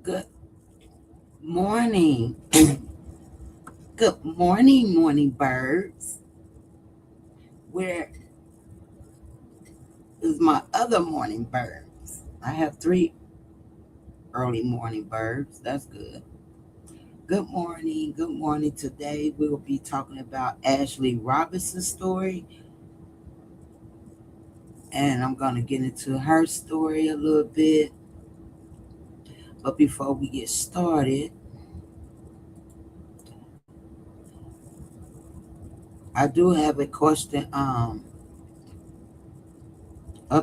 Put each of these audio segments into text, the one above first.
Good morning. Good morning, morning birds. Where is my other morning birds? I have three early morning birds. That's good. Good morning. Good morning. Today we will be talking about Ashley Robinson's story. And I'm going to get into her story a little bit. But before we get started, I do have a question up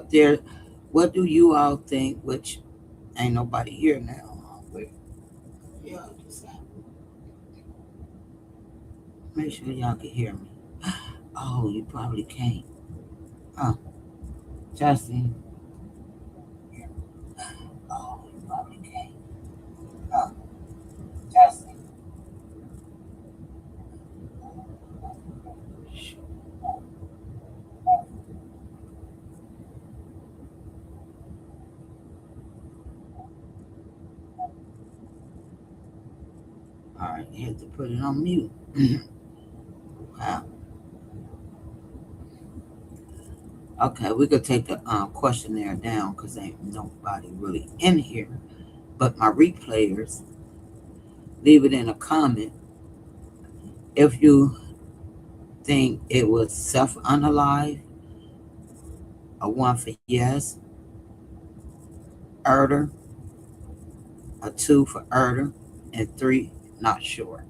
there. What do you all think? Which ain't nobody here now. Yeah, just make sure y'all can hear me. Oh, you probably can't. Oh, Justin. Oh, you probably can't. Oh, Justin. All right, you have to put it on mute. Wow. Okay, we could take the questionnaire down because ain't nobody really in here. But my replayers, leave it in a comment if you think it was self-unalive, a one for yes, Erder, a two for Erder, and three not sure.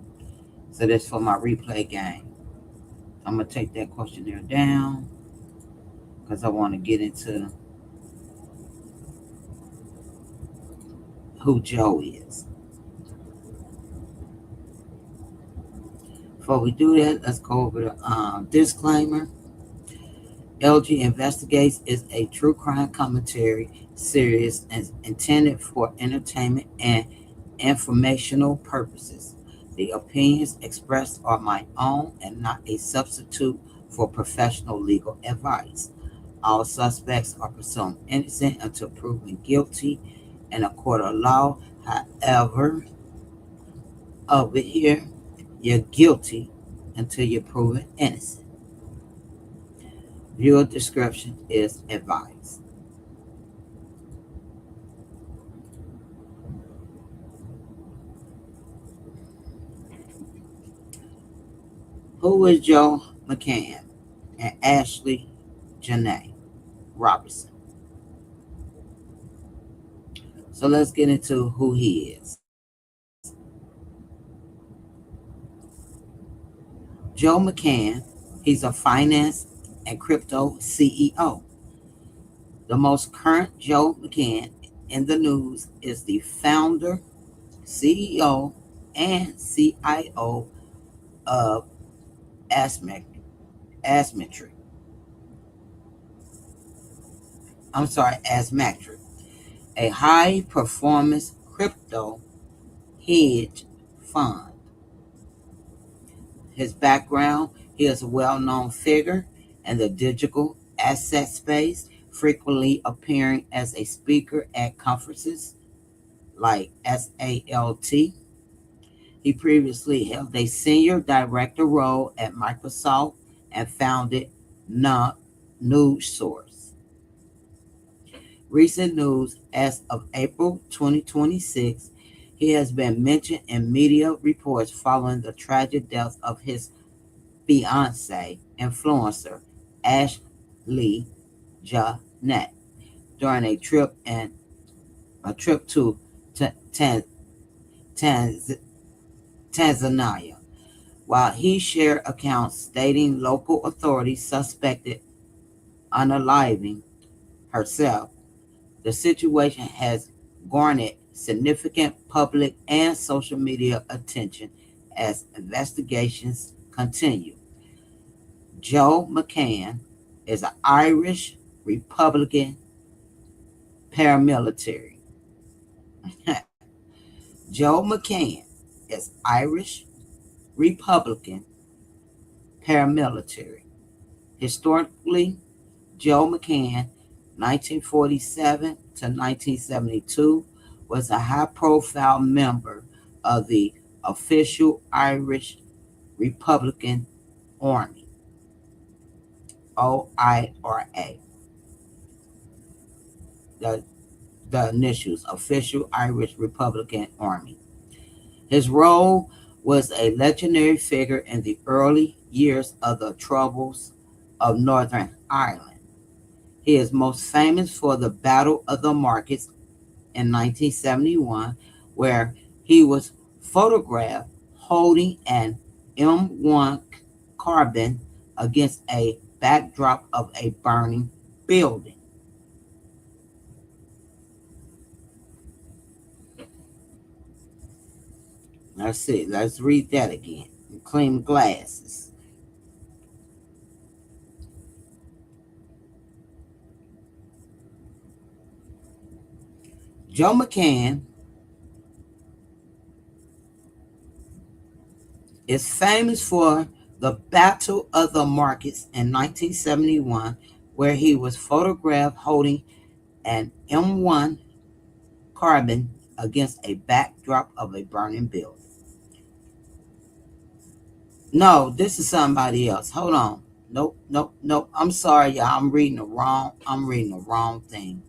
So that's for my replay game. I'm gonna take that questionnaire down because I want to get into who Joe is. Before we do that, let's go over the disclaimer. LG Investigates is a true crime commentary series and intended for entertainment and informational purposes. The opinions expressed are my own and not a substitute for professional legal advice. All suspects are presumed innocent until proven guilty in a court of law. However, over here, you're guilty until you're proven innocent. Viewer description is advised. Who is Joe McCann and Ashley Janae Robertson? So let's get into who he is. Joe McCann, he's a finance and crypto CEO. The most current Joe McCann in the news is the founder, CEO, and CIO of Asmetric. Asmetric, a high performance crypto hedge fund. His background, he is a well known figure in the digital asset space, frequently appearing as a speaker at conferences like SALT. He previously held a senior director role at Microsoft and founded News Source. Recent news as of April 2026, he has been mentioned in media reports following the tragic death of his fiancee, influencer Ashley Janet, during a trip to Tanzania. While he shared accounts stating local authorities suspected unaliving herself, the situation has garnered significant public and social media attention as investigations continue. Joe McCann is an Irish Republican paramilitary. Joe McCann is Irish Republican paramilitary. Historically, Joe McCann, 1947 to 1972, was a high profile member of the official Irish Republican Army, OIRA, the, the initials, Official Irish Republican Army. His role was a legendary figure in the early years of the Troubles of Northern Ireland. He is most famous for the Battle of the Markets in 1971, where he was photographed holding an M1 carbine against a backdrop of a burning building. Let's see, let's read that again. Clean glasses. Joe McCann is famous for the Battle of the Markets in 1971, where he was photographed holding an M1 carbine against a backdrop of a burning building. No, this is somebody else. Hold on. Nope, nope, nope. I'm sorry, y'all. I'm reading the wrong thing.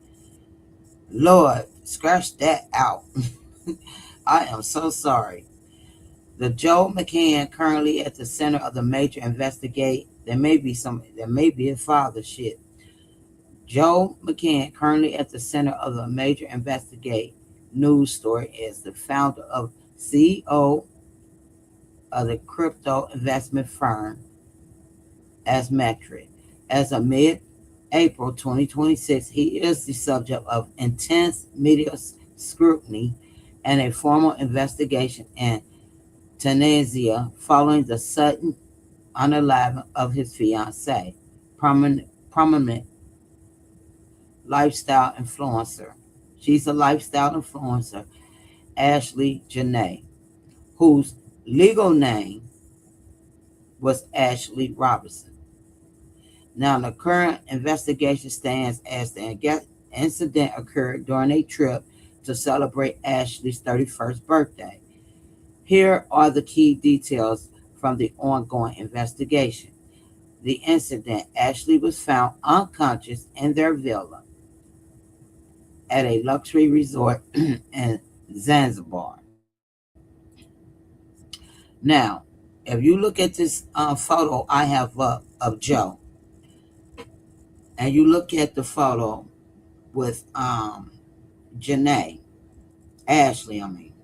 Lord, scratch that out. I am so sorry. The Joe McCann currently at the center of the major investigate. There may be a father shit. Joe McCann currently at the center of the major investigate news story as the founder of CEO of the crypto investment firm as metric. As of mid April 2026, he is the subject of intense media scrutiny and a formal investigation in Tunisia following the sudden unaliving of his fiancee, prominent lifestyle influencer. She's a lifestyle influencer, Ashley Janae, whose legal name was Ashley Robinson. Now, the current investigation stands as the incident occurred during a trip to celebrate Ashley's 31st birthday. Here are the key details from the ongoing investigation. The incident: Ashley was found unconscious in their villa at a luxury resort in Zanzibar. Now, if you look at this photo I have up of Joe, and you look at the photo with Janae, Ashley, I mean,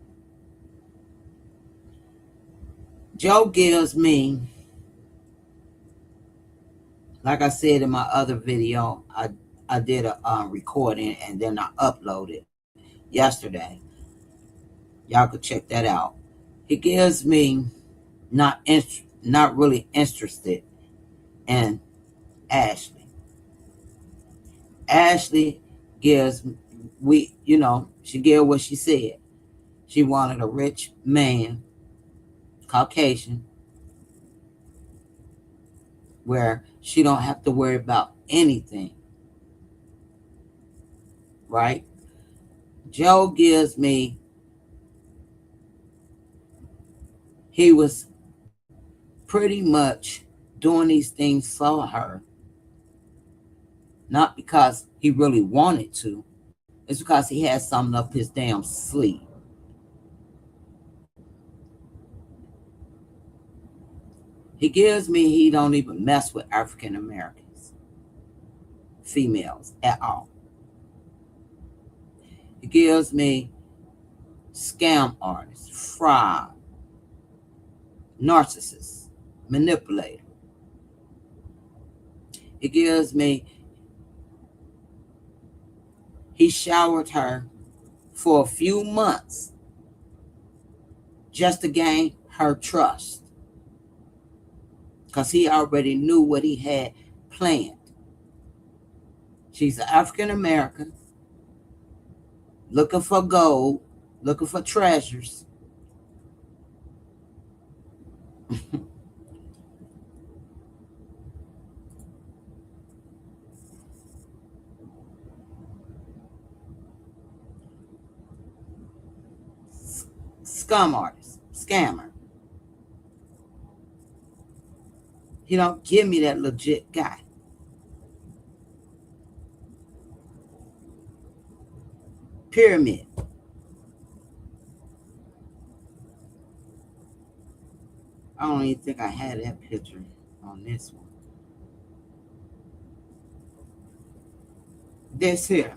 Joe gives me, like I said in my other video, I did a recording and then I uploaded yesterday. Y'all could check that out. He gives me not really interested in Ashley. Ashley gives she gave what she said. She wanted a rich man, Caucasian, where she don't have to worry about anything, right? Joe gives me he was pretty much doing these things for her, not because he really wanted to. It's because he had something up his damn sleeve. He gives me he don't even mess with African Americans, females at all. He gives me scam artists, fraud, narcissists, manipulator. He gives me he showered her for a few months just to gain her trust because he already knew what he had planned. She's an African American looking for gold, looking for treasures. scam artist, scammer. He don't give me that legit guy. Pyramid. I don't even think I had that picture on this one. This here,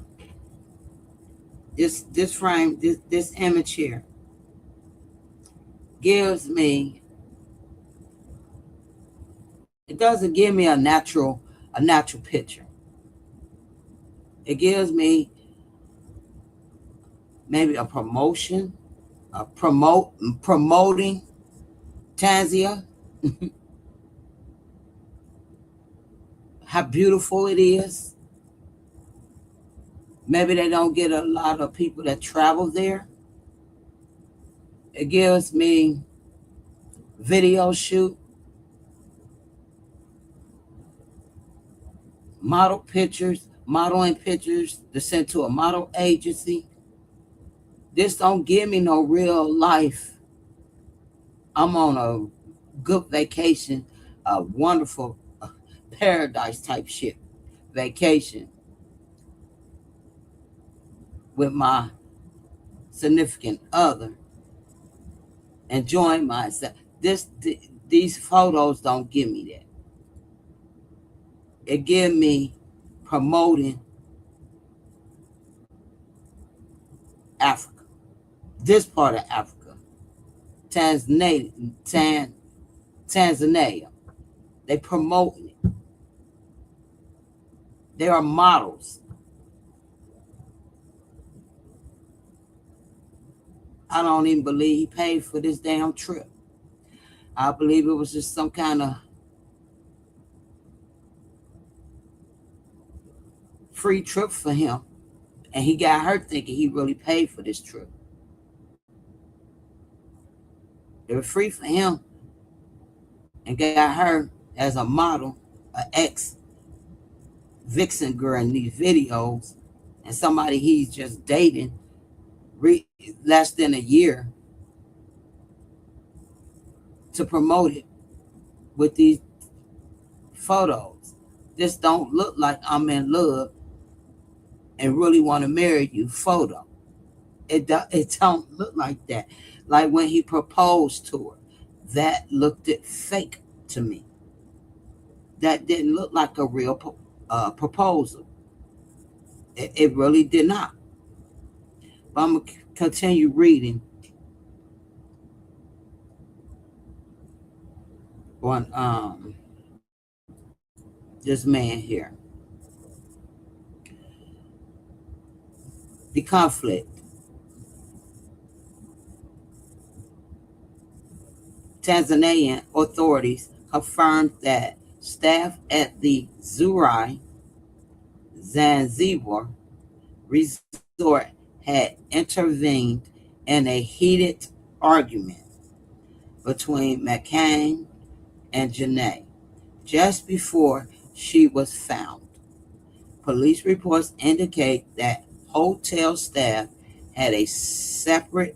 this frame, this image here gives me. It doesn't give me a natural picture. It gives me maybe a promotion, promoting Tanzania, how beautiful it is. Maybe they don't get a lot of people that travel there. It gives me video shoot, modeling pictures to send to a model agency. This don't give me no real life. I'm on a good vacation, a wonderful paradise type ship vacation with my significant other, enjoying myself. These photos don't give me that. It give me promoting Africa, this part of Africa, Tanzania, Tanzania. They promoting it. They are models. I don't even believe he paid for this damn trip. I believe it was just some kind of free trip for him. And he got her thinking he really paid for this trip. It was free for him and got her as a model, an ex vixen girl in these videos, and somebody he's just dating less than a year to promote it with these photos. This don't look like I'm in love and really want to marry you photo. It don't look like that. Like when he proposed to her, that looked fake to me. That didn't look like a real proposal. It really did not. But I'm going to continue reading on this man here. The conflict. Tanzanian authorities confirmed that staff at the Zurai Zanzibar resort had intervened in a heated argument between McCain and Janae just before she was found. Police reports indicate that hotel staff had to separate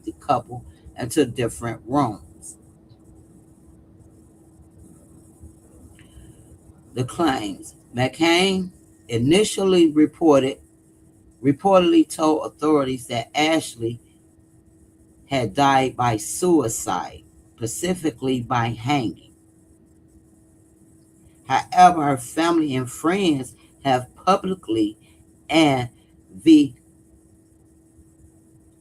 the couple into different rooms. The claims. McCain initially reportedly told authorities that Ashley had died by suicide, specifically by hanging. However, her family and friends have publicly and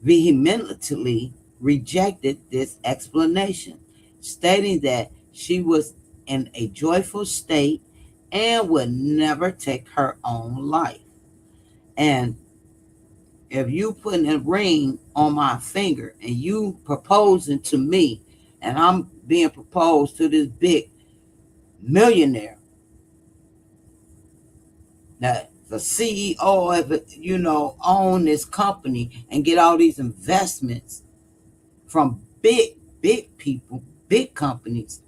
vehemently rejected this explanation, stating that she was in a joyful state and would never take her own life. And if you putting a ring on my finger and you proposing to me, and I'm being proposed to this big millionaire, that the CEO of it, own this company and get all these investments from big people, big companies,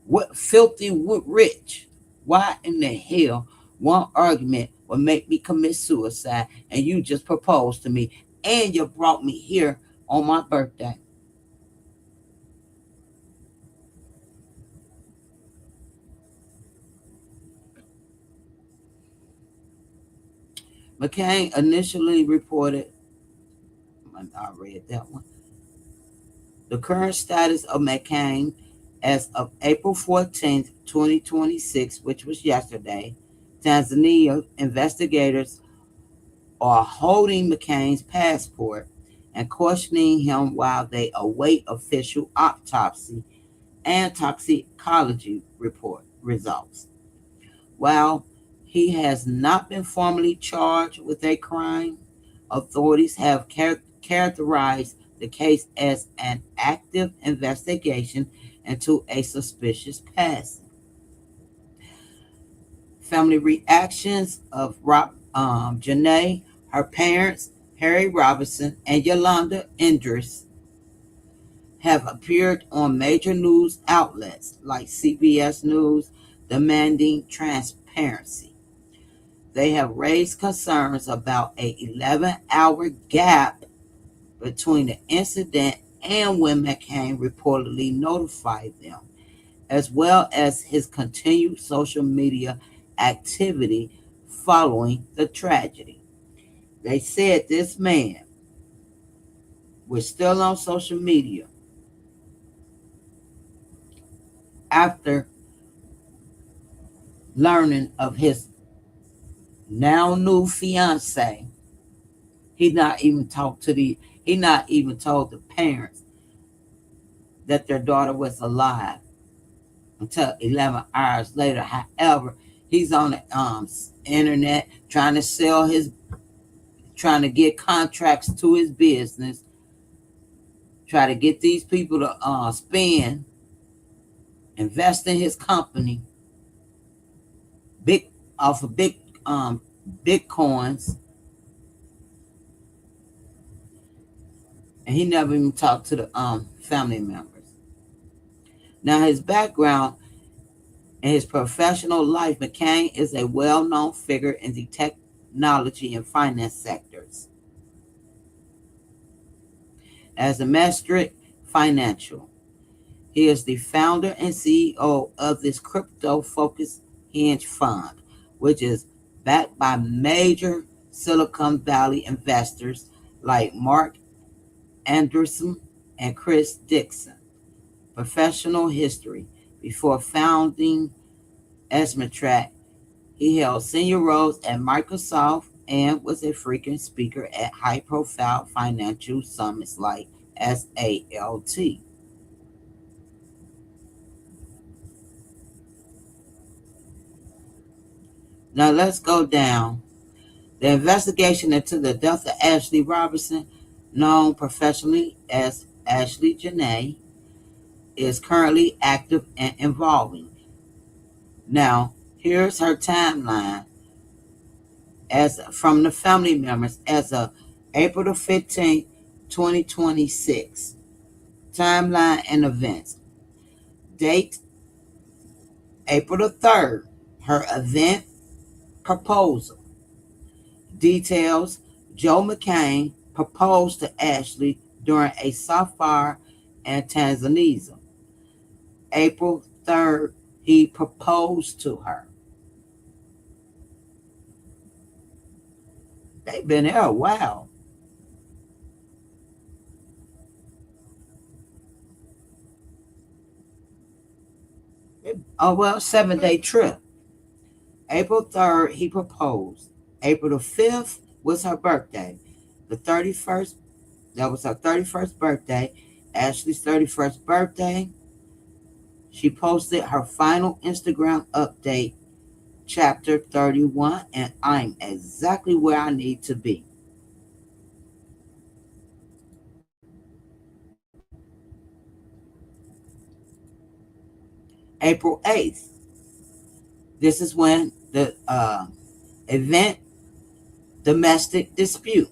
what filthy rich. Why in the hell one argument would make me commit suicide and you just proposed to me and you brought me here on my birthday. McCain initially reported, I read that one, the current status of McCain as of April 14th, 2026, which was yesterday. Tanzania investigators are holding McCain's passport and questioning him while they await official autopsy and toxicology report results. While he has not been formally charged with a crime, authorities have characterized the case as an active investigation into a suspicious past. Family reactions of Janae, her parents, Harry Robinson, and Yolanda Idris have appeared on major news outlets like CBS News, demanding transparency. They have raised concerns about a 11-hour gap between the incident and when McCain reportedly notified them, as well as his continued social media activity following the tragedy. They said this man was still on social media after learning of his now new fiance. He not even told the parents that their daughter was alive until 11 hours later. However, he's on the internet trying to get contracts to his business, try to get these people to spend, invest in his company, big off of big bitcoins, and he never even talked to the family members. Now, his background in his professional life, McCain is a well-known figure in the technology and finance sectors. As a Maastricht Financial, he is the founder and CEO of this crypto-focused hedge fund, which is backed by major Silicon Valley investors like Mark Anderson and Chris Dixon. Professional history. Before founding Esmatrack, he held senior roles at Microsoft and was a frequent speaker at high-profile financial summits like SALT. Now let's go down. The investigation into the death of Ashley Robinson, known professionally as Ashley Janae, is currently active and evolving. Now, here's her timeline as from the family members as of April the 15th, 2026. Timeline and events. Date April the 3rd. Her event proposal. Details: Joe McCain proposed to Ashley during a sapphire in Tanzania. April 3rd, he proposed to her. They've been there a while. Oh, well, 7-day trip. April 3rd, he proposed. April the 5th was her birthday. The 31st, that was her 31st birthday. Ashley's 31st birthday. She posted her final Instagram update, chapter 31, and I'm exactly where I need to be. April 8th. This is when the event domestic dispute.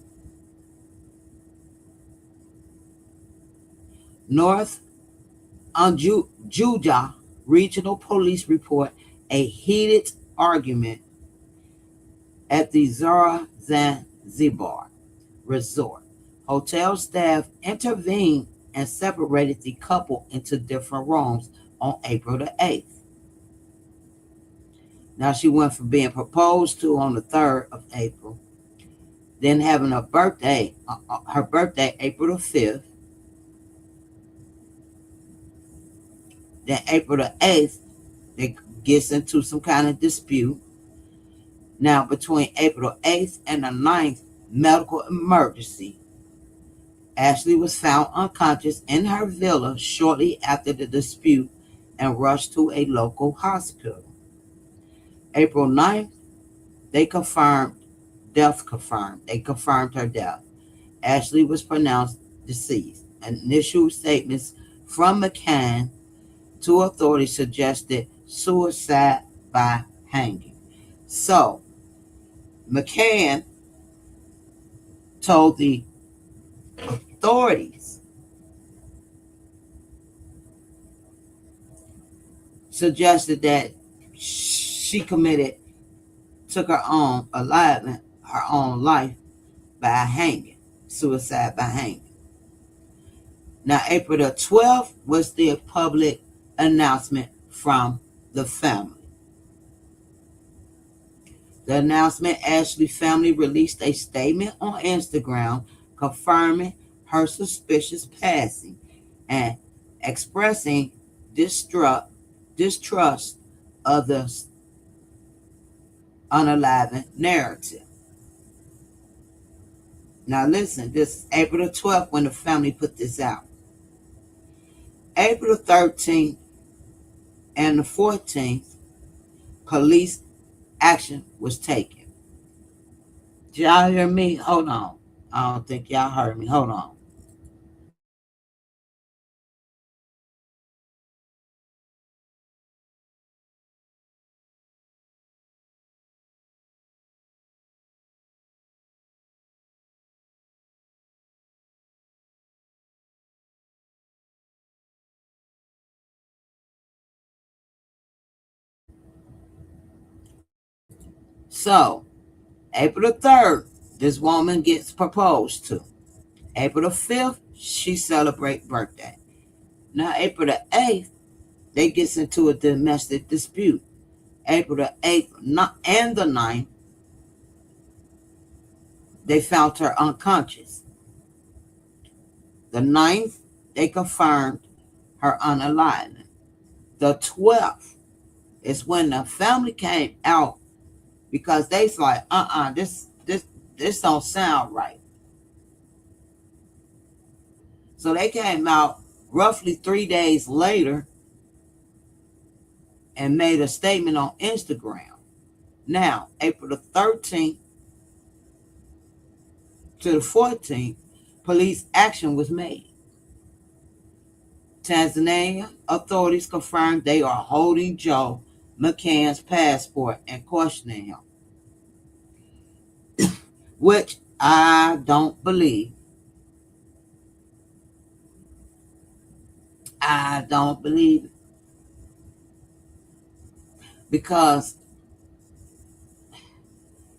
North Judah Regional Police report a heated argument at the Zara Zanzibar resort Hotel staff intervened and separated the couple into different rooms on April the 8th. Now she went from being proposed to on the 3rd of April, then having her birthday April the 5th, then April the 8th, they gets into some kind of dispute. Now between April the 8th and the 9th, medical emergency. Ashley was found unconscious in her villa shortly after the dispute and rushed to a local hospital. April 9th, they confirmed They confirmed her death. Ashley was pronounced deceased. Initial statements from McCann to authorities suggested suicide by hanging. So, McCann told the authorities, suggested that she took her own life by hanging, suicide by hanging. Now, April the 12th was the public announcement from the family. The announcement, Ashley family released a statement on Instagram confirming her suspicious passing and expressing distrust of the Unalived narrative. Now listen, this is April the 12th when the family put this out. April the 13th and the 14th, police action was taken. Did y'all hear me? Hold on. I don't think y'all heard me. Hold on. So, April the 3rd, this woman gets proposed to. April the 5th, she celebrates birthday. Now, April the 8th, they gets into a domestic dispute. April the 8th and the 9th, they found her unconscious. The 9th, they confirmed her unalived. The 12th is when the family came out because they's like, this don't sound right. So they came out roughly 3 days later and made a statement on Instagram. Now, April the 13th to the 14th, police action was made. Tanzania authorities confirmed they are holding Joe McCann's passport and questioning him, which I don't believe. I don't believe it. Because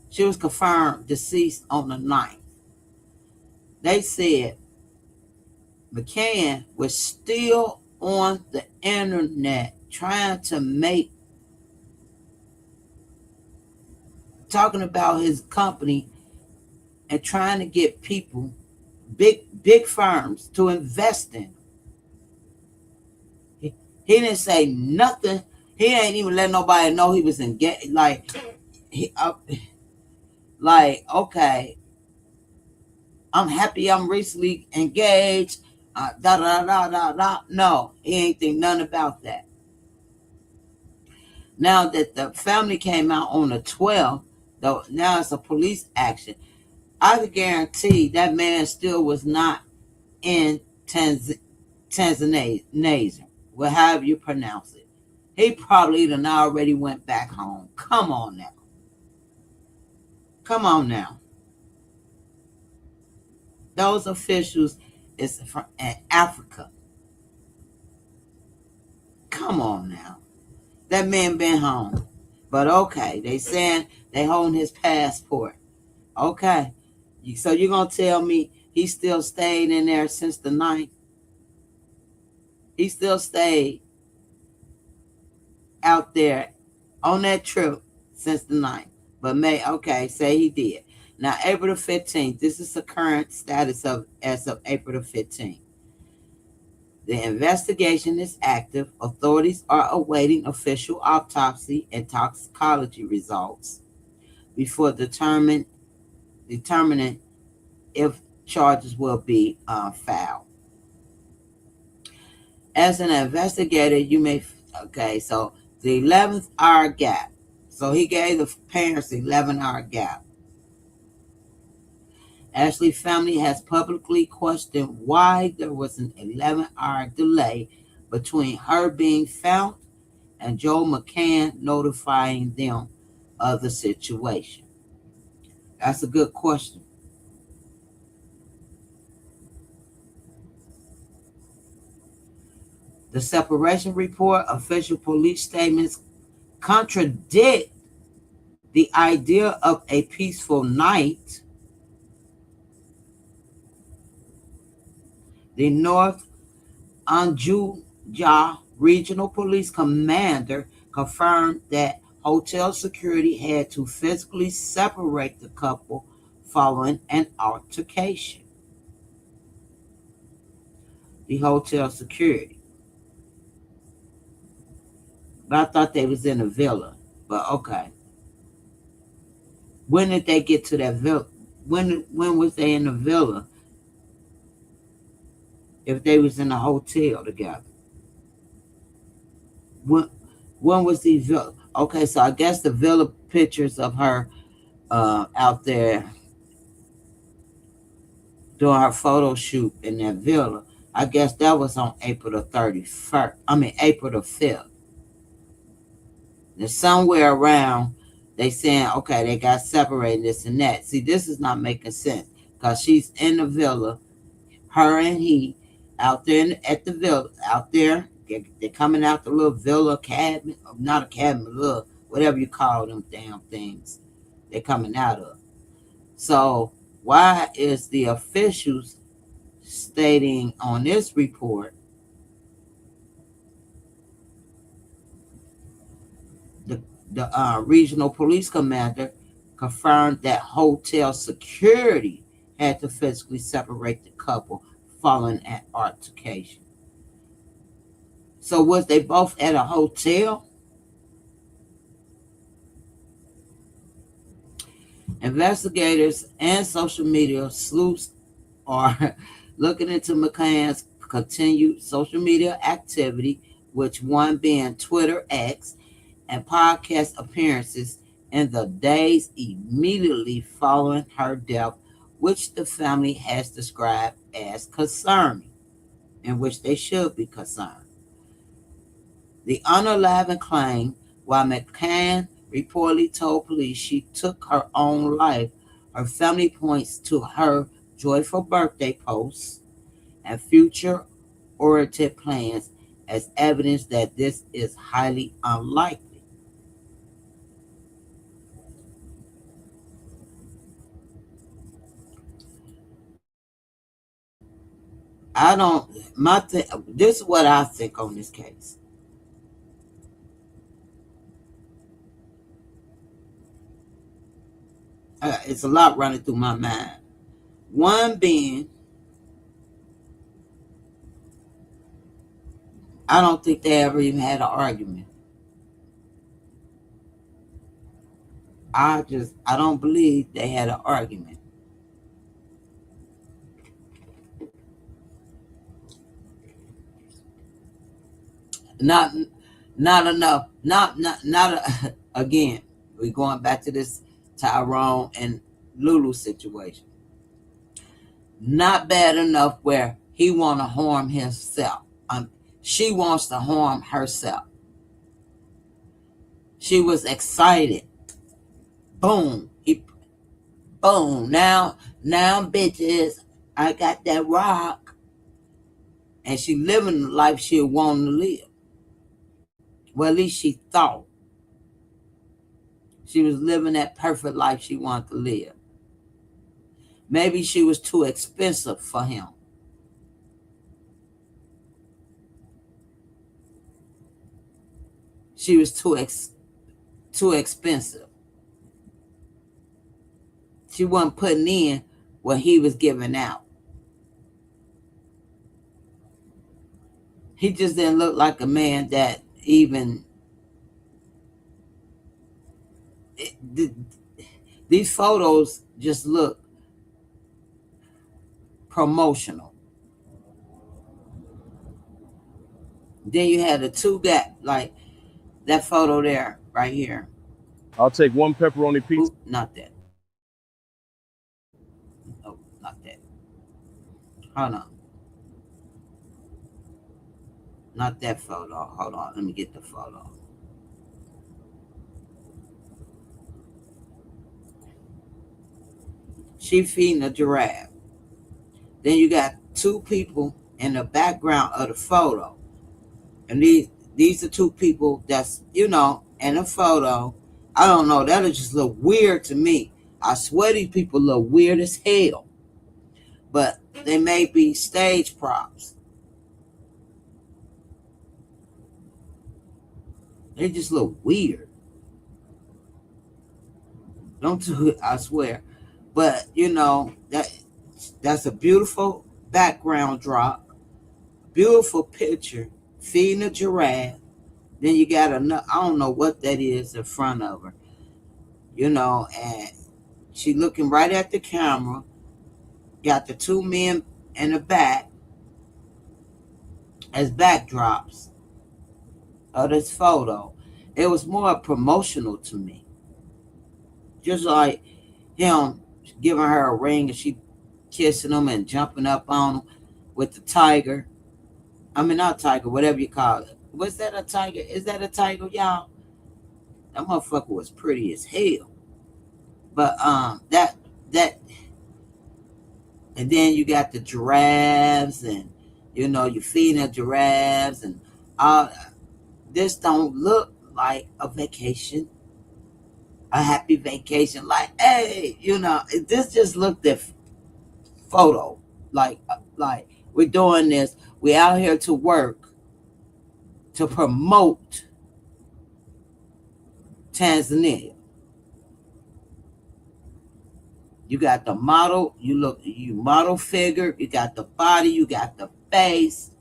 she was confirmed deceased on the 9th. They said McCann was still on the internet talking about his company and trying to get people, big firms, to invest in. He didn't say nothing. He ain't even let nobody know he was engaged. Okay, I'm happy I'm recently engaged. Da da da da da. No, he ain't think nothing about that. Now that the family came out on the 12th, though now it's a police action. I can guarantee that man still was not in Tanzania, well, however you pronounce it. He probably done already went back home. Come on now. Come on now. Those officials is from Africa. Come on now. That man been home. But okay, they saying they holding his passport. Okay. So you're going to tell me He still stayed in there since the ninth. He still stayed out there on that trip since the ninth. But okay, say he did. Now, April the 15th, this is the current status of as of April the 15th. The investigation is active. Authorities are awaiting official autopsy and toxicology results before determining if charges will be filed. As an investigator, you may, okay, so the 11th hour gap. So he gave the parents the 11-hour gap. Ashley's family has publicly questioned why there was an 11-hour delay between her being found and Joe McCann notifying them of the situation. That's a good question. The separation report, official police statements contradict the idea of a peaceful night. The North Anjuja Regional Police Commander confirmed that hotel security had to physically separate the couple following an altercation. The hotel security. But I thought they was in a villa. But okay. When did they get to that villa? When was they in the villa if they was in a hotel together? When when was the villa? Okay, so I guess the villa pictures of her out there doing her photo shoot in that villa. I guess that was on April the 31st. I mean April the 5th. And somewhere around they saying, okay, they got separated, this and that. See, this is not making sense because she's in the villa, her and he out there at the villa, out there. They're coming out the little villa cabin, not a cabin, little whatever you call them damn things. They're coming out of. So why is the officials stating on this report the regional police commander confirmed that hotel security had to physically separate the couple following an altercation. So was they both at a hotel? Investigators and social media sleuths are looking into McCann's continued social media activity, which one being Twitter X and podcast appearances in the days immediately following her death, which the family has described as concerning, in which they should be concerned. The Unalived claim, while McCann reportedly told police she took her own life, her family points to her joyful birthday posts and future oriented plans as evidence that this is highly unlikely. I don't. This is what I think on this case. It's a lot running through my mind. One being, I don't think they ever even had an argument. I don't believe they had an argument. Not, not enough. Not. Again, we're going back to this Tyrone and Lulu situation. Not bad enough where he want to harm himself. She wants to harm herself. She was excited. Boom. Boom. Now, bitches, I got that rock. And she living the life she wanted to live. Well, at least she thought. She was living that perfect life she wanted to live. Maybe she was too expensive for him. She was too expensive. She wasn't putting in what he was giving out. He just didn't look like a man that even it, these photos just look promotional. Then you had the two that like that photo there right here. I'll take one pepperoni pizza. Oop, not that. Oh, not that. Hold on. Not that photo. Hold on. Let me get the photo. She feeding a giraffe. Then you got two people in the background of the photo. And these are two people that's, in a photo. I don't know. That'll just look weird to me. I swear these people look weird as hell. But they may be stage props. They just look weird. Don't do it, I swear. But that's a beautiful background drop, beautiful picture, feeding a giraffe. Then you got another, I don't know what that is in front of her, and she looking right at the camera, got the two men in the back as backdrops of this photo. It was more promotional to me. Just like him giving her a ring and she kissing him and jumping up on him with the tiger. I mean, not tiger, whatever you call it. Was that a tiger? Is that a tiger, y'all? That motherfucker was pretty as hell. But that and then you got the giraffes and you feeding the giraffes and all. This don't look like a vacation, a happy vacation. Like, hey, this just looked at photo. Like we're doing this. We out here to work to promote Tanzania. You got the model, you model figure, you got the body, you got the face.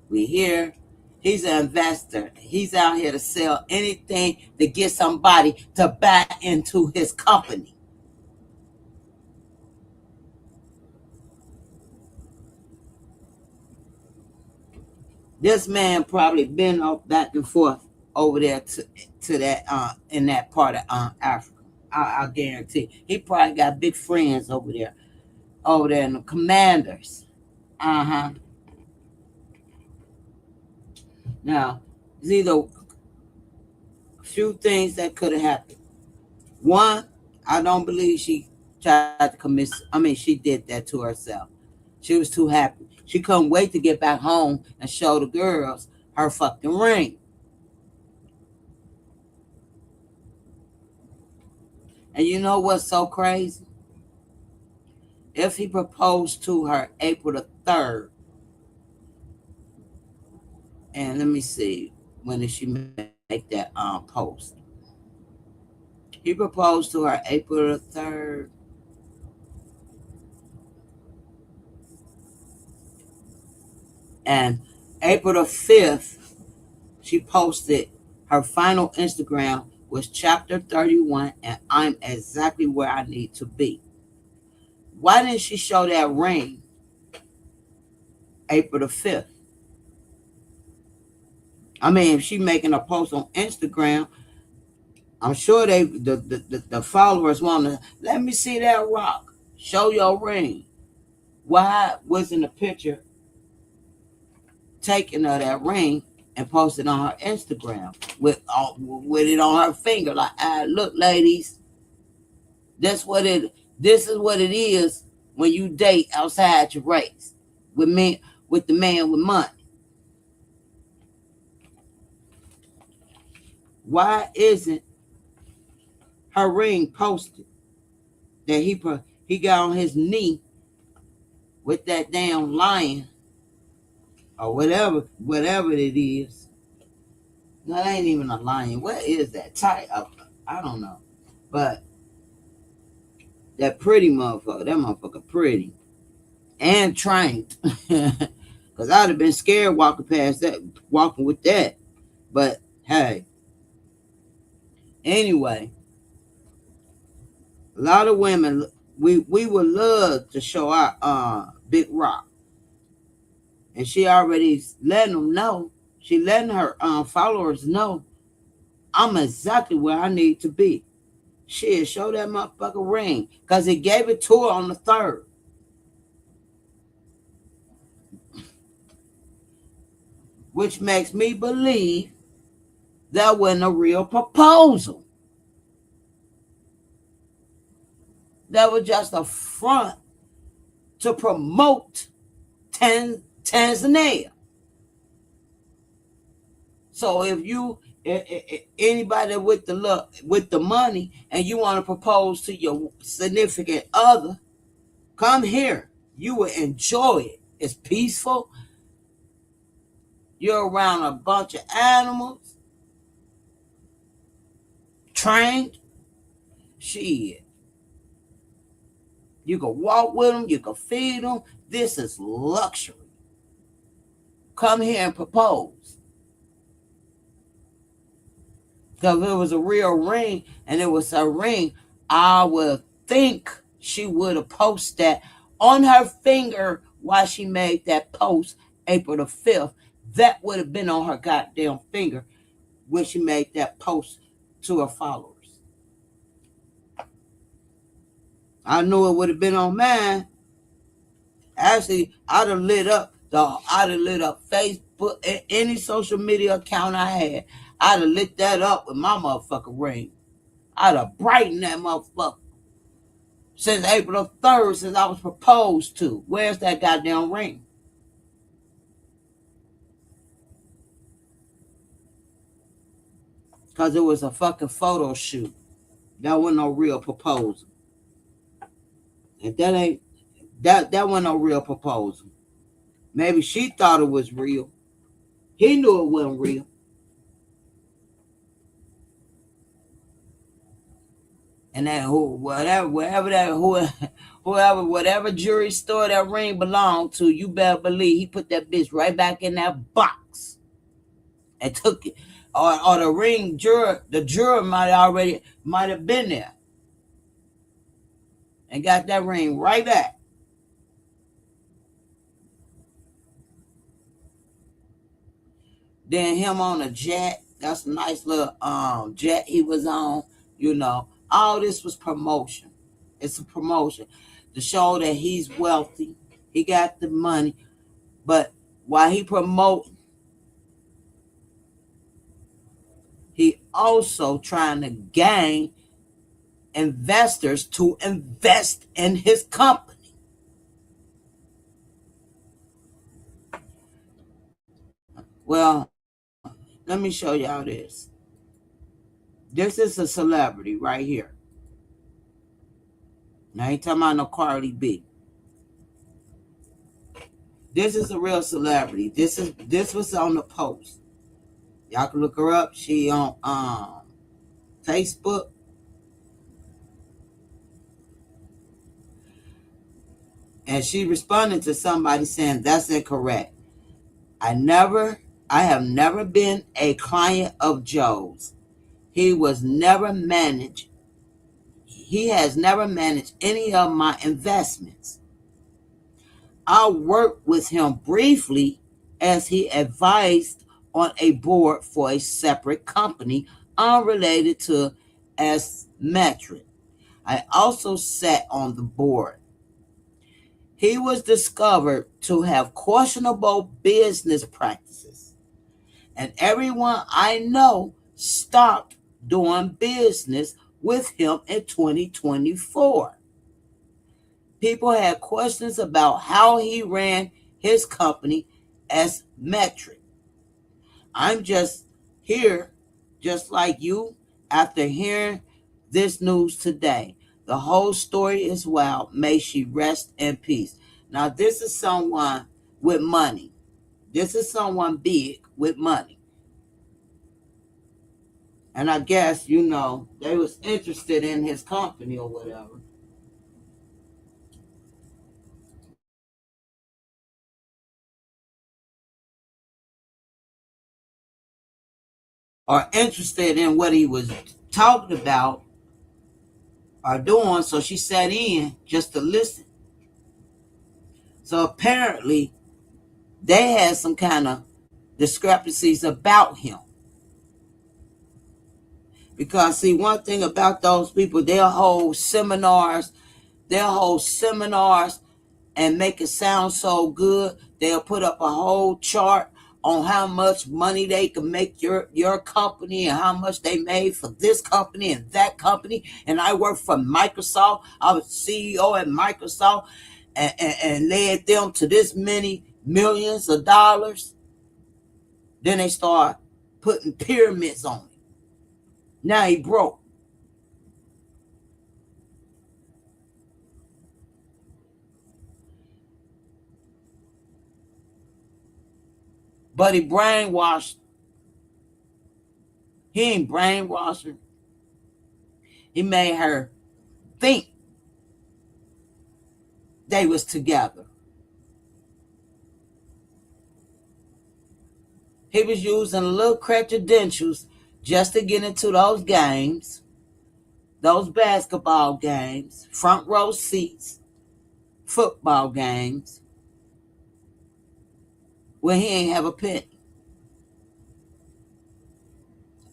We here. He's an investor. He's out here to sell anything to get somebody to buy into his company. This man probably been off back and forth over there to that in that part of Africa. I guarantee he probably got big friends over there in the commanders. Uh-huh. Now, there's either a few things that could have happened. One, I don't believe she tried to commit. I mean, she did that to herself. She was too happy. She couldn't wait to get back home and show the girls her fucking ring. And you know what's so crazy? If he proposed to her April the 3rd, and let me see, when did she make that post? He proposed to her April the 3rd, and April the 5th, she posted her final Instagram was chapter 31, and I'm exactly where I need to be. Why didn't she show that ring April the 5th? I mean, if she making a post on Instagram, I'm sure the followers want to let me see that rock. Show your ring. Why wasn't a picture taken of that ring and posted on her Instagram with it on her finger? Like, look, ladies, that's what it. This is what it is when you date outside your race with me with the man with money. Why isn't her ring posted that He got on his knee with that damn lion or whatever it is. No, that ain't even a lion. What is that? I don't know. But that pretty motherfucker, that motherfucker pretty and trained. Cause I'd have been scared walking with that. But hey, anyway, a lot of women we would love to show our big rock, and she already letting them know. She letting her followers know I'm exactly where I need to be. Shit, show that motherfucker ring, cause he gave it to her on the 3rd, which makes me believe that wasn't a real proposal. That was just a front to promote Tanzania. So if you anybody with the money and you want to propose to your significant other, come here. You will enjoy it. It's peaceful. You're around a bunch of animals, trained. Shit. You can walk with them. You can feed them. This is luxury. Come here and propose. Because if it was a real ring and it was a ring, I would think she would have posted that on her finger while she made that post April the 5th. That would have been on her goddamn finger when she made that post to her followers. I knew it would have been on mine. Actually, I'd have lit up Facebook, any social media account I had. I'd have lit that up with my motherfucking ring. I'd have brightened that motherfucker. Since April the 3rd, since I was proposed to. Where's that goddamn ring? Because it was a fucking photo shoot. That wasn't no real proposal. And that wasn't no real proposal. Maybe she thought it was real. He knew it wasn't real. And that whatever jury store that ring belonged to, you better believe he put that bitch right back in that box and took it. Or the juror might have been there and got that ring right back. Then him on a jet. That's a nice little jet he was on. All this was promotion. It's a promotion to show that he's wealthy. He got the money. But while he promoting, he also trying to gain investors to invest in his company. Well, let me show y'all this. This is a celebrity right here. Now, I ain't talking about no Cardi B. This is a real celebrity. This was on the post. Y'all can look her up. She on Facebook. And she responded to somebody saying that's incorrect. I have never been a client of Joe's. He has never managed any of my investments. I worked with him briefly as he advised on a board for a separate company unrelated to Asmetric. I also sat on the board. He was discovered to have questionable business practices, and everyone I know stopped doing business with him in 2024. People had questions about how he ran his company as metric. I'm just here, just like you, after hearing this news today. The whole story is wild. May she rest in peace. Now, this is someone with money. This is someone big with money. And I guess, they was interested in his company or whatever. Or interested in what he was talking about or doing. So she sat in just to listen. So apparently they had some kind of discrepancies about him. Because see, one thing about those people, they'll hold seminars and make it sound so good. They'll put up a whole chart on how much money they can make your company and how much they made for this company and that company. And I worked for Microsoft. I was CEO at Microsoft and led them to this many millions of dollars. Then they start putting pyramids on it. Now he broke. But he brainwashed. He ain't brainwashed her. He made her think they was together. He was using little credentials just to get into those games, those basketball games, front row seats, football games, where he ain't have a penny.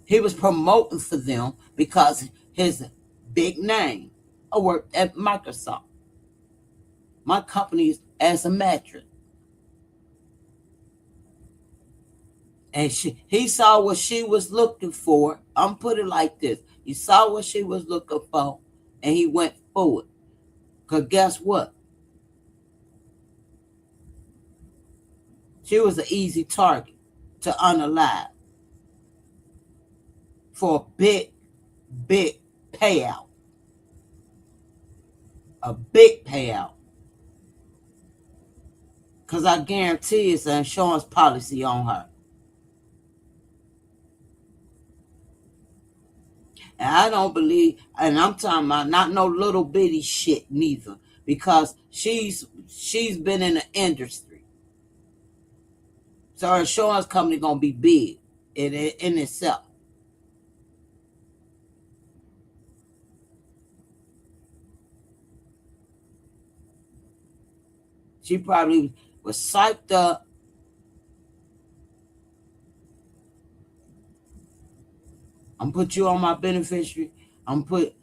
He was promoting for them because his big name. I worked at Microsoft. My company is as a mattress. And he saw what she was looking for. I'm put it like this. He saw what she was looking for, and he went forward. Because guess what? She was an easy target to unalive for a big, big payout. A big payout. Because I guarantee it's an insurance policy on her. And I don't believe, and I'm talking about not no little bitty shit neither, because she's been in the industry. So her insurance company gonna be big in itself. She probably was psyched up. I'm put you on my beneficiary. I'm put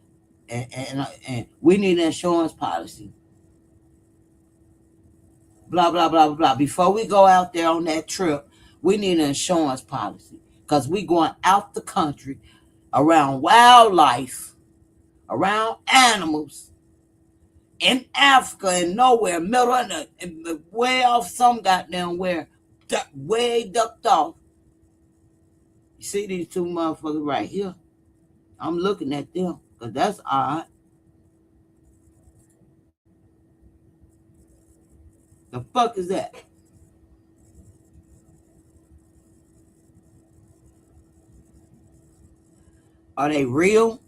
and we need an insurance policy. Blah blah blah blah. Before we go out there on that trip, we need an insurance policy because we going out the country around wildlife, around animals in Africa and nowhere, middle of the way off some goddamn where, way ducked off. You see these two motherfuckers right here? I'm looking at them because that's odd. The fuck is that? Are they real?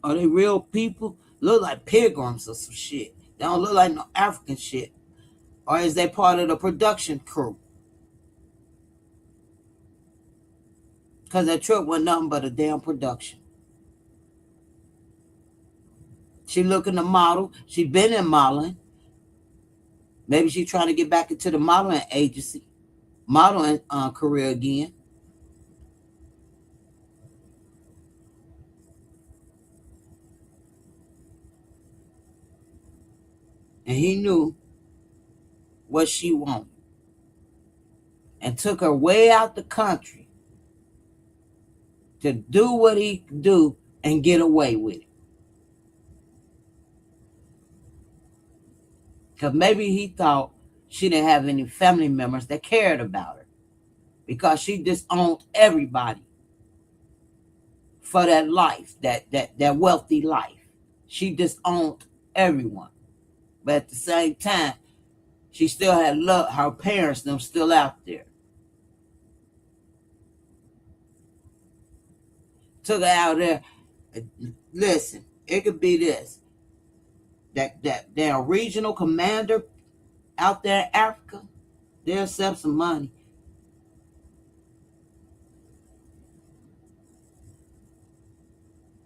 Are they real people? Look like pilgrims or some shit. They don't look like no African shit. Or is they part of the production crew? Because that trip was nothing but a damn production. She looking to model. She been in modeling. Maybe she trying to get back into the modeling agency, modeling career again. And he knew what she wanted and took her way out the country to do what he could do and get away with it. Because maybe he thought she didn't have any family members that cared about her because she disowned everybody for that life, that wealthy life. She disowned everyone. But at the same time, she still had love. Her parents, them still out there. Took her out there. Listen, it could be this. That their regional commander out there in Africa, they'll accept some money.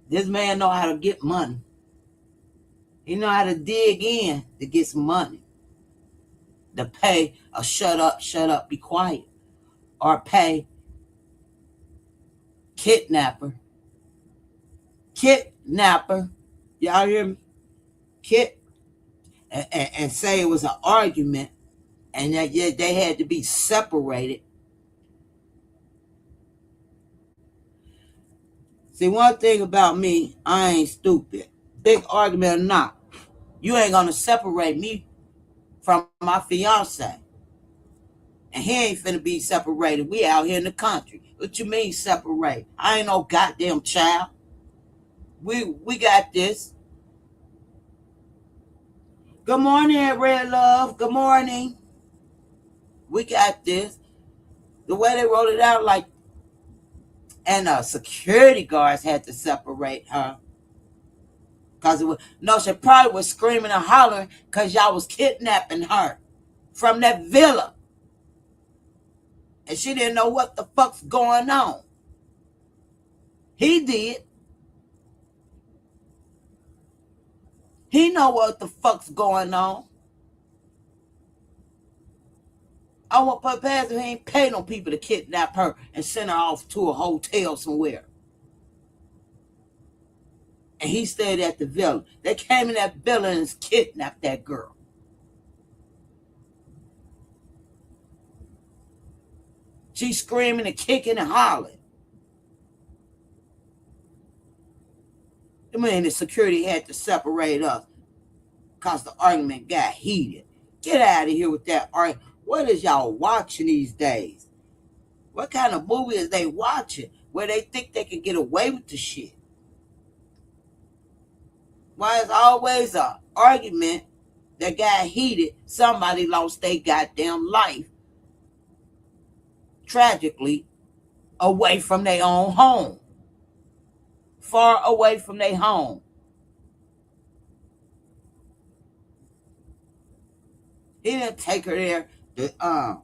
This man know how to get money. He know how to dig in to get some money. To pay a shut up, be quiet. Or pay kidnapper. Y'all hear me? And say it was an argument and that they had to be separated. See, one thing about me, I ain't stupid. Big argument or not, you ain't gonna separate me from my fiance. And he ain't finna be separated. We out here in the country. What you mean separate? I ain't no goddamn child. We got this. Good morning, Red Love. Good morning. We got this. The way they wrote it out, like, and security guards had to separate her. Cause it was she probably was screaming and hollering because y'all was kidnapping her from that villa. And she didn't know what the fuck's going on. He did. He know what the fuck's going on. I want to put past him. He ain't pay no people to kidnap her and send her off to a hotel somewhere. And he stayed at the villa. They came in that villa and kidnapped that girl. She's screaming and kicking and hollering. I mean, the security had to separate us because the argument got heated. Get out of here with that argument. What is y'all watching these days? What kind of movie is they watching where they think they can get away with the shit? Why is always an argument that got heated? Somebody lost their goddamn life tragically away from their own home. Far away from their home. He didn't take her there to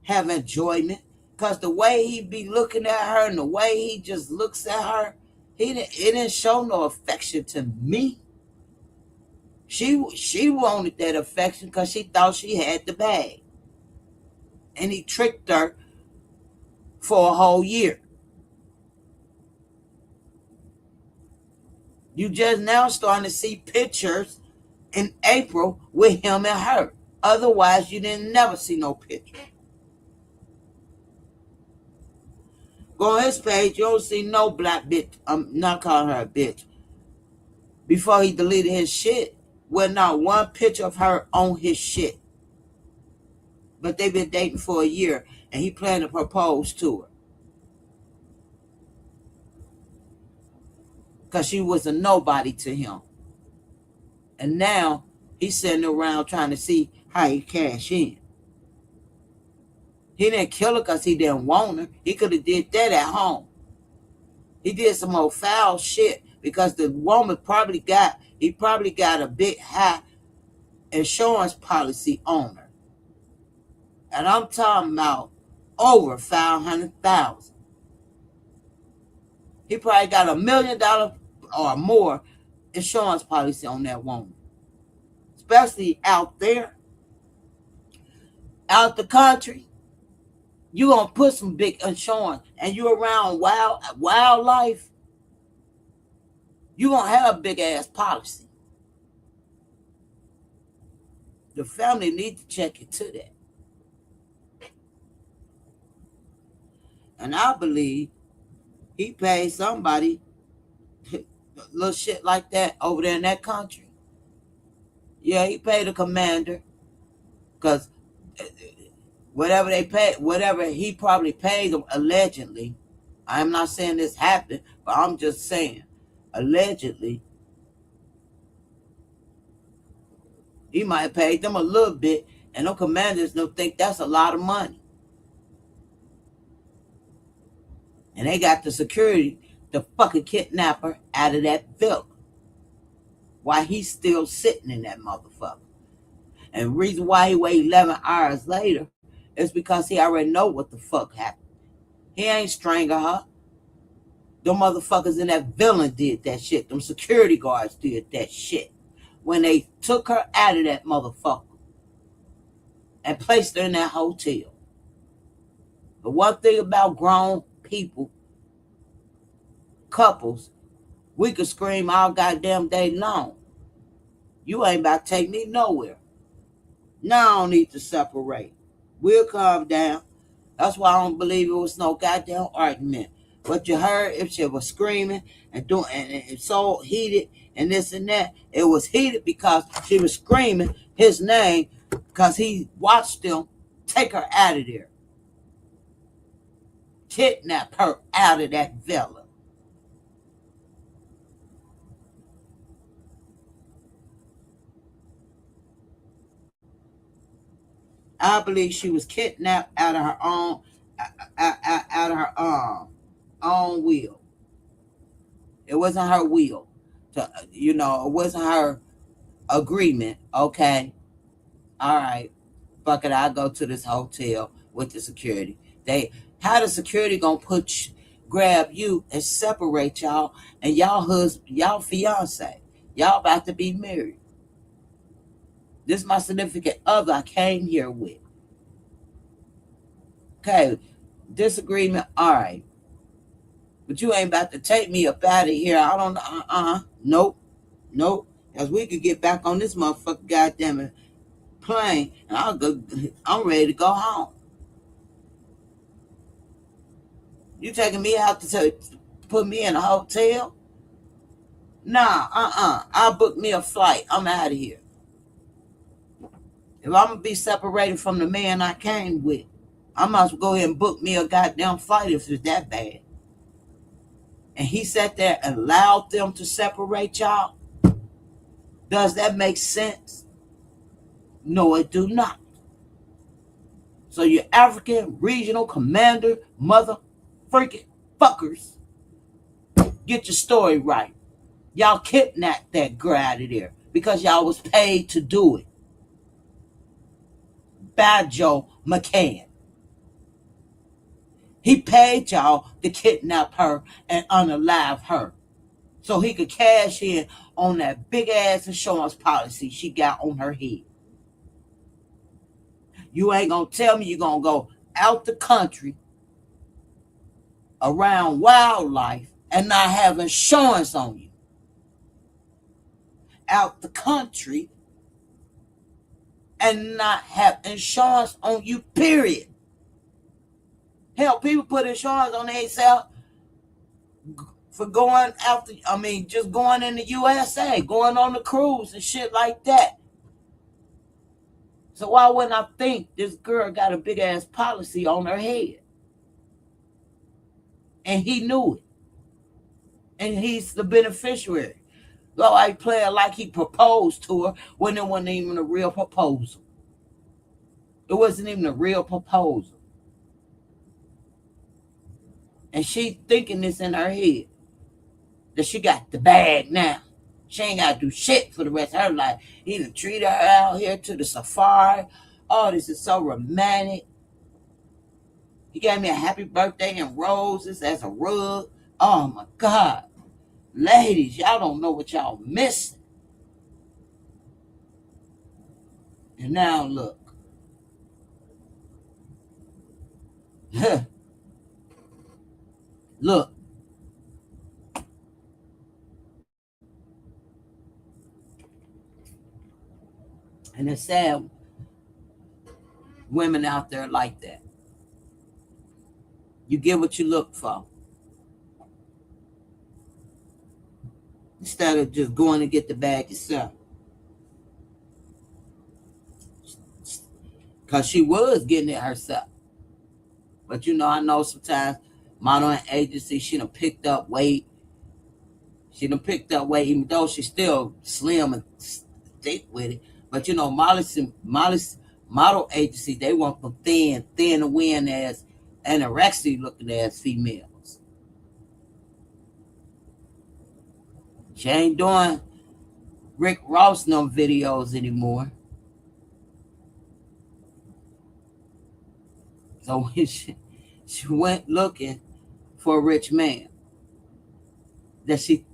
have enjoyment. Because the way he be looking at her and the way he just looks at her, it didn't show no affection to me. She wanted that affection because she thought she had the bag. And he tricked her for a whole year. You just now starting to see pictures in April with him and her. Otherwise, you didn't never see no picture. Go on his page, you don't see no black bitch. I'm not calling her a bitch. Before he deleted his shit, with not one picture of her on his shit. But they've been dating for a year, and he planned to propose to her. Because she was a nobody to him. And now, he's sitting around trying to see how he cash in. He didn't kill her because he didn't want her. He could have did that at home. He did some old foul shit because the woman probably got a big high insurance policy on her. And I'm talking about over $500,000. He probably got $1 million or more insurance policy on that woman. Especially out there, out the country. You gonna put some big insurance and you around wildlife, you gonna have a big ass policy. The family need to check into that. And I believe he paid somebody little shit like that over there in that country. Yeah, he paid a commander because whatever he probably paid them allegedly. I'm not saying this happened, but I'm just saying, allegedly, he might have paid them a little bit, and them commanders don't think that's a lot of money. And they got the security, the fucking kidnapper, out of that villa while he's still sitting in that motherfucker. And the reason why he waited 11 hours later is because he already know what the fuck happened. He ain't strangle her. Them motherfuckers in that villa did that shit. Them security guards did that shit. When they took her out of that motherfucker and placed her in that hotel. But one thing about grown people, couples, we could scream all goddamn day long. You ain't about to take me nowhere. Now I don't need to separate. We'll calm down. That's why I don't believe it was no goddamn argument. But you heard if she was screaming and doing and so heated and this and that, it was heated because she was screaming his name because he watched them take her out of there. Kidnap her out of that villa. I believe she was kidnapped out of her own out of her own will. It wasn't her will. It wasn't her agreement. Okay. All right. Fuck it. I'll go to this hotel with the security. How the security gonna grab you and separate y'all and y'all fiance. Y'all about to be married. This is my significant other I came here with. Okay, disagreement, all right. But you ain't about to take me up out of here. I don't know. Nope. Because we could get back on this motherfucker goddamn plane and I'm ready to go home. You taking me out to put me in a hotel? Nah, I'll book me a flight. I'm out of here. If I'm gonna be separated from the man I came with, I might as well go ahead and book me a goddamn flight if it's that bad. And he sat there and allowed them to separate y'all. Does that make sense? No, it do not. So you African regional commander mother freaking fuckers, get your story right. Y'all kidnapped that girl out of there because y'all was paid to do it by Joe McCann. He paid y'all to kidnap her and unalive her so he could cash in on that big ass insurance policy she got on her head. You ain't gonna tell me you're gonna go out the country around wildlife and not have insurance on you. Out the country and not have insurance on you, period. Hell, people put insurance on themselves for going after, just going in the USA, going on the cruise and shit like that. So why wouldn't I think this girl got a big ass policy on her head? And he knew it. And he's the beneficiary. So I play it like he proposed to her when it wasn't even a real proposal. It wasn't even a real proposal. And she thinking this in her head, that she got the bag now. She ain't got to do shit for the rest of her life. He done treated her out here to the safari. Oh, this is so romantic. He gave me a happy birthday and roses as a rug. Oh, my God. Ladies, y'all don't know what y'all missing. And now look. Look. And it's sad women out there like that. You get what you look for. Instead of just going to get the bag yourself. Because she was getting it herself. But I know sometimes modeling agency. She done picked up weight. Even though she's still slim and thick with it. But you know, Molly's model agency, they want them thin to win as anorexia looking as females. She ain't doing Rick Ross no videos anymore. So when she went looking for a rich man that she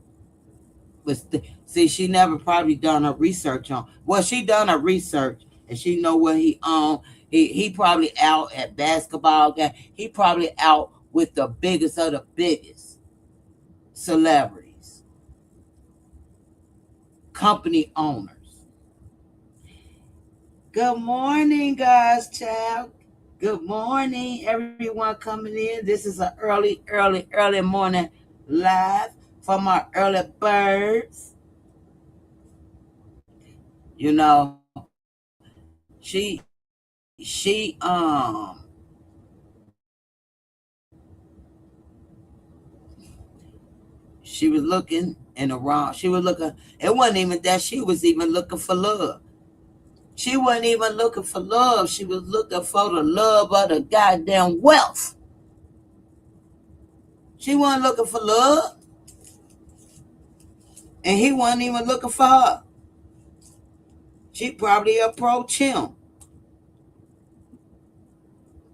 see, she never probably done her research on. Well, she done her research and she know what he owned. He probably out at basketball game. He probably out with the biggest of the biggest celebrities, company owners. Good morning, guys, child. Good morning, everyone coming in. This is an early morning live from our early birds. You know, she she was looking in the wrong. She was looking. It wasn't even that she was even looking for love. She wasn't even looking for love. She was looking for the love of the goddamn wealth. She wasn't looking for love, and he wasn't even looking for her. She probably approached him.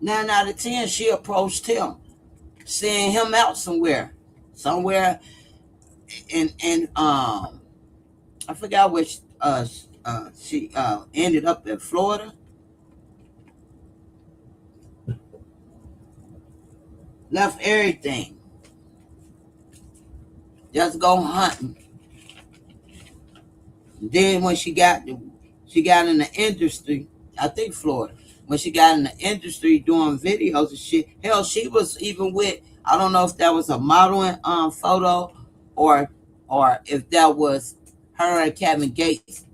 9 out of 10, she approached him, seeing him out somewhere in I forgot which she ended up in Florida. Left everything, just go hunting. Then when she got in the industry, I think Florida. When she got in the industry doing videos and shit, hell, she was even with, I don't know if that was a modeling photo or if that was her and Kevin Gates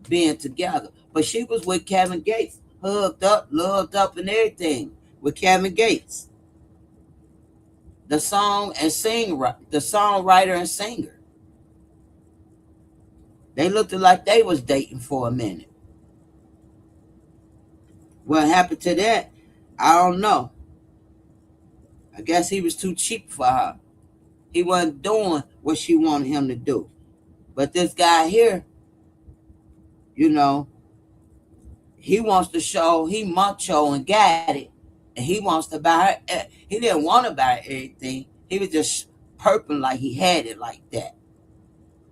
being together. But she was with Kevin Gates, hugged up, loved up, and everything with Kevin Gates, the songwriter and singer. They looked like they was dating for a minute. What happened to that? I don't know. I guess he was too cheap for her. He wasn't doing what she wanted him to do. But this guy here, you know, he wants to show he macho and got it. And he wants to buy her. He didn't want to buy everything. He was just perping like he had it like that.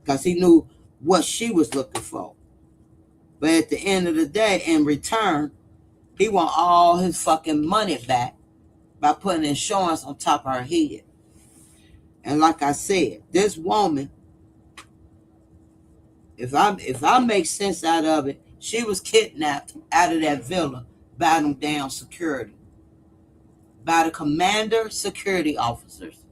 Because he knew what she was looking for. But at the end of the day, in return, he want all his fucking money back by putting insurance on top of her head. And like I said, this woman, if I make sense out of it, she was kidnapped out of that villa by them damn security, by the commander security officers.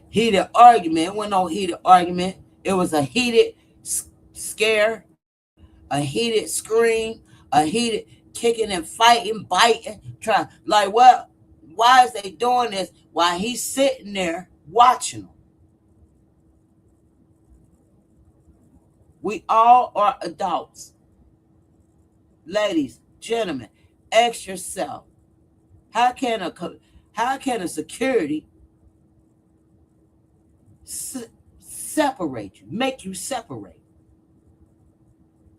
Heated argument. It wasn't no heated argument. It was a heated scare, a heated scream, a heated kicking and fighting, biting, trying like what? Why is they doing this while he's sitting there watching them? We all are adults. Ladies, gentlemen, ask yourself, how can a security separate you, make you separate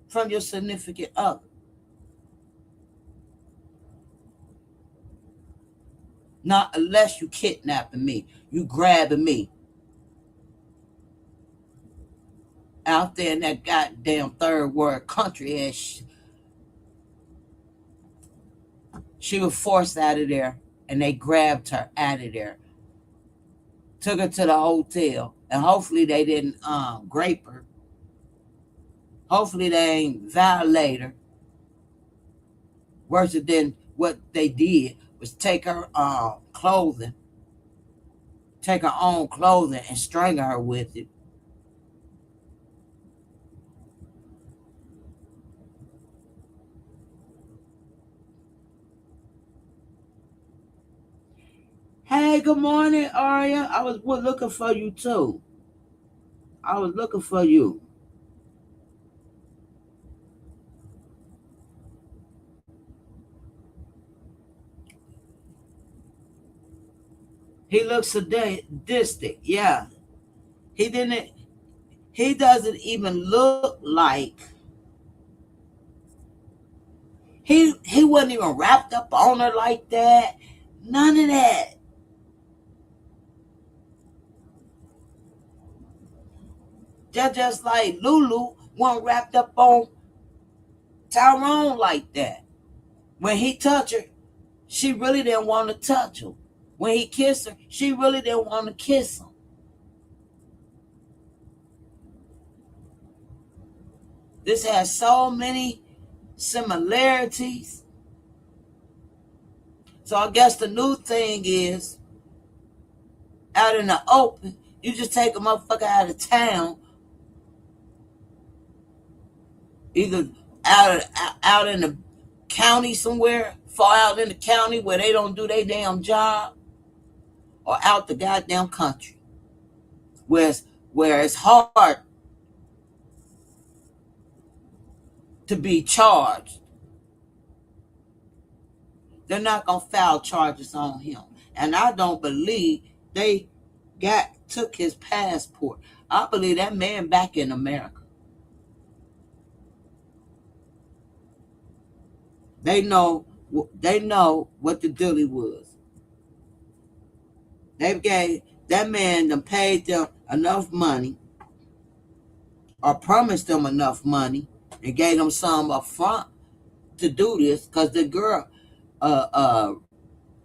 from your significant other? Not unless you kidnapping me, you grabbing me out there in that goddamn third world country, and she was forced out of there, and they grabbed her out of there, took her to the hotel, and hopefully they didn't grape her. Hopefully they ain't violate her. Worse than what they did was take her clothing, take her own clothing and strangle her with it. Hey, good morning, Aria. I was looking for you too. I was looking for you. He looks sadistic. Yeah, he didn't. He doesn't even look like he wasn't even wrapped up on her like that. None of that. Just like Lulu wasn't wrapped up on Tyrone like that. When he touched her, she really didn't want to touch him. When he kissed her, she really didn't want to kiss him. This has so many similarities. So I guess the new thing is out in the open, you just take a motherfucker out of town, either out in the county somewhere, far out in the county where they don't do their damn job, or out the goddamn country where it's hard to be charged. They're not gonna file charges on him, and I don't believe they took his passport. I believe that man back in America. They know they know what the dealie was. They gave that man them paid them enough money or promised them enough money and gave them some up front to do this because the girl, uh, uh,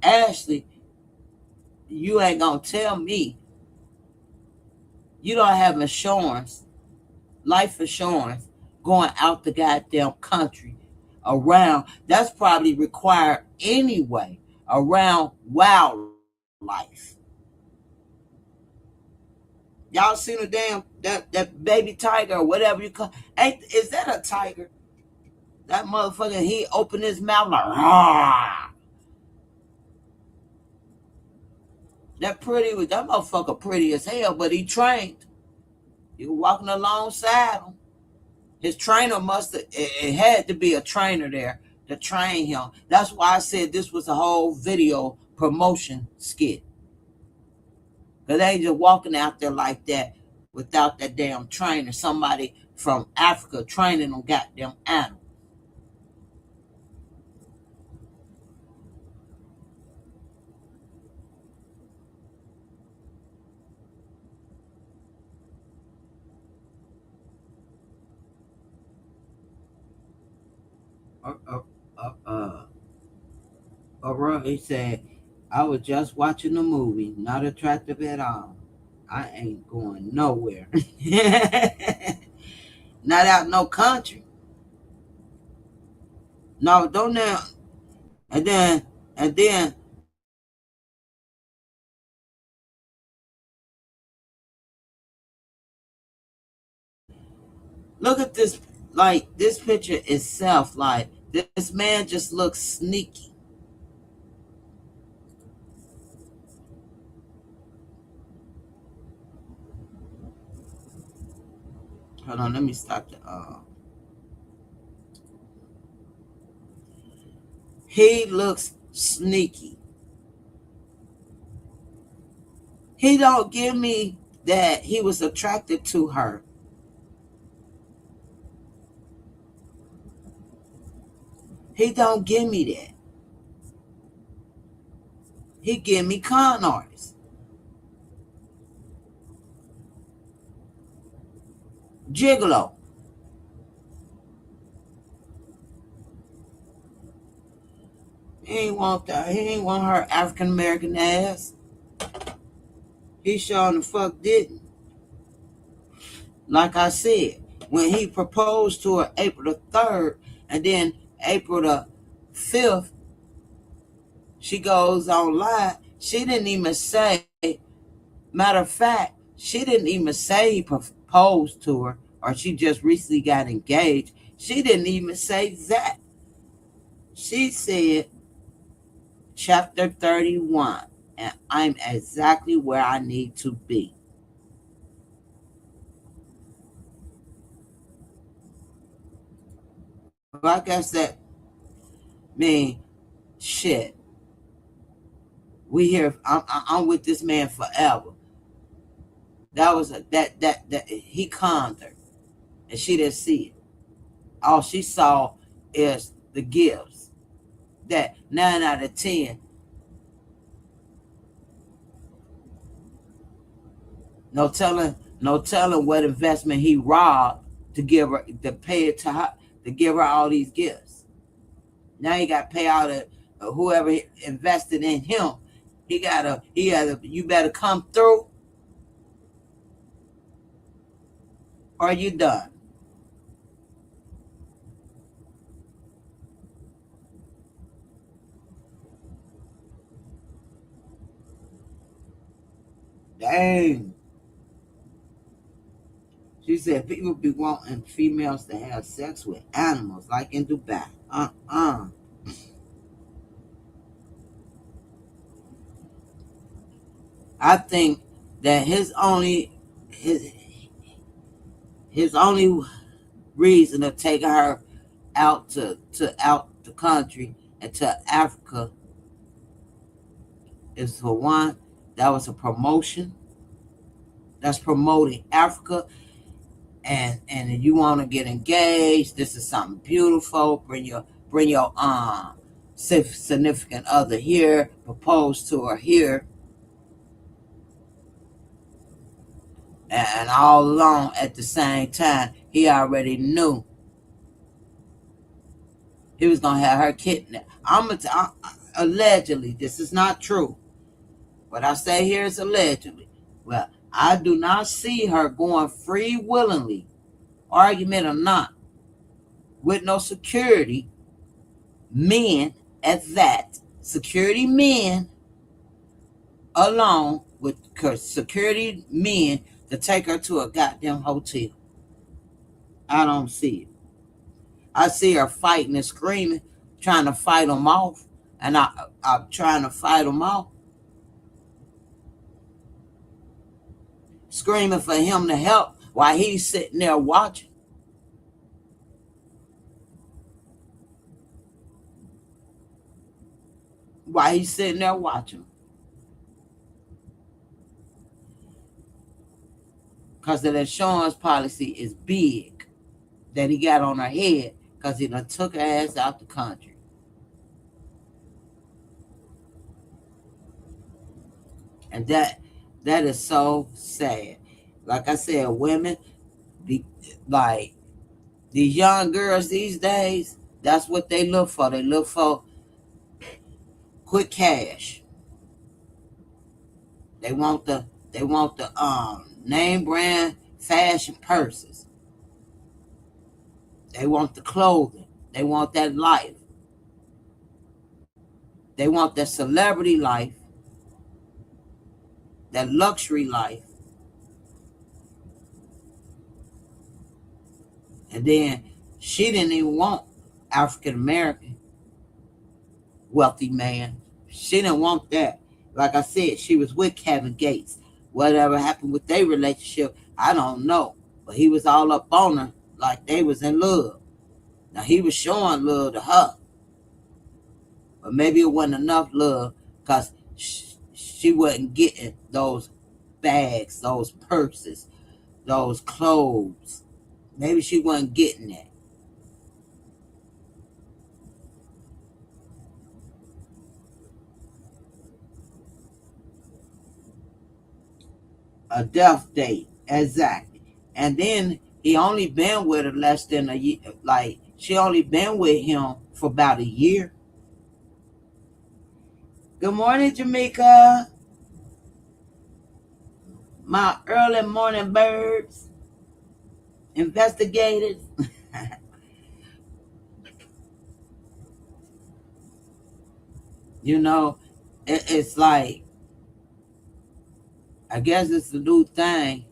Ashley, you ain't gonna tell me you don't have insurance, life insurance, going out the goddamn country around. That's probably required anyway around wildlife. Y'all seen a damn that baby tiger or whatever you call? Ain't is that a tiger? That motherfucker, he opened his mouth like, ah. That motherfucker pretty as hell, but he trained. He was walking alongside him. His trainer it had to be a trainer there to train him. That's why I said this was a whole video promotion skit. Because they ain't just walking out there like that without that damn trainer. Somebody from Africa training them goddamn animals. Uh, uh, uh, uh, Aurora, he said, I was just watching the movie, not attractive at all. I ain't going nowhere. Not out no country. No, don't now. And then, and then, look at this, like, this picture itself. Like, this man just looks sneaky. Hold on, let me stop the, he looks sneaky. He don't give me that he was attracted to her. He don't give me that. He give me con artist. Gigolo. He ain't want that. He ain't want her African American ass. He sure the fuck didn't. Like I said, when he proposed to her April the 3rd and then April the 5th, she goes online. She didn't even say, matter of fact, she didn't even say he proposed to her or she just recently got engaged. She didn't even say that. She said, chapter 31. and I'm exactly where I need to be. Well, I guess that mean shit. We here. I'm with this man forever. That was that he conned her, and she didn't see it. All she saw is the gifts. That 9 out of 10. No telling what investment he robbed to give her to pay it to her to give her all these gifts. Now he got to pay out whoever invested in him. He got to. You better come through, or you done. Dang. She said people be wanting females to have sex with animals, like in Dubai. I think that his his only reason of taking her out the country and to Africa is, for one, that was a promotion. That's promoting Africa, and you want to get engaged. This is something beautiful. Bring your significant other here. Propose to her here, and all along at the same time, he already knew he was gonna have her kidnapped. Allegedly, this is not true. What I say here is allegedly. Well, I do not see her going free willingly, argument or not, with no security men at that. Security men alone with security men to take her to a goddamn hotel. I don't see it. I see her fighting and screaming, trying to fight them off, and I'm trying to fight them off, screaming for him to help while he's sitting there watching. While he's sitting there watching. Because the insurance policy is big that he got on her head because he done took her ass out the country. And that is so sad. Like I said, women, the like these young girls these days, that's what they look for. They look for quick cash. They want the name brand fashion purses. They want the clothing. They want that life. They want that celebrity life, that luxury life. And then she didn't even want African American wealthy man. She didn't want that. Like I said, she was with Kevin Gates. Whatever happened with their relationship, I don't know. But he was all up on her like they was in love. Now he was showing love to her, but maybe it wasn't enough love because she wasn't getting those bags, those purses, those clothes. Maybe she wasn't getting that. A death date, exactly. And then he only been with her less than a year. Like she only been with him for about a year. Good morning, Jamaica. My early morning birds, investigators. you know, it's like, I guess it's the new thing.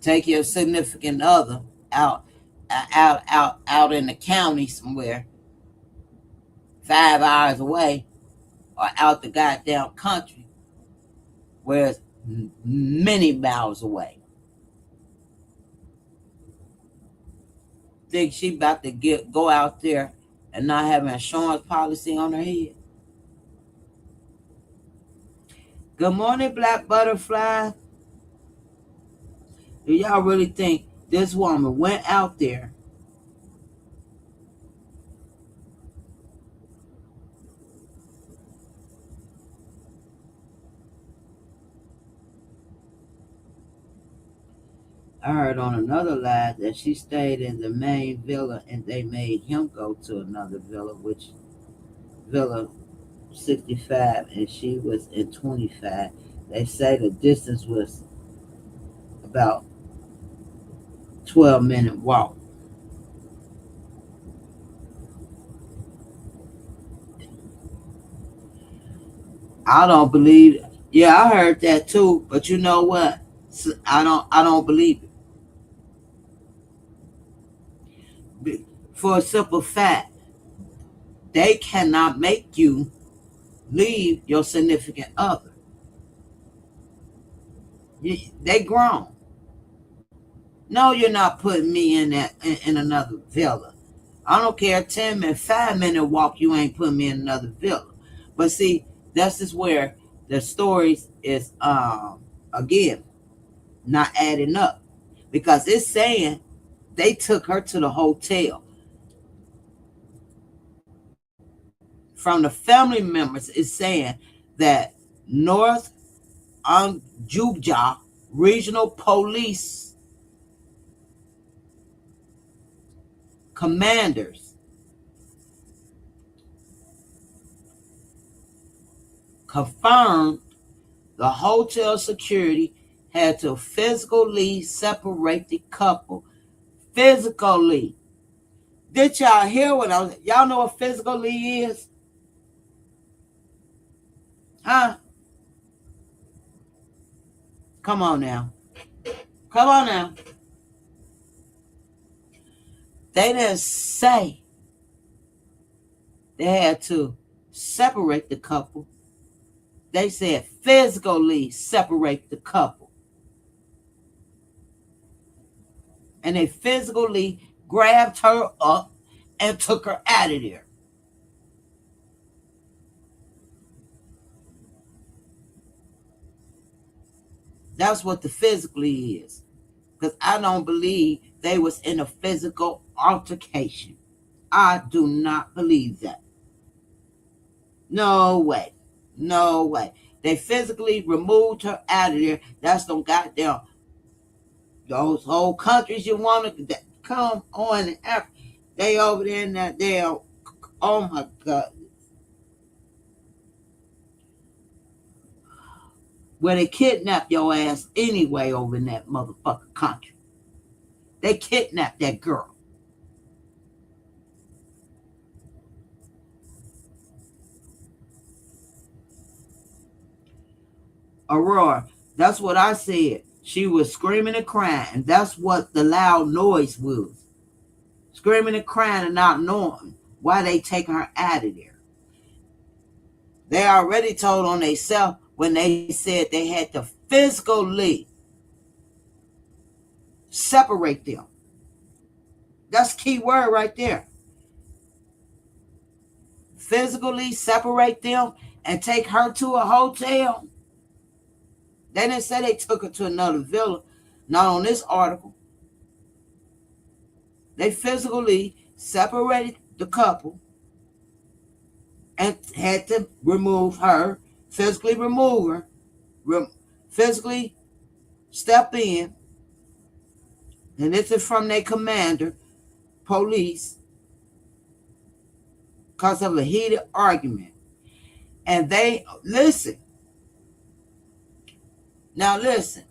Take your significant other out, out in the county somewhere, 5 hours away, or out the goddamn country where it's many miles away. Think she about to go out there and not have an insurance policy on her head? Good morning, Black Butterfly. Do y'all really think this woman went out there I heard on another lie that she stayed in the main villa and they made him go to another villa, which villa 65 and she was in 25. They say the distance was about 12-minute walk. I don't believe it. Yeah, I heard that too, but you know what? I don't believe it. For a simple fact, they cannot make you leave your significant other. They grown. No, you're not putting me in in another villa. I don't care, 10-minute, 5-minute walk, you ain't putting me in another villa. But see, this is where the stories is again not adding up. Because it's saying they took her to the hotel. From the family members, it's saying that North Anjuja Regional Police commanders confirmed the hotel security had to physically separate the couple. Physically. Did y'all hear what I was? Y'all know what physically is? Huh? Come on now. Come on now. They didn't say they had to separate the couple. They said physically separate the couple. And they physically grabbed her up and took her out of there. That's what the physically is. Because I don't believe they was in a physical altercation. I do not believe that. No way. No way. They physically removed her out of there. That's them goddamn, those whole countries you want to come on in Africa. They over there in that damn, oh my God. Where they kidnapped your ass anyway over in that motherfucking country. They kidnapped that girl. Aurora, that's what I said. She was screaming and crying, and that's what the loud noise was. Screaming and crying and not knowing why they taking her out of there. They already told on themselves when they said they had to physically separate them. That's key word right there. Physically separate them and take her to a hotel. They didn't say they took her to another villa. Not on this article. They physically separated the couple and had to remove her, physically remove her, physically step in. And this is from their commander, police, because of a heated argument. And they, listen. Now listen.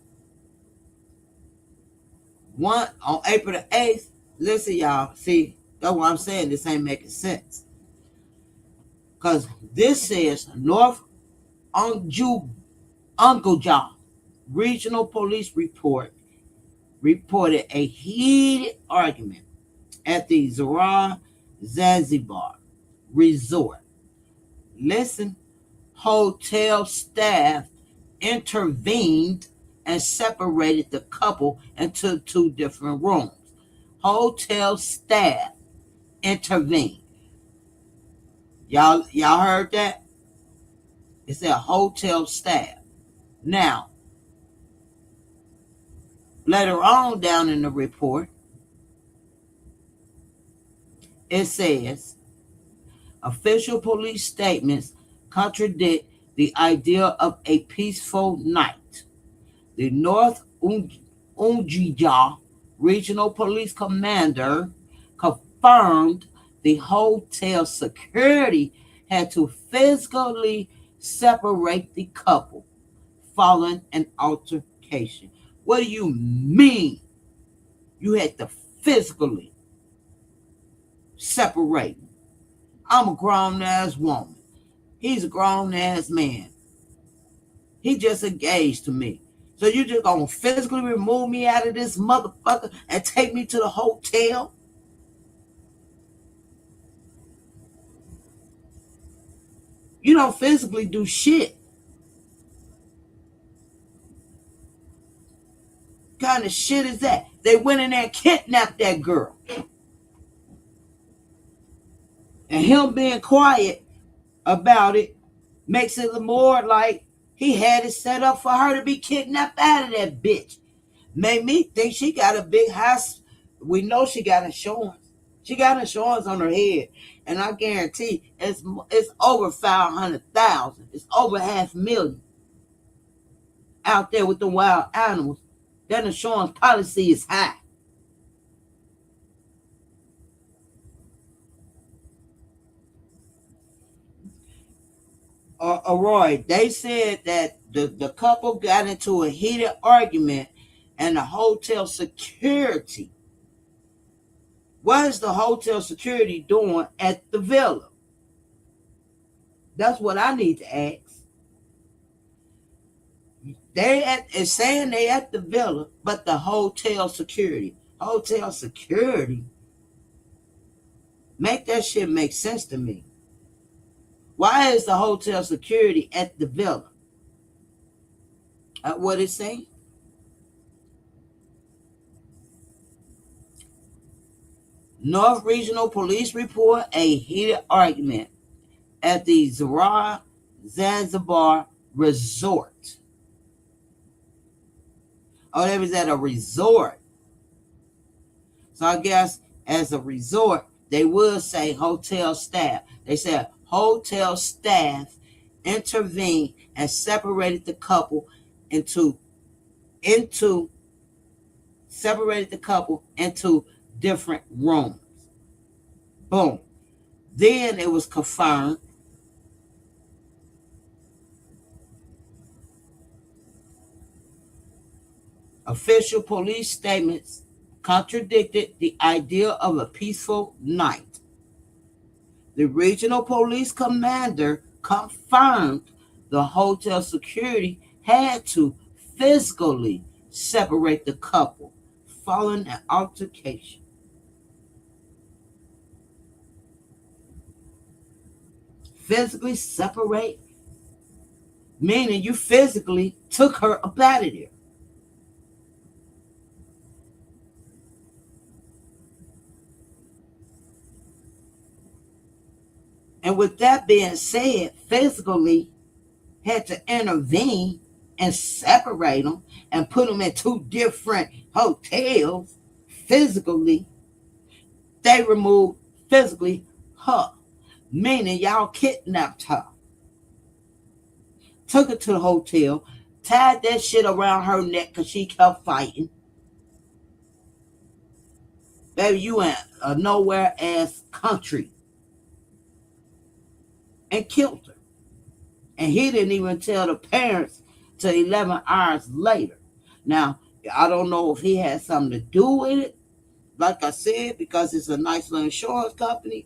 On April the 8th, listen y'all, see, that's what I'm saying, this ain't making sense. Because this says North Unalived Regional Police reported a heated argument at the Zara Zanzibar resort. Listen, Hotel staff intervened and separated the couple into two different rooms. Hotel staff intervened. Y'all heard that? It said hotel staff. Now, later on down in the report, it says official police statements contradict the idea of a peaceful night. The North Unjija Regional Police Commander confirmed the hotel security had to physically separate the couple following an altercation. What do you mean you had to physically separate? I'm a grown ass woman. He's a grown ass man. He just engaged to me. So you just gonna physically remove me out of this motherfucker and take me to the hotel? You don't physically do shit. What kind of shit is that? They went in there and kidnapped that girl. And him being quiet about it makes it more like he had it set up for her to be kidnapped out of that bitch. Made me think she got a big house. We know she got insurance. She got insurance on her head, and I guarantee it's over 500,000. It's over 500,000 out there with the wild animals. That insurance policy is high. Roy, they said that the couple got into a heated argument, and the hotel security. What is the hotel security doing at the villa? That's what I need to ask. It's saying they at the villa, but the hotel security, make that shit make sense to me. Why is the hotel security at the villa? What it say? North Regional Police report a heated argument at the Zara Zanzibar Resort. Oh, they was at a resort. So I guess as a resort, they would say hotel staff. They said hotel staff intervened and separated the couple into different rooms. Boom. Then it was confirmed official police statements contradicted the idea of a peaceful night. The regional police commander confirmed the hotel security had to physically separate the couple following an altercation. Physically separate, meaning you physically took her up out of there. And with that being said, physically had to intervene and separate them and put them in two different hotels physically. They removed physically her, meaning y'all kidnapped her, took her to the hotel, tied that shit around her neck because she kept fighting. Baby, you in a nowhere ass country, and killed her. And he didn't even tell the parents till 11 hours later. Now, I don't know if he had something to do with it, like I said, because it's a nice little insurance company.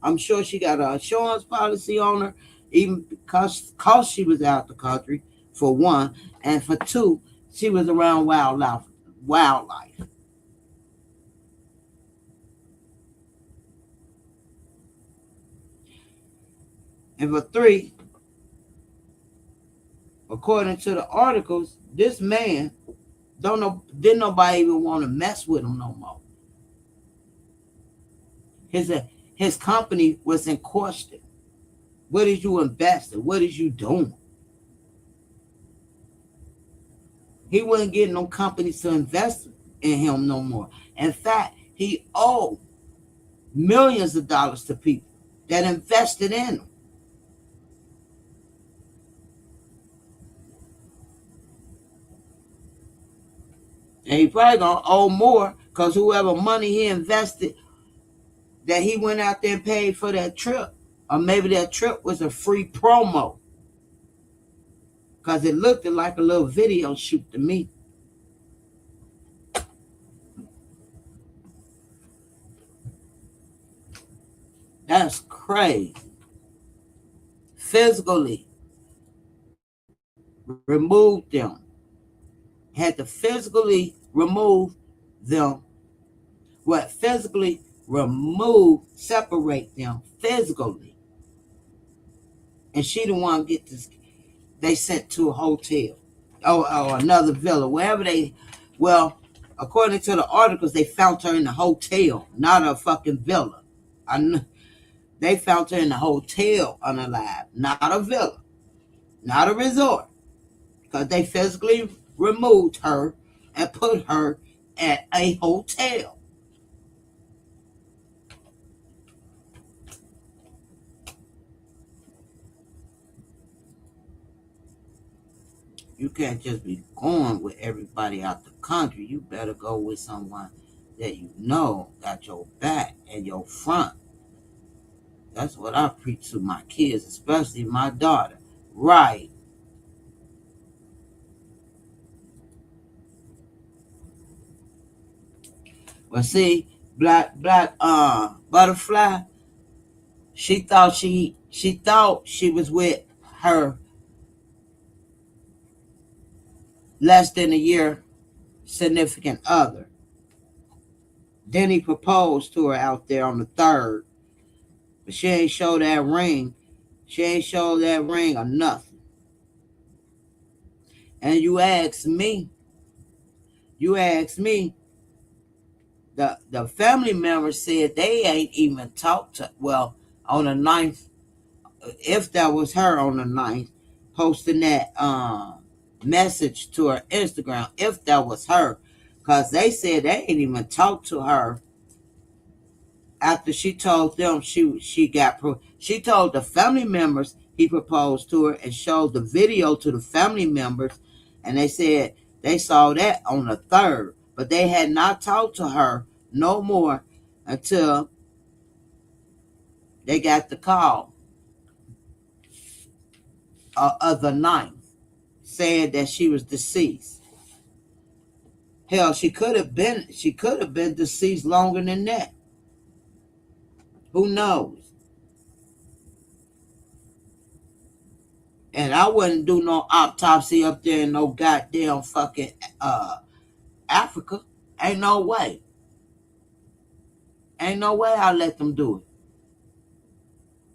I'm sure she got an insurance policy on her, even because she was out the country, for one, and for two, she was around wildlife. And for three, According to the articles, this man don't know didn't nobody even want to mess with him no more. His his company was in question. What did you invest in? What is you doing? He wasn't getting no companies to invest in him no more. In fact, he owed millions of dollars to people that invested in him. And he probably gonna owe more because whoever money he invested that he went out there and paid for that trip, or maybe that trip was a free promo because it looked like a little video shoot to me. That's crazy. Physically removed them. Had to physically remove them. What? Physically remove, separate them physically. And she the one get this. They sent to a hotel. Or another villa. Wherever they, well, according to the articles, they found her in the hotel, not a fucking villa. They found her in the hotel unalive, not a villa, not a resort. Because they physically removed her and put her at a hotel. You can't just be going with everybody out the country. You better go with someone that you know got your back and your front. That's what I preach to my kids, especially my daughter. Right. Well, see, black butterfly, she thought she was with her less than a year significant other. Then he proposed to her out there on the 3rd, but she ain't show that ring. She ain't show that ring or nothing. And you ask me, the family members said they ain't even talked to, well, on the 9th, if that was her on the 9th, posting that message to her Instagram, if that was her, because they said they ain't even talked to her after she told them she told the family members he proposed to her and showed the video to the family members, and they said they saw that on the 3rd, but they had not talked to her no more until they got the call of the 9th saying that she was deceased. Hell, she could have been deceased longer than that. Who knows? And I wouldn't do no autopsy up there in no goddamn fucking Africa. Ain't no way. Ain't no way I'll let them do it.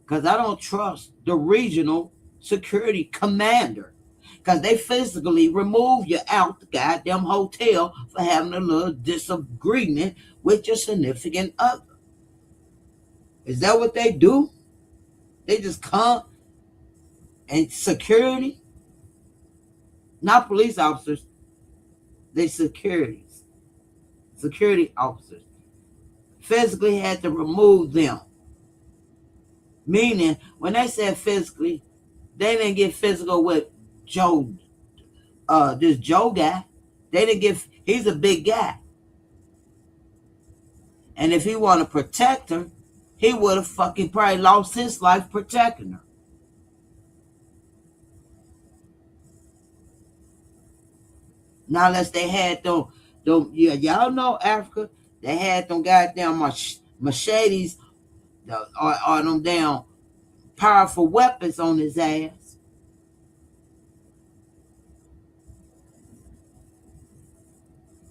Because I don't trust the regional security commander. Because they physically remove you out the goddamn hotel for having a little disagreement with your significant other. Is that what they do? They just come and security, not police officers, they security officers, physically had to remove them. Meaning, when they said physically, they didn't get physical with this Joe guy. They didn't get, he's a big guy. And if he wanted to protect her, he would have fucking probably lost his life protecting her. Now, unless they had them, y'all know Africa, they had them goddamn machetes or them damn powerful weapons on his ass.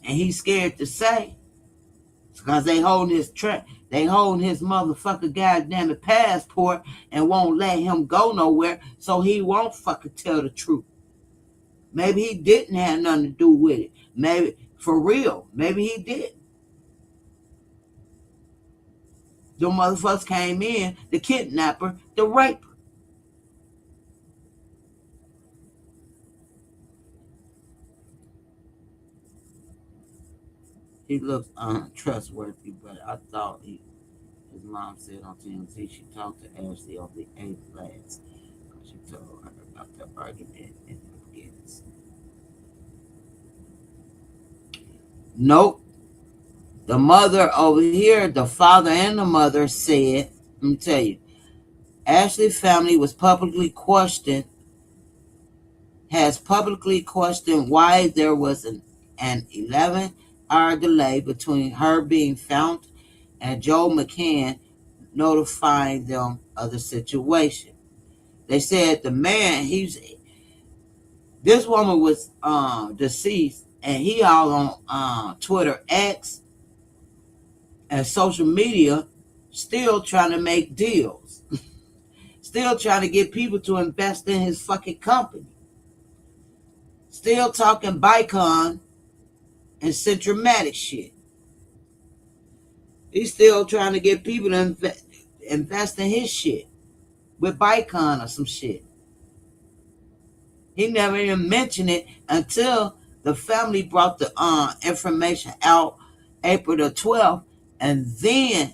And he's scared to say. Because they holding his motherfucker goddamn passport and won't let him go nowhere, so he won't fucking tell the truth. Maybe he didn't have nothing to do with it. Maybe for real. Maybe he did. The motherfuckers came in, the kidnapper, the raper. He looks untrustworthy, but I thought his mom said on TMZ she talked to Ashley on the 8th class. She told her about the argument in the beginning. Nope. The mother over here, the father and the mother said, let me tell you, Ashley's family was publicly questioned, has publicly questioned why there was an 11-hour delay between her being found and Joe McCann notifying them of the situation. They said the man, this woman was deceased, and he all on Twitter X and social media, still trying to make deals, still trying to get people to invest in his fucking company, still talking Bicon and Centromatic shit. He's still trying to get people to invest in his shit with Bicon or some shit. He never even mentioned it until the family brought the information out April the 12th, and then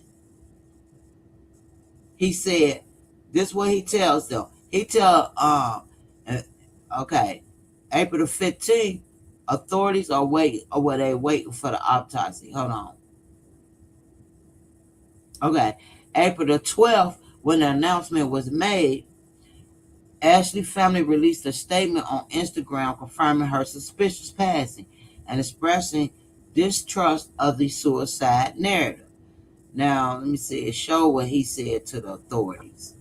he said, this is what he tells them. He tell uh, okay, April the 15th, authorities are waiting, or were they waiting for the autopsy? Hold on. Okay, April the 12th, when the announcement was made, Ashley family released a statement on Instagram confirming her suspicious passing and expressing distrust of the suicide narrative. Now, let me see. It showed what he said to the authorities.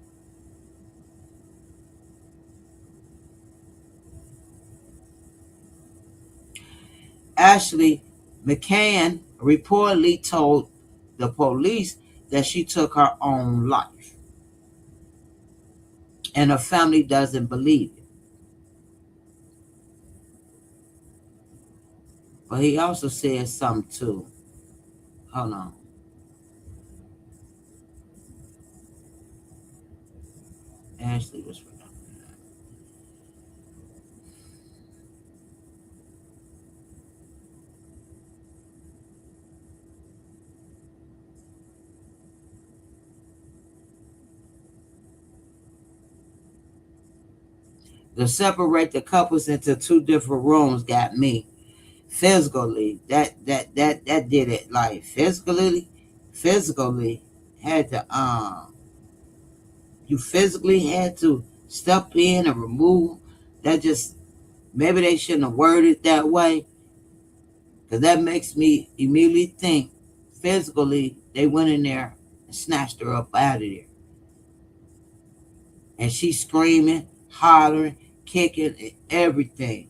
Ashley McCann reportedly told the police that she took her own life, and her family doesn't believe it. But he also said something too. Hold on. Ashley was. To separate the couples into two different rooms got me physically. That did it. Like physically had to you physically had to step in and remove. That just, maybe they shouldn't have worded it that way, because that makes me immediately think physically they went in there and snatched her up out of there, and she's screaming, hollering, kicking, and everything.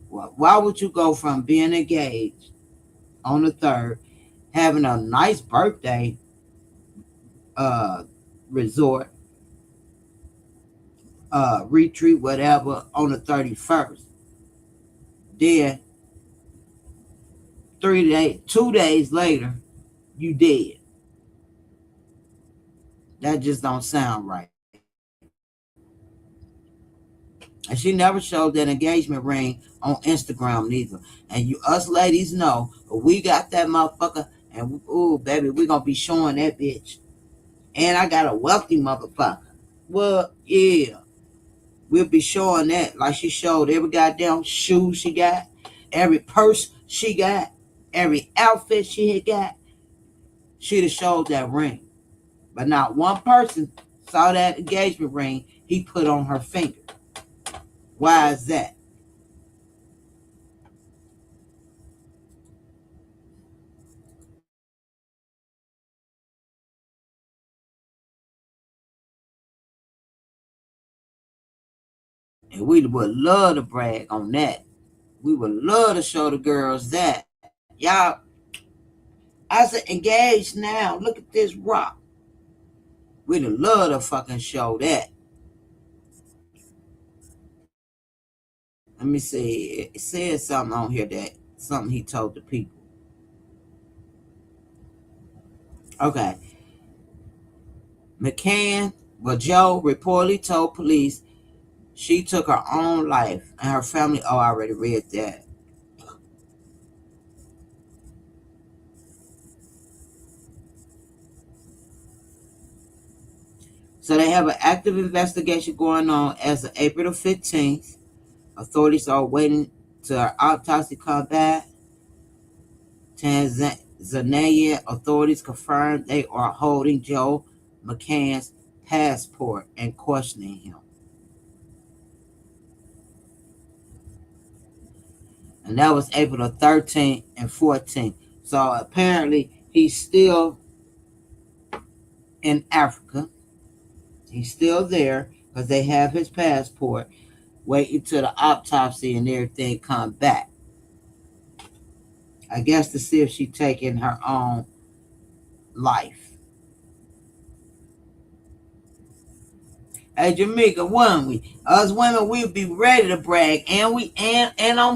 Why would you go from being engaged on the 3rd, having a nice birthday uh, resort, retreat, whatever, on the 31st? Then 3 days, 2 days later, you dead. That just don't sound right. And she never showed that engagement ring on Instagram neither. And you us ladies know, we got that motherfucker, and ooh baby, we gonna be showing that bitch. And I got a wealthy motherfucker. Well, yeah. We'll be showing that, like she showed every goddamn shoe she got, every purse she got, every outfit she had got. She'd have showed that ring. But not one person saw that engagement ring he put on her finger. Why is that? And we would love to brag on that. We would love to show the girls that. Y'all, I said engaged now. Look at this rock. We'd love to fucking show that. Let me see. It says something on here that something he told the people. Okay. Joe reportedly told police she took her own life and her family. Oh, I already read that. So they have an active investigation going on as of April the 15th. Authorities are waiting to her autopsy come back. Tanzania authorities confirmed they are holding Joe McCann's passport and questioning him. And that was April the 13th and 14th. So apparently he's still in Africa. He's still there because they have his passport, waiting till the autopsy and everything come back. I guess to see if she's taking her own life. Hey Jamaica, wouldn't we? Us women, we'd be ready to brag, and I'm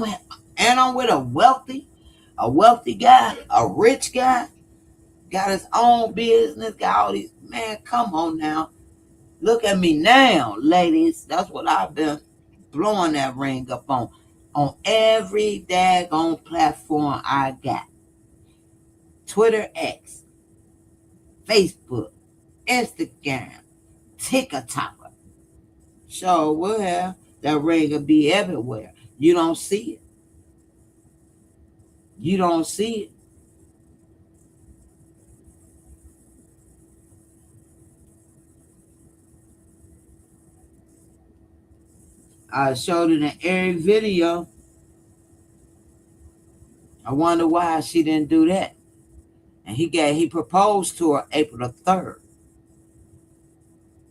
with a wealthy guy, a rich guy, got his own business, got all these. Man, come on now, look at me now, ladies. That's what I've been blowing that ring up on every daggone platform I got. Twitter X, Facebook, Instagram, TikTok. So we'll have that ring will be everywhere. You don't see it. You don't see it. I showed it in every video. I wonder why she didn't do that. And he proposed to her April the 3rd.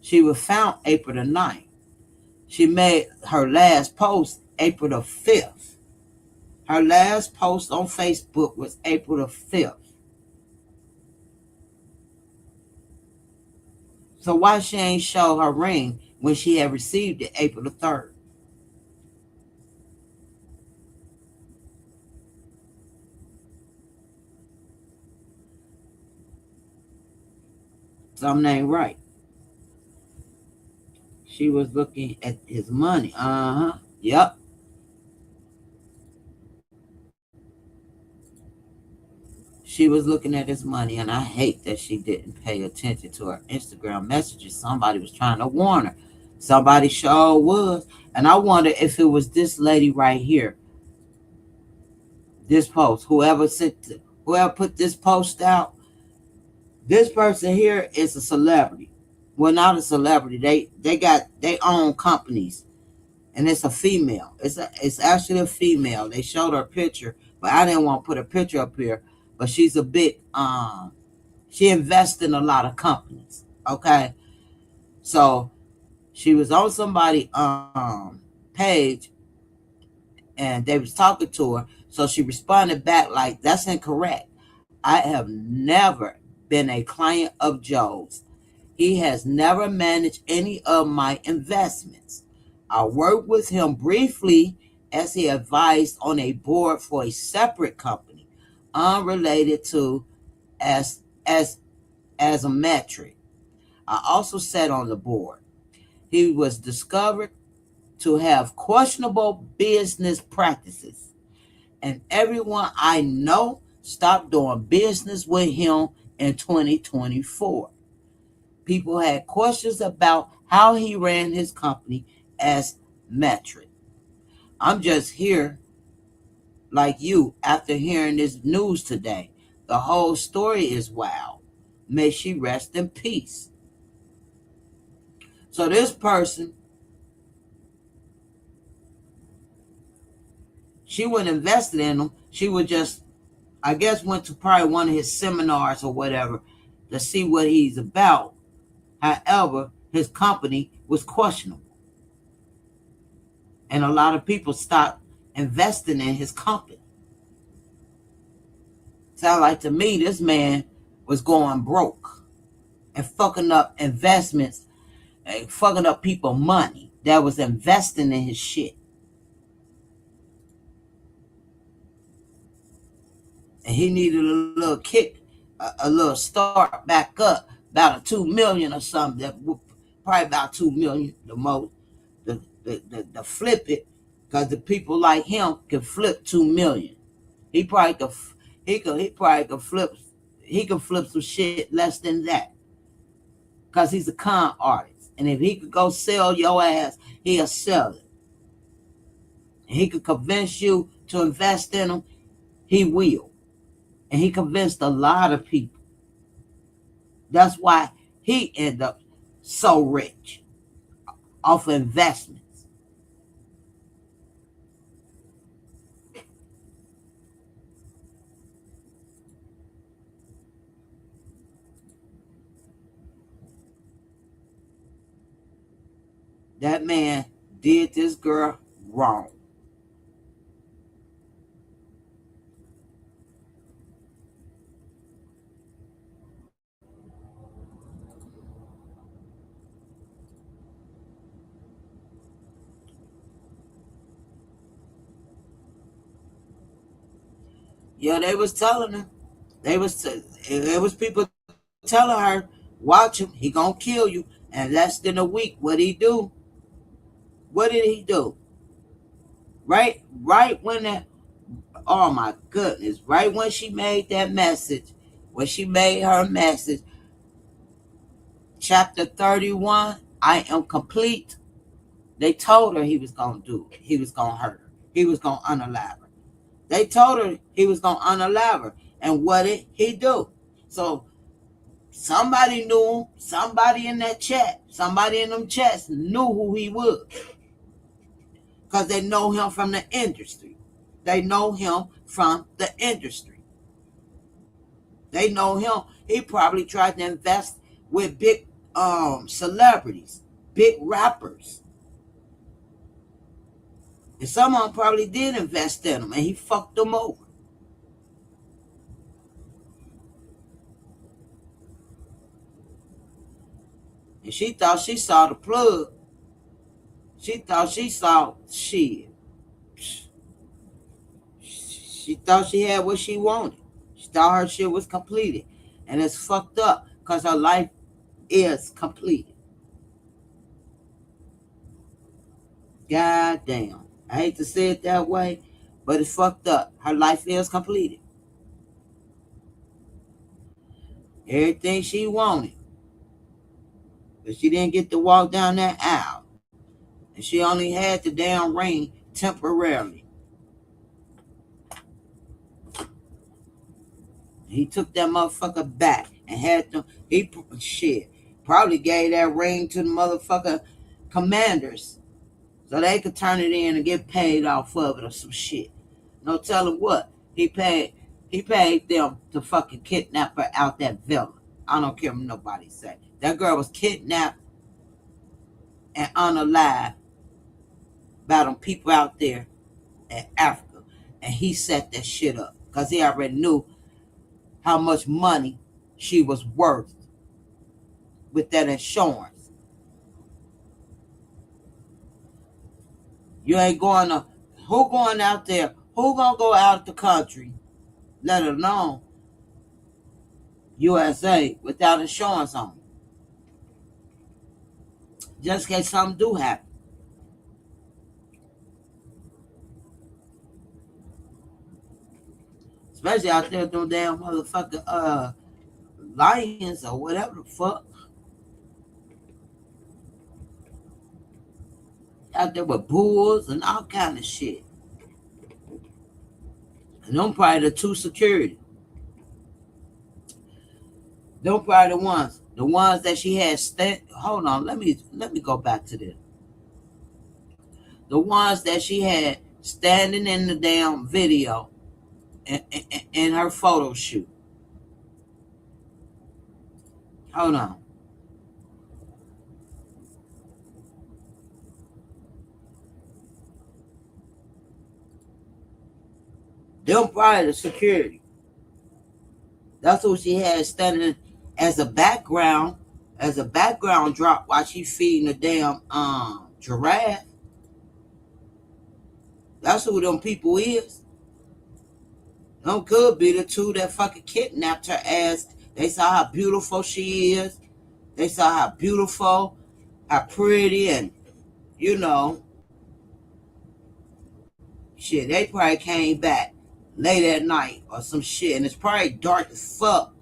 She was found April the 9th. She made her last post April the 5th. Her last post on Facebook was April the 5th. So why she ain't show her ring when she had received it April the 3rd? Something ain't right. She was looking at his money. Uh-huh. Yep. She was looking at his money, and I hate that she didn't pay attention to her Instagram messages. Somebody was trying to warn her. Somebody sure was. And I wonder if it was this lady right here, this post, whoever put this post out, this person here is a celebrity. Well, not a celebrity. They got their own companies, and it's a female. It's actually a female. They showed her picture, but I didn't want to put a picture up here. But she's a big she invests in a lot of companies. Okay, so she was on somebody page, and they was talking to her. So she responded back like, "That's incorrect. I have never been a client of Joe's. He has never managed any of my investments. I worked with him briefly as he advised on a board for a separate company, unrelated to as as as a metric. I also sat on the board. He was discovered to have questionable business practices, and everyone I know stopped doing business with him in 2024. People had questions about how he ran his company as metric. I'm just here like you after hearing this news today. The whole story is wild. May she rest in peace." So this person, she wouldn't invested in him. She would just, I guess, went to probably one of his seminars or whatever to see what he's about. However, his company was questionable, and a lot of people stopped investing in his company. Sound like to me this man was going broke and fucking up investments and fucking up people money that was investing in his shit. and he needed a little kick, a little start back up, about a 2 million or something. That probably about 2 million the most. The flip it, because the people like him can flip 2 million. He probably could. He probably could flip. He could flip some shit less than that, because he's a con artist. And if he could go sell your ass, he'll sell it. And he could convince you to invest in him, he will. And he convinced a lot of people. That's why he ended up so rich off of investments. That man did this girl wrong. Yeah, they was telling her. There was people telling her, watch him, he gonna kill you. And less than a week, what he do? What did he do? Right when that, oh my goodness, right when she made that message, when she made her message, chapter 31, I am complete. They told her he was gonna do it. He was gonna hurt her. He was gonna unalive her. They told her he was gonna unalive her. And what did he do? So somebody knew him. Somebody in that chat, somebody in them chats knew who he was, because they know him from the industry. They know him from the industry. They know him. He probably tried to invest with big celebrities, big rappers. And some of them probably did invest in him, and he fucked them over. And she thought she saw the plug. She thought she saw shit. She thought she had what she wanted. She thought her shit was completed. And it's fucked up, because her life is completed. God damn. I hate to say it that way, but it's fucked up. Her life is completed. Everything she wanted. But she didn't get to walk down that aisle. And she only had the damn ring temporarily. He took that motherfucker back and had them. He shit probably gave that ring to the motherfucker commanders, so they could turn it in and get paid off of it or some shit. No telling what he paid. He paid them to fucking kidnap her out that villa. I don't care what nobody say. That girl was kidnapped and unalive by them people out there in Africa, and he set that shit up because he already knew how much money she was worth with that insurance. You ain't going to, who going out there? Who gonna go out the country, let alone USA, without insurance on it? Just in case something do happen. Especially out there with them damn motherfucking lions or whatever the fuck. Out there with bulls and all kind of shit. And them probably the two security. Them probably the ones that she had hold on, let me go back to this. The ones that she had standing in the damn video in her photo shoot. Hold on. Them probably the security. That's what she had standing as a background, drop while she feeding the damn giraffe. That's who them people is. Them could be the two that fucking kidnapped her ass. They saw how beautiful she is. They saw how beautiful, how pretty, and you know, shit. They probably came back late at night or some shit, and it's probably dark as fuck.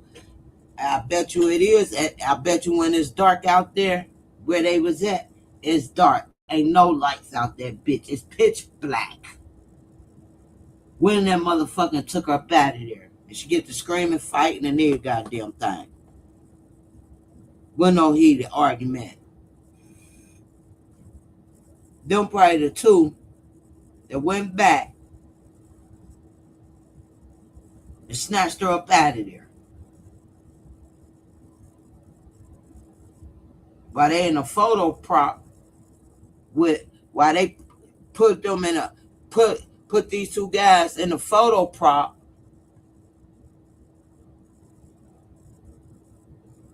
I bet you it is. I bet you when it's dark out there where they was at, it's dark. Ain't no lights out there, bitch. It's pitch black. When that motherfucker took her up out of there, and she get to screaming, fighting, and every goddamn thing. Wasn't no heated argument. Them probably the two that went back and snatched her up out of there. While they in a photo prop with, while they put them in a, put these two guys in a photo prop,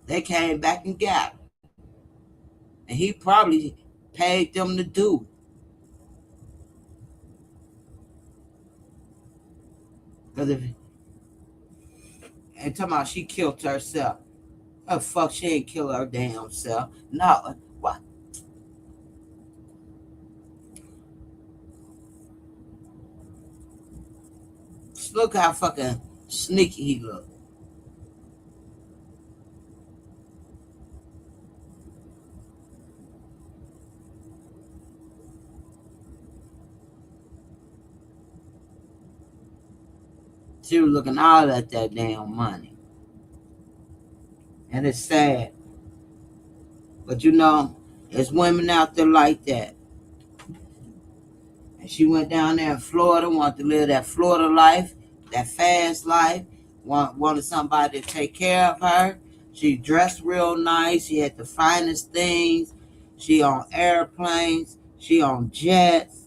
they came back and got him. And he probably paid them to do. Because if, and talking about she killed herself. Oh, fuck, she ain't kill her damn self. No, what? Just look how fucking sneaky he looked. She was looking all at that damn money. And it's sad. But you know, there's women out there like that. And she went down there in Florida, wanted to live that Florida life, that fast life, wanted somebody to take care of her. She dressed real nice. She had the finest things. She on airplanes. She on jets.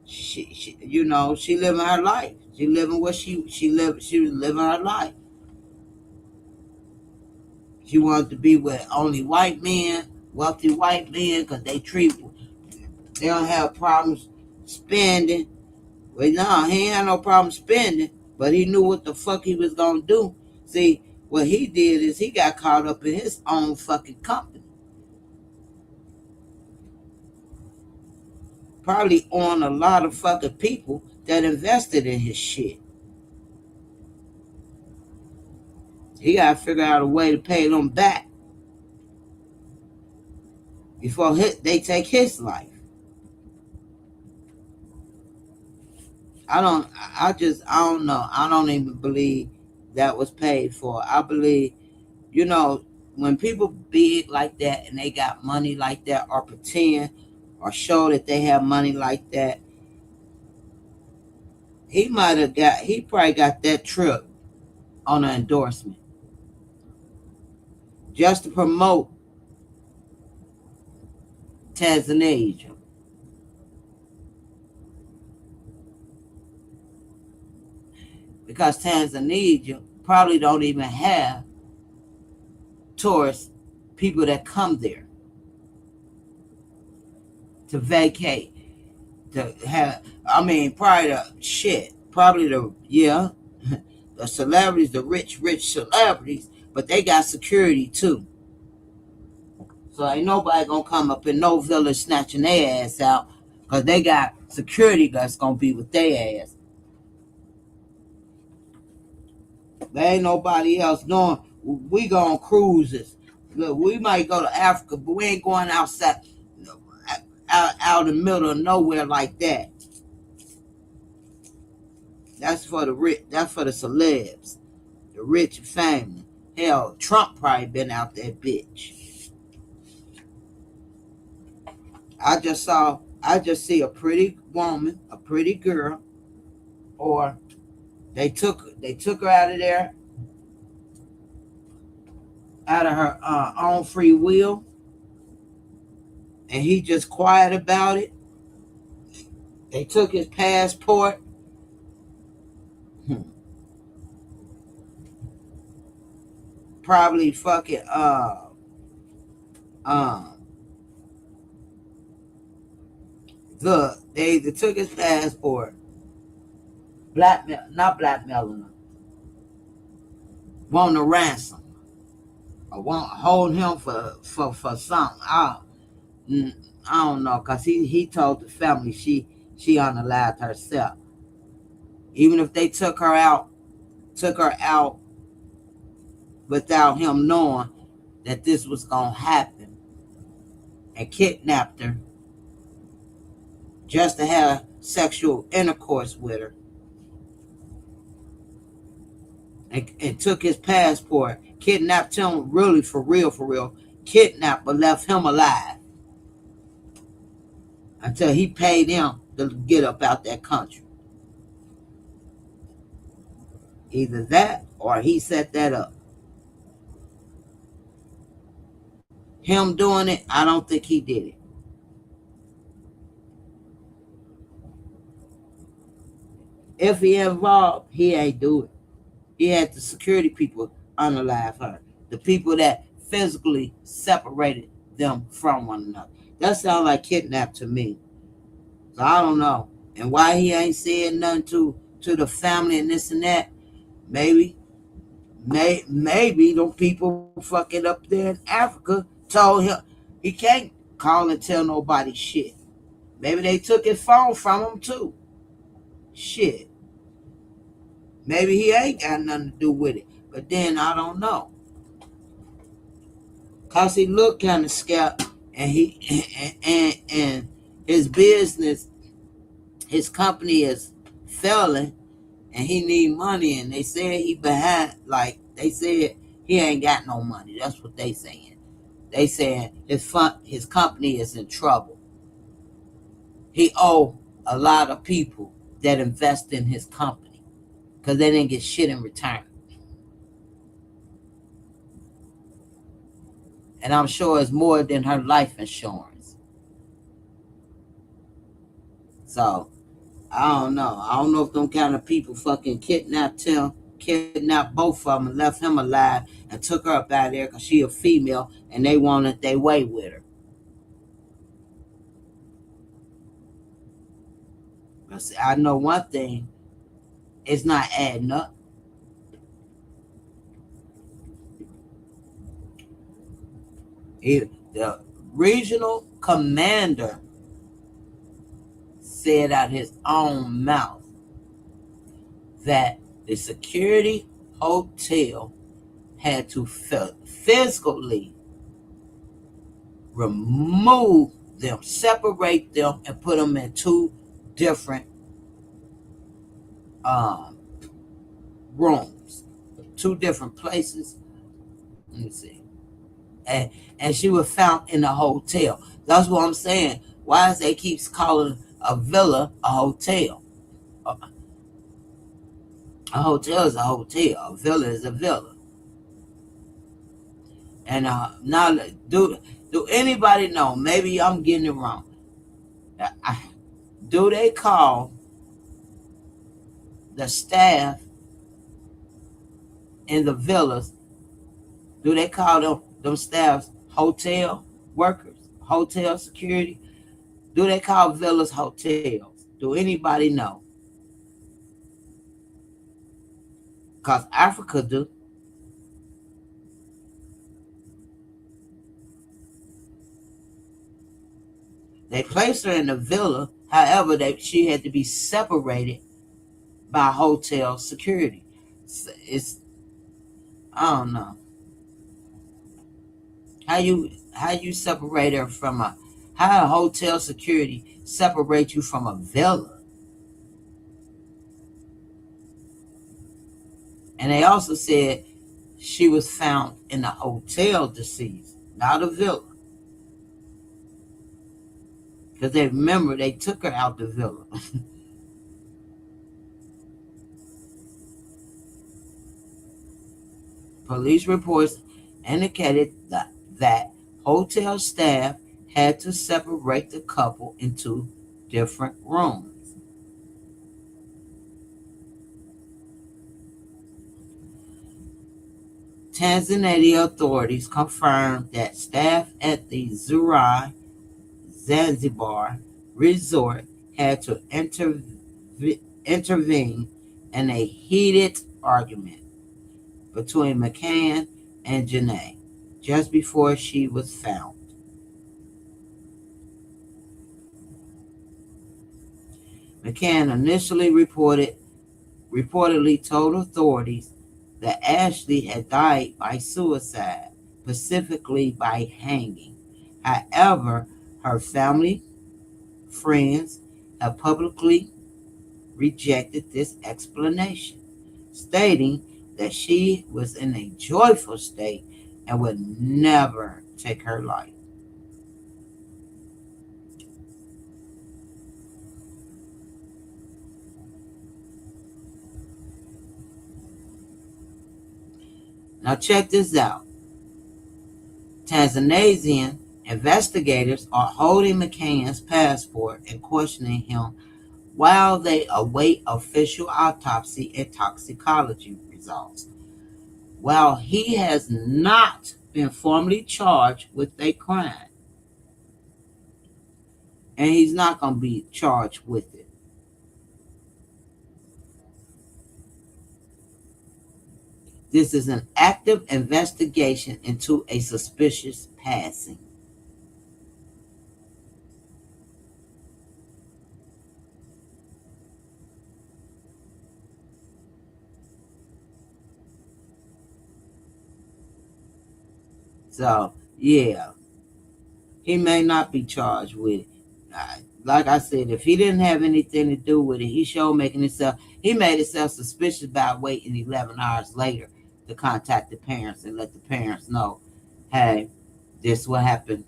She you know, she living her life. She living what she was living her life. She wanted to be with only white men, wealthy white men, because they don't have problems spending. Well, no, he ain't had no problem spending, but he knew what the fuck he was gonna do. See, what he did is he got caught up in his own fucking company. Probably on a lot of fucking people that invested in his shit. He gotta figure out a way to pay them back before they take his life. I don't know. I don't even believe that was paid for. I believe, you know, when people big like that and they got money like that or pretend or show that they have money like that, he probably got that trip on an endorsement just to promote Tanzania. Because Tanzania probably don't even have tourists, people that come there to vacate, to have, I mean, probably the celebrities, the rich celebrities, but they got security too. So ain't nobody gonna come up in no village snatching their ass out, because they got security that's gonna be with their ass. There ain't nobody else doing. We go on cruises. Look, we might go to Africa, but we ain't going outside, out in the middle of nowhere like that. That's for the rich. That's for the celebs, the rich and family. Hell, Trump probably been out that bitch. I just see a pretty woman, a pretty girl, or they took her out of there, out of her own free will, and he just quiet about it. They took his passport. Probably fucking uh they took his passport, blackmail, not blackmailing him. want a ransom or want to hold him for something. Mm, I don't know, cause he told the family she unalived herself. Even if they took her out without him knowing that this was gonna happen, and kidnapped her just to have sexual intercourse with her, and took his passport, kidnapped him really for real, kidnapped but left him alive until he paid him to get up out that country. Either that or he set that up. Him doing it, I don't think he did it. If he involved, he ain't do it. He had the security people unalive her. The people that physically separated them from one another. That sounds like kidnap to me. So I don't know. And why he ain't saying nothing to the family and this and that, maybe, maybe them people fucking up there in Africa told him he can't call and tell nobody shit. Maybe they took his phone from him too. Shit. Maybe he ain't got nothing to do with it. But then I don't know. Cause he looked kind of scared, and and his business, his company is failing, and he need money, and they said he behind. Like they said, he ain't got no money. That's what they saying. They saying his company is in trouble. He owe a lot of people that invest in his company because they didn't get shit in return. And I'm sure it's more than her life insurance. So I don't know. I don't know if them kind of people fucking kidnapped him, kidnapped both of them, and left him alive, and took her up out of there because she a female, and they wanted their way with her. But see, I know one thing: it's not adding up. The regional commander said out his own mouth that the security hotel had to physically remove them, separate them, and put them in two different um, rooms, two different places. Let me see. And, and she was found in a hotel. That's what I'm saying. Why is they keeps calling a villa a hotel? A hotel is a hotel. A villa is a villa. And now, do anybody know? Maybe I'm getting it wrong. Do they call the staff in the villas? Do they call them staffs hotel workers, hotel security? Do they call villas hotels? Do anybody know? Because Africa do. They placed her in a villa. However, she had to be separated by hotel security. It's I don't know how you separate her from how a hotel security separate you from a villa. And they also said she was found in a hotel deceased, not a villa. Because they remember they took her out the villa. Police reports indicated that hotel staff had to separate the couple into different rooms. Tanzania authorities confirmed that staff at the Zurai Zanzibar resort had to intervene in a heated argument between McCann and Janae just before she was found. McCann initially reportedly told authorities that Ashley had died by suicide, specifically by hanging. However, her family, friends have publicly rejected this explanation, stating that she was in a joyful state and would never take her life. Now, check this out. Tanzanian investigators are holding McCann's passport and questioning him while they await official autopsy and toxicology results. While he has not been formally charged with a crime, and he's not going to be charged with it. This is an active investigation into a suspicious passing. So, yeah, he may not be charged with it. Like I said, if he didn't have anything to do with it, he made himself suspicious by waiting 11 hours later to contact the parents and let the parents know, hey, this what happened.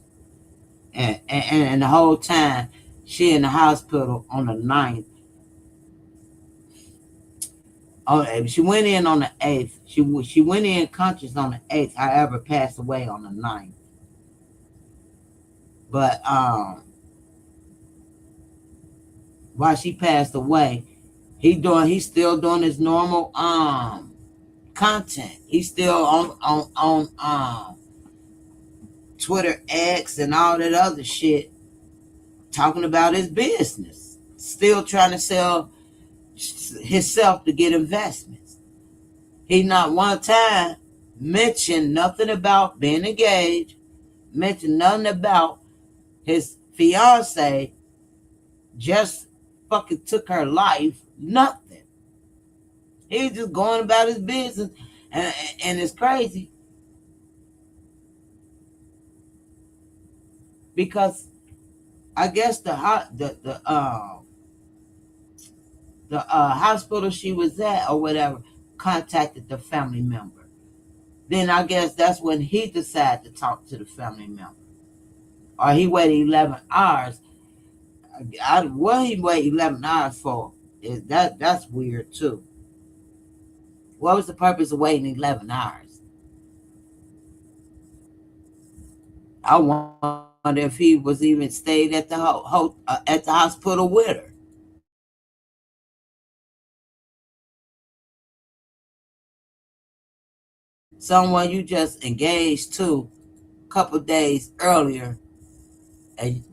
And the whole time, she in the hospital on the 9th. Oh, she went in on the 8th. She went in conscious on the 8th, however, passed away on the 9th. But while she passed away, he's still doing his normal content. He's still on Twitter X and all that other shit, talking about his business. Still trying to sell himself to get investments. He not one time mentioned nothing about being engaged, mentioned nothing about his fiance just fucking took her life, nothing. He was just going about his business, and it's crazy because I guess the hospital she was at or whatever contacted the family member. Then I guess that's when he decided to talk to the family member, or he waited 11 hours. What he waited 11 hours for is that's weird too. What was the purpose of waiting 11 hours? I wonder if he was even stayed at at the hospital with her. Someone you just engaged to a couple days earlier, and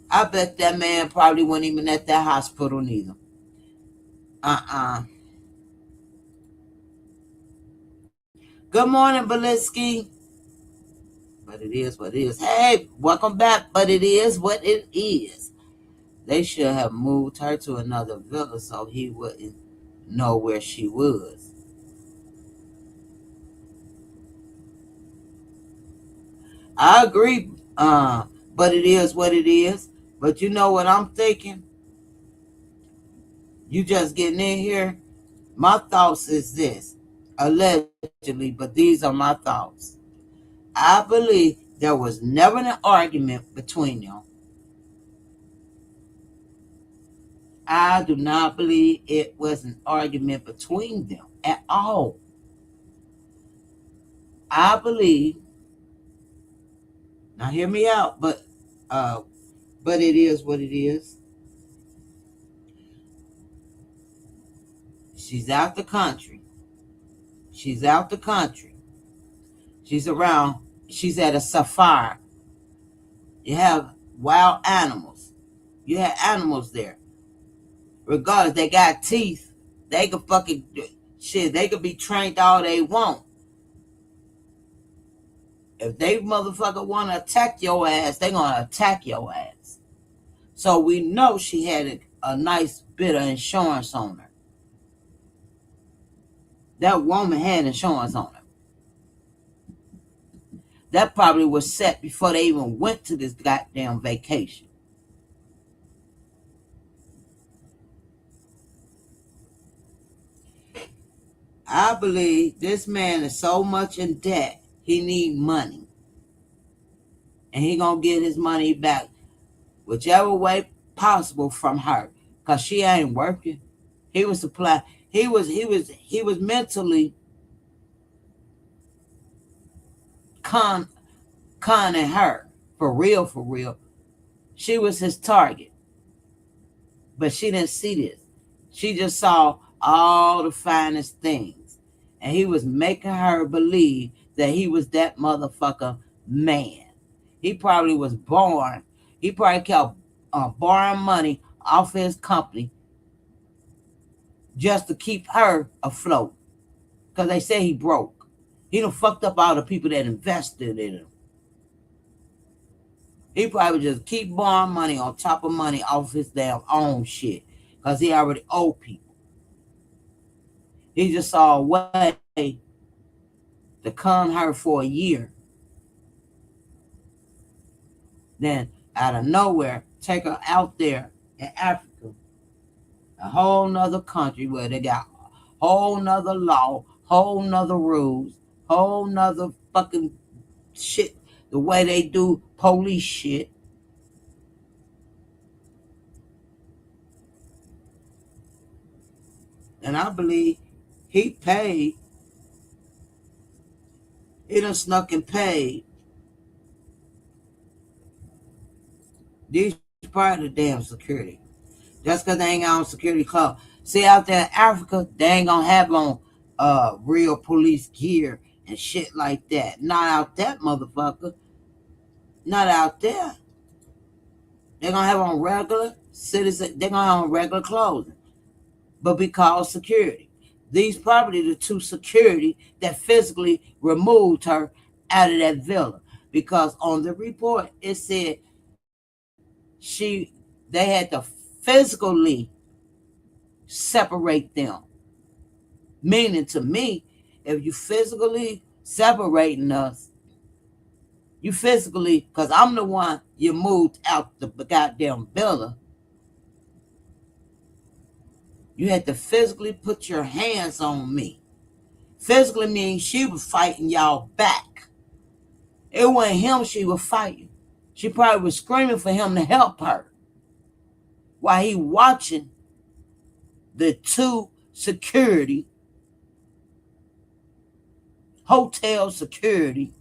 I bet that man probably wasn't even at that hospital neither. Uh-uh. Good morning, Belinsky. But it is what it is. Hey, welcome back. But it is what it is. They should have moved her to another villa so he wouldn't know where she was. I agree. But it is what it is. But you know what I'm thinking? You just getting in here. My thoughts is this. Allegedly, but these are my thoughts. I believe there was never an argument between them. I do not believe it was an argument between them at all. I believe, now hear me out, but it is what it is. She's out the country. She's out the country. She's around. She's at a safari. You have wild animals. You have animals there. Regardless, they got teeth. They can fucking. Shit, they could be trained all they want. If they motherfucker want to attack your ass, they gonna attack your ass. So we know she had a nice bit of insurance on her. That woman had insurance on her. That probably was set before they even went to this goddamn vacation. I believe this man is so much in debt, he need money. And he gonna get his money back whichever way possible from her. Cause she ain't working. He was supply he was mentally con conning her. For real, for real. She was his target. But she didn't see this. She just saw all the finest things. And he was making her believe that he was that motherfucker man. He probably was born. He probably kept borrowing money off his company just to keep her afloat. Because they say he broke. He done fucked up all the people that invested in him. He probably just keep borrowing money on top of money off his damn own shit. Because he already owed people. He just saw a way to con her for a year. Then out of nowhere, take her out there in Africa. A whole nother country where they got whole nother law, whole nother rules, whole nother fucking shit. The way they do police shit. And I believe he paid. He done snuck and paid these part of the damn security. Just because they ain't got on security club. See, out there in Africa, they ain't gonna have on real police gear and shit like that. Not out that motherfucker. Not out there. They're gonna have on regular citizen. They're gonna have on regular clothing, but be called security. These probably the two security that physically removed her out of that villa, because on the report it said they had to physically separate them. Meaning to me, if you physically separating us, you physically, because I'm the one you moved out the goddamn villa, you had to physically put your hands on me. Physically means she was fighting y'all back. It wasn't him she was fighting. She probably was screaming for him to help her while he watching the two security, hotel security,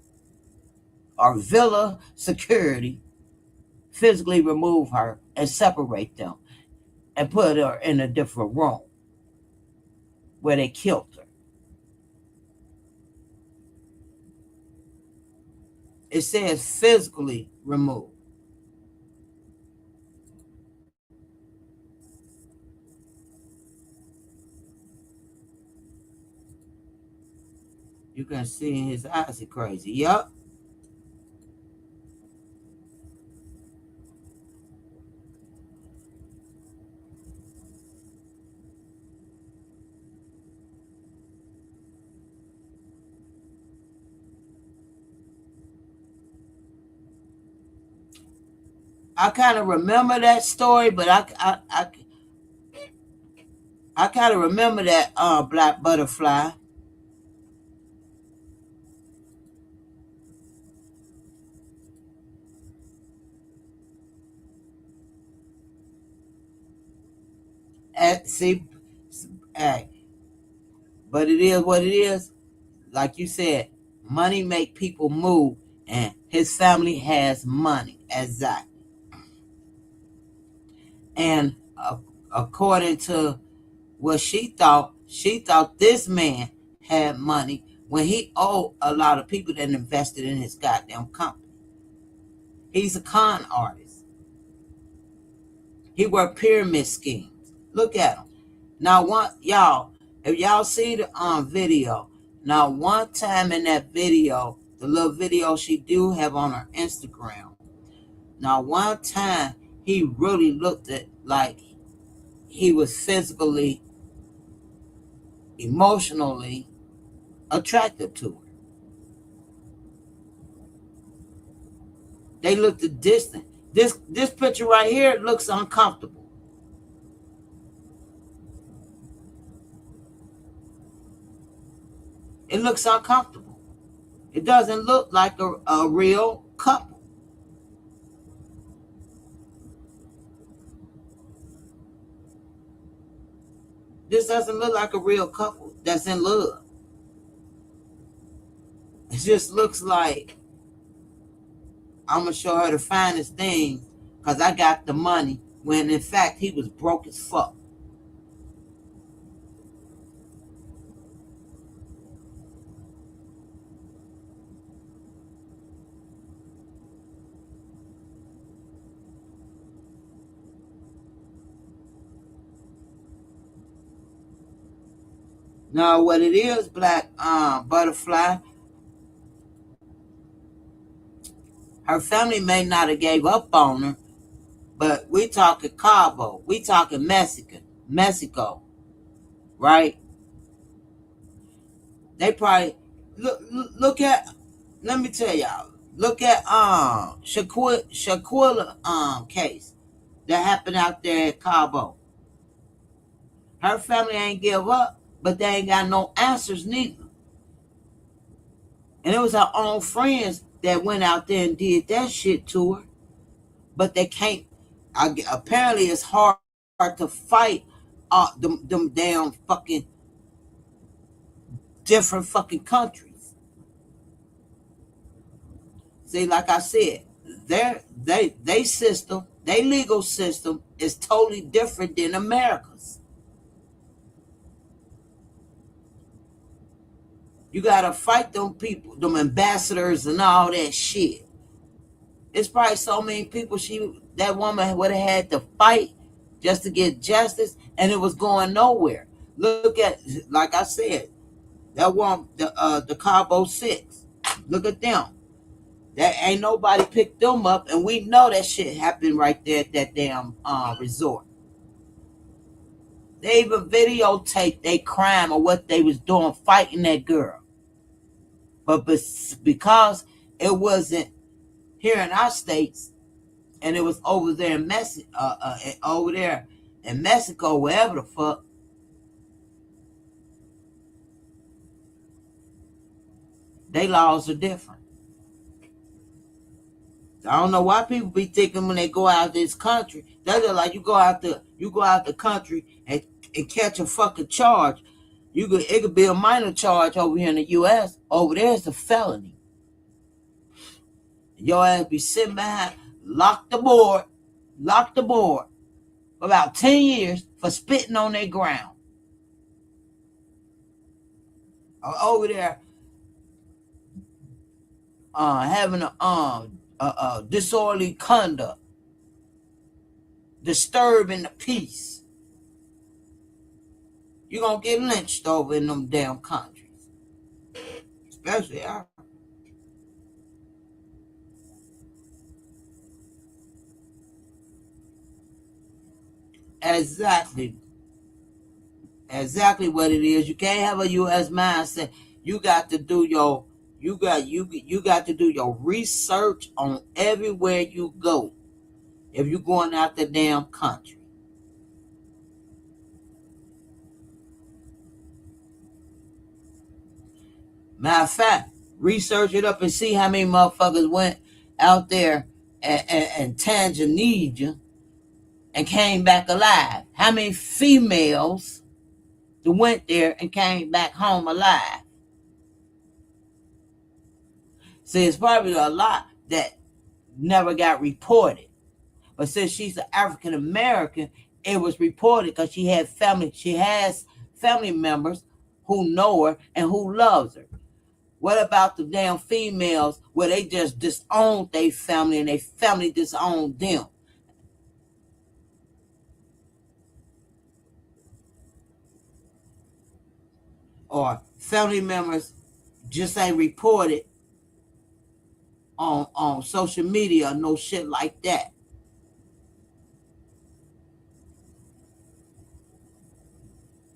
or villa security physically remove her and separate them and put her in a different room where they killed her. It says physically removed. You can see in his eyes he crazy. Yup. I kind of remember that story, but I kind of remember that black butterfly. See, hey, but it is what it is. Like you said, money make people move, and his family has money. Exactly. And according to what she thought this man had money when he owed a lot of people that invested in his goddamn company. He's a con artist. He worked pyramid schemes. Look at him. Now, y'all, If y'all see the video, now one time in that video, the little video she do have on her Instagram, now one time he really looked at like he was physically, emotionally attracted to her. They looked distant. This picture right here looks uncomfortable. It looks uncomfortable. It doesn't look like a real couple. This doesn't look like a real couple that's in love. It just looks like I'm gonna show her the finest thing because I got the money, when in fact he was broke as fuck. Now what it is, Black Butterfly, her family may not have gave up on her, but we talking Cabo, we talking Mexico, right? They probably look at. Let me tell y'all. Look at Shaquilla case that happened out there at Cabo. Her family ain't give up, but they ain't got no answers neither. And it was her own friends that went out there and did that shit to her. But they can't. Apparently, it's hard to fight them damn fucking different fucking countries. See, like I said, they system, they legal system is totally different than America's. You gotta fight them people, them ambassadors and all that shit. It's probably so many people that woman would have had to fight just to get justice, and it was going nowhere. Look at, like I said, that one, the Cabo Six. Look at them. That ain't nobody picked them up, and we know that shit happened right there at that damn resort. They even videotaped their crime or what they was doing fighting that girl. But because it wasn't here in our states, and it was over there in Mexico, wherever the fuck, they laws are different. I don't know why people be thinking when they go out this country, they look like you go out the country and catch a fucking charge. It could be a minor charge over here in the US. Over there it's a felony. Your ass be sitting behind, lock the board for about 10 years for spitting on their ground. Or over there having a disorderly conduct, disturbing the peace. You're gonna get lynched over in them damn countries. Especially our. Exactly. Exactly what it is. You can't have a US mindset. You got to do your you got to do your research on everywhere you go if you're going out the damn country. Matter of fact, research it up and see how many motherfuckers went out there and Tanzania and came back alive. How many females that went there and came back home alive? See, it's probably a lot that never got reported. But since she's an African American, it was reported because she has family members who know her and who loves her. What about the damn females where they just disowned their family and their family disowned them? or family members just ain't reported on social media or no shit like that.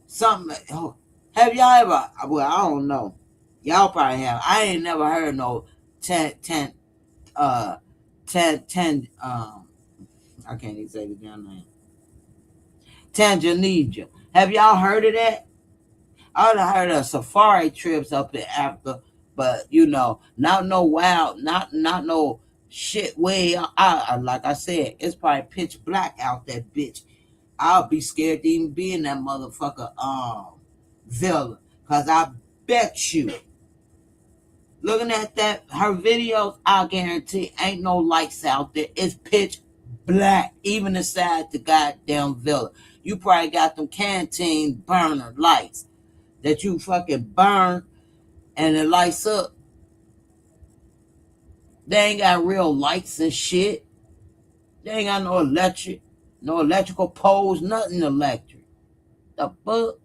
Something. Have y'all ever? Well, I don't know. Y'all probably have. I ain't never heard no 10 uh 10 I can't even say the damn name. Tanzania. Have y'all heard of that? I done heard of safari trips up in Africa, but not no wild, not no shit way out. Like I said, it's probably pitch black out that bitch. I'll be scared to even be in that motherfucker villa, cause I bet you, looking at that her videos, I guarantee ain't no lights out there. It's pitch black, even inside the goddamn villa. You probably got them canteen burner lights that you fucking burn and it lights up. They ain't got real lights and shit. They ain't got no electrical poles, nothing electric. The fuck?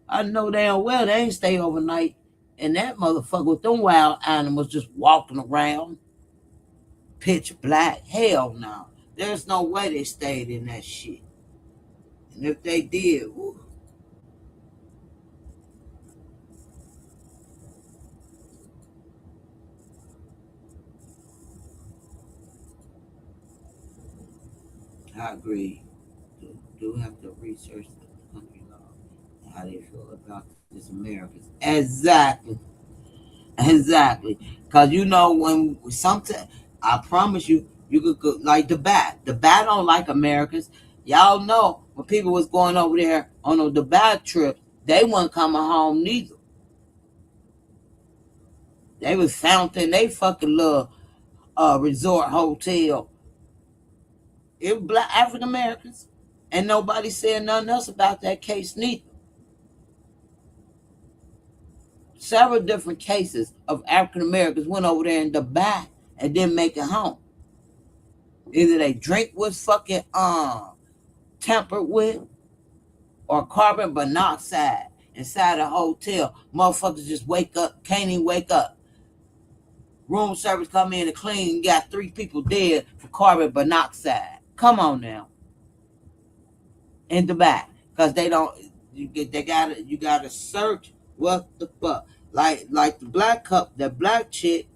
I know damn well they ain't stay overnight in that motherfucker with them wild animals just walking around. Pitch black. Hell no. There's no way they stayed in that shit. And if they did, woo, I agree. Do have to research the country law and how they feel about this Americans. Exactly. Exactly. Because when sometimes, I promise you, you could go like the bat. The bat don't like Americans. Y'all know when people was going over there on the bat trip, they wasn't coming home neither. They was found in they fucking little resort hotel. It was black African Americans. And nobody said nothing else about that case neither. Several different cases of African Americans went over there in Dubai and didn't make it home. Either they drink was fucking tampered with, or carbon monoxide inside a hotel. Motherfuckers just wake up, can't even wake up. Room service come in and clean, got 3 people dead for carbon monoxide. Come on now. In the back. Cause they don't you gotta search what the fuck. Like the black chick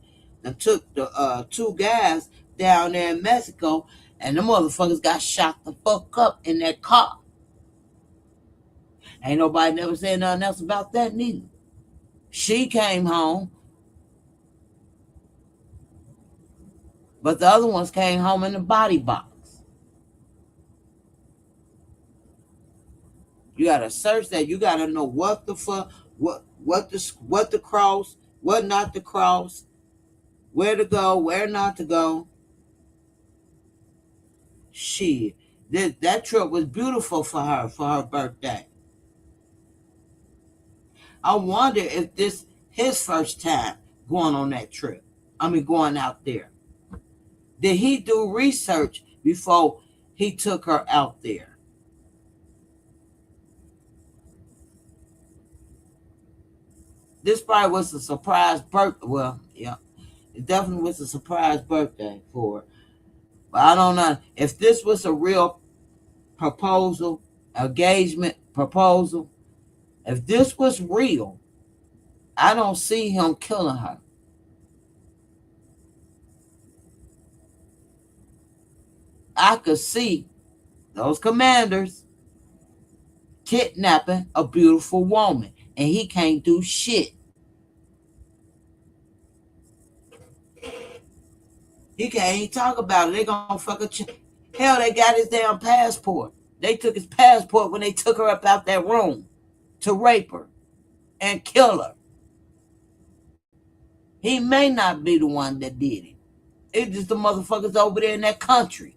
that took the 2 guys down there in Mexico, and the motherfuckers got shot the fuck up in that car. Ain't nobody never said nothing else about that neither. She came home, but the other ones came home in the body box. You gotta search that. You gotta know what the fuck, what to cross, what not to cross, where to go, where not to go. Shit, that trip was beautiful for her birthday. I wonder if this his first time going on that trip. I mean, going out there. Did he do research before he took her out there? This probably was a surprise birthday. Well, yeah, it definitely was a surprise birthday for her. But I don't know if this was a real proposal, engagement proposal. If this was real, I don't see him killing her. I could see those commanders kidnapping a beautiful woman, and he can't do shit. He can't even talk about it. They gonna hell. They got his damn passport. They took his passport when they took her up out that room to rape her and kill her. He may not be the one that did it. It's just the motherfuckers over there in that country.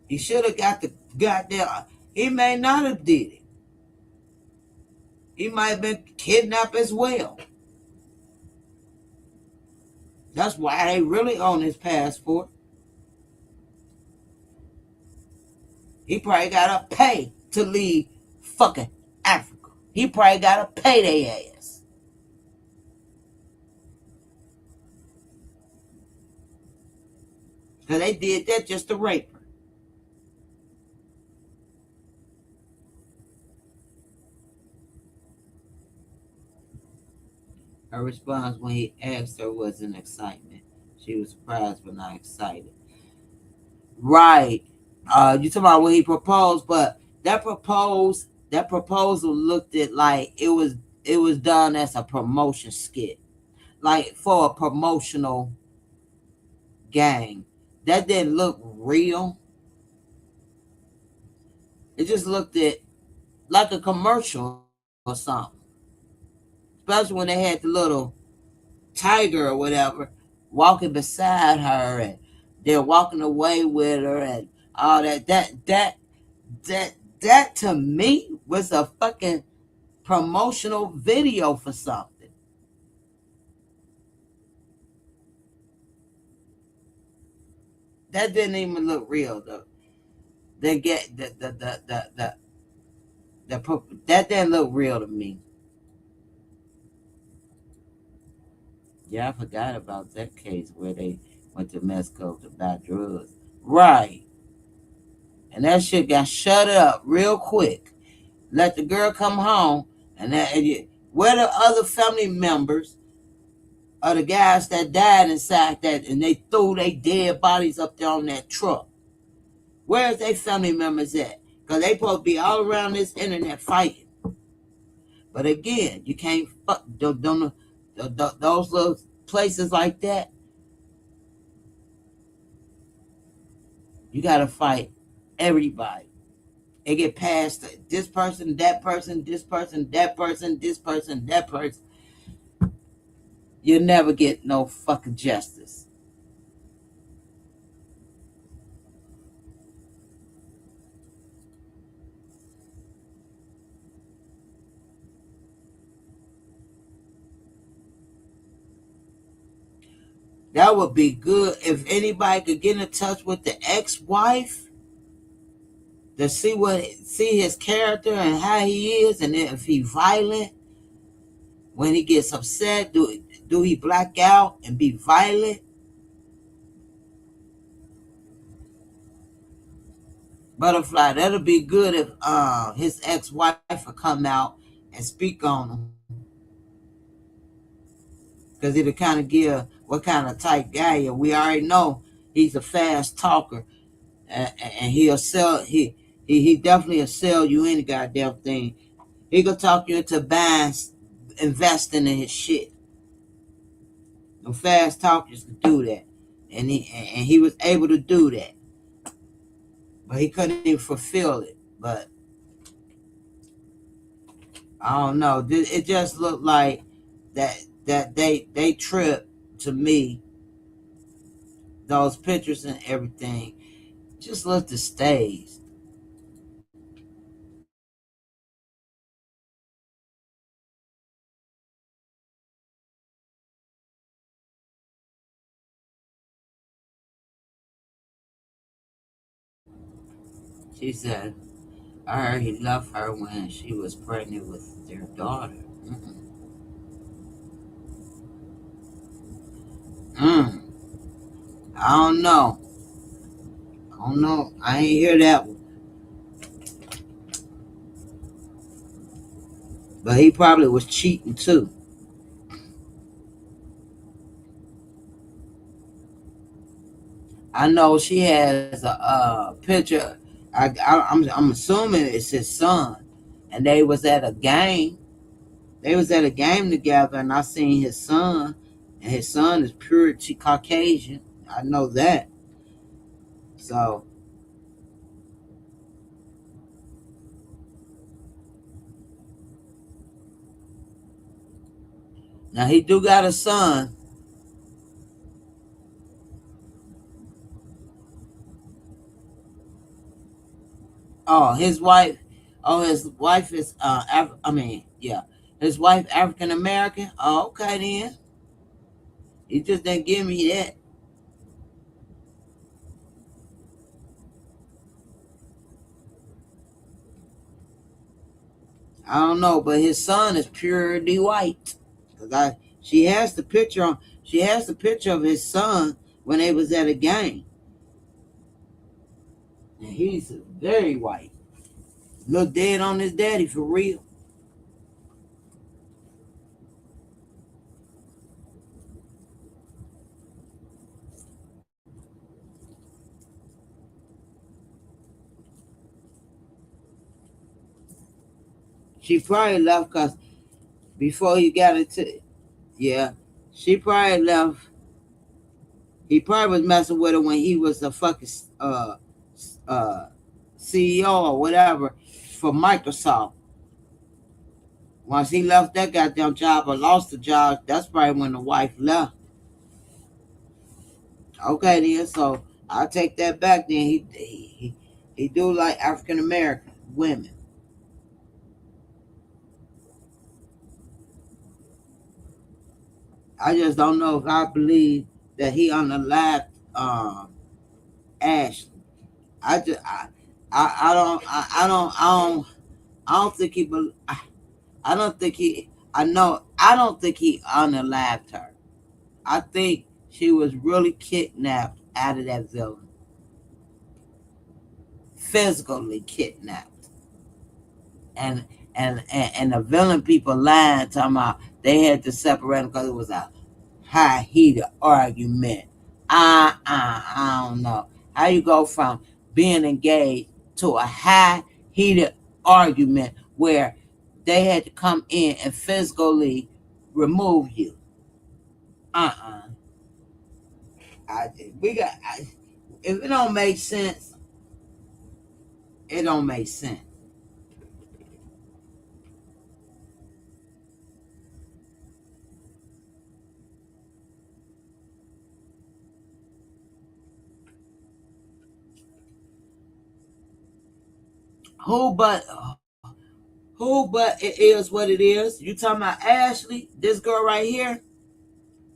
He should have got the goddamn. He may not have did it. He might have been kidnapped as well. That's why they really own his passport. He probably gotta pay to leave fucking Africa. He probably gotta pay their ass. Because they did that just to rape her. Her response when he asked her was an excitement. She was surprised but not excited. Right. You talking about when he proposed, but that proposal looked at like it was done as a promotion skit. Like for a promotional gang. That didn't look real. It just looked at like a commercial or something. Especially when they had the little tiger or whatever walking beside her and they're walking away with her and all that. That to me was a fucking promotional video for something. That didn't even look real though. They get that didn't look real to me. Yeah, I forgot about that case where they went to Mexico to buy drugs. Right. And that shit got shut up real quick. Let the girl come home, where the other family members of the guys that died inside that, and they threw their dead bodies up there on that truck? Where's their family members at? Because they supposed to be all around this internet fighting. But again, you can't fuck those little places like that. You gotta fight everybody. It get past this person, that person, this person, that person, this person, that person. You'll never get no fucking justice. That would be good if anybody could get in touch with the ex-wife to see his character and how he is, and if he violent when he gets upset. Do he black out and be violent? Butterfly, that'll be good if his ex-wife would come out and speak on him, because it'll kind of give what kind of type guy he is. We already know he's a fast talker, and he'll sell he definitely will sell you any goddamn thing. He gonna talk you into buying, investing in his shit. The fast talkers can do that, and he was able to do that, but he couldn't even fulfill it. But I don't know. It just looked like that they tripped to me. Those pictures and everything just looked staged. She said, I heard he left her when she was pregnant with their daughter. Mm. I don't know. I don't know. I ain't hear that one. But he probably was cheating too. I know she has a picture. I'm assuming it's his son, and they was at a game. They was at a game together, and I seen his son, and his son is pure Caucasian. I know that. So now he do got a son. Oh, his wife. Oh, his wife is. I mean, yeah, his wife African American. Oh, okay then. He just didn't give me that. I don't know, but his son is purely white. Cause she has the picture of his son when they was at a game, and he's very white. Look dead on his daddy for real. She probably left because before he got into, yeah, she probably left. He probably was messing with her when he was a fucking uh, CEO or whatever for Microsoft. Once he left that goddamn job or lost the job, that's probably when the wife left. Okay, then, so I'll take that back. Then he do like African American women. I just don't know if I believe that he unalived um, Ashley. I just I don't think he. I don't think he. I know. I don't think he unalived her. I think she was really kidnapped out of that villa, physically kidnapped, and and the villain people lying, talking about they had to separate them because it was a high heated argument. I don't know how you go from being engaged to a high heated argument where they had to come in and physically remove you. Uh-uh. I, we got. If it don't make sense, it don't make sense. Who but who but it is what it is. You talking about Ashley? This girl right here.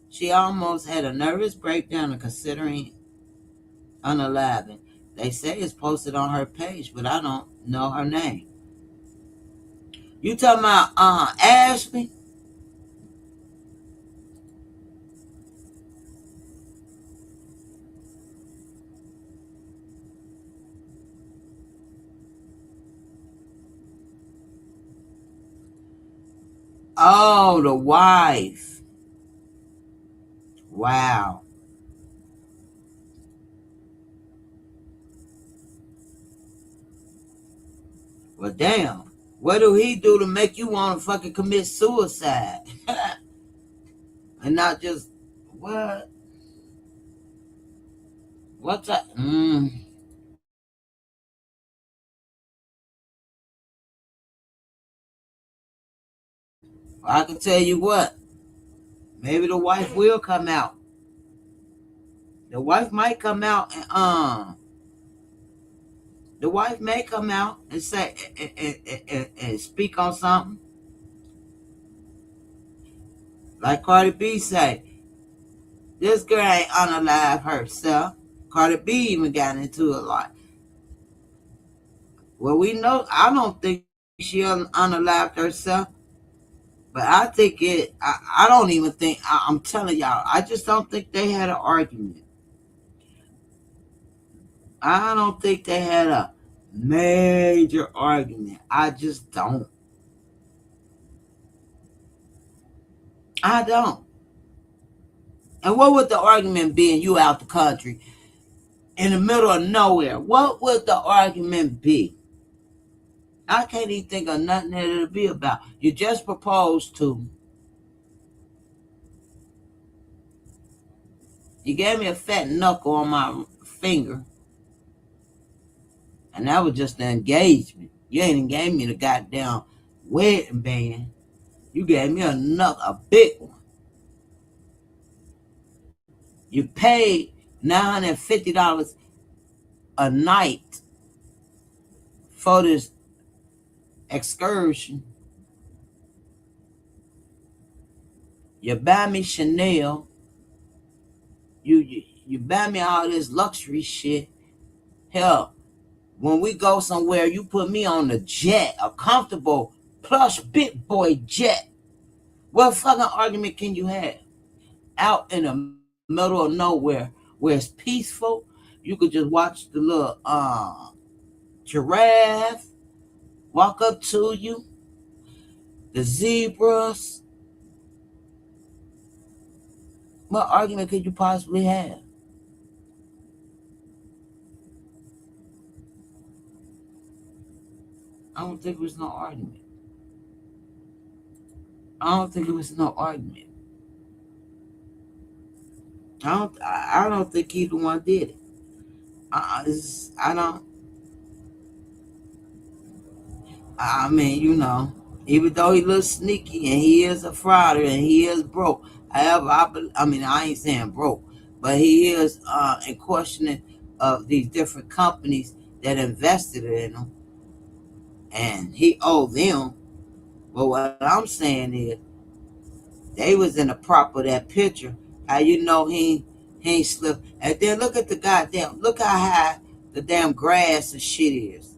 She almost had a nervous breakdown of considering unaliving. They say it's posted on her page, but I don't know her name. You talking about Ashley? Oh, the wife. Wow. Well, damn. What do he do to make you want to fucking commit suicide? And not just what? What's that? I can tell you what. Maybe the wife will come out. The wife might come out and the wife may come out and say and speak on something like Cardi B say. This girl ain't unalive herself. Cardi B even got into it like, well, we know. I don't think she unalived herself, but I think it. I don't even think. I'm telling y'all. I just don't think they had an argument. I don't think they had a major argument. I just don't. I don't. And what would the argument be? And you out the country in the middle of nowhere? What would the argument be? I can't even think of nothing that it'll be about. You just proposed to. You gave me a fat knuckle on my finger, and that was just the engagement. You ain't even gave me the goddamn wedding band. You gave me a knuckle, a big one. You paid $950 a night for this excursion. You buy me Chanel. You buy me all this luxury shit. Hell, when we go somewhere, you put me on the jet, a comfortable plush big boy jet. What fucking argument can you have? Out in the middle of nowhere where it's peaceful, you could just watch the little giraffe walk up to you, the zebras. What argument could you possibly have? I don't think it was no argument. I don't think it was no argument. I don't think either one did it. I don't. I mean, even though he looks sneaky and he is a fraud and he is broke. However, I mean, I ain't saying broke, but he is in questioning of these different companies that invested in him, and he owed them. But what I'm saying is, they was in the prop of that picture. How you know he ain't slipped? And then look at the goddamn. Look how high the damn grass and shit is.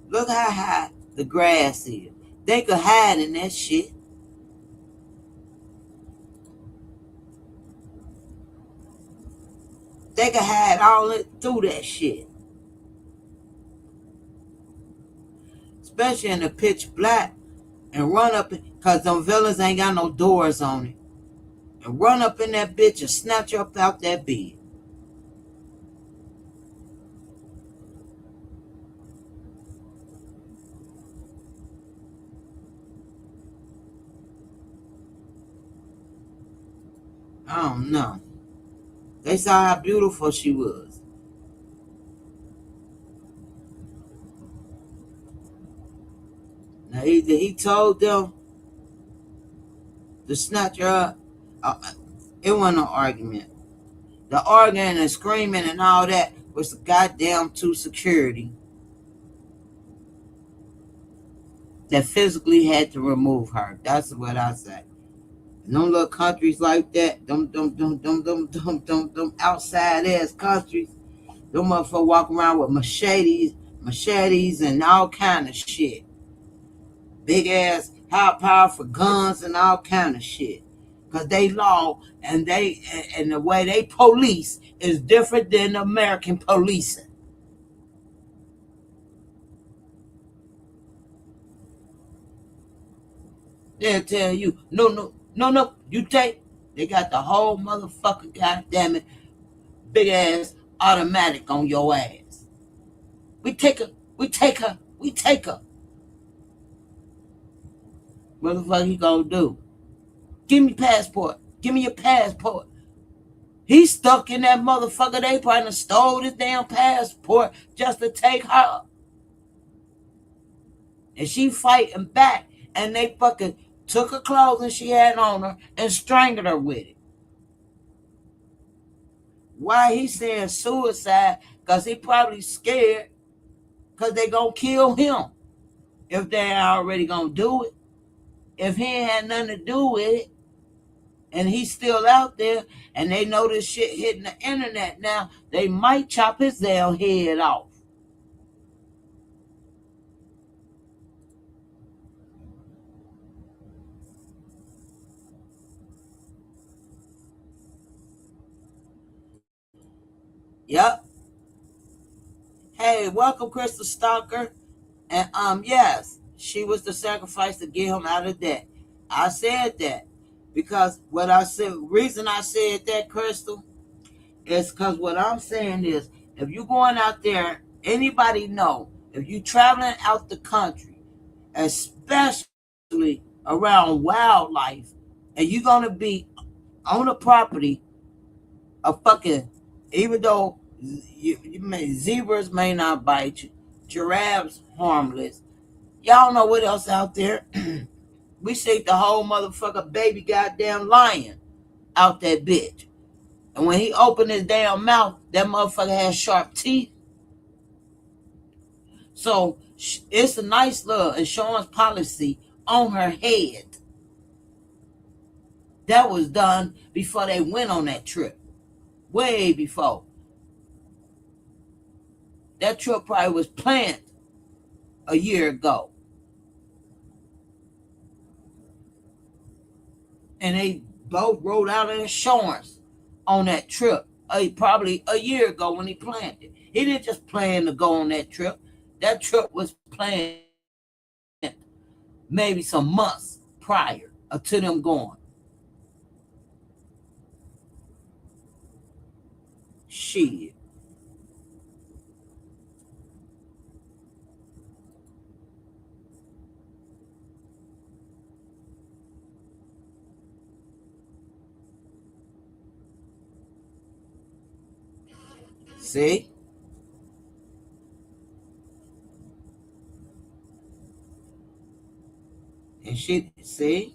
Look how high the grass is. They could hide in that shit. They could hide all it through that shit. Especially in the pitch black and run up because them villains ain't got no doors on it. And run up in that bitch and snatch you up out that bed. I don't know. They saw how beautiful she was. Now he told them to snatch her up. Uh, it wasn't no argument. The arguing and screaming and all that was the goddamn two security that physically had to remove her. That's what I say. And them little countries like that, them outside ass countries, them motherfuckers walk around with machetes and all kind of shit. Big ass high powerful guns and all kind of shit. Cause they law and the way they police is different than the American policing. They'll tell you, no, no, no, no, you take. They got the whole motherfucker, goddamn it, big ass automatic on your ass. We take her, we take her, we take her. What the fuck he gonna do? Give me passport. Give me your passport. He's stuck in that motherfucker. They probably stole his damn passport just to take her. And she fighting back. And they fucking took her clothing she had on her and strangled her with it. Why he saying suicide? Because he probably scared because they gonna kill him if they ain't already gonna do it. If he ain't had nothing to do with it and he's still out there and they know this shit hitting the internet now, they might chop his damn head off. Yep. Hey, welcome, Crystal Stalker. And yes, she was the sacrifice to get him out of debt. I said that because what I said, reason I said that, Crystal, is because what I'm saying is, if you going out there, anybody know, if you traveling out the country, especially around wildlife, and you're gonna be on a property of fucking, even though zebras may not bite you, giraffes harmless. Y'all know what else out there? We see the whole motherfucker baby goddamn lion out that bitch. And when he opened his damn mouth, that motherfucker has sharp teeth. So it's a nice little insurance policy on her head. That was done before they went on that trip. Way before. That trip probably was planned a year ago. And they both wrote out an insurance on that trip. Probably a year ago when he planned it. He didn't just plan to go on that trip. That trip was planned maybe some months prior to them going. Shit. See? And she, see?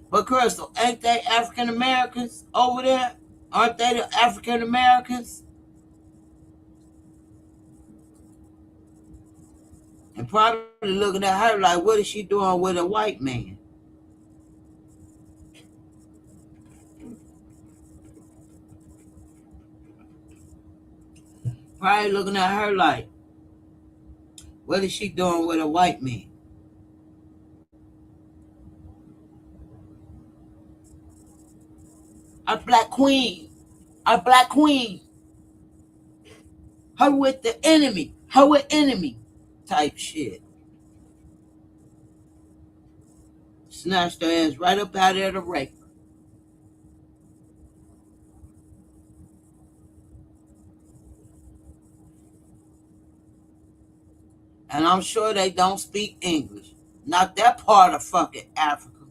But Crystal, ain't they African Americans over there? Aren't they the African Americans? And probably looking at her like, what is she doing with a white man? Probably looking at her like, what is she doing with a white man? Our black queen. Our black queen. Her with the enemy. Her with enemy. Type shit. Snatched her ass right up out of there to rape her. And I'm sure they don't speak English. Not that part of fucking Africa.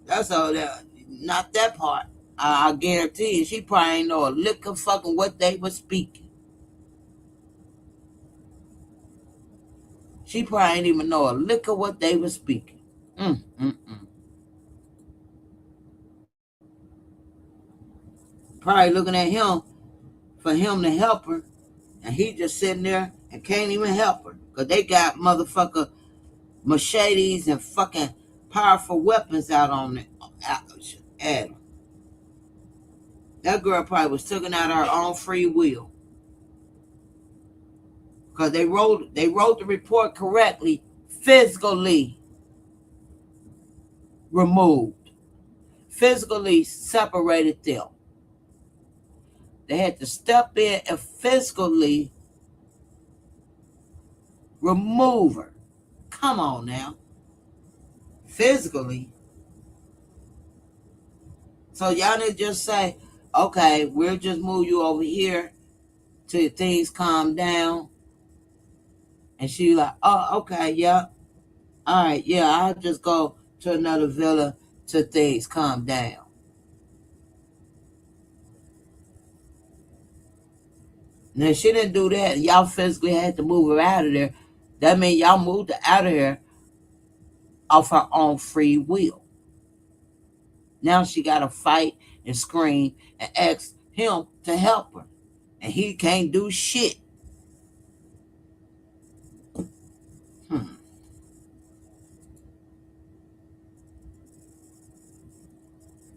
That's all that. Not that part. I guarantee you, she probably ain't know a lick of fucking what they were speaking. She probably ain't even know a lick of what they were speaking. Mm, mm, mm. Probably looking at him for him to help her, and he just sitting there and can't even help her because they got motherfucker machetes and fucking powerful weapons out on it. At her. That girl probably was taken out her own free will because they wrote the report correctly. Physically removed, physically separated them. They had to step in and physically remove her. Come on now, physically. So y'all didn't just say, okay, we'll just move you over here till things calm down. And she like, oh, okay, yeah. All right, yeah, I'll just go to another villa till things calm down. Now, if she didn't do that, y'all physically had to move her out of there. That means y'all moved her out of here of her own free will. Now she got to fight and scream and ask him to help her. And he can't do shit. Hmm.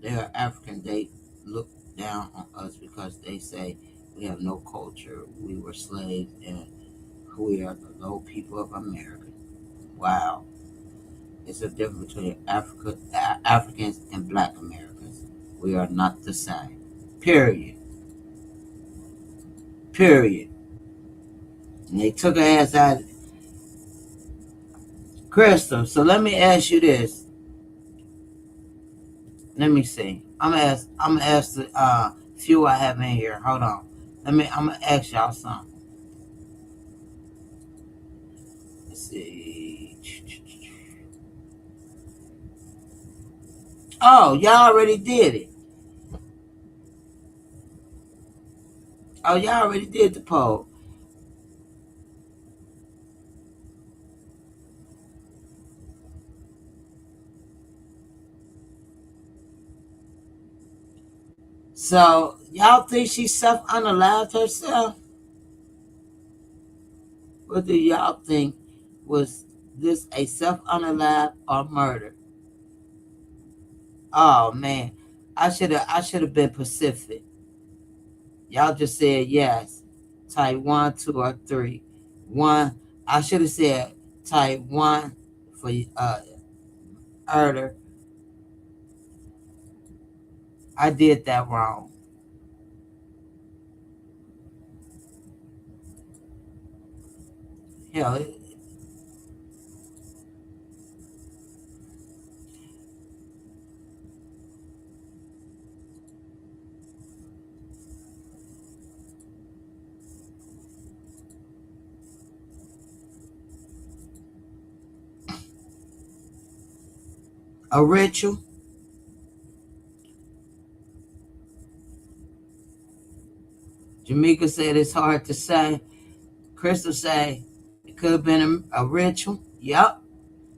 They are African. They look down on us because they say we have no culture. We were slaves and we are the low people of America. Wow. It's a difference between Africans and black Americans. We are not the same. Period. Period. And they took her ass out. Crystal, so let me ask you this. Let me see. I'm gonna ask the few I have in here. Hold on. I'm gonna ask y'all something. Let's see. Oh, y'all already did it. Oh, y'all already did the poll. So y'all think she self unalived herself? What do y'all think? Was this a self unalive or murder? Oh man, I should have been Pacific. Y'all just said yes. Type 1, 2, or 3. One. I should have said type 1, for Erder. I did that wrong. Hell, a ritual. Jamaica said it's hard to say. Crystal say it could have been a ritual. Yup.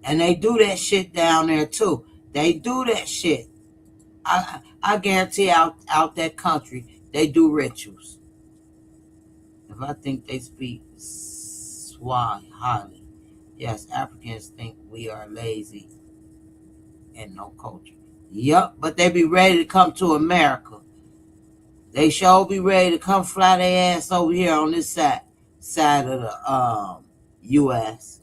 And they do that shit down there too. They do that shit. I guarantee out that country they do rituals. If I think they speak Swahili, yes, Africans think we are lazy and no culture. Yup, but they be ready to come to America. They sure be ready to come fly their ass over here on this side of the U.S.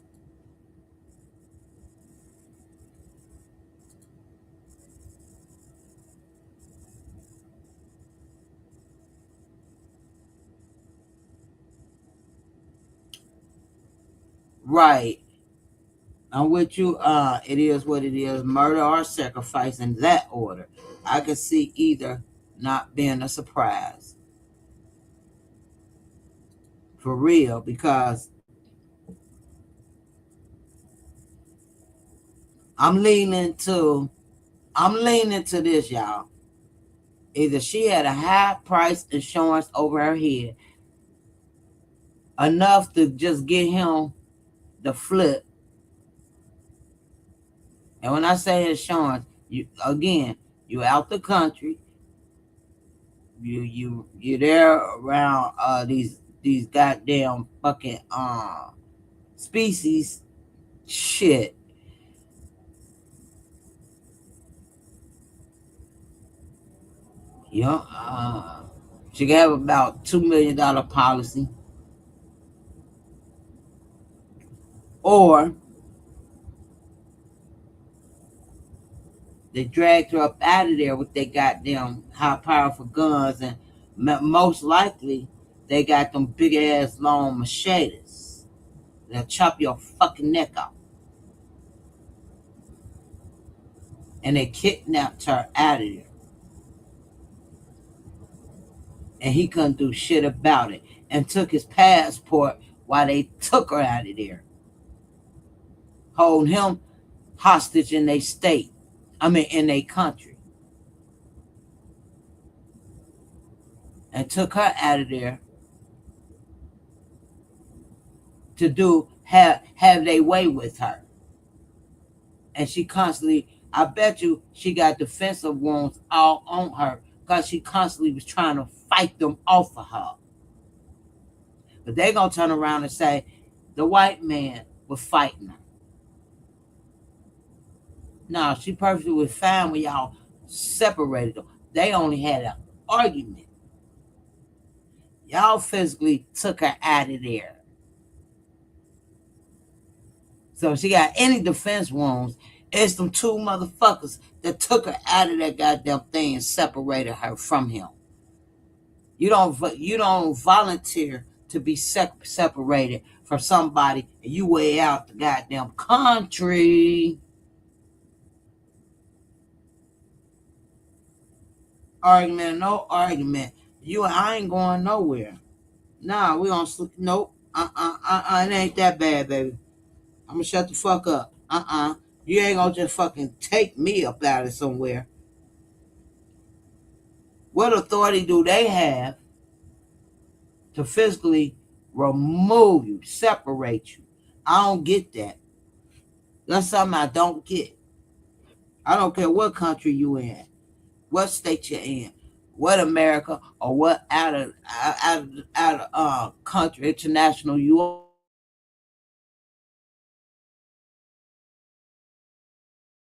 Right. I'm with you. It is what it is. Murder or sacrifice in that order. I could see either not being a surprise for real because I'm leaning to I'm leaning to this, y'all. Either she had a high price insurance over her head, enough to just get him the flip. And when I say insurance, you out the country, you there around these goddamn fucking species shit. You know, she could have about $2 million policy, or they dragged her up out of there with their goddamn high powerful guns, and most likely they got them big ass long machetes. They'll chop your fucking neck off. And they kidnapped her out of there. And he couldn't do shit about it. And took his passport while they took her out of there. Holding him hostage in their state. I mean, in their country. And took her out of there to have their way with her. And she constantly, I bet you she got defensive wounds all on her because she constantly was trying to fight them off of her. But they gonna turn around and say the white man was fighting her. No, she perfectly was fine when y'all separated them. They only had an argument. Y'all physically took her out of there. So if she got any defense wounds, it's them two motherfuckers that took her out of that goddamn thing and separated her from him. You don't volunteer to be separated from somebody and you way out the goddamn country. Argument, no argument. You and I ain't going nowhere. Nah, we gonna sleep. Nope. It ain't that bad, baby. I'm gonna shut the fuck up. You ain't gonna just fucking take me up out of somewhere. What authority do they have to physically remove you, separate you? I don't get that. That's something I don't get. I don't care what country you in, what state you're in, what America or what out of country, international you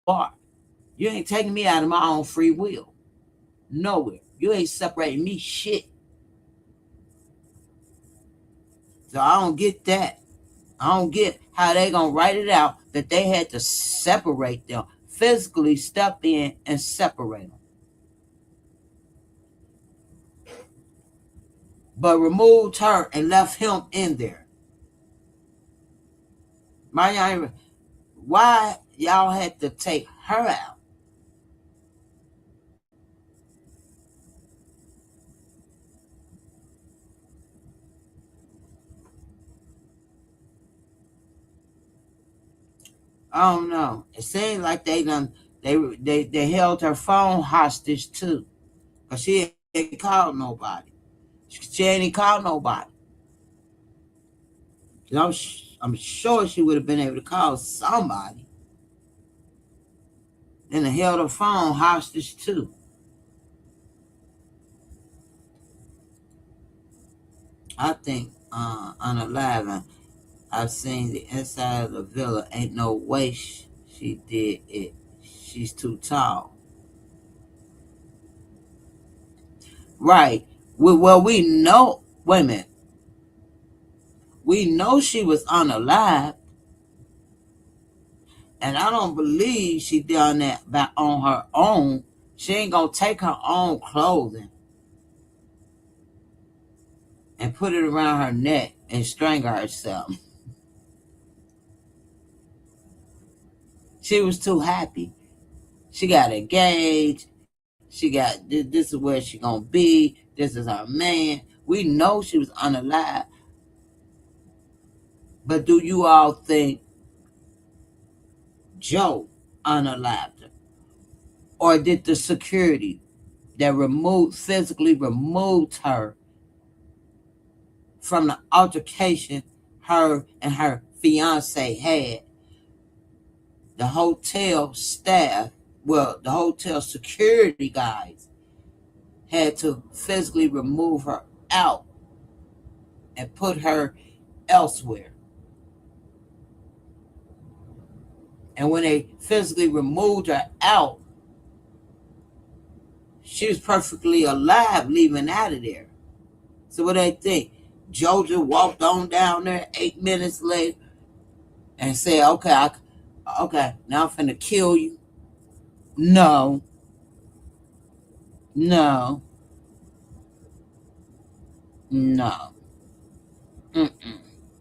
are. You ain't taking me out of my own free will. Nowhere. You ain't separating me shit. So I don't get that. I don't get how they gonna write it out that they had to separate them, physically step in and separate them. But removed her and left him in there. Why y'all had to take her out? I don't know. It seemed like they held her phone hostage too, cause she ain't called nobody. She ain't called nobody. I'm sure she would have been able to call somebody. And they held her phone hostage too. I think Unalived, I've seen the inside of the villa. Ain't no way she did it. She's too tall. Right. Well, we know. Wait a minute. We know she was unalive, and I don't believe she done that by on her own. She ain't gonna take her own clothing and put it around her neck and strangle herself. She was too happy. She got engaged. She got this is where she gonna be. This is her man. We know she was unalive. But do you all think Joe unalived her? Or did the security that physically removed her from the altercation her and her fiance had, the hotel staff, well, the hotel security guys had to physically remove her out and put her elsewhere. And when they physically removed her out, she was perfectly alive leaving out of there. So what they think? Georgia walked on down there 8 minutes later and said, okay, now I'm finna kill you. No, no, no. Mm-mm,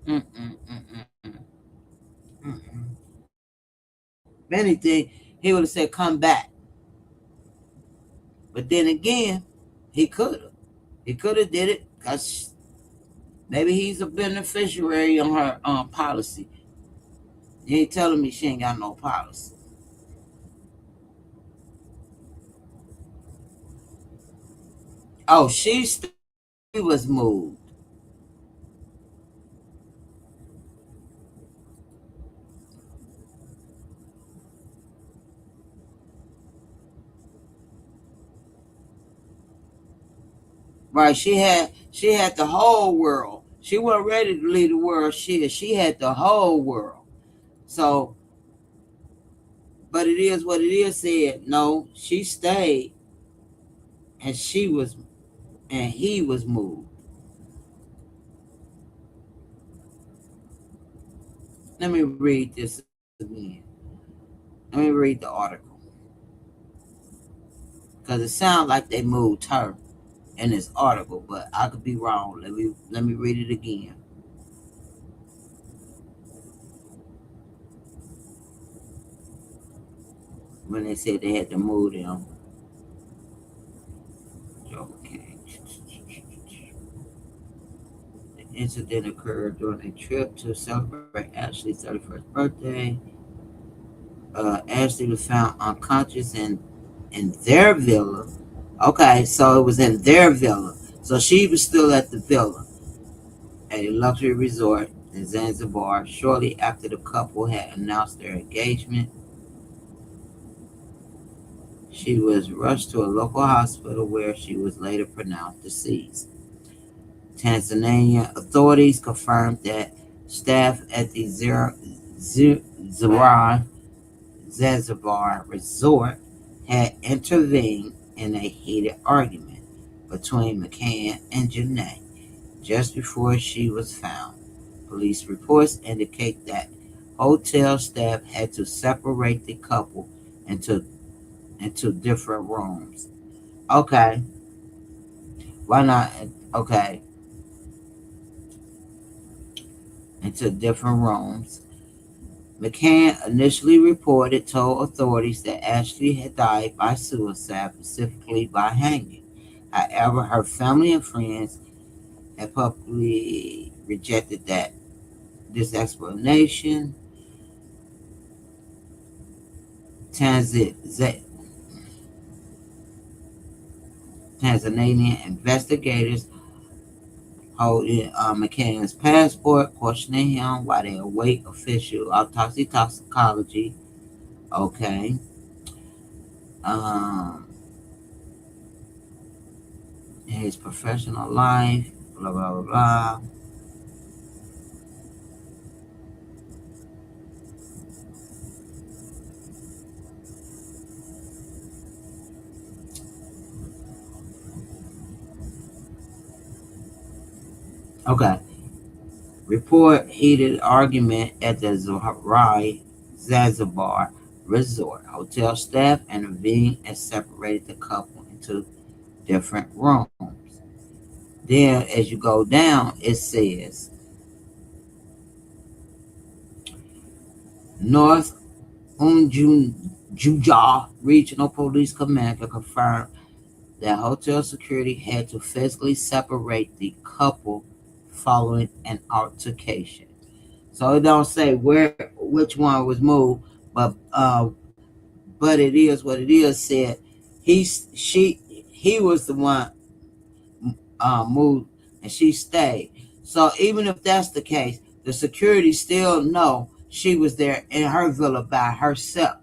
mm-mm, mm-mm, mm-mm. If anything, he would have said, come back. But then again, he could have. He could have did it because maybe he's a beneficiary on her policy. He ain't telling me she ain't got no policy. Oh, she was moved. Right, she had the whole world. She wasn't ready to leave the world. She had the whole world. So, but it is what it is. Said no, she stayed, and he was moved. Let me read this again. Let me read the article because it sounds like they moved her in this article, but I could be wrong. Let me read it again. When they said they had to move them. Okay. The incident occurred during a trip to celebrate Ashley's 31st birthday. Ashley was found unconscious in their villa. Okay, so it was in their villa. So she was still at the villa at a luxury resort in Zanzibar shortly after the couple had announced their engagement. She was rushed to a local hospital where she was later pronounced deceased. Tanzania authorities confirmed that staff at the Zanzibar resort had intervened in a heated argument between McCann and Janae just before she was found. Police reports indicate that Hotel staff had to separate the couple into different rooms. Okay, why not? Okay, into different rooms. McCann initially told authorities that Ashley had died by suicide, specifically by hanging. However, her family and friends had publicly rejected this explanation. Tanzit Tanzanian investigators holding McCann's passport, questioning him while they await official autopsy toxicology. Okay. Um, in his professional life, blah, blah, blah, blah. Okay. Report heated argument at the Zanzibar resort. Hotel staff intervened and separated the couple into different rooms. Then, as you go down, it says North Unjuja Regional Police Commander confirmed that hotel security had to physically separate the couple following an altercation. So it don't say which one was moved, but it is what it is. Said he was the one moved and she stayed. So even if that's the case, the security still know she was there in her villa by herself.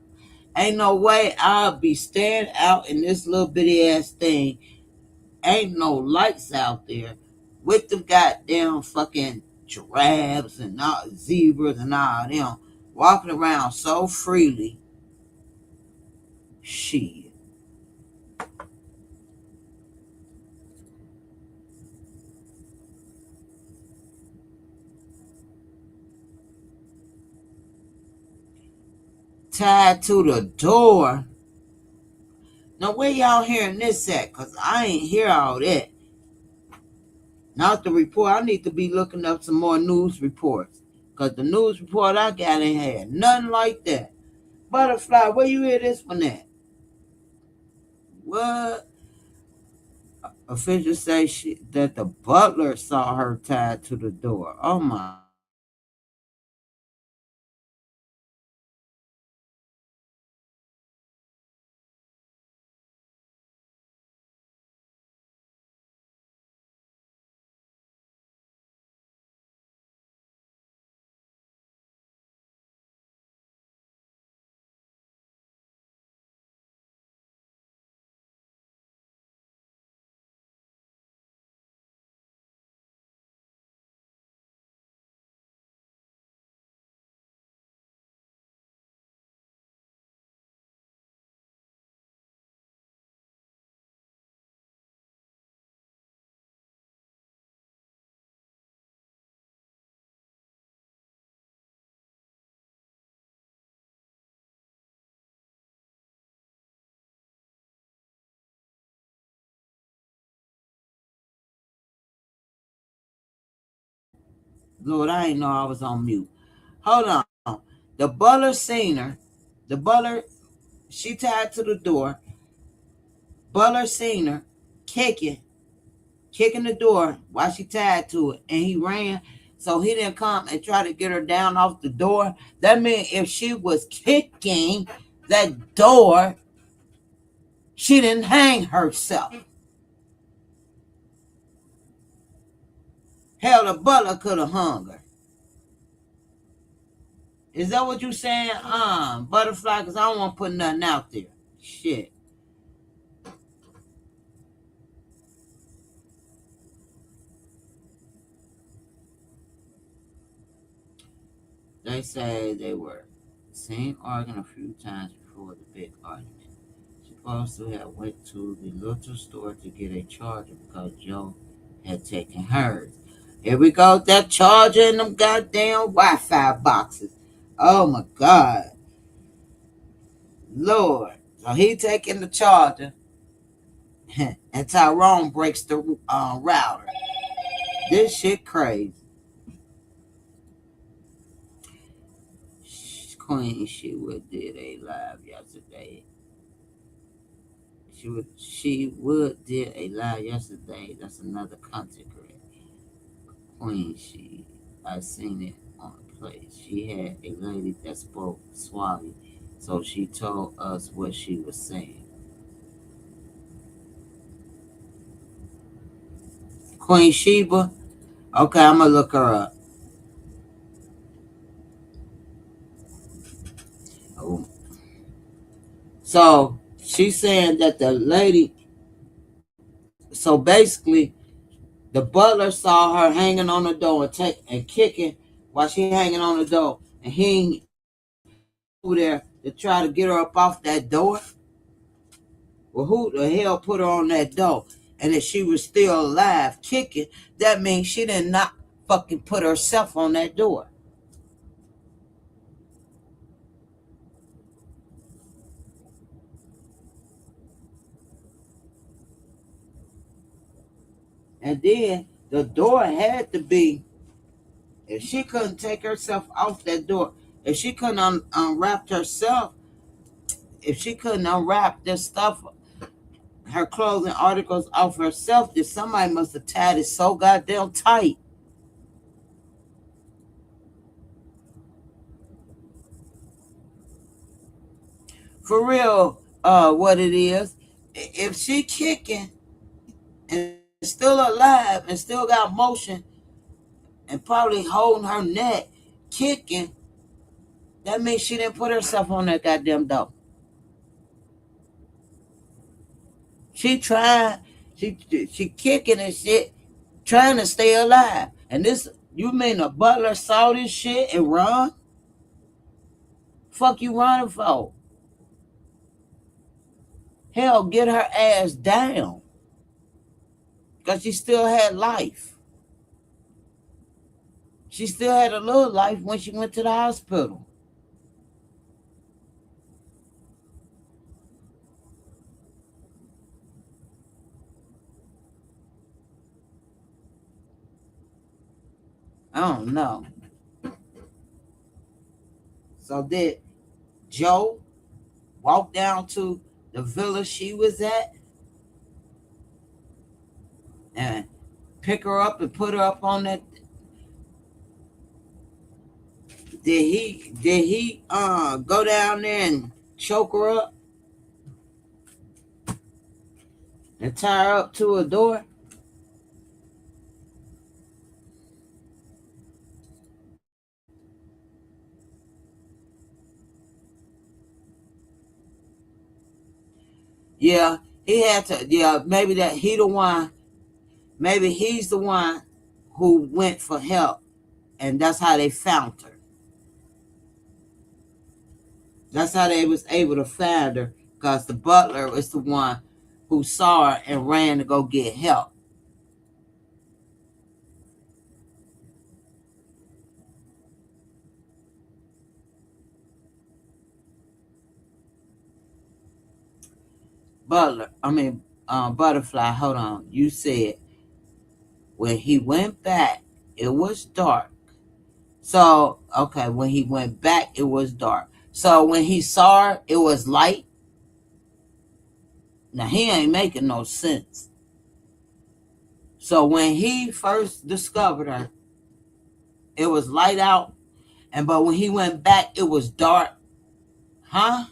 Ain't no way I'll be standing out in this little bitty ass thing. Ain't no lights out there with the goddamn fucking giraffes and all, zebras and all them walking around so freely. Shit. Tied to the door. Now where y'all hearing this at? Cause I ain't hear all that. Not the report. I need to be looking up some more news reports. Cause the news report I got ain't had nothing like that. Butterfly, where you hear this one at? What? Officials say that the butler saw her tied to the door. Oh my God. Lord, I ain't know I was on mute. Hold on. The butler seen her. The butler, she tied to the door. Butler seen her kicking the door while she tied to it, and he ran. So he didn't come and try to get her down off the door. That means if she was kicking that door, she didn't hang herself. Hell, the butler could have hung her. Is that what you saying? Butterfly, because I don't want to put nothing out there. Shit. They say they were seen arguing a few times before the big argument. She supposed to have went to the little store to get a charger because Joe had taken hers. Here we go, that charger in them goddamn Wi-Fi boxes. Oh my God, Lord! So he taking the charger, and Tyrone breaks the router. This shit crazy. Queen, she would did a live yesterday. She would did a live yesterday. That's another content creator. Queen, I seen it on a place. She had a lady that spoke Swahili, so she told us what she was saying. Queen Sheba. Okay, I'm gonna look her up. Oh. So she's saying that the lady. So basically, the butler saw her hanging on the door and kicking while she hanging on the door, and he over there to try to get her up off that door. Well, who the hell put her on that door? And if she was still alive, kicking, that means she did not fucking put herself on that door. And then the door had to be, if she couldn't take herself off that door, if she couldn't unwrap herself, if she couldn't unwrap this stuff, her clothing articles off herself, then somebody must have tied it so goddamn tight. For real, what it is, if she kicking and still alive and still got motion and probably holding her neck, kicking, that means she didn't put herself on that goddamn door. She tried, she kicking and shit, trying to stay alive. And this, you mean the butler saw this shit and run? Fuck you running for? Hell, get her ass down. Because she still had life. She still had a little life when she went to the hospital. I don't know. So did Joe walk down to the villa she was at and pick her up and put her up on that? Did he go down there and choke her up and tie her up to a door? Yeah, he had to. Yeah, maybe that he the one. Maybe he's the one who went for help, and that's how they found her. That's how they was able to find her, because the butler was the one who saw her and ran to go get help. Butterfly. Hold on. You said when he went back, it was dark. So okay, when he went back, it was dark. So when he saw her, it was light. Now he ain't making no sense. So when he first discovered her, it was light out, and but when he went back, it was dark. Huh?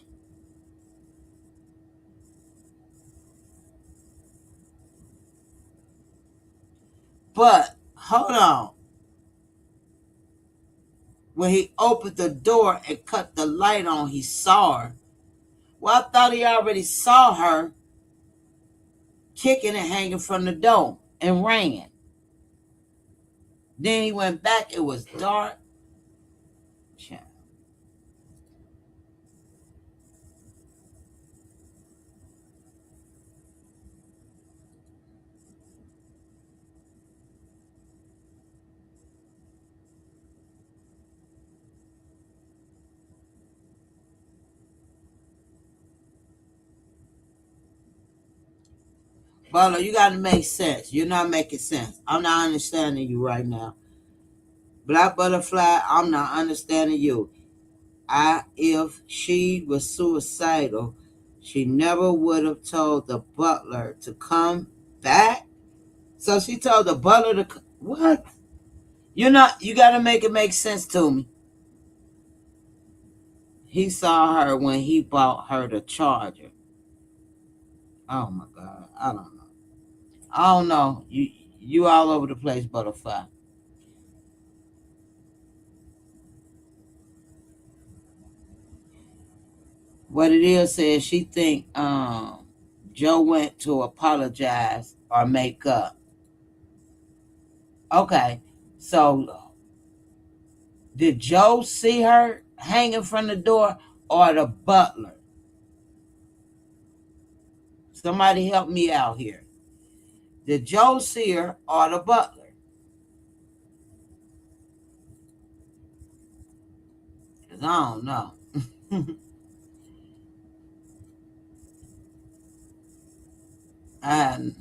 But hold on. When he opened the door and cut the light on, he saw her. Well, I thought he already saw her kicking and hanging from the door and ran. Then he went back. It was dark. Butler, you got to make sense. You're not making sense. I'm not understanding you right now. Black Butterfly, I'm not understanding you. If she was suicidal, she never would have told the butler to come back. So she told the butler to what? You're not. You got to make it make sense to me. He saw her when he bought her the charger. Oh my God, I don't know. I don't know. You all over the place, Butterfly. What it is says she think Joe went to apologize or make up. Okay, so did Joe see her hanging from the door or the butler? Somebody help me out here. Did Joe see her or the butler? Because I don't know. And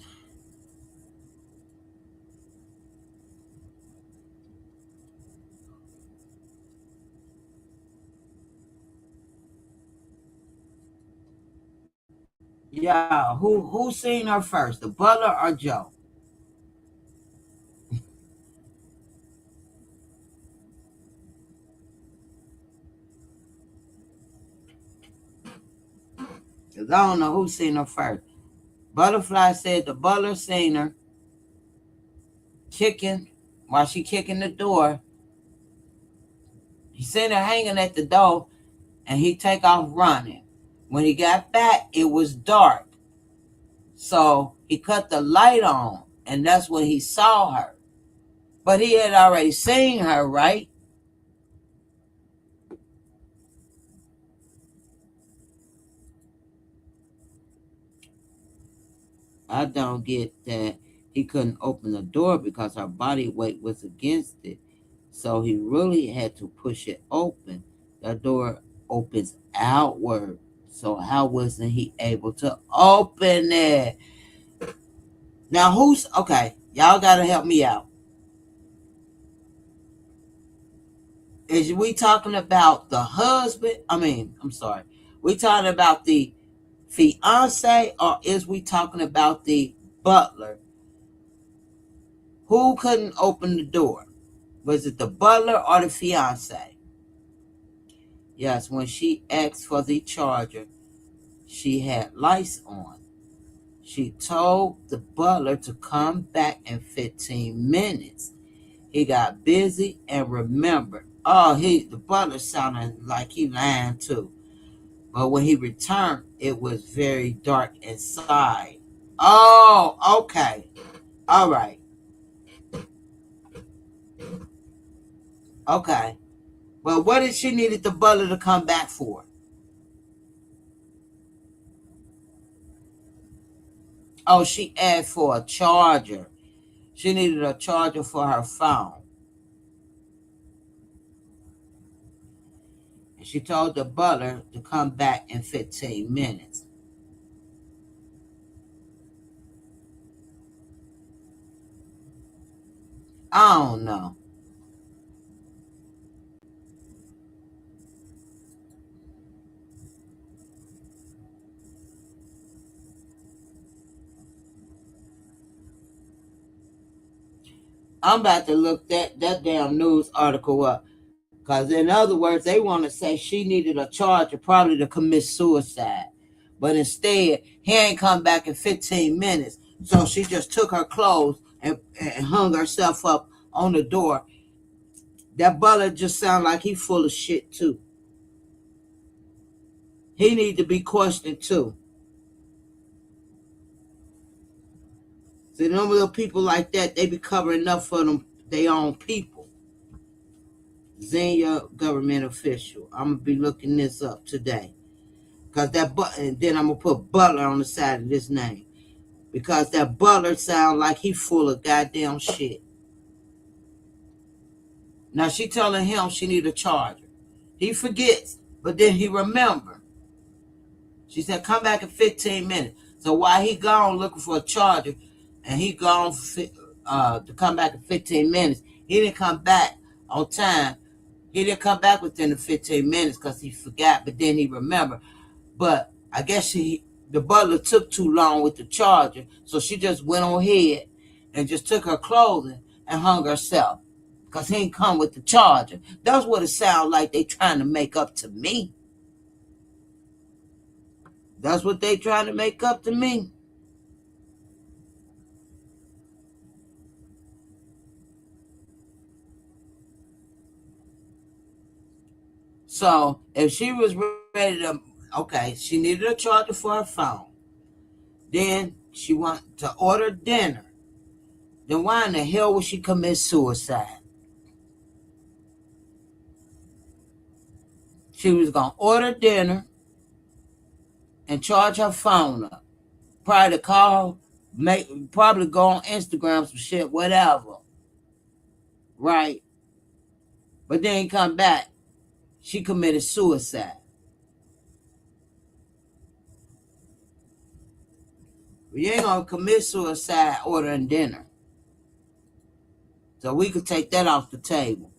yeah, who seen her first, the butler or Joe? Because I don't know who seen her first. Butterfly said the butler seen her kicking while she kicking the door. He seen her hanging at the door and he take off running. When he got back, it was dark. So he cut the light on and that's when he saw her. But he had already seen her, right? I don't get that he couldn't open the door because her body weight was against it. So he really had to push it open. The door opens outward. So how wasn't he able to open it? Now who's okay? Y'all gotta help me out. Is we talking about the husband? I'm sorry. We talking about the fiance or is we talking about the butler? Who couldn't open the door? Was it the butler or the fiance? Yes, when she asked for the charger, she had lights on. She told the butler to come back in 15 minutes. He got busy and remembered. Oh, the butler sounded like he lying too. But when he returned, it was very dark inside. Oh, okay. All right. Okay. Well, what did she needed the butler to come back for? Oh, she asked for a charger. She needed a charger for her phone. And she told the butler to come back in 15 minutes. I don't know. I'm about to look that damn news article up. Because, in other words, they want to say she needed a charger probably to commit suicide. But instead, he ain't come back in 15 minutes. So she just took her clothes and hung herself up on the door. That butler just sound like he full of shit, too. He need to be questioned, too. See, them little people like that, they be covering up for them, their own people. Xenia government official. I'm going to be looking this up today. Because and then I'm going to put Butler on the side of this name. Because that Butler sound like he full of goddamn shit. Now she telling him she need a charger. He forgets, but then he remember. She said, come back in 15 minutes. So while he gone looking for a charger, and he gone to come back in 15 minutes, he didn't come back on time. He didn't come back within the 15 minutes because he forgot, but then he remembered. But I guess the butler took too long with the charger, so she just went on ahead and just took her clothing and hung herself because he didn't come with the charger. That's what it sounds like they trying to make up to me. That's what they trying to make up to me. So if she was ready to, okay, she needed a charger for her phone. Then she wanted to order dinner. Then why in the hell would she commit suicide? She was going to order dinner and charge her phone up. Probably call, probably go on Instagram, some shit, whatever. Right? But then come back. She committed suicide. You ain't going to commit suicide ordering dinner. So we could take that off the table.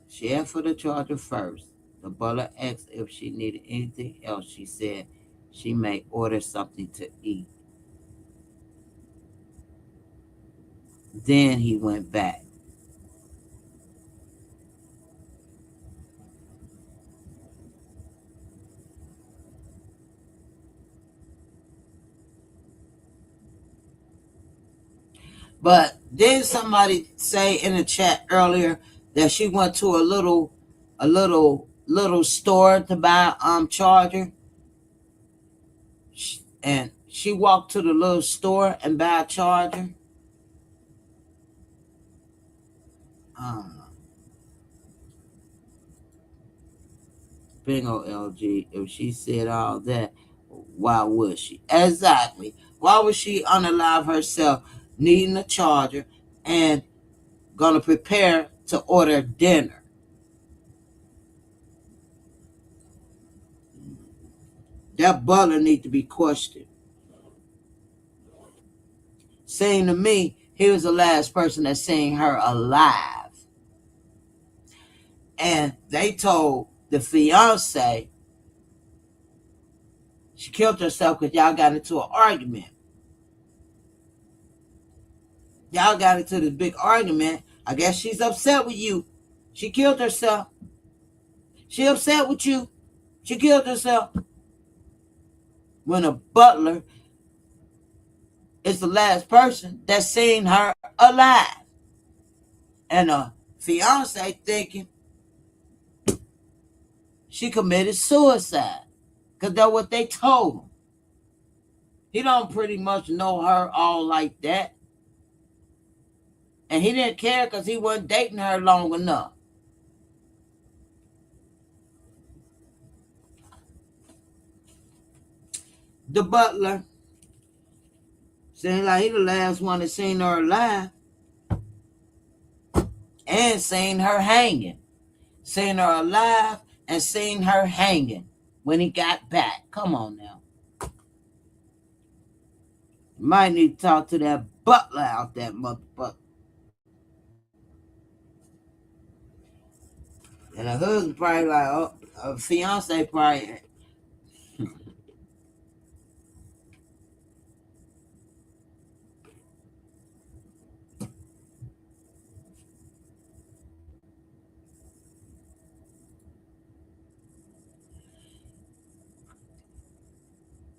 She asked for the charger first. The butler asked if she needed anything else. She said she may order something to eat. Then he went back. But did somebody say in the chat earlier that she went to a little store to buy charger, and she walked to the little store and buy a charger? Bingo, LG. If she said all that, why would she? Exactly. Why would she unalive herself needing a charger and gonna prepare to order dinner? That butler need to be questioned. Saying to me, he was the last person that seen her alive. And they told the fiance she killed herself because y'all got into an argument. Y'all got into this big argument. I guess she's upset with you. She killed herself. She upset with you. She killed herself. When a butler is the last person that seen her alive. And a fiance thinking she committed suicide. Because that's what they told him. He don't pretty much know her all like that. And he didn't care because he wasn't dating her long enough. The butler seemed like he the last one that seen her alive. And seen her hanging. Seen her alive and seen her hanging when he got back. Come on now. You might need to talk to that butler out that motherfucker. And the husband probably like, oh, a fiance probably.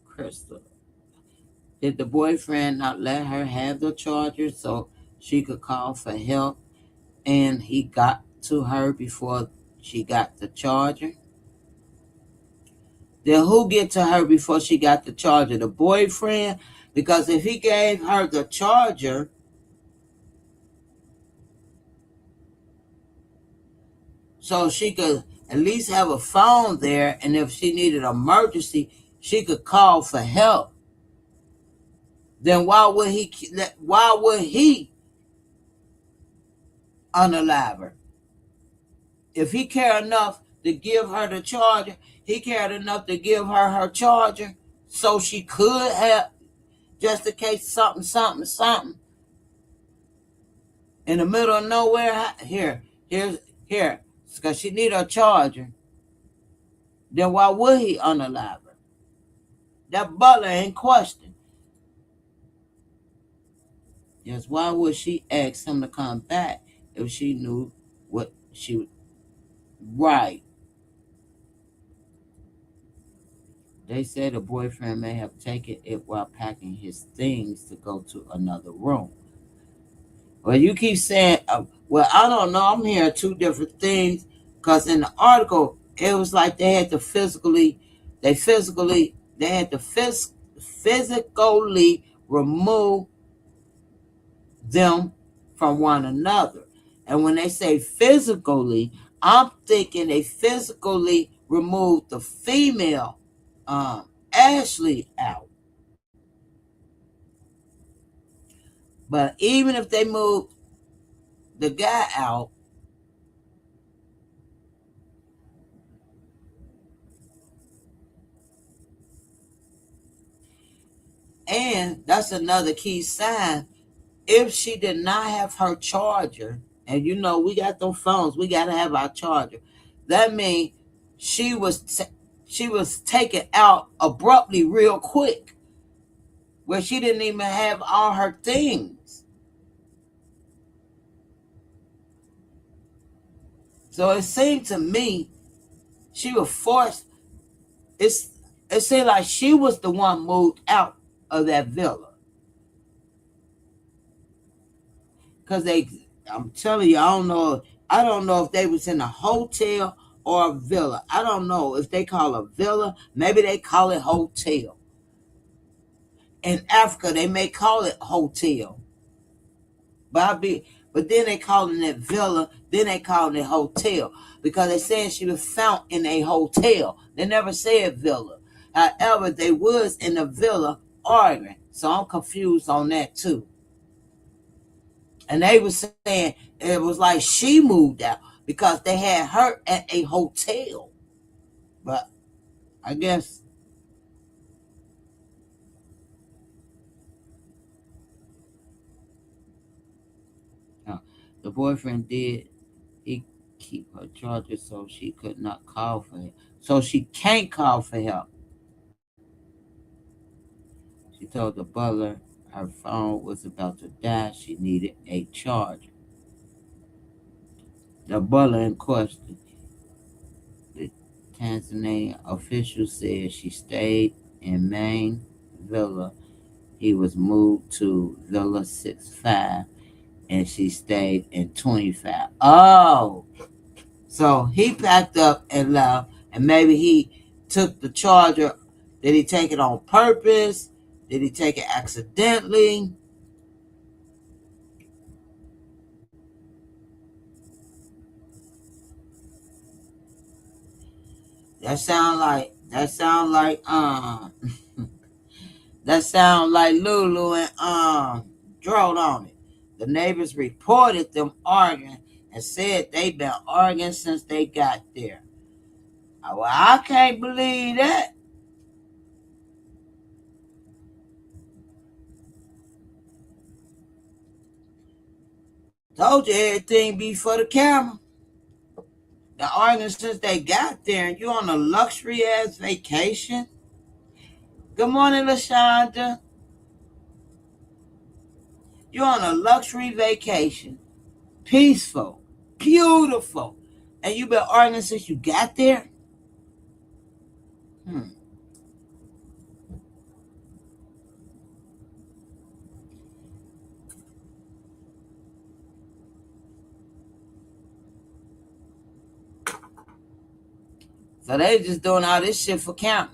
Crystal. Did the boyfriend not let her have the charger so she could call for help, and he got to her before she got the charger? Then who get to her before she got the charger? The boyfriend? Because if he gave her the charger, so she could at least have a phone there, and if she needed an emergency, she could call for help. Then why would he unalive her? If he cared enough to give her the charger, he cared enough to give her her charger. so she could have, just in case something in the middle of nowhere. Here, because she need a charger. Then why would he unalive her? That butler in question. Yes, why would she ask him to come back if she knew what she right? They said the boyfriend may have taken it while packing his things to go to another room. Well, you keep saying, well, I don't know. I'm hearing two different things because in the article, it was like they had to they had to physically remove them from one another. And when they say physically, I'm thinking they physically removed the female, Ashley, out. But even if they moved the guy out, and that's another key sign, if she did not have her charger, and we got those phones, we got to have our charger. That means she was she was taken out abruptly, real quick, where she didn't even have all her things. So it seemed to me she was forced. It's it seemed like she was the one moved out of that villa because I'm telling you, I don't know if they was in a hotel or a villa. I don't know if they call it a villa. Maybe they call it hotel. In Africa, they may call it hotel. But then they calling it villa. Then they calling it hotel because they saying she was found in a hotel. They never said villa. However, they was in a villa arguing. So I'm confused on that too. And they were saying it was like she moved out because they had her at a hotel. But I guess uh, the boyfriend did he keep her charger so she could not call for help. So she can't call for help. She told the butler her phone was about to die. She needed a charger. The butler in question, the Tanzanian official, said she stayed in main villa. He was moved to Villa 65 and she stayed in 25. Oh, so he packed up and left, and maybe he took the charger. Did he take it on purpose? Did he take it accidentally? That sound like that sound like Lulu and Drought on it. The neighbors reported them arguing and said they'd been arguing since they got there. Well, I can't believe that. Told you everything be for the camera. The arguing since they got there, and you on a luxury ass vacation. Good morning, LaShonda. You on a luxury vacation, peaceful, beautiful, and you been arguing since you got there. Hmm. So they just doing all this shit for camera,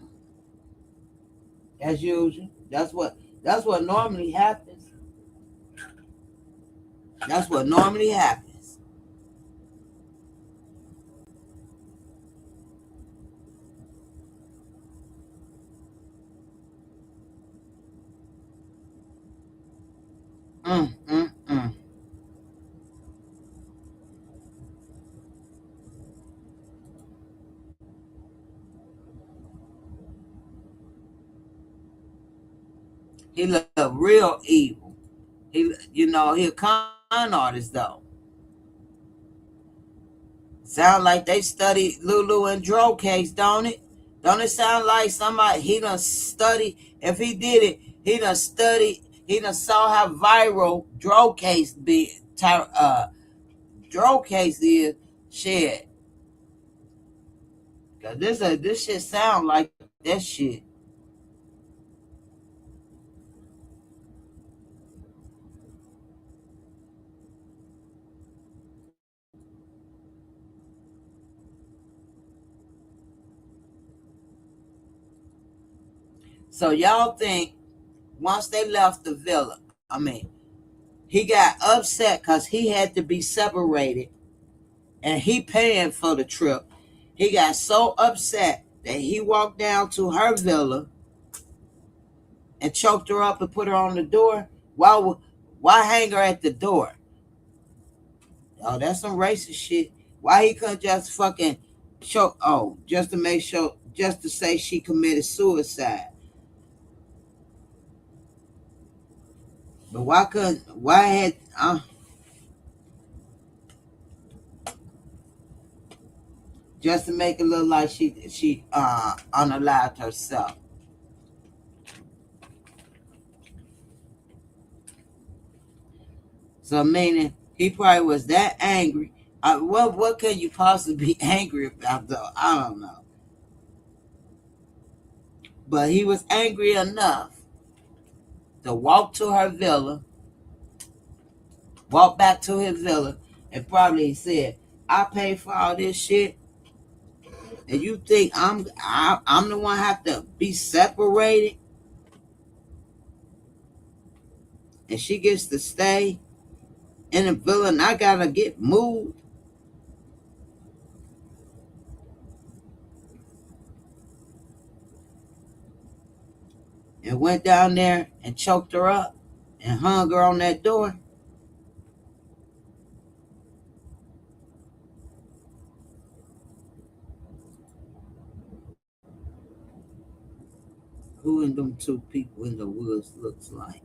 as usual. That's what normally happens. That's what normally happens. Mm, mm, mm. He look real evil. He a con artist though. Sound like they studied Lulu and Dro case, don't it? Don't it sound like somebody he done study? If he did it, he done study. He done saw how viral Dro case is. Shit, cause this shit sound like that shit. So y'all think once they left the villa, he got upset because he had to be separated and he paying for the trip. He got so upset that he walked down to her villa and choked her up and put her on the door. Why hang her at the door? Oh, that's some racist shit. Why he couldn't just fucking choke? Oh, just to make sure, just to say she committed suicide. But why couldn't? Why had? Just to make it look like she unalived herself. So meaning he probably was that angry. What can you possibly be angry about though? I don't know. But he was angry enough to walk to her villa, walk back to his villa, and probably said, "I paid for all this shit, and you think I'm the one have to be separated, and she gets to stay in the villa, and I gotta get moved." And went down there and choked her up and hung her on that door. Who in them two people in the woods looks like?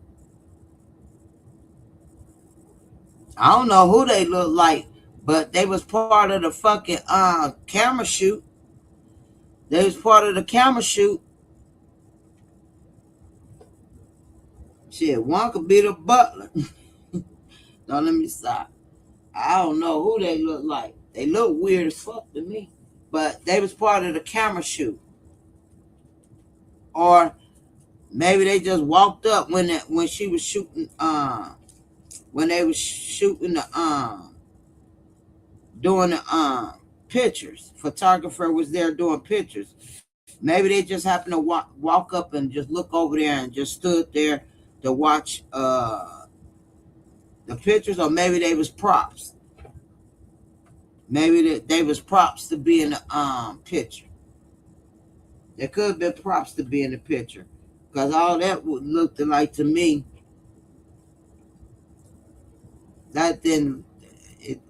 I don't know who they look like, but they was part of the fucking camera shoot. They was part of the camera shoot. Shit, one could be the butler. No, let me stop. I don't know who they look like. They look weird as fuck to me. But they was part of the camera shoot. Or maybe they just walked up when she was shooting when they was shooting the doing the pictures. Photographer was there doing pictures. Maybe they just happened to walk up and just look over there and just stood there to watch the pictures, or maybe they was props. Maybe they was props to be in the picture. There could have been props to be in the picture, because all that looked like to me that didn't. It,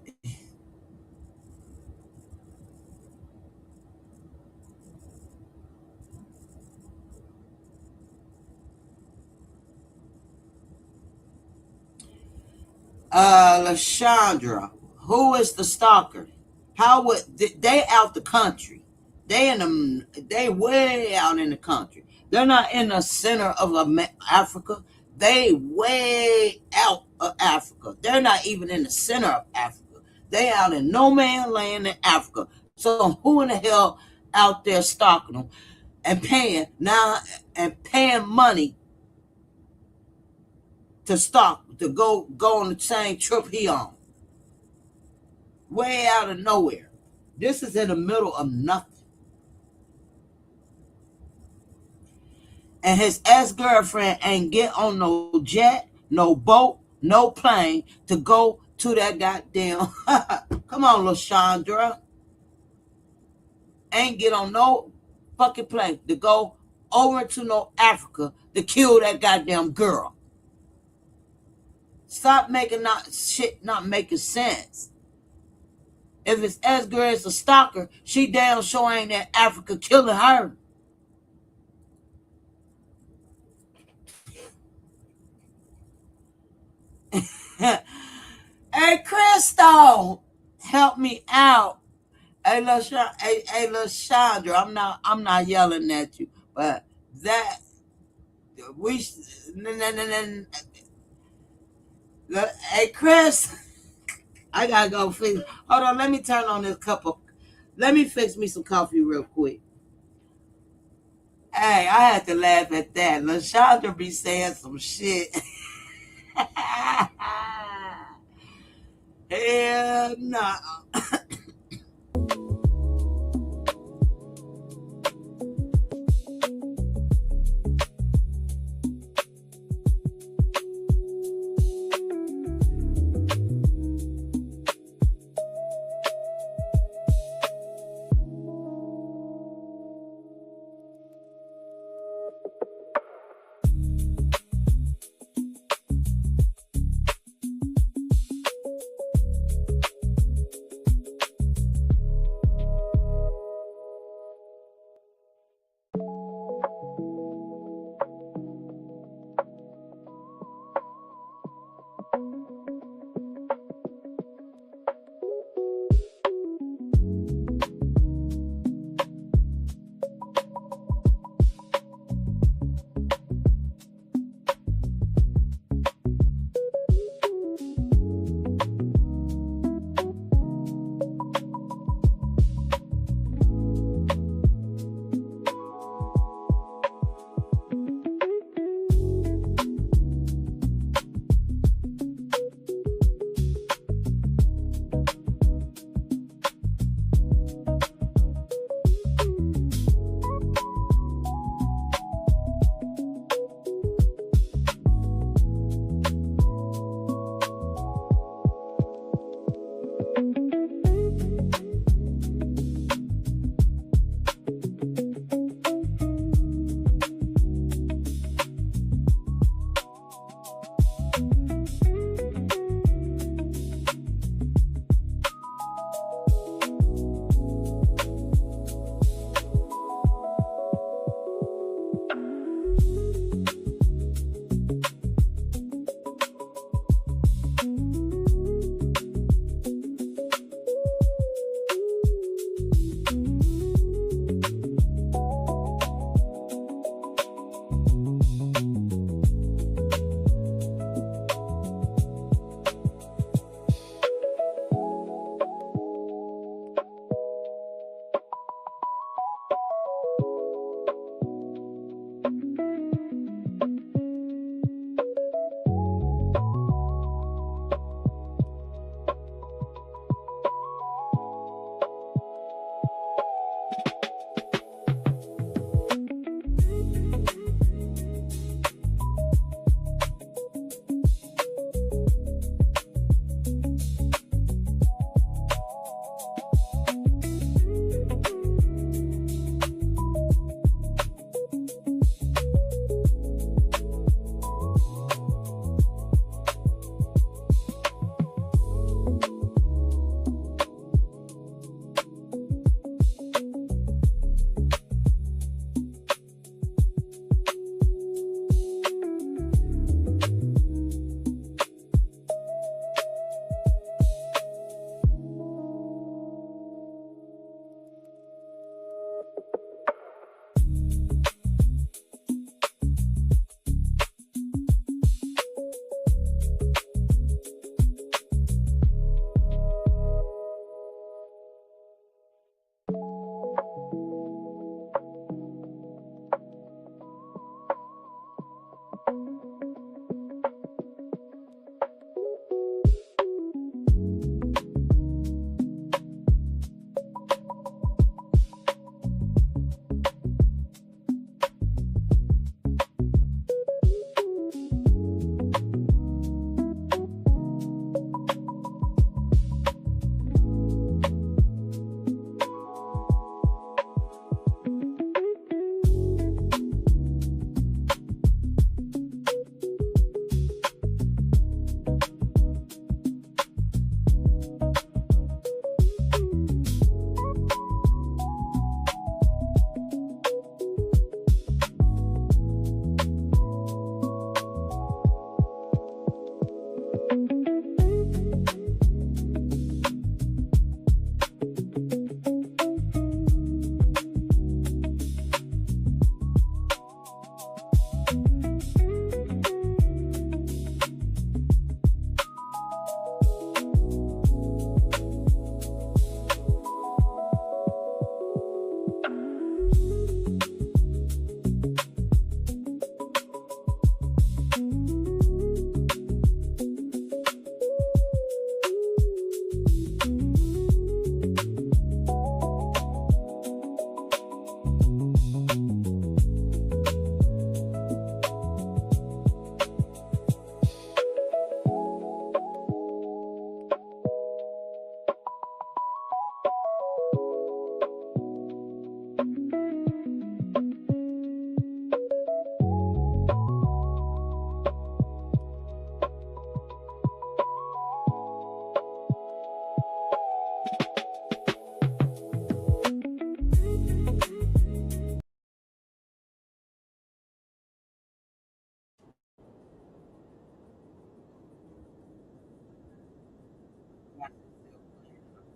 Lashandra, who is the stalker? How would they out the country? They way out in the country. They're not in the center of Africa. They way out of Africa. They're not even in the center of Africa. They out in no man land in Africa. So who in the hell out there stalking them and paying money to stalk to go on the same trip he on? Way out of nowhere. This is in the middle of nothing. And his ex-girlfriend ain't get on no jet, no boat, no plane to go to that goddamn. Come on, LaShondra. Ain't get on no fucking plane to go over to no Africa to kill that goddamn girl. Stop making not making sense. If his ex-girl is a stalker, she damn sure ain't in Africa killing her. Hey, Crystal, help me out. Hey, LaShondra, I'm not yelling at you, but that we, hey, Chris, I gotta go fix. Hold on, let me turn on this cup of. Let me fix me some coffee real quick. Hey, I had to laugh at that. LaShondra be saying some shit. Hell no.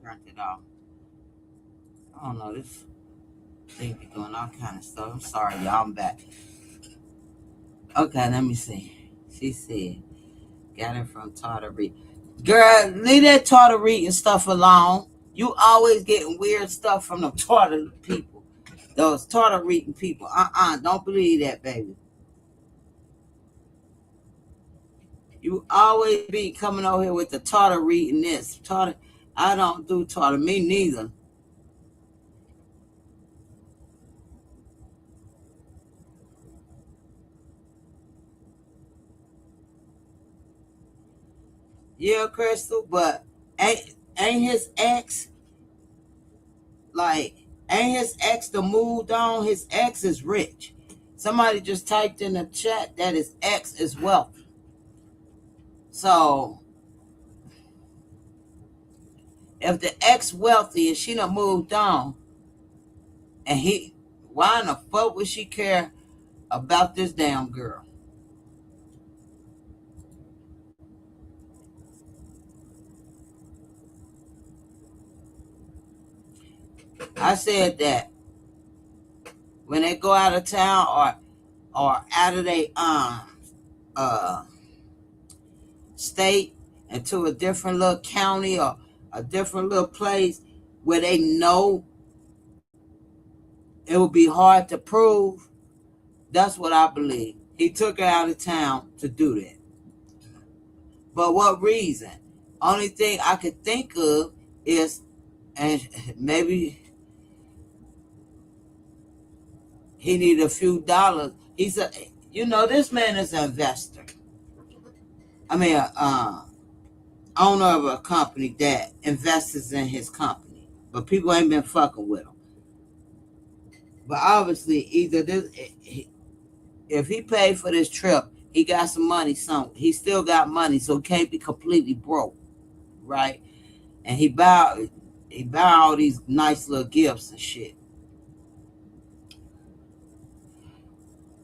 print it off. I don't know, this thing be doing all kind of stuff. I'm sorry, y'all. I'm back. Okay, let me see. She said, got it from Tartarine. Girl, leave that Tartarine stuff alone. You always getting weird stuff from the Tartar people. Those Tartarine people. Don't believe that, baby. You always be coming over here with the Tartarine this. Tartar. I don't do Tartar. Me neither. Yeah, Crystal, but ain't his ex like ain't his ex the moved on? His ex is rich. Somebody just typed in the chat that his ex is wealthy. So if the ex wealthy and she done moved on, and he, why in the fuck would she care about this damn girl? I said that when they go out of town or out of their uh state into a different little county or a different little place where they know it would be hard to prove. That's what I believe. He took her out of town to do that. But what reason? Only thing I could think of is, and maybe he needed a few dollars. He's a, this man is an investor. I mean, owner of a company that invests in his company, but people ain't been fucking with him. But obviously, either this, if he paid for this trip, he got some money. He still got money, so he can't be completely broke, right? And he buy all these nice little gifts and shit.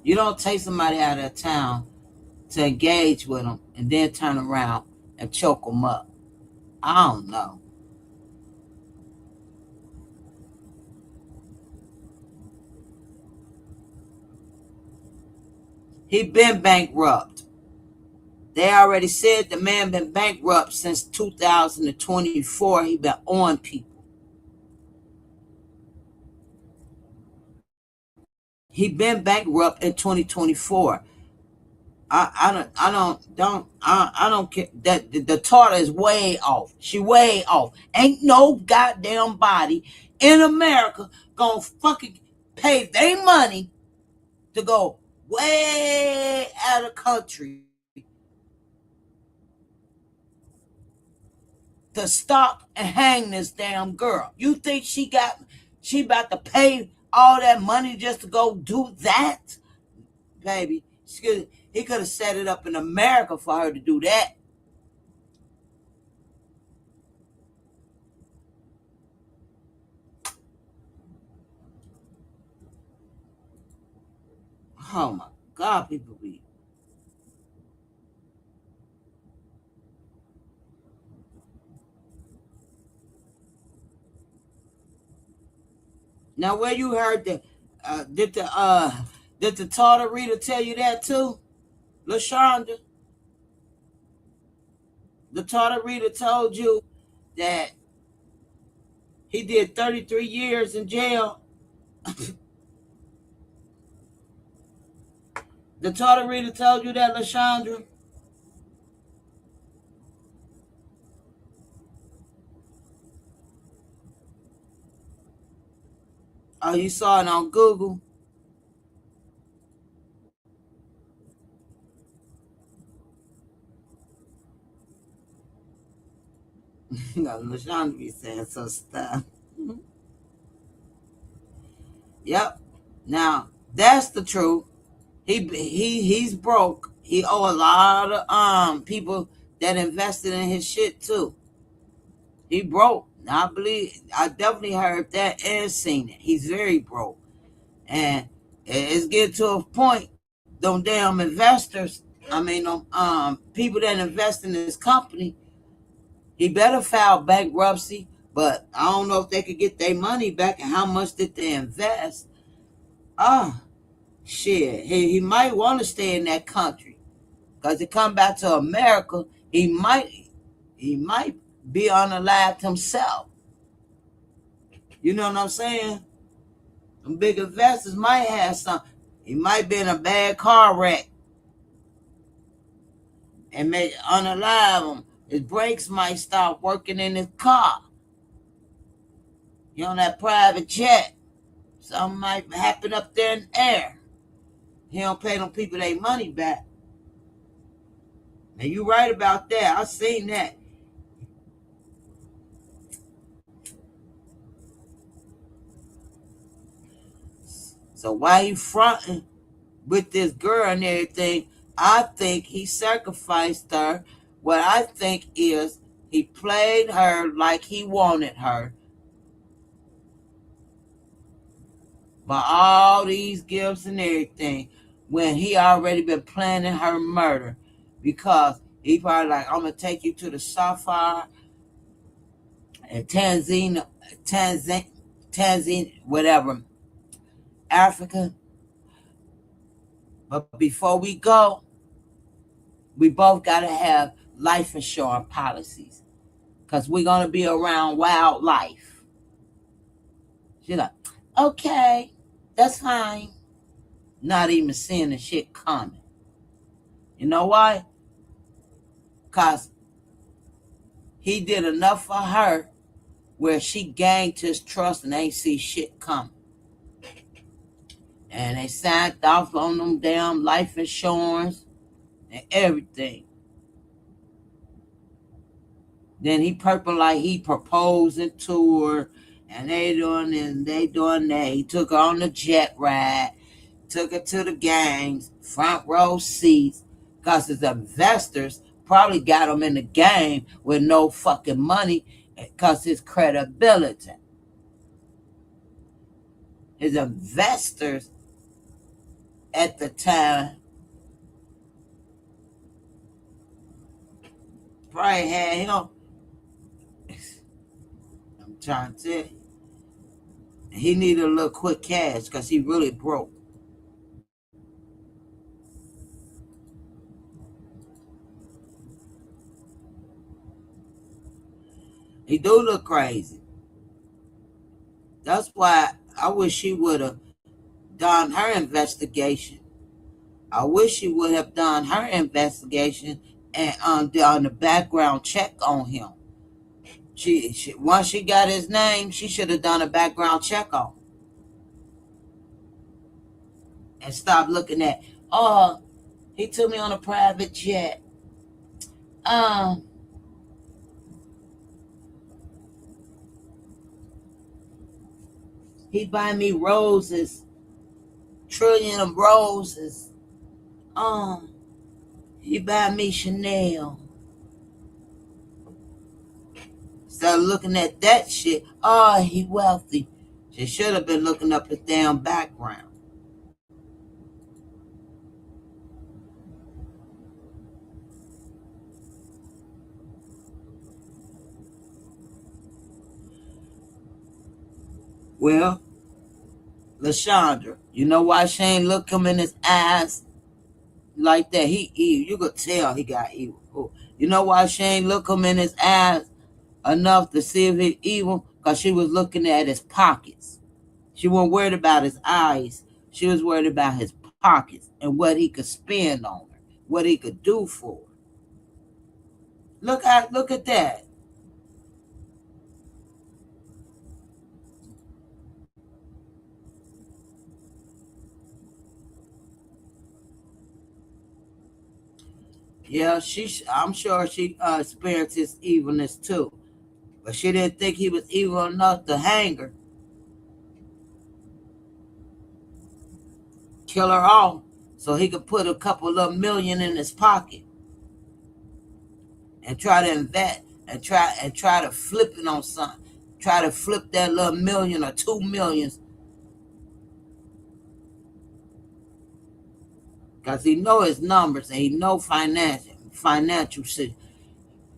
You don't take somebody out of town to engage with them and then turn around and choke them up. I don't know. He been bankrupt. They already said the man been bankrupt since 2024. He been on people. He been bankrupt in 2024. I don't care that the Tartar is way off. She way off. Ain't no goddamn body in America gonna fucking pay their money to go way out of country to stop and hang this damn girl. You think she about to pay all that money just to go do that? Baby, he could have set it up in America for her to do that. Oh my God, people be. Now where you heard that, did the Tartar reader tell you that too? LaShonda, the Tartar reader told you that he did 33 years in jail. The Tartar reader told you that, LaShondra? Oh, you saw it on Google? LaShondra be saying some stuff. Yep. Now, that's the truth. He's broke. He owe a lot of people that invested in his shit too. He broke. I definitely heard that and seen it. He's very broke. And it's getting to a point, them damn investors, I mean people that invest in this company, he better file bankruptcy But I don't know if they could get their money back and how much did they invest. Ah, shit. He might want to stay in that country. Because to come back to America, he might be unalived himself. You know what I'm saying? Some big investors might have some. He might be in a bad car wreck and may unalive him. His brakes might stop working in his car. He on that private jet. Something might happen up there in the air. He don't pay them people their money back. Now you right about that. I seen that. So why he fronting with this girl and everything? I think he sacrificed her. What I think is he played her like he wanted her. By all these gifts and everything, when he already been planning her murder, because he probably like, I'm gonna take you to the Sapphire and Tanzania, whatever, Africa. But before we go, we both gotta have life insurance policies, because we're gonna be around wildlife. She's like, okay, that's fine. Not even seeing the shit coming. You know why? Because he did enough for her where she gained his trust and ain't see shit coming. And they signed off on them damn life insurance and everything. Then he purple like he proposing to her, and they doing this and they doing that. He took her on the jet ride, took her to the games, front row seats, because his investors probably got him in the game with no fucking money because his credibility. His investors at the time probably had him. I'm trying to tell you. He needed a little quick cash because he really broke. He do look crazy. That's why I wish she would have done her investigation. I wish she would have done her investigation and done the background check on him. She once she got his name, she should have done a background check on him and stop looking at, oh, he took me on a private jet. Um, he buy me roses, trillion of roses. He buy me Chanel. Instead of looking at that shit, oh, he wealthy. She should have been looking up his damn background. Well, LaShondra, you know why she ain't look him in his eyes like that? He evil. You could tell he got evil. You know why she ain't look him in his eyes enough to see if he's evil? Because she was looking at his pockets. She wasn't worried about his eyes. She was worried about his pockets and what he could spend on her, what he could do for her. Look at that. Yeah, I'm sure she experienced his evilness too, but she didn't think he was evil enough to hang her, kill her off, so he could put a couple of million in his pocket and try to invest and try to flip it on something. Try to flip that little million or 2 millions, because he know his numbers and he know financial shit.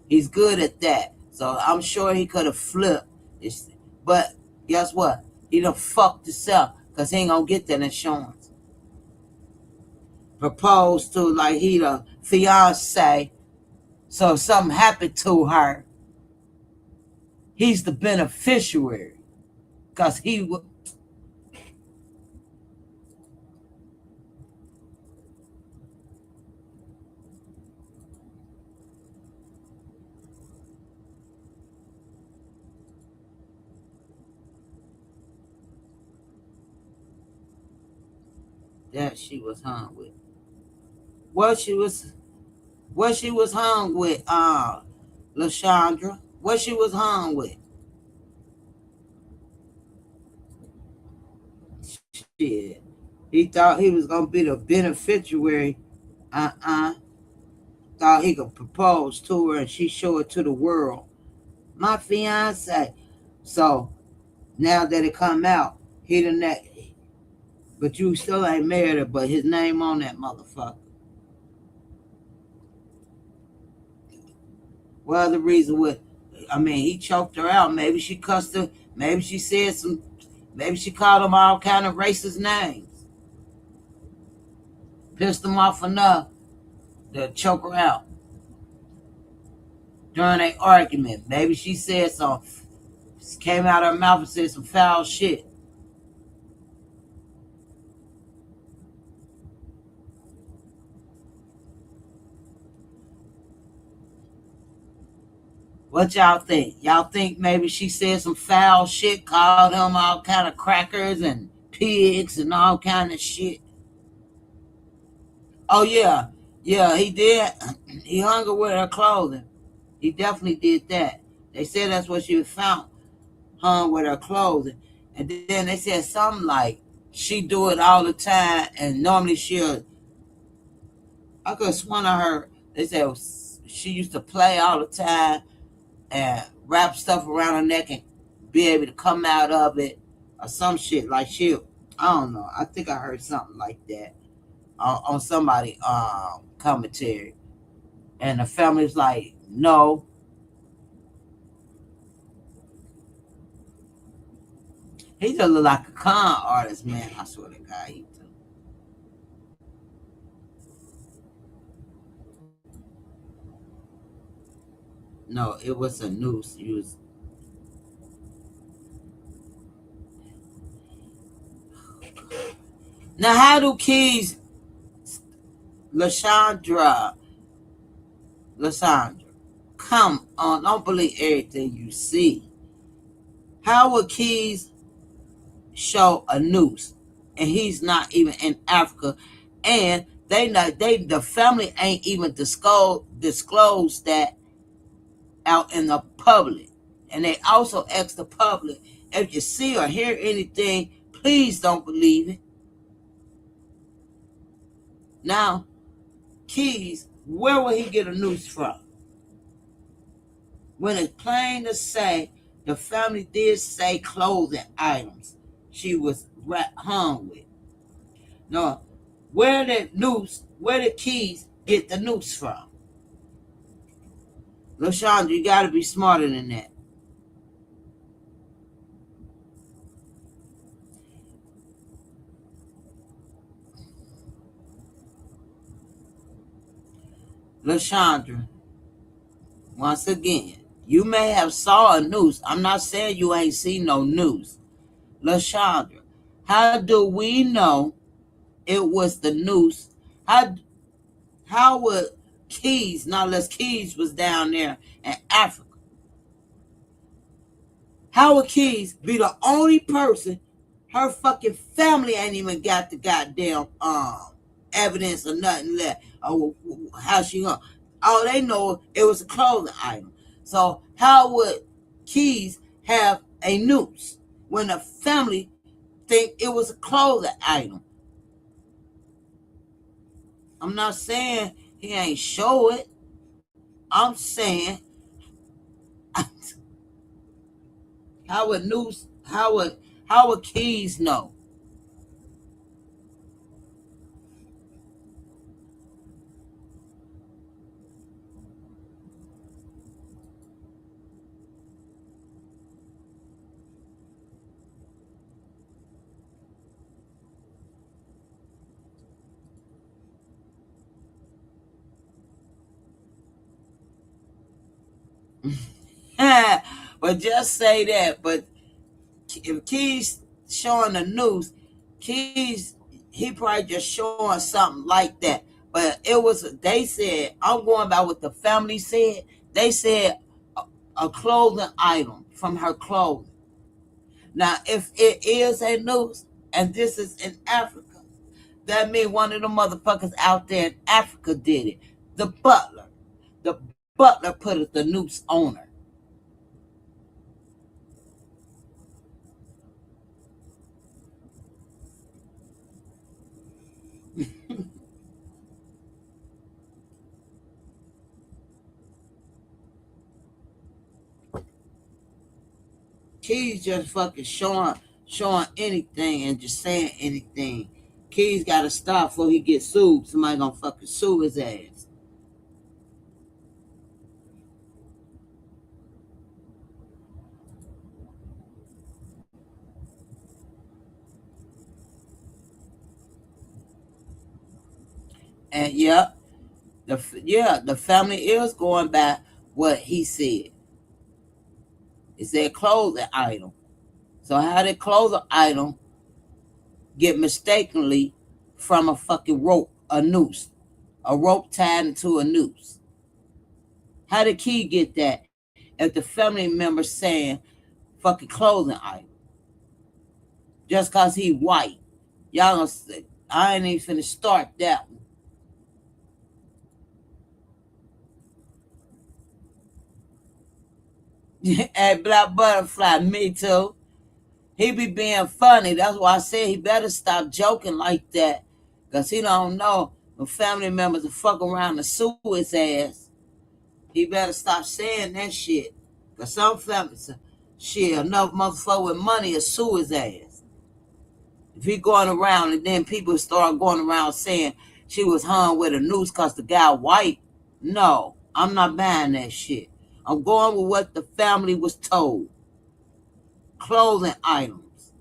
He's good at that. So I'm sure he could have flipped It's, but guess what? He done fucked himself because he ain't gonna get that insurance. Proposed to like he the fiance. So if something happened to her, he's the beneficiary. Because he would. That she was hung with. What she was hung with, LaShondra. What she was hung with. Shit. He thought he was gonna be the beneficiary. Uh-uh. Thought he could propose to her and she show it to the world. My fiance. So now that it come out, he done that, but you still ain't married her, but his name on that motherfucker. Well, the reason what, I mean, he choked her out. Maybe she cussed her. Maybe she said some. Maybe she called him all kind of racist names. Pissed him off enough to choke her out during an argument. Maybe she said some. Came out of her mouth and said some foul shit. What y'all think? Y'all think maybe she said some foul shit, called him all kind of crackers and pigs and all kind of shit? Oh yeah, yeah, he did. He hung her with her clothing. He definitely did that. They said that's what she was found, hung with her clothing. And then they said something like she do it all the time, and normally she'll. I could have sworn I heard they said she used to play all the time and wrap stuff around her neck and be able to come out of it or some shit like she. I don't know. I think I heard something like that on somebody commentary, and the family's like, no. He just look like a con artist, man. I swear to God, he do. No, it was a noose. He was now. How do keys, Lashandra, Lasandra? Come on, don't believe everything you see. How would Keys show a noose, and he's not even in Africa, and the family ain't even disclosed that out in the public, and they also ask the public if you see or hear anything, please don't believe it. Now, Keys, where will he get a noose from? When it's plain to say the family did say clothing items she was hung with. No, where did Keys get the noose from? LaShondra, you gotta be smarter than that. LaShondra, once again, you may have saw a noose. I'm not saying you ain't seen no noose. LaShondra, how do we know it was the noose? How how would Keys, not unless Keys was down there in Africa, how would Keys be the only person? Her fucking family ain't even got the goddamn evidence or nothing left. Or how she hung. All they know it was a clothing item. So how would Keys have a noose when the family think it was a clothing item? I'm not saying he ain't show it. I'm saying how would news how would Keys know? But just say that. But if Keys showing the news, Keys, he probably just showing something like that. But it was, they said, I'm going by what the family said. They said a clothing item from her clothing. Now, if it is a noose and this is in Africa, that means one of the motherfuckers out there in Africa did it. The butler. The butler put the noose on her. Keys just fucking showing anything and just saying anything. Keys gotta stop before he gets sued. Somebody gonna fucking sue his ass. And the family is going by what he said. It said clothing item. So how did clothing item get mistakenly from a fucking rope, a noose, a rope tied into a noose? How did Key get that if the family member saying fucking clothing item just cause he white? Y'all gonna say, I ain't even finna start that one. Hey, Black Butterfly, me too. He be being funny. That's why I said he better stop joking like that. Because he don't know when family members will fuck around and sue his ass. He better stop saying that shit. Because some families, shit, enough motherfucker with money will sue his ass. If he going around and then people start going around saying she was hung with a noose because the guy white, no, I'm not buying that shit. I'm going with what the family was told. Clothing items.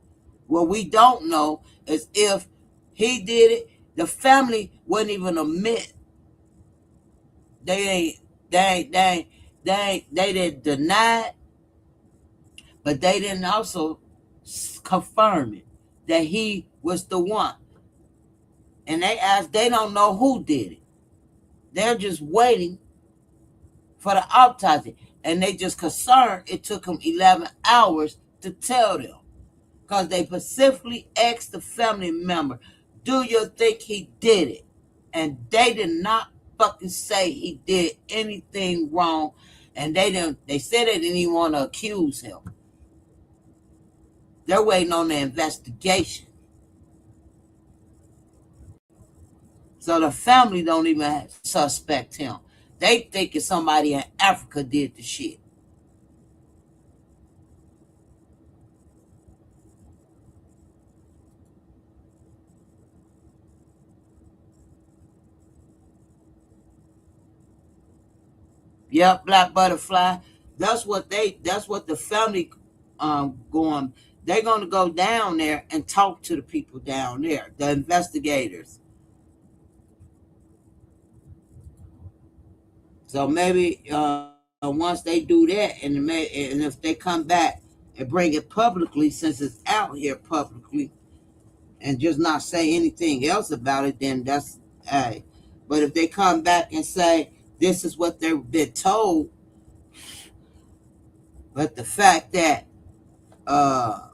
What we don't know is if he did it, the family wouldn't even admit. They didn't deny it, but they didn't also confirm it that he was the one. And they don't know who did it. They're just waiting for the autopsy. And they just concerned it took them 11 hours to tell them. Because they specifically asked the family member, do you think he did it? And they did not fucking say he did anything wrong. And they said they didn't even want to accuse him. They're waiting on the investigation. So the family don't even suspect him. They think it's somebody in Africa did the shit. Yep, Black Butterfly. That's what the family going. They're gonna go down there and talk to the people down there, the investigators. So maybe once they do that, and if they come back and bring it publicly, since it's out here publicly, and just not say anything else about it, then that's hey. But if they come back and say this is what they've been told, but the fact that uh,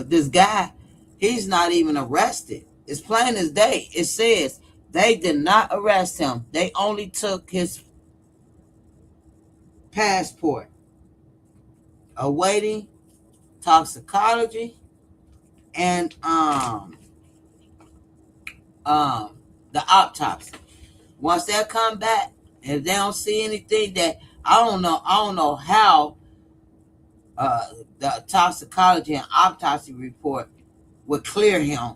this guy, he's not even arrested. It's plain as day. It says they did not arrest him. They only took his passport, awaiting toxicology and the autopsy. Once they come back, if they don't see anything that I don't know how uh, the toxicology and autopsy report would clear him.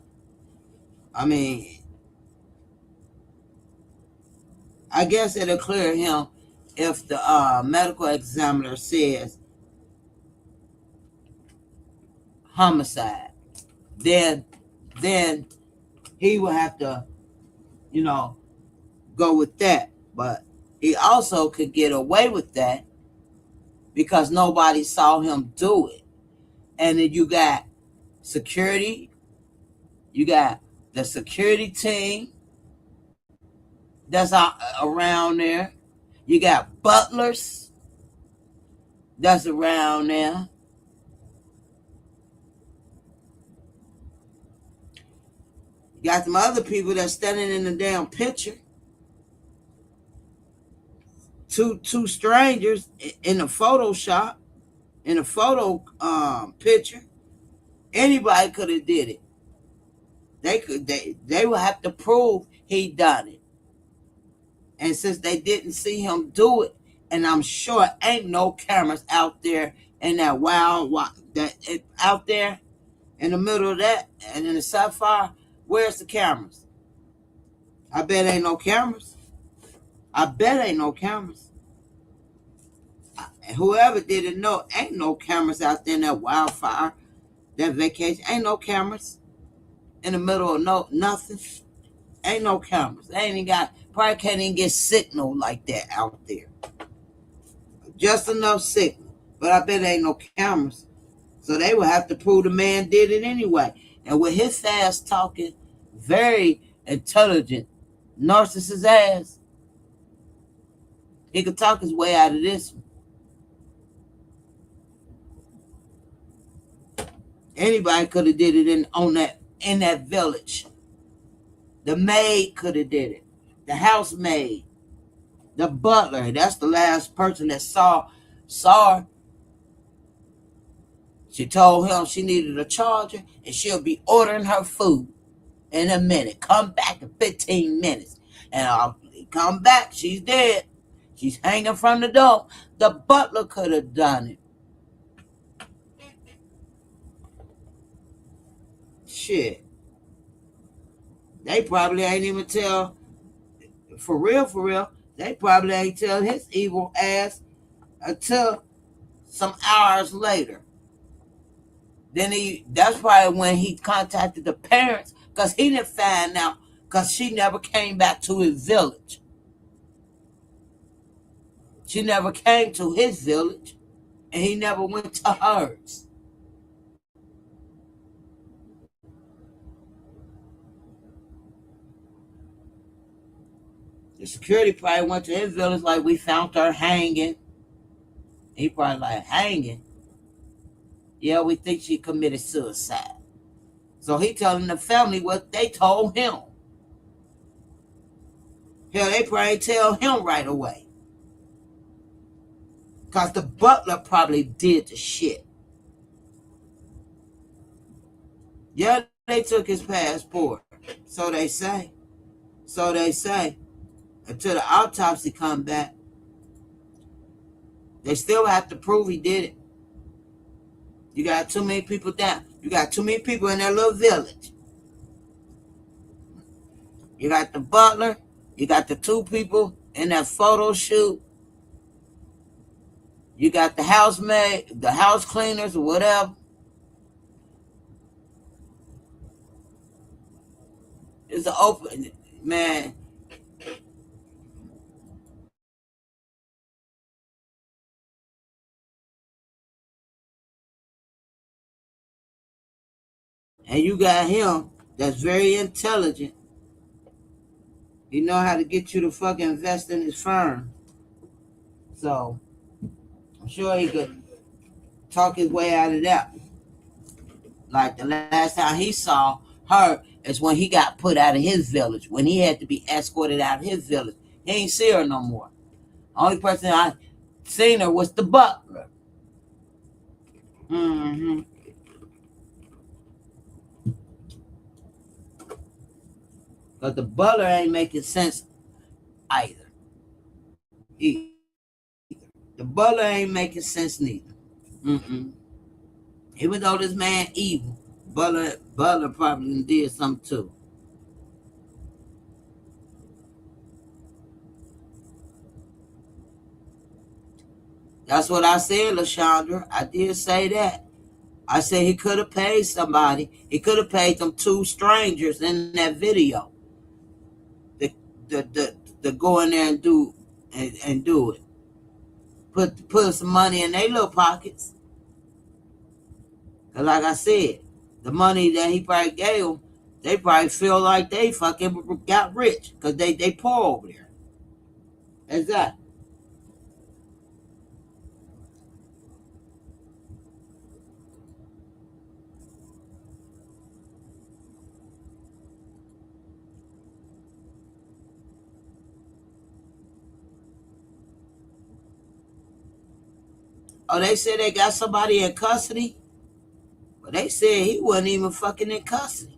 I mean, I guess it'll clear him if the medical examiner says homicide. Then, then he will have to, you know, go with that. But he also could get away with that because nobody saw him do it. And then you got security, you got the security team that's around there. You got butlers that's around there. You got some other people that's standing in the damn picture. Two strangers in a Photoshop, in a photo picture. Anybody could have did it. They would have to prove he done it. And since they didn't see him do it, and I'm sure ain't no cameras out there in that out there in the middle of that and in the sapphire, where's the cameras? I bet ain't no cameras. I bet ain't no cameras. And whoever didn't know, ain't no cameras out there in that wildfire, that vacation. Ain't no cameras in the middle of nothing. Ain't no cameras. They ain't even got, probably can't even get signal like that out there. Just enough signal. But I bet ain't no cameras. So they would have to prove the man did it anyway. And with his fast talking, very intelligent, narcissist ass, he could talk his way out of this one. Anybody could have did it in that village. The maid could have did it. The housemaid. The butler. That's the last person that saw her. She told him she needed a charger and she'll be ordering her food in a minute. Come back in 15 minutes. And I'll come back. She's dead. She's hanging from the door. The butler could have done it. Shit. They probably ain't even tell, for real, they probably ain't tell his evil ass until some hours later. Then that's probably when he contacted the parents, because he didn't find out, because she never came back to his village. She never came to his village, and he never went to hers. The security probably went to his village like, we found her hanging. He probably like, hanging? Yeah, we think she committed suicide. So he telling the family what they told him. Hell, they probably tell him right away. Because the butler probably did the shit. Yeah, they took his passport. So they say. Until the autopsy come back, they still have to prove he did it. You got too many people down. You got too many people in that little village. You got the butler. You got the two people in that photo shoot. You got the housemaid, the house cleaners, or whatever. It's an open, man. And you got him that's very intelligent. He know how to get you to fucking invest in his firm. So I'm sure he could talk his way out of that. Like the last time he saw her is when he got put out of his village, when he had to be escorted out of his village. He ain't see her no more. Only person I seen her was the butler. Mm-hmm. But the butler ain't making sense either. The butler ain't making sense neither. Mm-mm. Even though this man evil, Butler probably did something too. That's what I said, LaShondra. I did say that. I said he could have paid somebody. He could have paid them two strangers in that video to, to go in there and do and do it. Put some money in their little pockets. Cause like I said, the money that he probably gave them, they probably feel like they fucking got rich because they poor over there. Exactly. Oh, they said they got somebody in custody. But they said he wasn't even fucking in custody.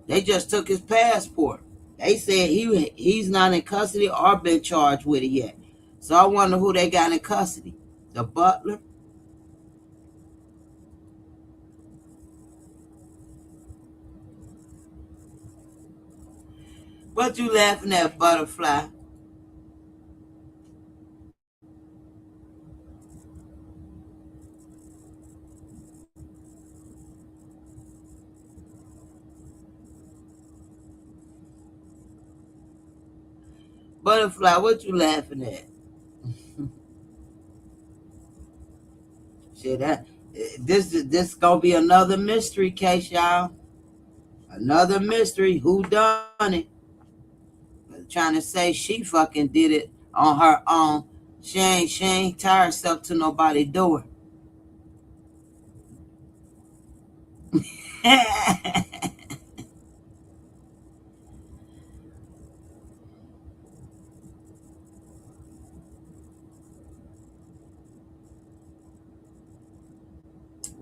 They just took his passport. They said he's not in custody or been charged with it yet. So I wonder who they got in custody. The butler? What you laughing at, butterfly? Butterfly, what you laughing at? Shit, this gonna be another mystery case, y'all. Another mystery. Who done it? Trying to say she fucking did it on her own. She ain't tie herself to nobody door.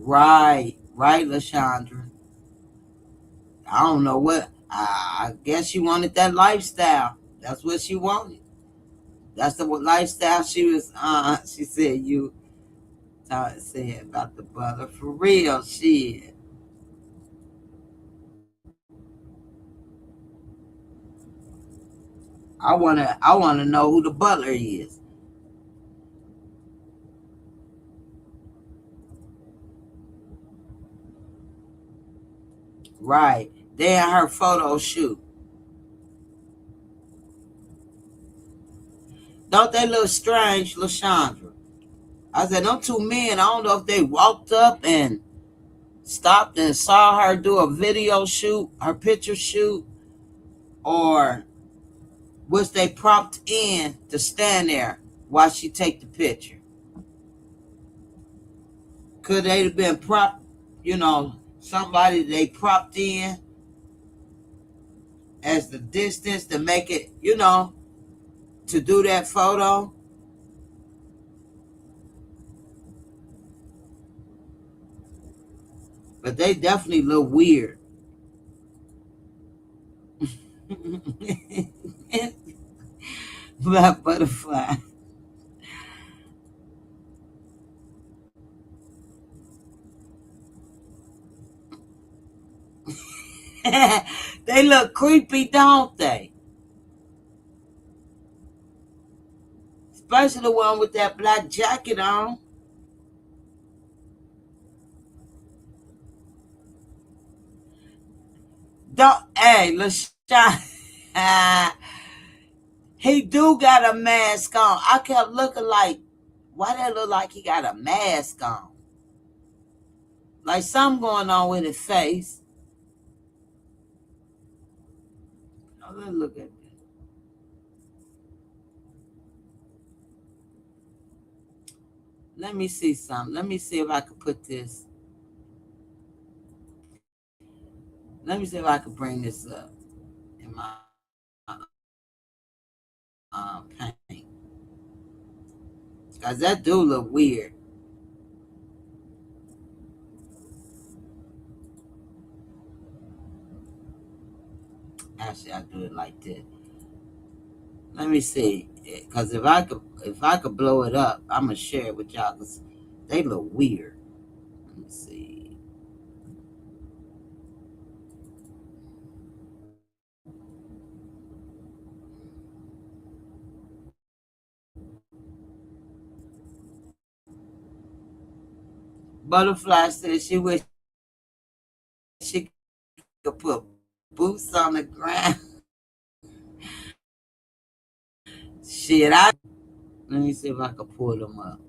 Right, Lashandra. I don't know what. I guess she wanted that lifestyle. That's what she wanted. That's the lifestyle she was. She said you. Said about the brother for real. Shit. I wanna know who the butler is. Right. They in her photo shoot. Don't they look strange, Lashandra? I said, them two men, I don't know if they walked up and stopped and saw her do a video shoot, her picture shoot, or was they propped in to stand there while she take the picture? Could they have been propped, somebody they propped in as the distance to make it, to do that photo? But they definitely look weird. Black butterfly. They look creepy, don't they? Especially the one with that black jacket on. Don't, hey, LaShawn. He do got a mask on. I kept looking like, why that look like he got a mask on? Like something going on with his face. Oh, let's look at this. Let me see something. Let me see if I can put this. Let me see if I can bring this up in my paint. Because that do look weird. Actually, I do it like this. Let me see. Because if I could blow it up, I'm going to share it with y'all. Because they look weird. Let me see. Butterfly said she wish she could put boots on the ground. Shit, I let me see if I can pull them up.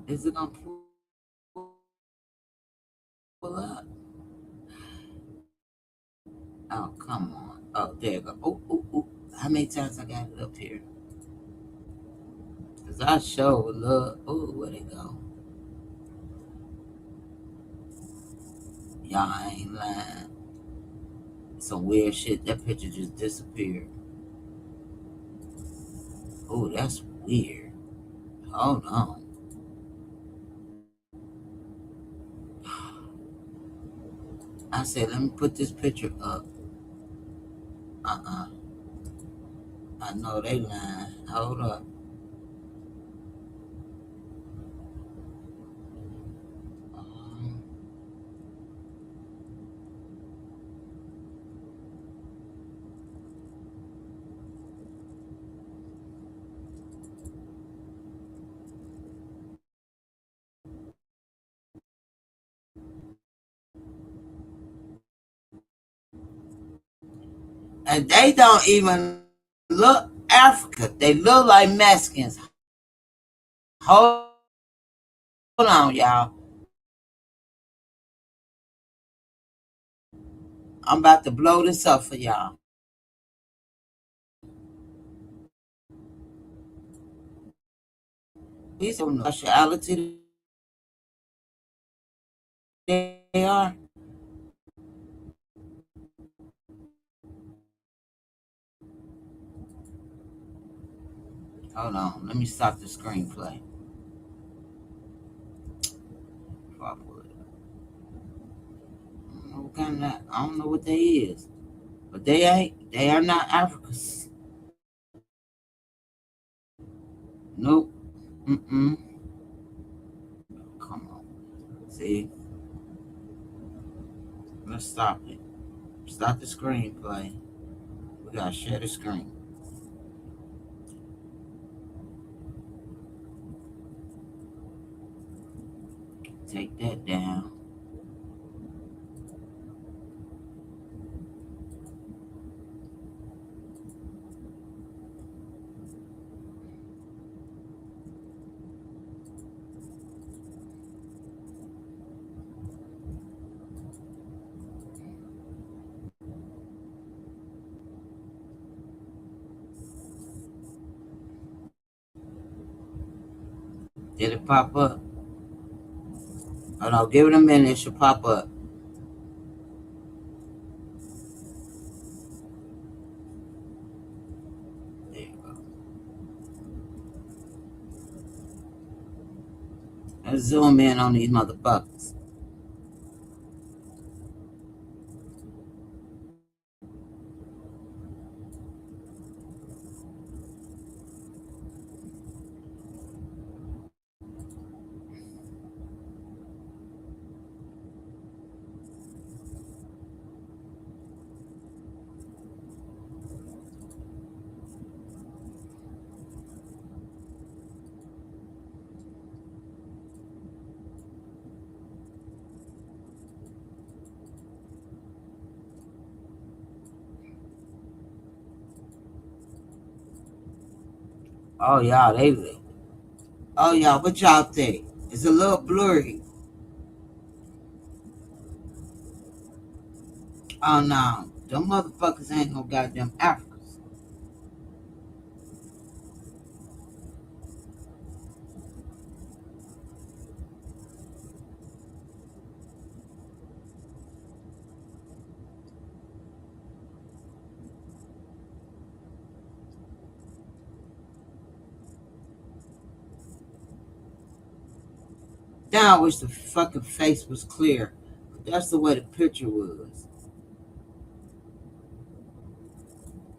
Is it gonna pull up? Oh, come on. Oh, there you go. Oh, oh, oh. How many times I got it up here? Cause I sure love. Oh, where'd it go? Y'all ain't lying. Some weird shit. That picture just disappeared. Oh, that's weird. Hold on. I said, let me put this picture up. Uh-uh. I know they lying. Hold up. Um, and they don't even look Africa. They look like Mexicans. Hold on, y'all. I'm about to blow this up for y'all. These are the speciality they are. Hold on. Let me stop the screenplay. Before I pull it up. I don't know what kind of, I don't know what they is. But they ain't. They are not Africans. Nope. Mm-mm. Come on. See? Let's stop it. Stop the screenplay. We gotta share the screen. Take that down. Did it pop up? Oh no, give it a minute. It should pop up. There you go. Let's zoom in on these motherfuckers. Oh y'all, they. Oh y'all, what y'all think? It's a little blurry. Oh no, them motherfuckers ain't no goddamn Africans. Damn, I wish the fucking face was clear. But that's the way the picture was.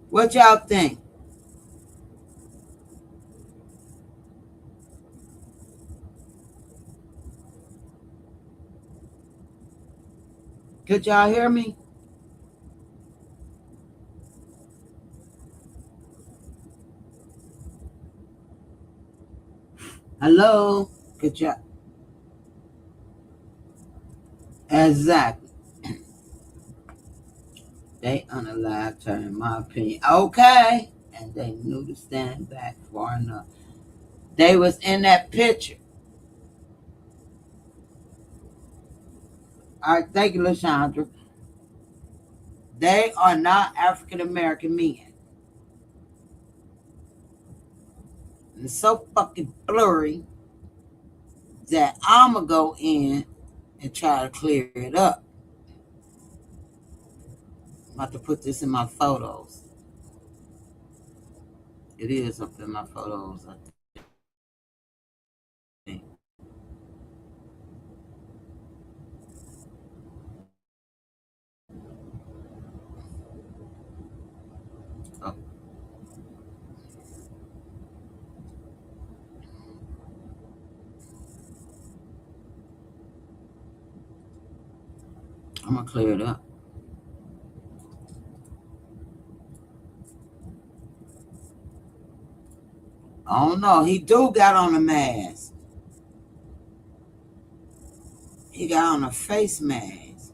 What y'all think? Could y'all hear me? Hello? Good job. Exactly. They unalived her, in my opinion. Okay. And they knew to stand back far enough. They was in that picture. All right, thank you, Lashandra. They are not African American men. And it's so fucking blurry that I'ma go in and try to clear it up. I'm about to put this in my photos. It is up in my photos, I think. Oh, I'm gonna clear it up. I don't know. He do got on a mask. He got on a face mask.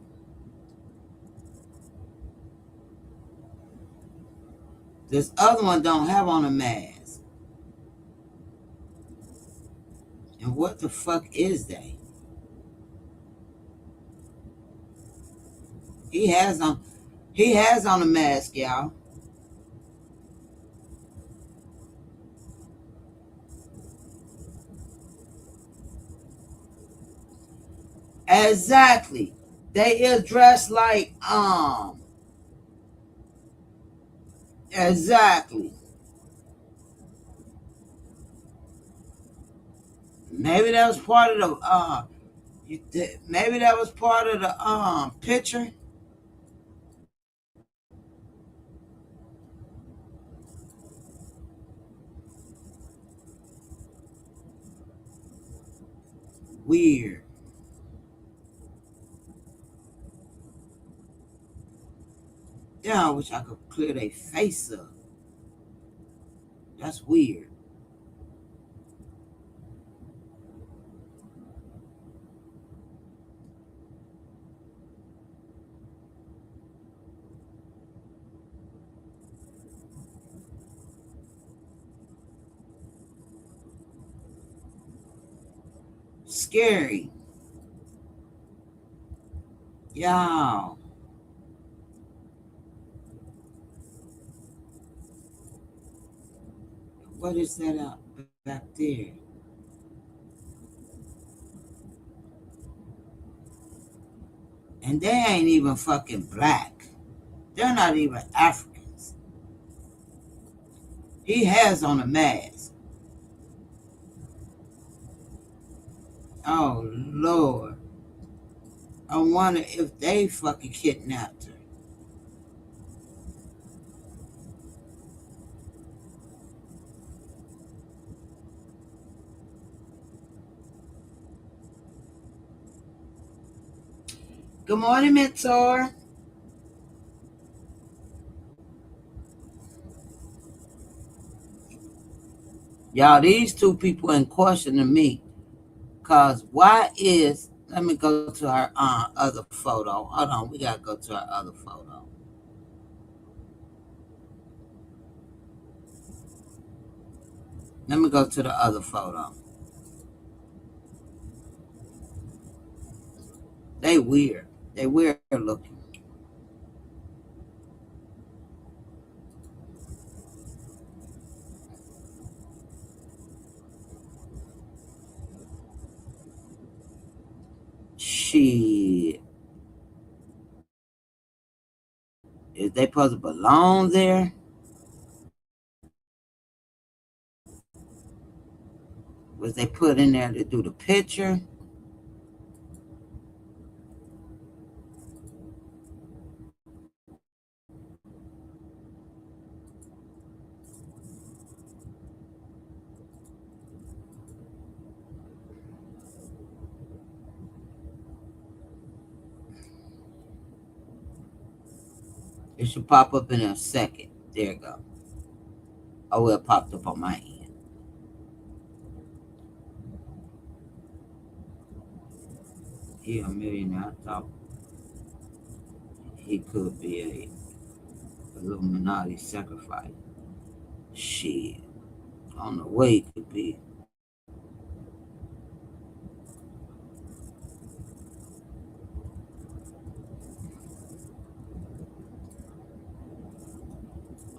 This other one don't have on a mask. And what the fuck is that? He has on he has on a mask, y'all. Exactly. They is dressed like exactly. Maybe that was part of the maybe that was part of the picture. Weird. Yeah, I wish I could clear their face up. That's weird. Scary. Y'all. What is that up back there? And they ain't even fucking black. They're not even Africans. He has on a mask. Oh Lord. I wonder if they fucking kidnapped her. Good morning, mentor. Y'all, these two people in question to me. Cause why is let me go to our other photo. Hold on, we gotta go to our other photo. Let me go to the other photo. They weird. They weird looking. Shit. Is they supposed to belong there? Was they put in there to do the picture? It should pop up in a second. There you go. Oh, it popped up on my end. He a millionaire. I thought he could be a Illuminati sacrifice. Shit. I don't know what he could be.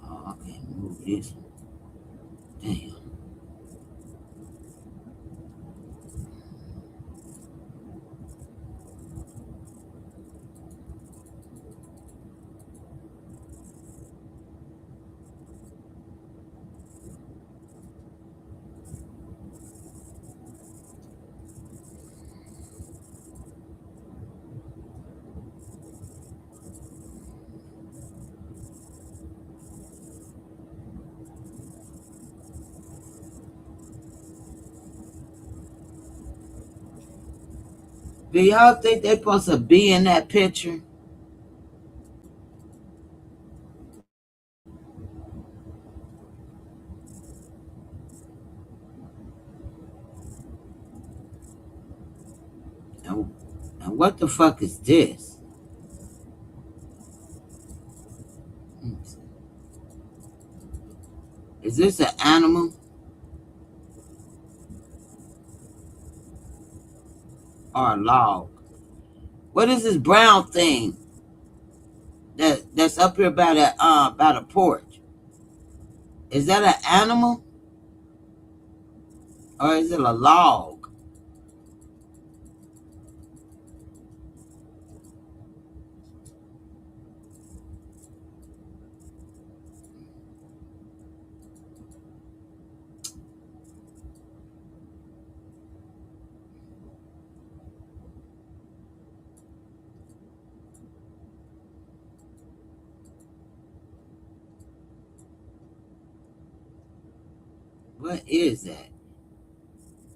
Oh, I can't move this one. Damn. Do y'all think they supposed to be in that picture? And, and what the fuck is this? Is this an animal or a log? What is this brown thing that's up here by the porch? Is that an animal or is it a log? What is that?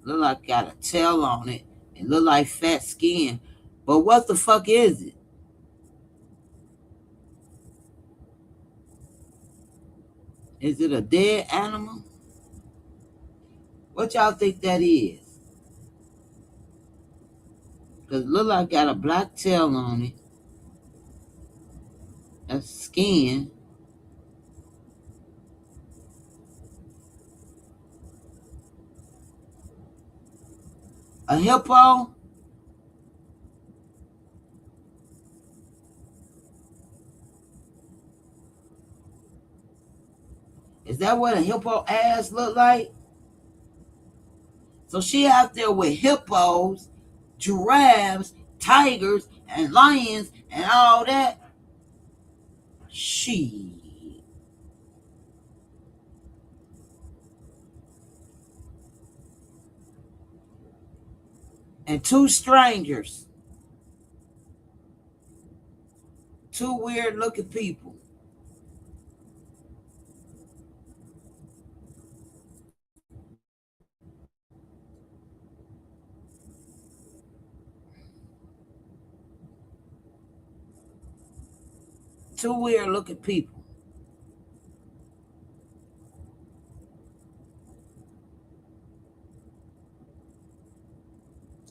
Look like got a tail on it. It look like fat skin. But what the fuck is it? Is it a dead animal? What y'all think that is? Cause it look like got a black tail on it. That's skin. A hippo? Is that what a hippo ass look like? So she out there with hippos, giraffes, tigers, and lions, and all that. She. And two strangers. Two weird looking people. Two weird looking people.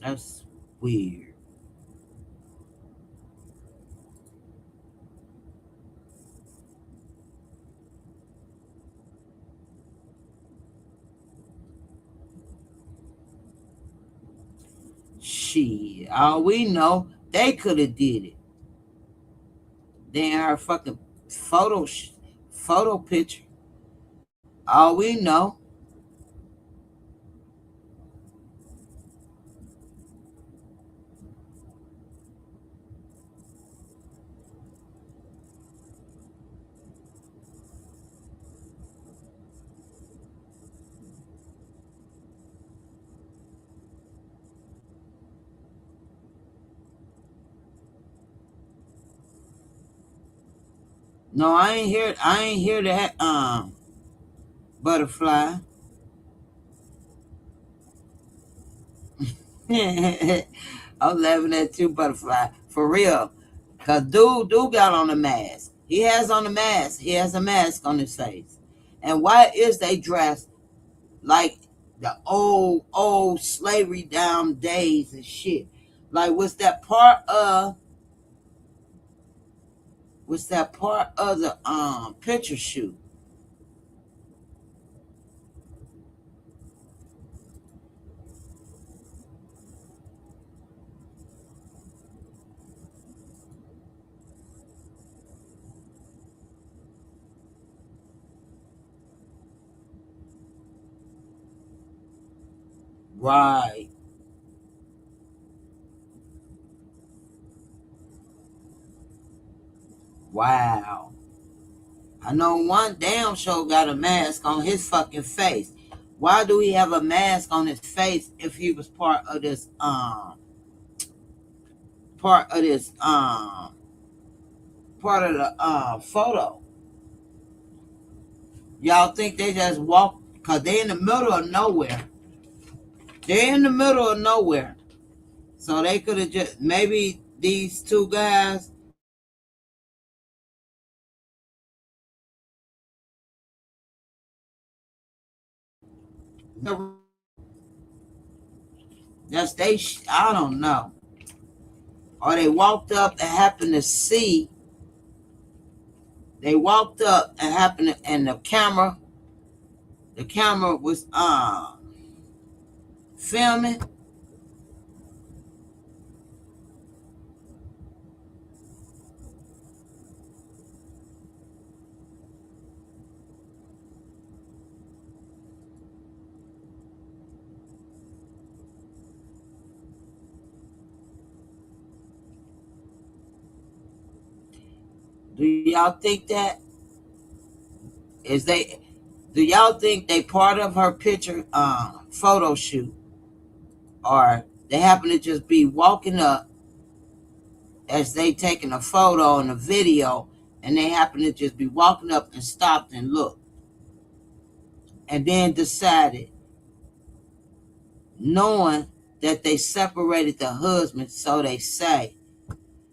That's weird. Shit. All we know, they could have did it. They in our fucking photo picture. All we know. No, I ain't hear that butterfly. I'm laughing at you, butterfly. For real. Cause dude got on a mask. He has on a mask. He has a mask on his face. And why is they dressed like the old slavery down days and shit? Like, what's that part of the picture shoot? Right. Wow. I know one damn show got a mask on his fucking face. Why do he have a mask on his face if he was part of this part of the photo? Y'all think they just walk because they in the middle of nowhere. They're in the middle of nowhere. So they could have just maybe these two guys. Just I don't know. Or they walked up and happened to see. They walked up and happened to, and the camera was filming. Do y'all think that is they? Do y'all think they part of her picture photo shoot, or they happen to just be walking up as they taking a photo and a video, and they happen to just be walking up and stopped and looked, and then decided, knowing that they separated the husband, so they say,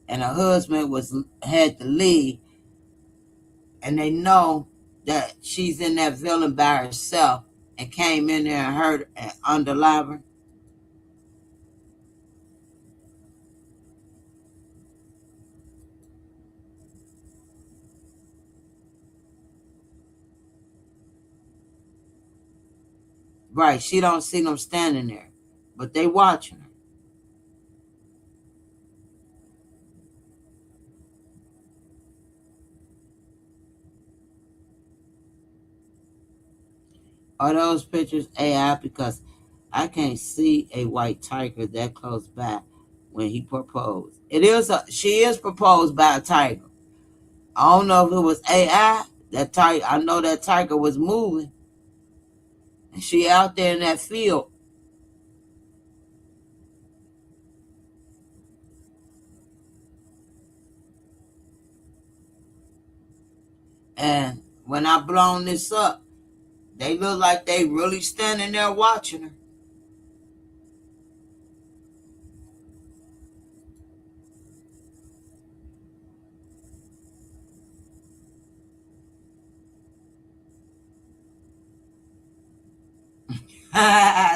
and the husband had to leave, and they know that she's in that villain by herself, and came in there and heard and underlive her. Right, she don't see them standing there, but they watching her. Are those pictures AI? Because I can't see a white tiger that close by when he proposed. She is proposed by a tiger. I don't know if it was AI. That tiger, I know that tiger was moving, and she out there in that field. And when I blown this up, they look like they really standing there watching her.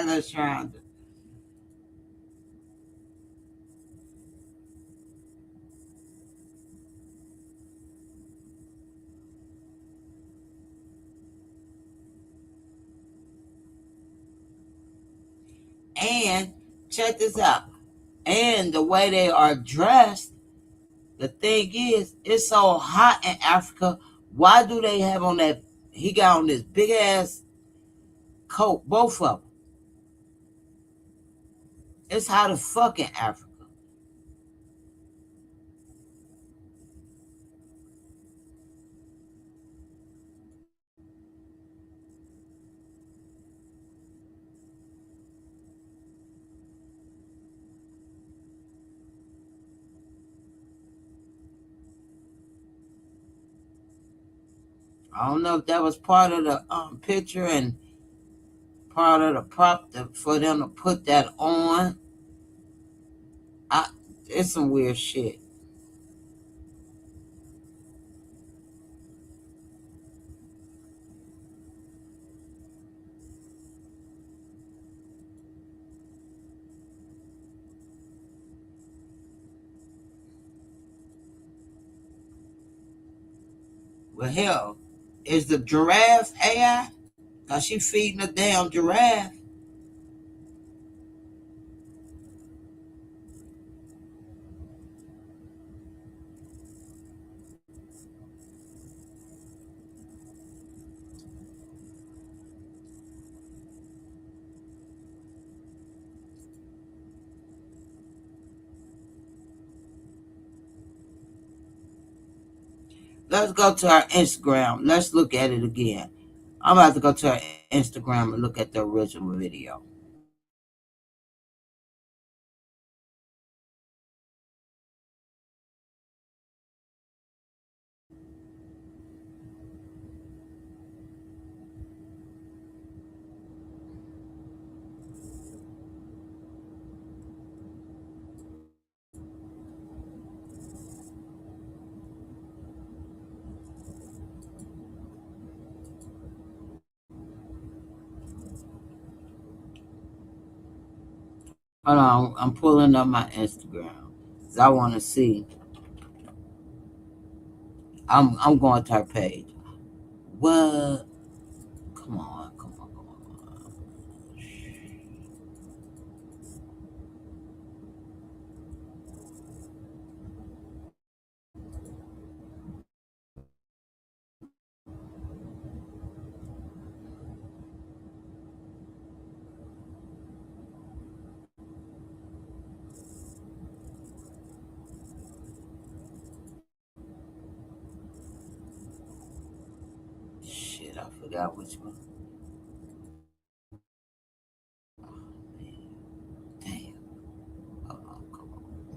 Let's try. And check this out. And the way they are dressed, the thing is, it's so hot in Africa. Why do they have on that? He got on this big ass coat, both of them. It's hot as fuck in Africa. I don't know if that was part of the picture and part of the prop for them to put that on. I, it's some weird shit. Well, hell, is the giraffe AI? Cause she feeding a damn giraffe. Let's go to our Instagram. Let's look at it again. I'm about to go to our Instagram and look at the original video. Hold on, I'm pulling up my Instagram. 'Cause I want to see. I'm going to her page. What? Come on, come on, come on. Shit, I forgot which one. Damn. Hold on, come on.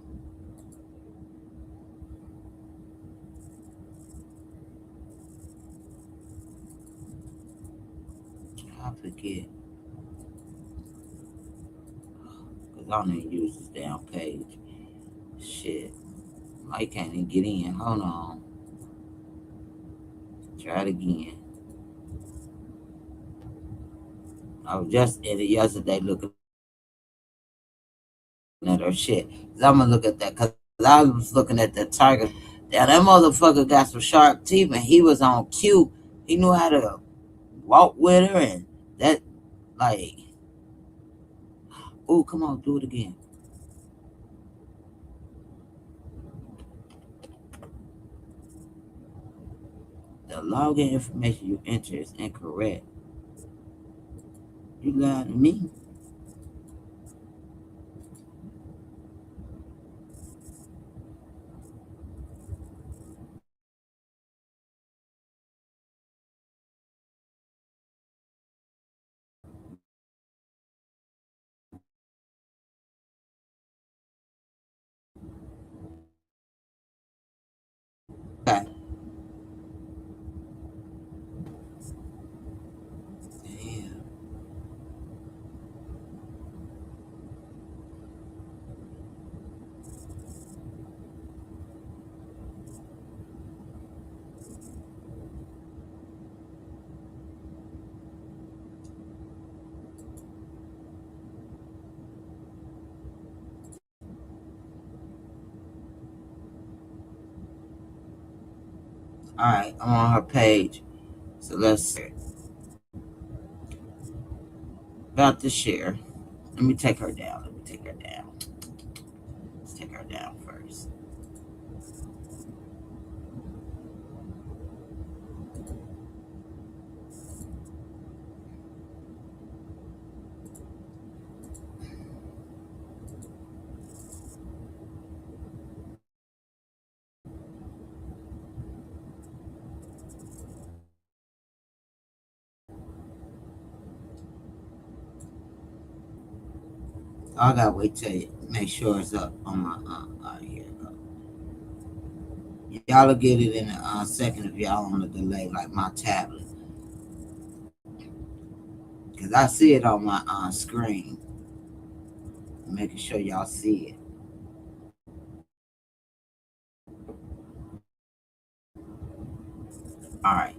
I forget. Because I don't even use this damn page. Shit. I can't even get in. Hold on. Try it again. I was just in it yesterday looking at her shit. So I'm gonna look at that because I was looking at that tiger. Now that motherfucker got some sharp teeth and he was on cue. He knew how to walk with her and that like, oh come on, do it again. The login information you enter is incorrect. You lied to me. Okay. Damn. Alright, I'm on her page. So let's see. About to share. Let me take her down. Let me take her down. Let's take her down first. I gotta wait till you make sure it's up on my here. Y'all will get it in a second if y'all on the delay like my tablet. Cause I see it on my screen. Making sure y'all see it. Alright.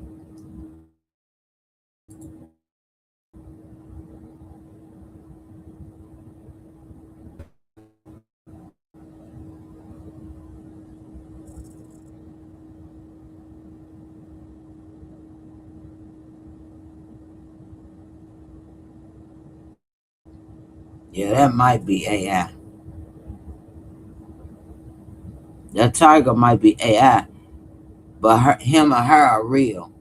Yeah, that might be AI. That tiger might be AI, but him or her are real.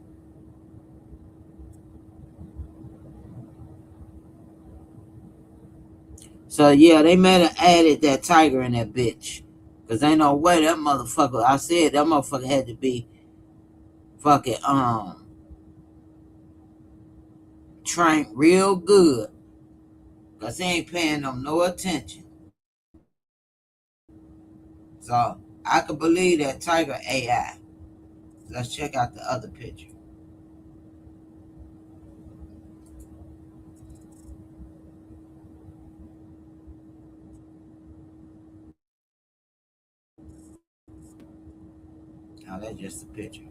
So yeah, they may have added that tiger in that bitch. Cause ain't no way that motherfucker. I said that motherfucker had to be fucking trained real good. Cause he ain't paying them no attention. So I could believe that tiger AI. Let's check out the other picture. Now that's just a picture.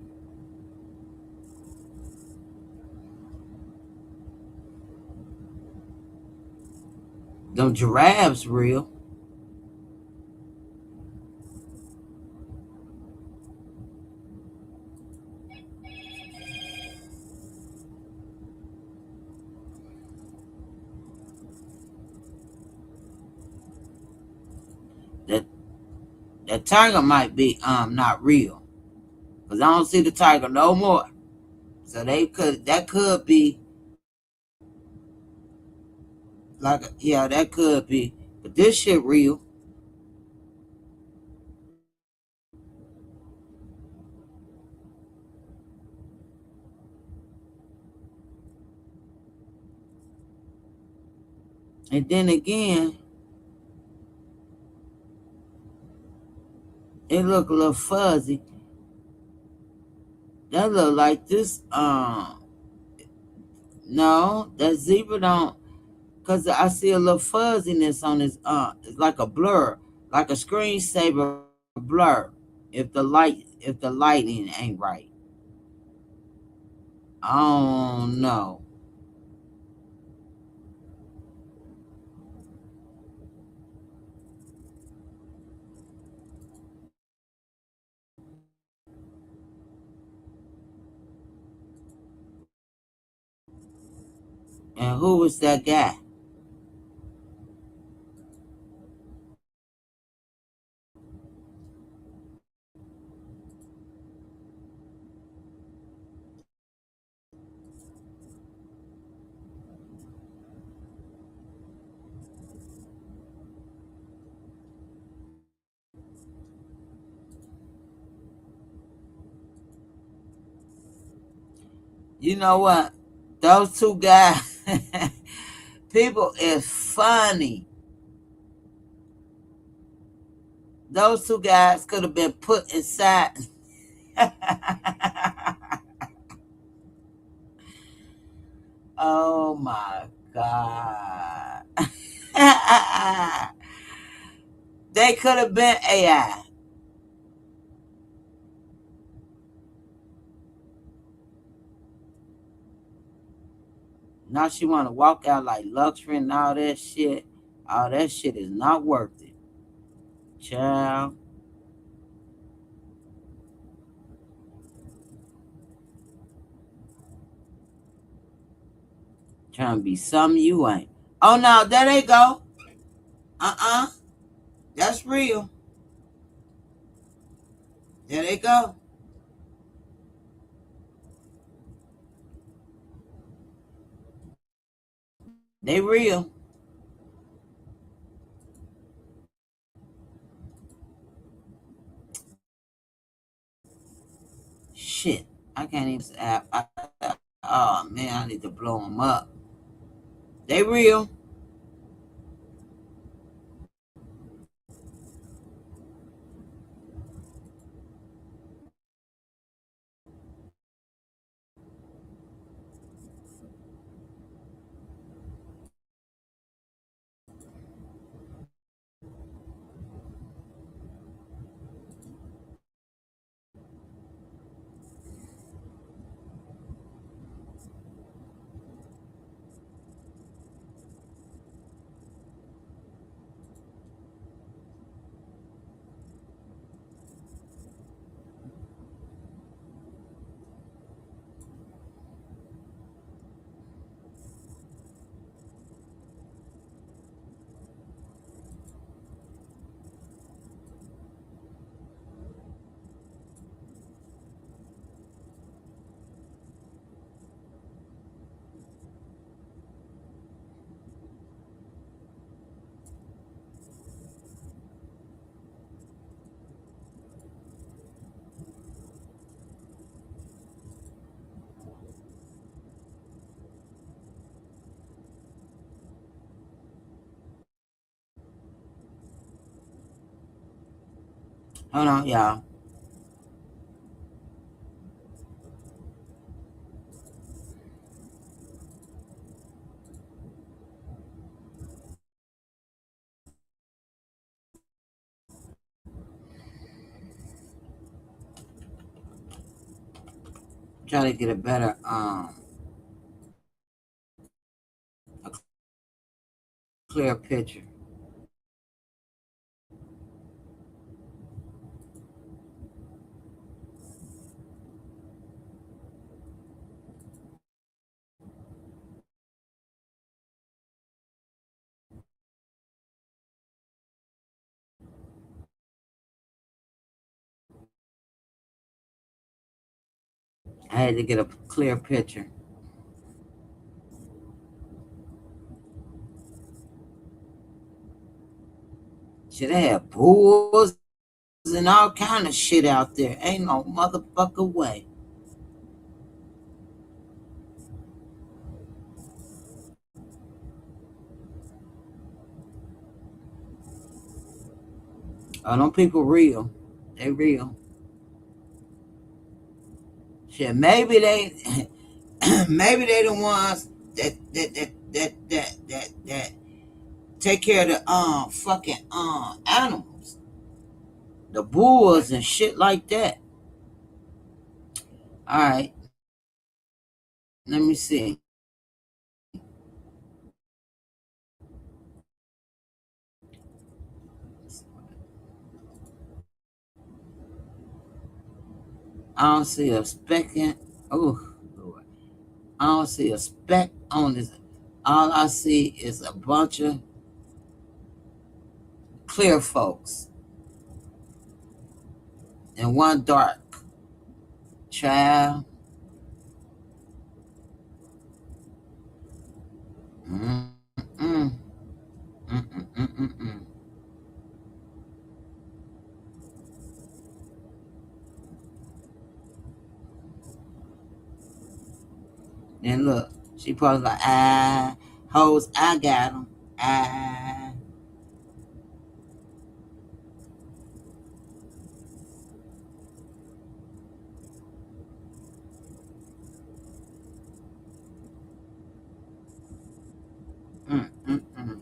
Them giraffes real. That that tiger might be not real. Cause I don't see the tiger no more. So that could be like yeah, that could be. But this shit real. And then again, it look a little fuzzy. That look like this no, that zebra don't cause I see a little fuzziness on his it's like a blur, like a screensaver blur. If the lighting ain't right. I don't know. And who was that guy? You know what? Those two guys, people is funny. Those two guys could have been put inside. Oh my God. They could have been AI. Now she want to walk out like luxury and all that shit. All that shit is not worth it. Child, trying to be something you ain't. Oh no, there they go. Uh-uh. That's real. There they go. They real. Shit. I can't even app. Oh man, I need to blow them up. They real. Hold on, y'all. Try to get a better a clear picture. I had to get a clear picture. Should they have bulls and all kind of shit out there? Ain't no motherfucker way. Oh, them people real. They real. Shit, maybe they, maybe they the ones that take care of the fucking animals, the bulls and shit like that. All right, let me see. I don't see a speck in. Oh, Lord. I don't see a speck on this. All I see is a bunch of clear folks and one dark child. Mm-mm. Mm-mm-mm-mm-mm. And look, she probably like, hoes, I got them. Ah. Mm-mm-mm.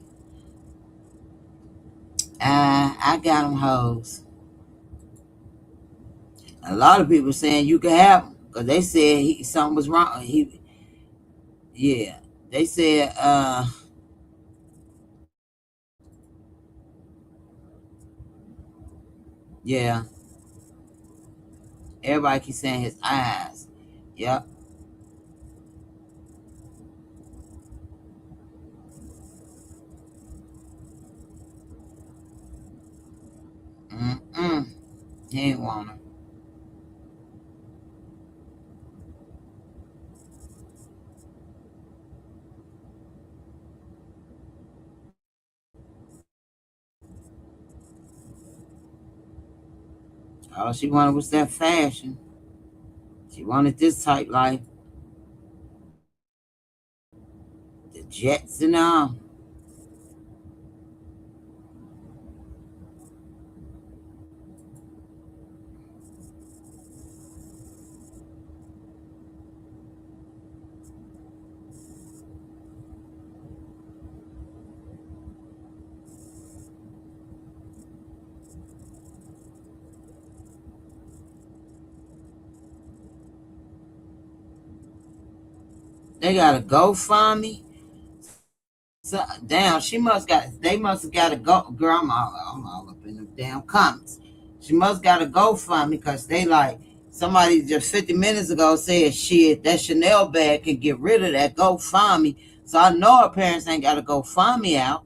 I got them hoes. A lot of people saying you can have them because they said something was wrong. Yeah, they said, yeah, everybody keeps saying his eyes. Yep. Mm-mm. He ain't want her. All she wanted was that fashion. She wanted this type life, the jets and all. They got a GoFundMe. So, damn, she must got. They must have got a go. Girl, I'm all up in the damn comments. She must got a GoFundMe because they like somebody just 50 minutes ago said shit that Chanel bag could get rid of that GoFundMe. So I know her parents ain't got a GoFundMe out.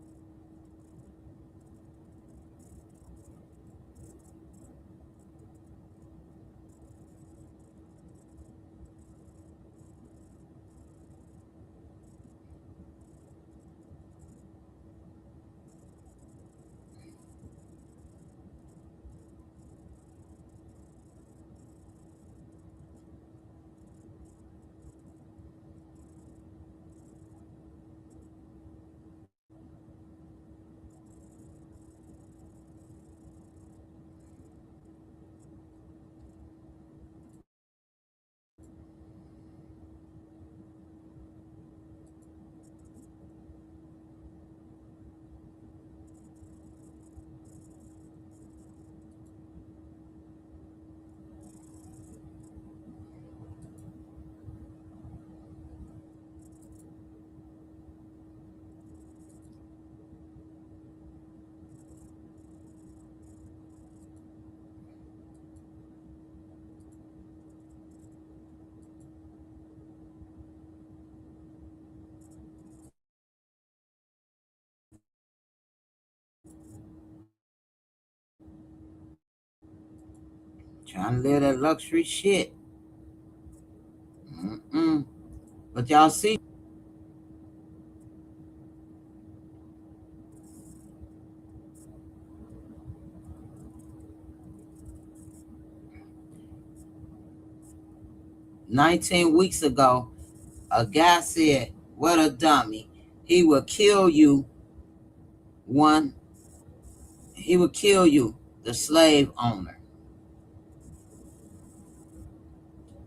Trying to live that luxury shit. Mm-mm. But y'all see, 19 weeks ago, a guy said, "What a dummy. He will kill you, one. He will kill you, the slave owner."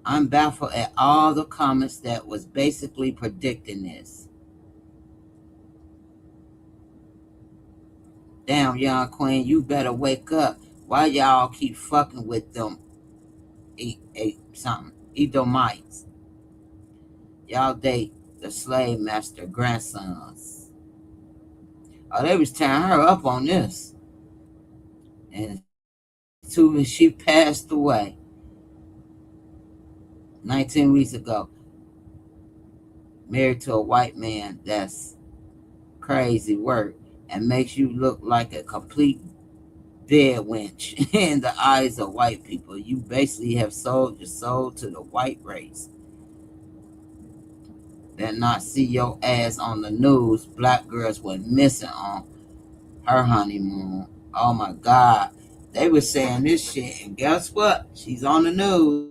I'm baffled at all the comments that was basically predicting this. Damn, young queen, you better wake up. Why y'all keep fucking with them? Something. Edomites. Y'all date the slave master grandsons. Oh, they was tearing her up on this. And soon as she passed away 19 weeks ago, married to a white man, that's crazy work and makes you look like a complete dead wench in the eyes of white people. You basically have sold your soul to the white race. That not see your ass on the news. Black girls went missing on her honeymoon. Oh my God. They were saying this shit, and guess what? She's on the news.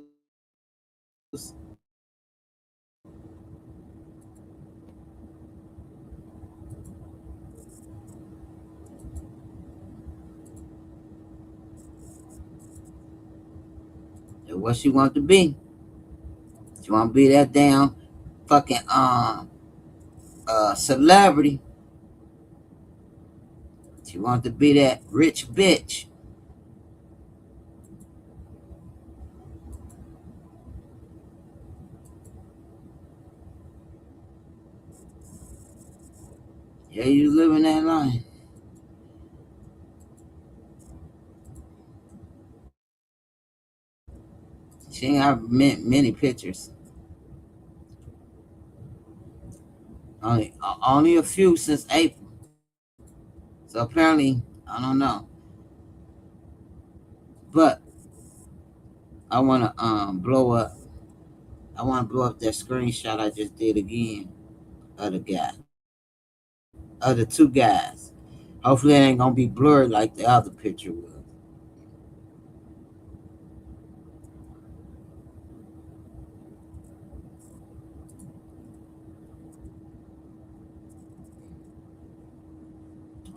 And what she want to be. She want to be that damn fucking celebrity. She want to be that rich bitch. Yeah, you living that life. She ain't have many pictures. Only a few since April. So apparently, I don't know. But I wanna blow up. I wanna blow up that screenshot I just did again of the guy. Of the two guys. Hopefully it ain't gonna be blurred like the other picture was.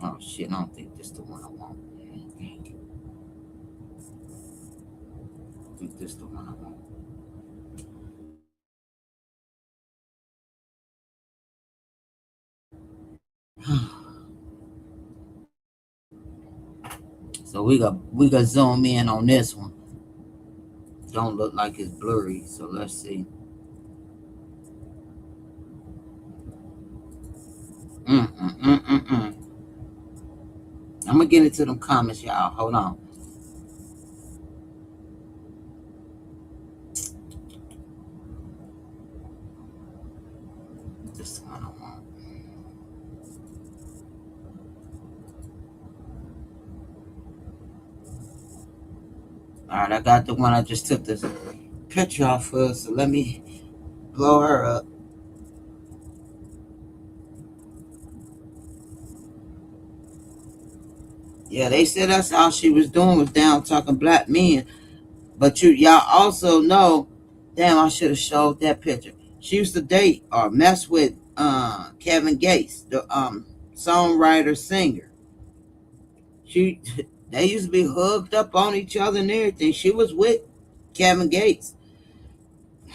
Oh shit, I don't think this is the one I want. I think this is the one I want. So we got zoom in on this one. Don't look like it's blurry, so let's see. Mm. I'm gonna get into them comments, y'all. Hold on. This one I want. All right, I got the one I just took this picture off of, so let me blow her up. Yeah, they said that's all she was doing was down talking black men. But y'all also know, damn, I should have showed that picture. She used to date or mess with Kevin Gates, the songwriter singer. She they used to be hooked up on each other and everything. She was with Kevin Gates.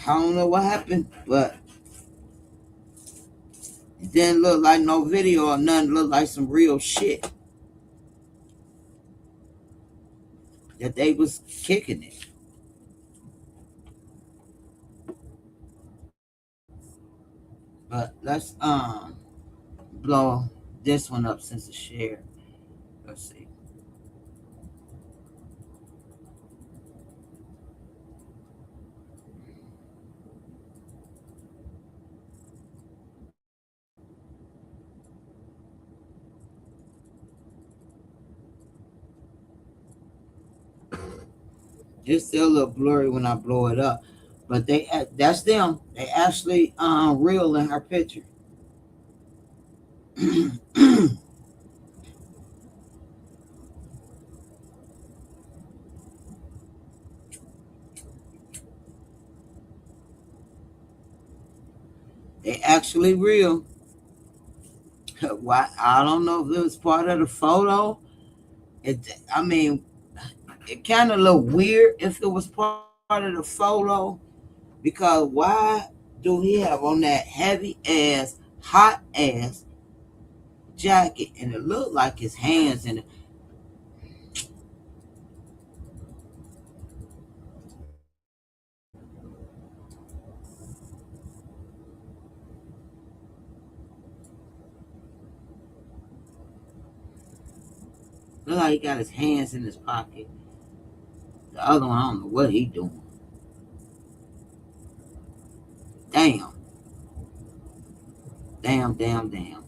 I don't know what happened, but it didn't look like no video or nothing. It looked like some real shit that they was kicking it. But let's blow this one up since it's shared. Let's see. It's still a little blurry when I blow it up, but that's them. They actually real in her picture. They actually real. Why I don't know if it was part of the photo. It I mean it kind of look weird if it was part of the photo because why do he have on that heavy ass, hot ass jacket and it looked like his hands in it. Look like he got his hands in his pocket. The other one, I don't know what he doing. Damn, damn, damn, damn.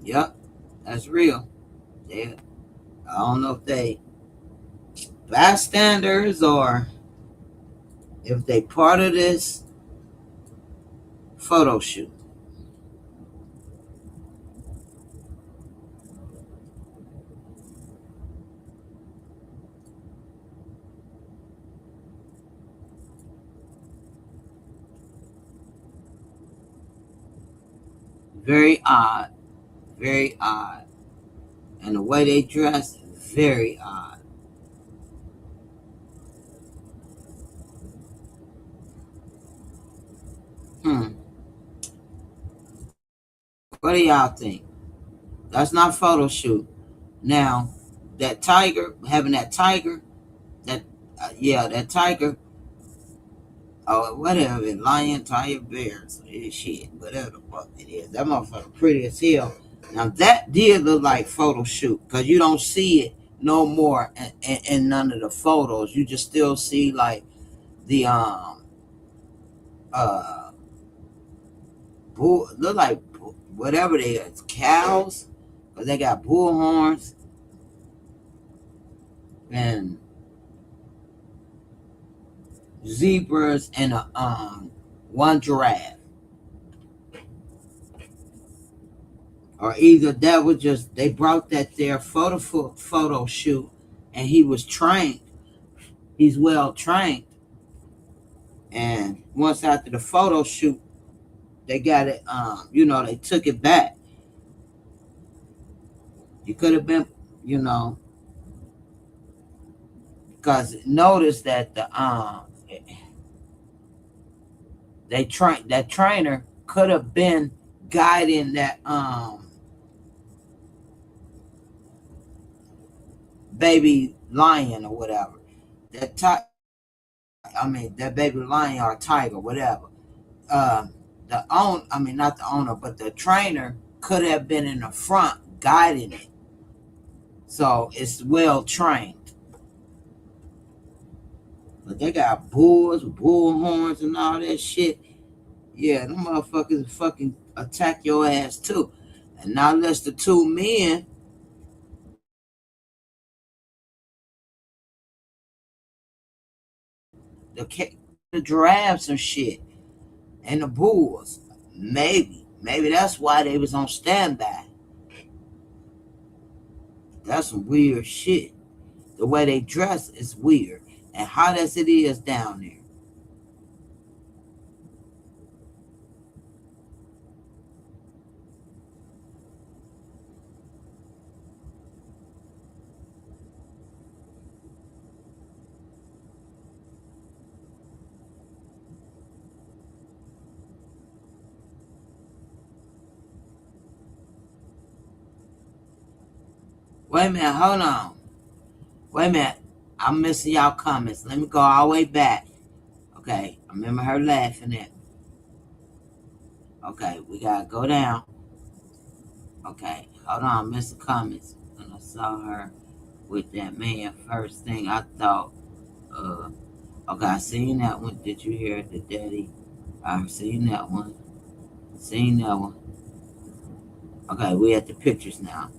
Yep, that's real. They, I don't know if they bystanders or if they part of this photo shoot. Very odd, very odd. And the way they dress, very odd. Hmm. What do y'all think? That's not photo shoot. Now, that tiger, having that tiger, that yeah, that tiger, or whatever, lion, tiger, bear, so shit, whatever the fuck it is. That motherfucker pretty as hell. Now that did look like photo shoot, cause you don't see it no more in none of the photos. You just still see like the uh bull, look like whatever they is, cows, cause they got bull horns and zebras and a one giraffe. Or either that was just they brought that there photo shoot and he was trained. He's well trained. And once after the photo shoot, they got it they took it back. It could have been, you know, because notice that the that trainer could have been guiding that baby lion or whatever. That that baby lion or tiger, whatever. Uh, I mean not the owner, but the trainer could have been in the front guiding it. So it's well trained. But they got bulls, bull horns, and all that shit. Yeah, them motherfuckers fucking attack your ass too. And not unless the two men, the giraffes and shit, and the bulls. Maybe that's why they was on standby. That's some weird shit. The way they dress is weird. And hot as it is down there. Wait a minute, hold on. Wait a minute. I'm missing y'all comments. Let me go all the way back. Okay, I remember her laughing at me. Okay, we gotta go down. Okay, hold on, Mr. Cummins. When I saw her with that man, first thing I thought, uh, okay, I seen that one. Did you hear the daddy? I seen that one. Seen that one. Okay, we at the pictures now.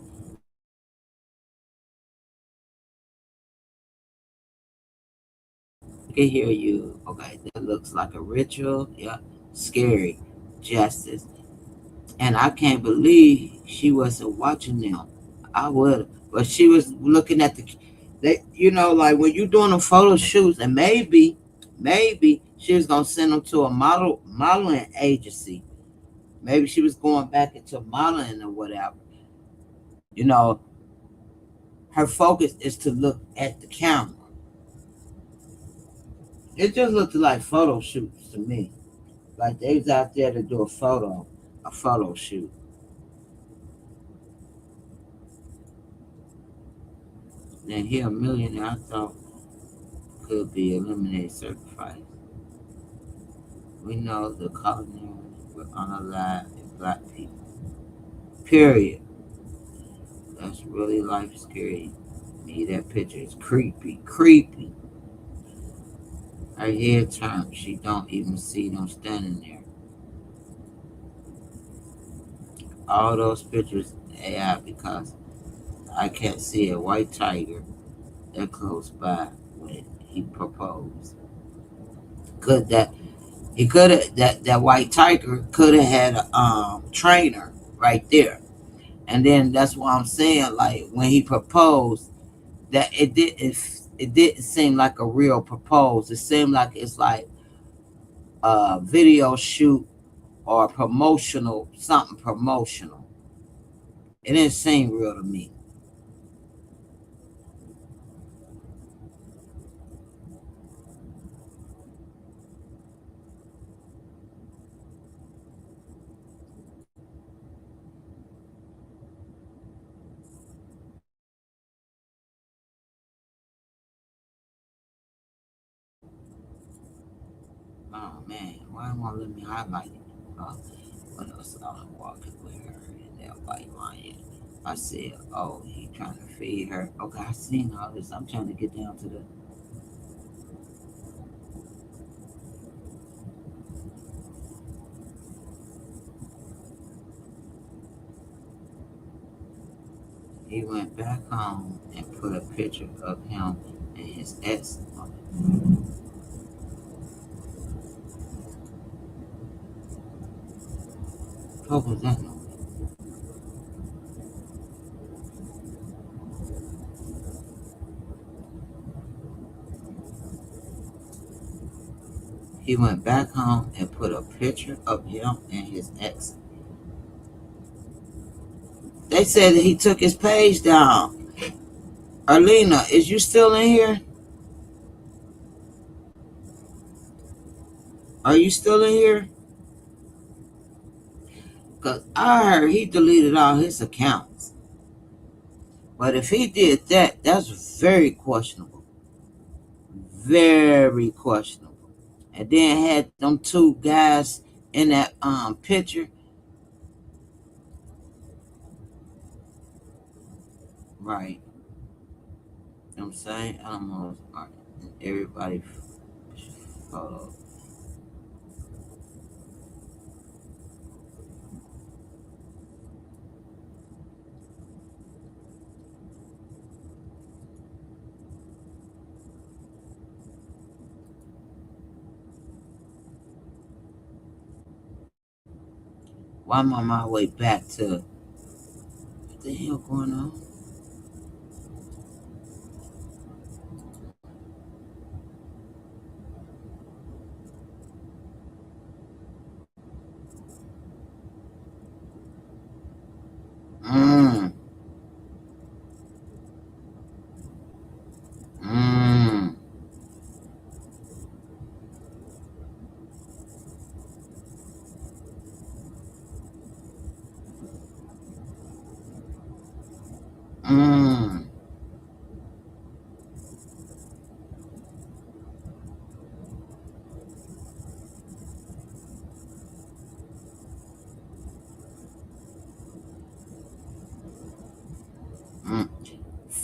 I can hear you. Okay, that looks like a ritual. Yeah, scary. Justice. And I can't believe she wasn't watching them. I would, but she was looking at they, like when you're doing a photo shoots, and maybe she was gonna send them to a modeling agency. Maybe she was going back into modeling or whatever. You know, her focus is to look at the camera. It just looked like photo shoots to me. Like they was out there to do a photo shoot. Then here, a millionaire I thought could be eliminated sacrifice. We know the colonials were unalive and black people. Period. That's really life scary. Me, that picture is creepy, creepy. Her head turned. She don't even see them standing there. All those pictures AI because I can't see a white tiger that close by when he proposed. Could that he could have that white tiger could have had a trainer right there. And then that's why I'm saying, like, when he proposed, that it didn't seem like a real propose. It seemed like it's like a video shoot or promotional, something promotional. It didn't seem real to me. Oh man, why won't let me highlight it? What else? I'm walking with her in that white lion. I said, oh, he trying to feed her. Okay, I seen all this. I'm trying to get down to the. He went back home and put a picture of him and his ex. What was that? He went back home and put a picture of him and his ex. They said that he took his page down. Arlena, is you still in here? Are you still in here? Because I heard he deleted all his accounts. But if he did that, that's very questionable. Very questionable. And then had them two guys in that picture. Right. You know what I'm saying? Almost everybody photo. Why am I on my way back to what the hell going on? Mmm. Mmm.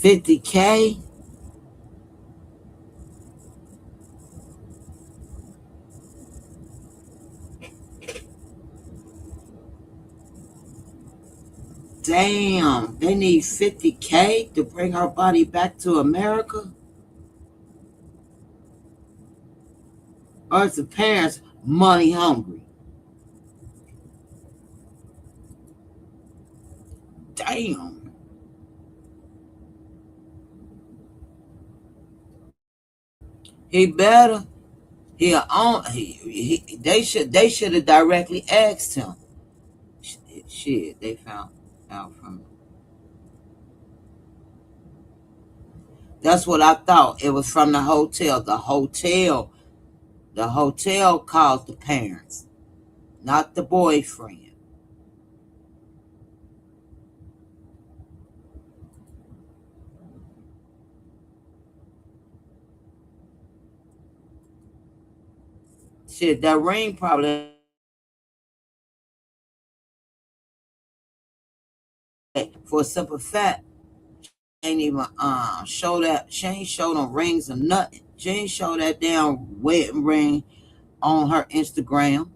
50K? Damn, they need 50K to bring her body back to America? Or is the parents money hungry? Damn. He better. They should have directly asked him. Shit, they found out from. That's what I thought. It was from the hotel. The hotel called the parents, not the boyfriend. Shit, that ring probably for a simple fact ain't even show that she ain't show them rings or nothing. She ain't show that damn wedding ring on her Instagram.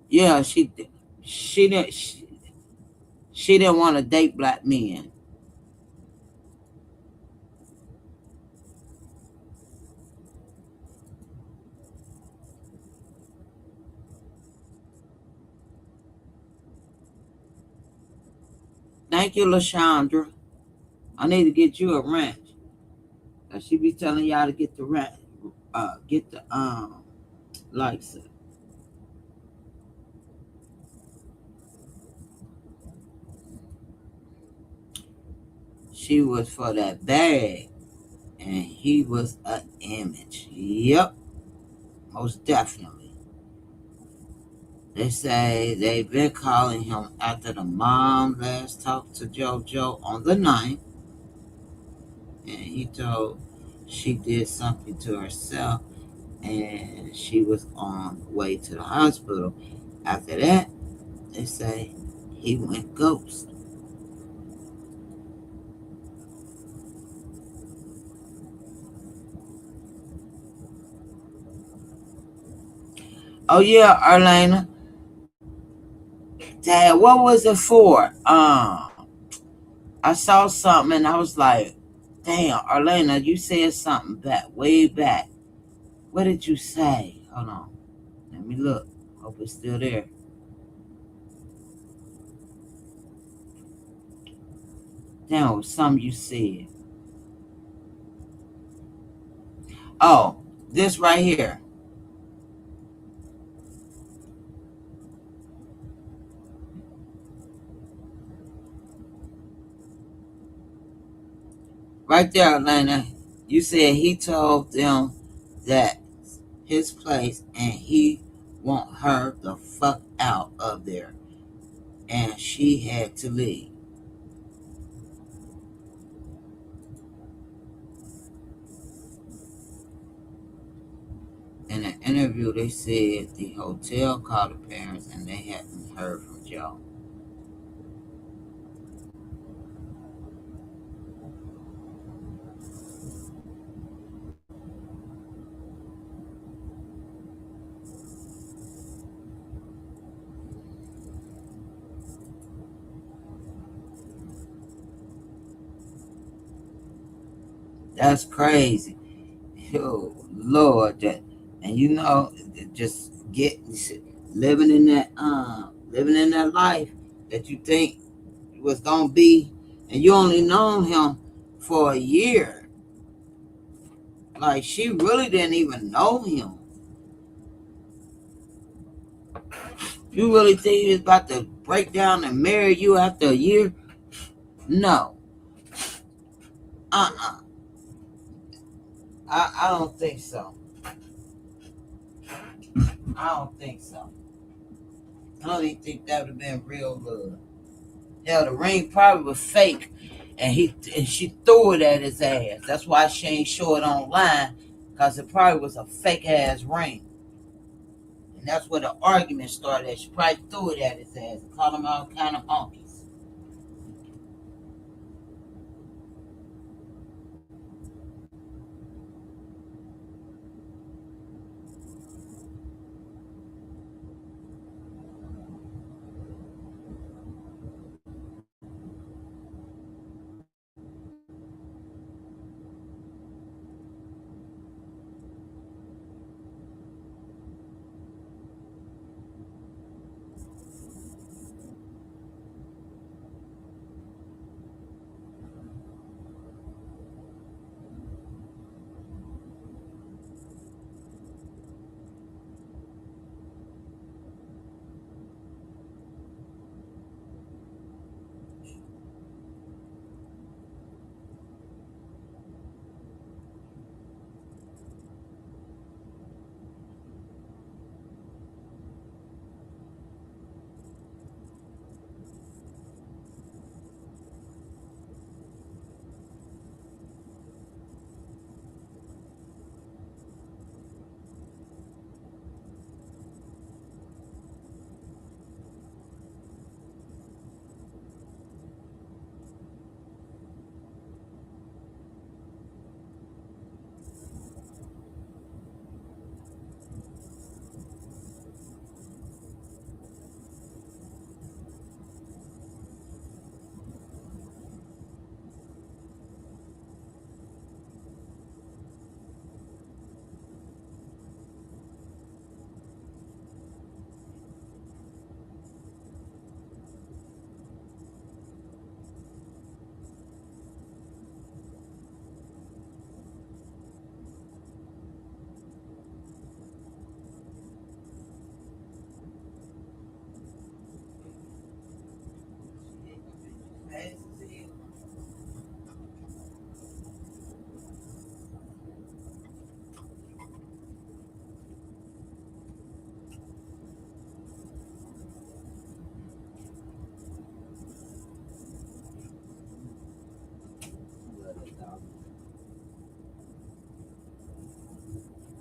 Yeah, she didn't she didn't want to date black men. Thank you, Lashandra. I need to get you a ranch. She be telling y'all to get the rent, get the license. She was for that bag, and he was an image. Yep, most definitely. They say they've been calling him after the mom last talked to JoJo on the 9th, and he told she did something to herself, and she was on the way to the hospital. After that, they say he went ghost. Oh yeah, Arlena. Dad, what was it for? I saw something and I was like, damn, Arlena, you said something back way back. What did you say? Hold on. Let me look. Hope it's still there. Damn, it was something you said. Oh, this right here. Right there, Arlena. You said he told them that his place and he want her the fuck out of there. And she had to leave. In an interview, they said the hotel called the parents and they hadn't heard from Joe. That's crazy. Oh Lord, that and just get living in that life that you think was gonna be, and you only known him for a year. Like she really didn't even know him. You really think he was about to break down and marry you after a year? No. Uh-uh. I don't think so. I don't think so. I don't even think that would have been real love. Yeah, the ring probably was fake, and she threw it at his ass. That's why she ain't show it online, cause it probably was a fake ass ring, and that's where the argument started. She probably threw it at his ass and called him all kind of honkies.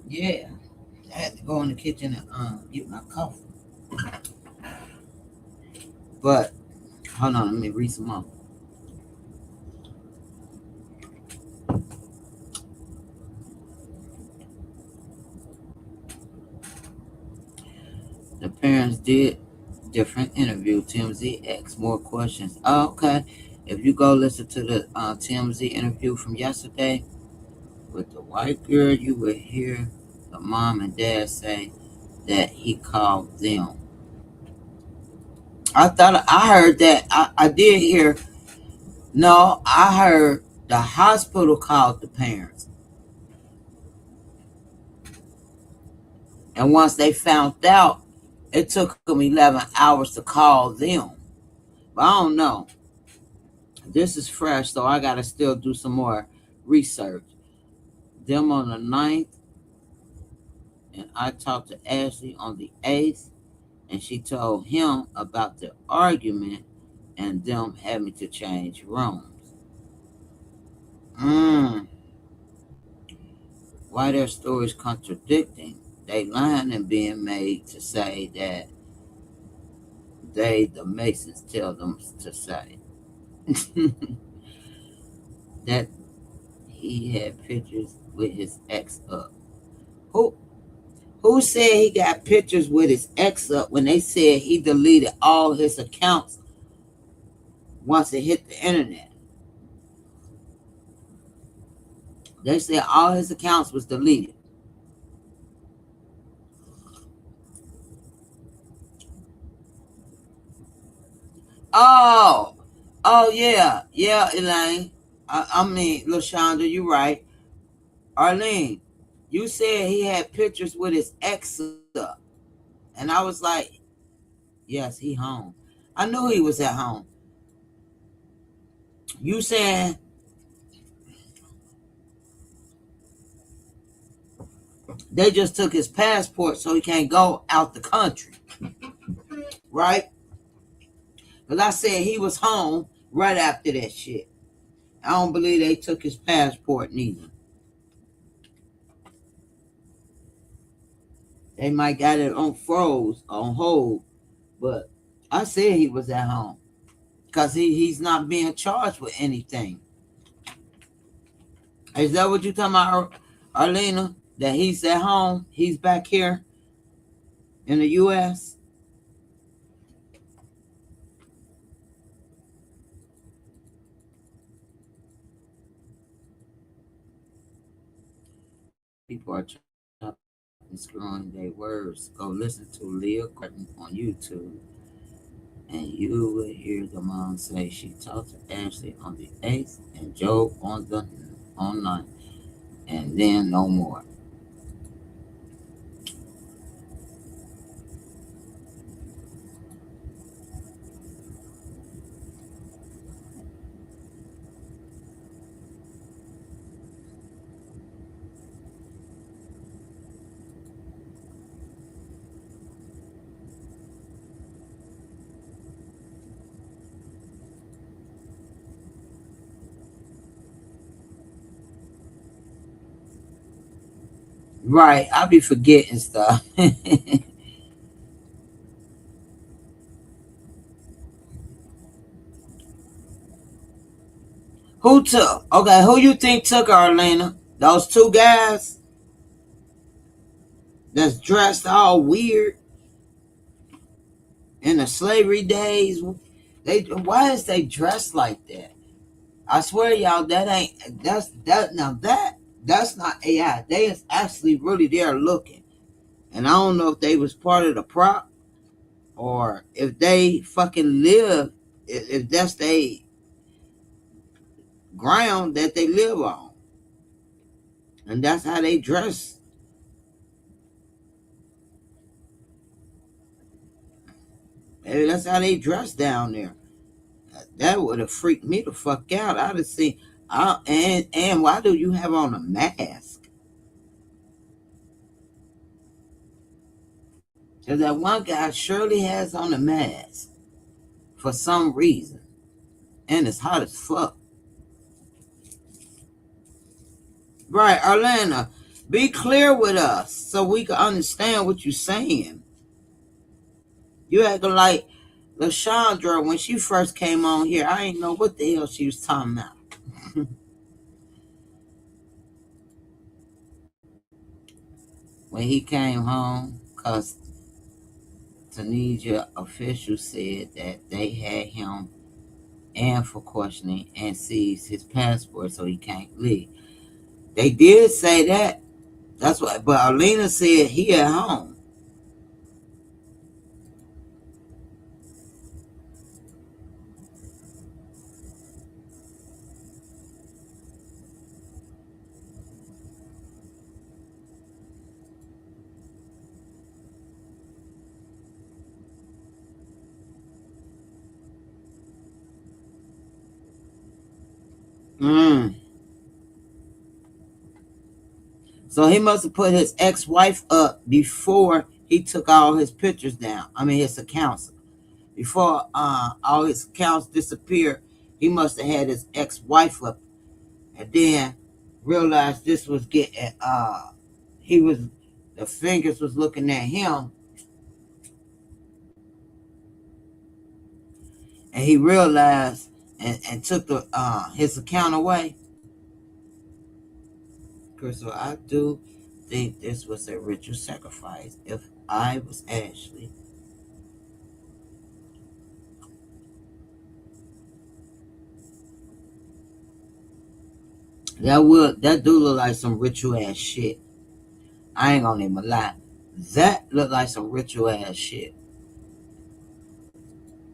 Yeah, I had to go in the kitchen and get my coffee. But hold on, let me read some more. The parents did different interview. TMZ asked more questions. Oh, okay. If you go listen to the TMZ interview from yesterday with the white girl, you will hear the mom and dad say that he called them. I thought I heard that. I did hear. No, I heard the hospital called the parents. And once they found out, it took them 11 hours to call them. But I don't know. This is fresh, so I got to still do some more research. Them on the 9th, and I talked to Ashley on the 8th, and she told him about the argument and them having to change rooms. Mm, why their stories contradicting? They lying and being made to say that the Masons, tell them to say that he had pictures with his ex up. Who who said he got pictures with his ex up when they said he deleted all his accounts once it hit the internet? They said all his accounts was deleted. Oh, oh yeah, yeah, Elaine. I mean, LaShonda, you right. Arlene, you said he had pictures with his ex up. And I was like, yes, he home. I knew he was at home. You saying they just took his passport so he can't go out the country, right? Because I said he was home right after that shit. I don't believe they took his passport neither. They might got it on froze, on hold, but I said he was at home. Because he's not being charged with anything. Is that what you talking about, Arlena? That he's at home? He's back here in the U.S.? People are chopping and screwing their words. Go listen to Leah Gordon on YouTube, and you will hear the mom say she talked to Ashley on the 8th and Joe on 9th, and then no more. Right, I be forgetting stuff. Who took? Okay, who you think took her, Arlena? Those two guys that's dressed all weird in the slavery days. They why is they dressed like that? I swear, y'all, that ain't that now that's not AI. They is actually really there looking, and I don't know if they was part of the prop or if they fucking live. If that's they ground that they live on, and that's how they dress. Maybe that's how they dress down there. That would have freaked me the fuck out. I'd have seen. And why do you have on a mask? Because that one guy surely has on a mask for some reason, and it's hot as fuck. Right, Arlena, be clear with us so we can understand what you're saying. You acting like LaShondra when she first came on here. I didn't know what the hell she was talking about. When he came home, because Tunisia officials said that they had him and for questioning and seized his passport so he can't leave. They did say that. That's what, but Alina said he at home. Mm. So he must have put his ex-wife up before he took all his pictures down. I mean his accounts. Before all his accounts disappeared, he must have had his ex-wife up and then realized this was getting he was the fingers was looking at him and he realized and took the his account away. Crystal, I do think this was a ritual sacrifice. If I was Ashley, that do look like some ritual ass shit. I ain't gonna even lie. That looked like some ritual ass shit.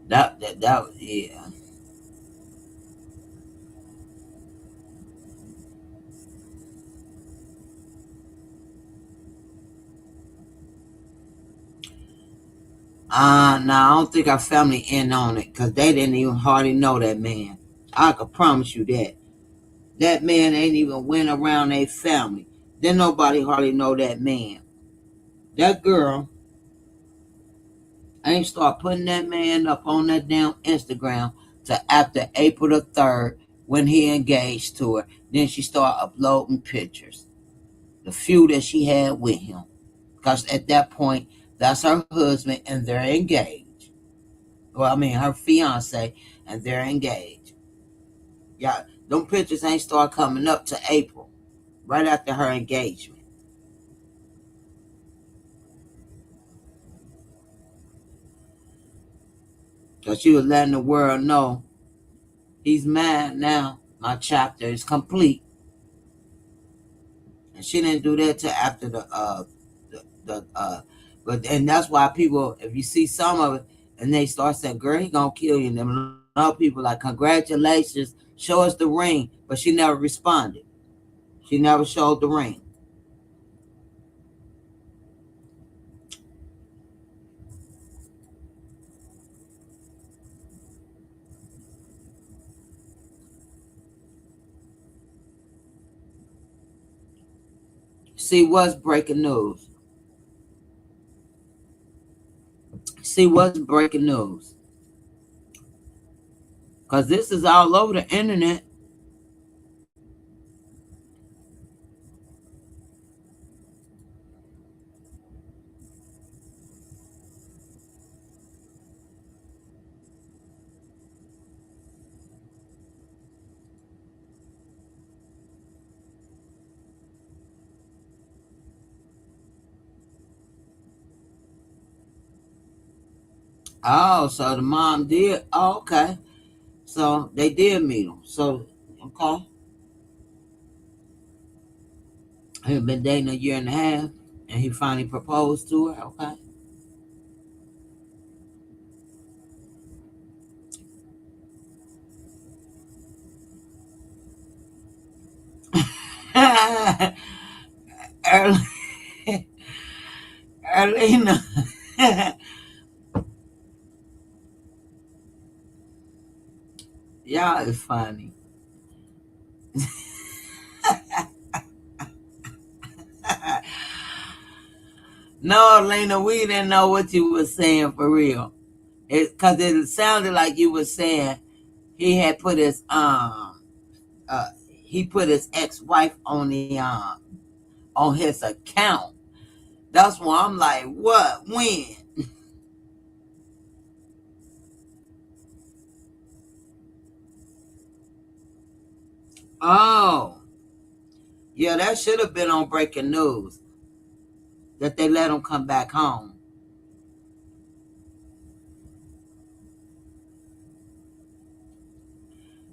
That yeah. Nah, I don't think our family in on it because they didn't even hardly know that man. I could promise you that. That man ain't even went around their family. Then nobody hardly know that man. That girl I ain't start putting that man up on that damn Instagram till after April the 3rd when he engaged to her. Then she started uploading pictures, the few that she had with him. Because at that point, that's her husband and they're engaged. Well, I mean, her fiance and they're engaged. Yeah, them pictures ain't start coming up to April, right after her engagement. So she was letting the world know he's mad now. My chapter is complete. And she didn't do that till after the but and that's why people, if you see some of it and they start saying, girl, he gonna kill you. And then other people like, congratulations, show us the ring. But she never responded. She never showed the ring. See what's breaking news. See what's breaking news. Because this is all over the internet. Oh, so the mom did. Oh, okay. So they did meet him. So, okay. He had been dating a year and a half, and he finally proposed to her. Okay. Erlina. Y'all is funny. No, Elena, we didn't know what you were saying for real. Because it sounded like you were saying he had put his he put his ex-wife on the on his account. That's why I'm like, what? When? Oh, yeah, that should have been on breaking news that they let him come back home.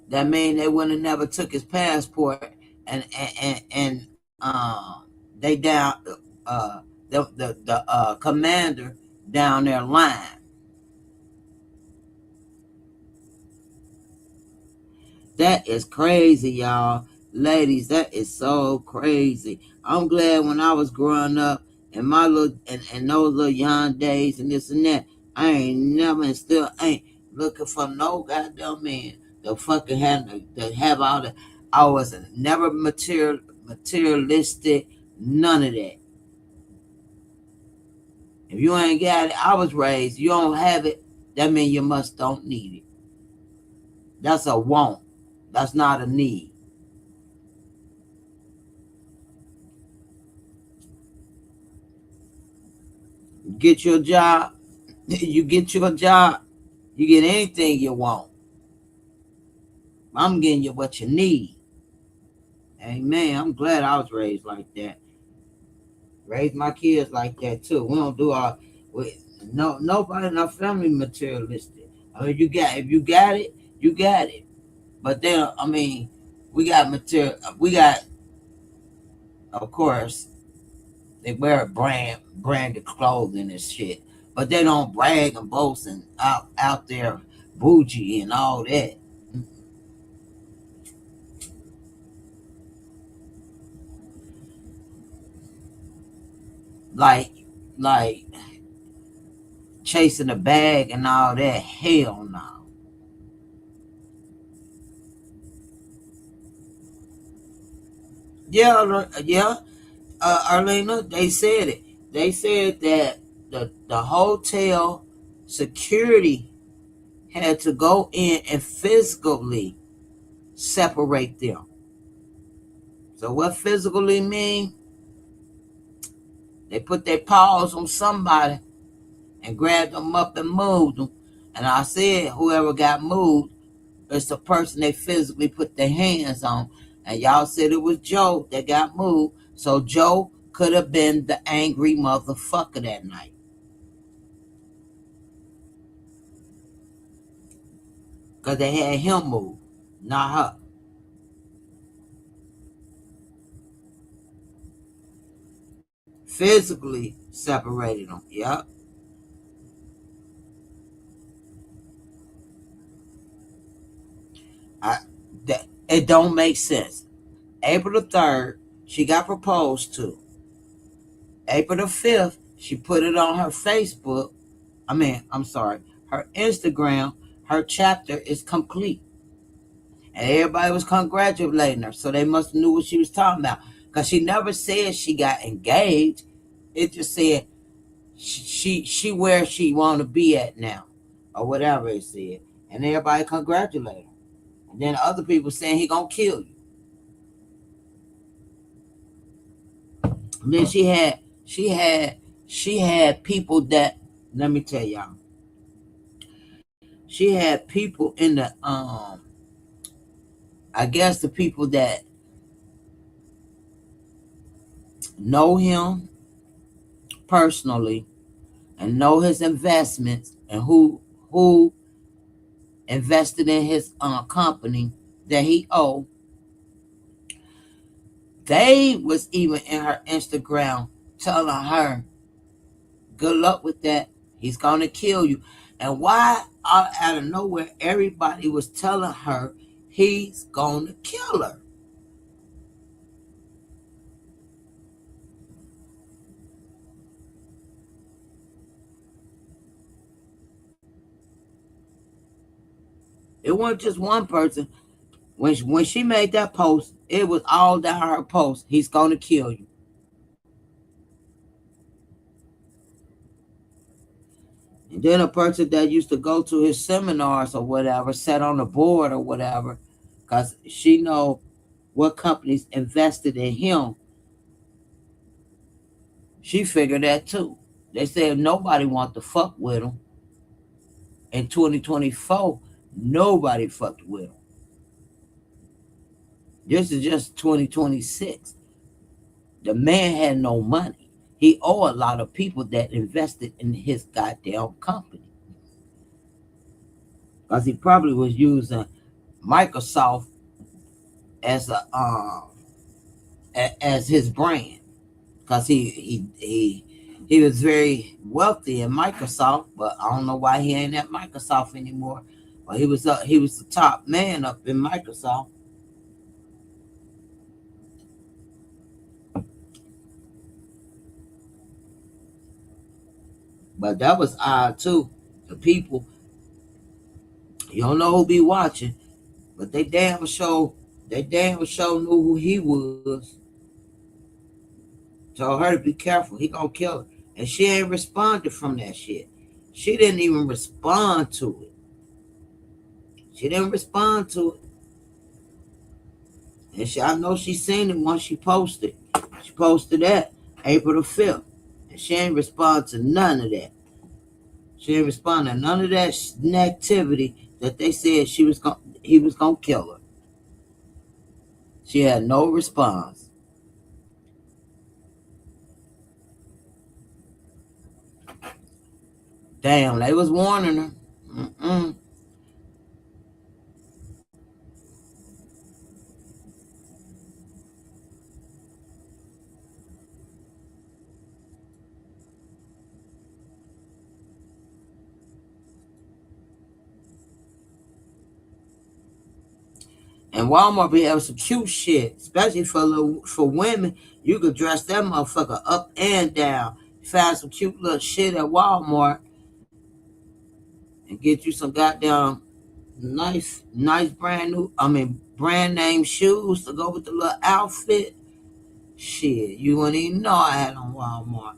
That mean they would have never took his passport and they down the commander down there lying. That is crazy, y'all. Ladies, that is so crazy. I'm glad when I was growing up and my little and those little young days and this and that, I ain't never and still ain't looking for no goddamn man to fucking have all the I was never materialistic, none of that. If you ain't got it, I was raised, you don't have it, that means you must don't need it. That's a want. That's not a need. Get your job, you get your job, you get anything you want. I'm getting you what you need. Amen. I'm glad I was raised like that. Raise my kids like that too. We don't do our no nobody in our family materialistic. I mean, you got if you got it, you got it. But then I mean, we got material. We got, of course, they wear branded clothing and shit, but they don't brag and boast and out there bougie and all that. Like like chasing a bag and all that. Hell no. Yeah, yeah, Arlena, they said it. They said that the hotel security had to go in and physically separate them. So what physically mean? They put their paws on somebody and grabbed them up and moved them. And I said whoever got moved is the person they physically put their hands on. And y'all said it was Joe that got moved. So Joe could have been the angry motherfucker that night. Because they had him moved, not her. Physically separated them. Yep. I, it don't make sense. April the 3rd, she got proposed to. April the 5th, she put it on her Facebook. I'm sorry, her Instagram. Her chapter is complete. And everybody was congratulating her. So they must have knew what she was talking about. Because she never said she got engaged. It just said she where she want to be at now. Or whatever it said. And everybody congratulated her. And then other people saying he gonna kill you. And then she had people that, let me tell y'all, she had people in the I guess the people that know him personally and know his investments and who invested in his company that he owed. They was even in her Instagram telling her, good luck with that. He's gonna kill you. And why out of nowhere everybody was telling her he's gonna kill her? It wasn't just one person. When she made that post, it was all down her post. He's gonna kill you. And then a person that used to go to his seminars or whatever, sat on the board or whatever, because she know what companies invested in him. She figured that too. They said nobody want to fuck with him. In 2024, nobody fucked with him. This is just 2026. The man had no money. He owed a lot of people that invested in his goddamn company. Because he probably was using Microsoft as a as his brand. Because he was very wealthy in Microsoft, but I don't know why he ain't at Microsoft anymore. But he was the top man up in Microsoft. But that was odd too. The people, you don't know who be watching, but they damn sure knew who he was. Told her to be careful. He gonna kill her. And she ain't responded from that shit. She didn't even respond to it. She didn't respond to it. And I know she seen it once she posted. She posted that April the 5th. And she ain't respond to none of that. She didn't respond to none of that negativity that they said he was gonna kill her. She had no response. Damn, they was warning her. Mm-mm. And Walmart be having some cute shit, especially for women. You could dress that motherfucker up and down. Find some cute little shit at Walmart and get you some goddamn nice brand name shoes to go with the little outfit. Shit, you wouldn't even know I had on Walmart.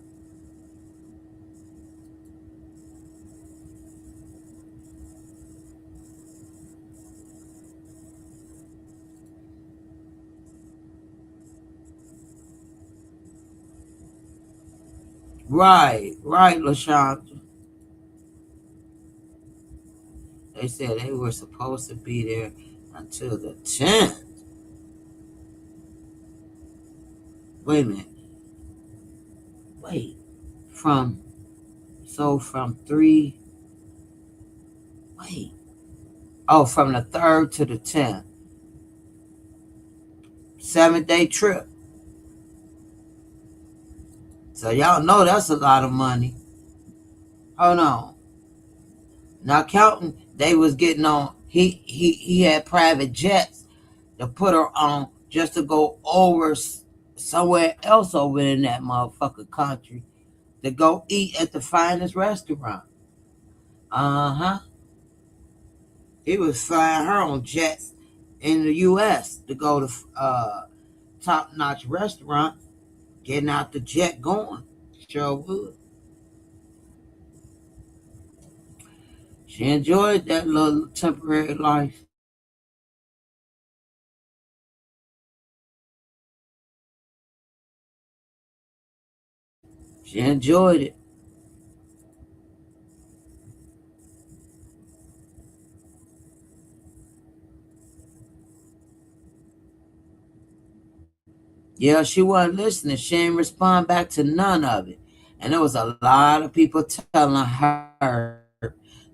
Right, LaShawn. They said they were supposed to be there until the 10th. Wait a minute. Wait. From from 3. Wait. Oh, from the 3rd to the 10th. 7-day trip. So y'all know that's a lot of money. Hold on. Now counting, they was getting on. He had private jets to put her on just to go over somewhere else over in that motherfucker country to go eat at the finest restaurant. Uh-huh. He was flying her on jets in the U.S. to go to top-notch restaurant, getting out the jet going. Sure would. She enjoyed that little temporary life. She enjoyed it. Yeah, she wasn't listening. She didn't respond back to none of it. And there was a lot of people telling her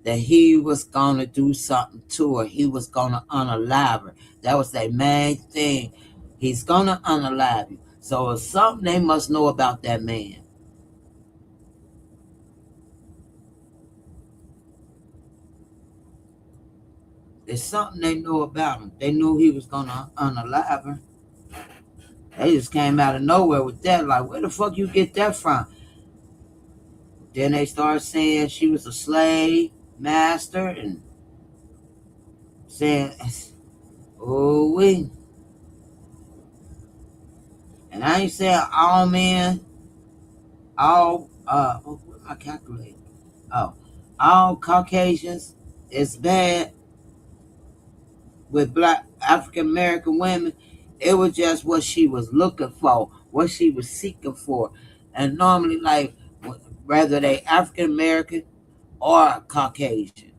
that he was going to do something to her. He was going to unalive her. That was their main thing. He's going to unalive you. So it's something they must know about that man. There's something they know about him. They knew he was going to unalive her. They just came out of nowhere with that. Like, where the fuck you get that from? Then they started saying she was a slave master and saying, oh, we. And I ain't saying all men, what am I calculating? Oh, all Caucasians is bad with black African American women. It was just what she was looking for, what she was seeking for. And normally, like, whether they African American or Caucasian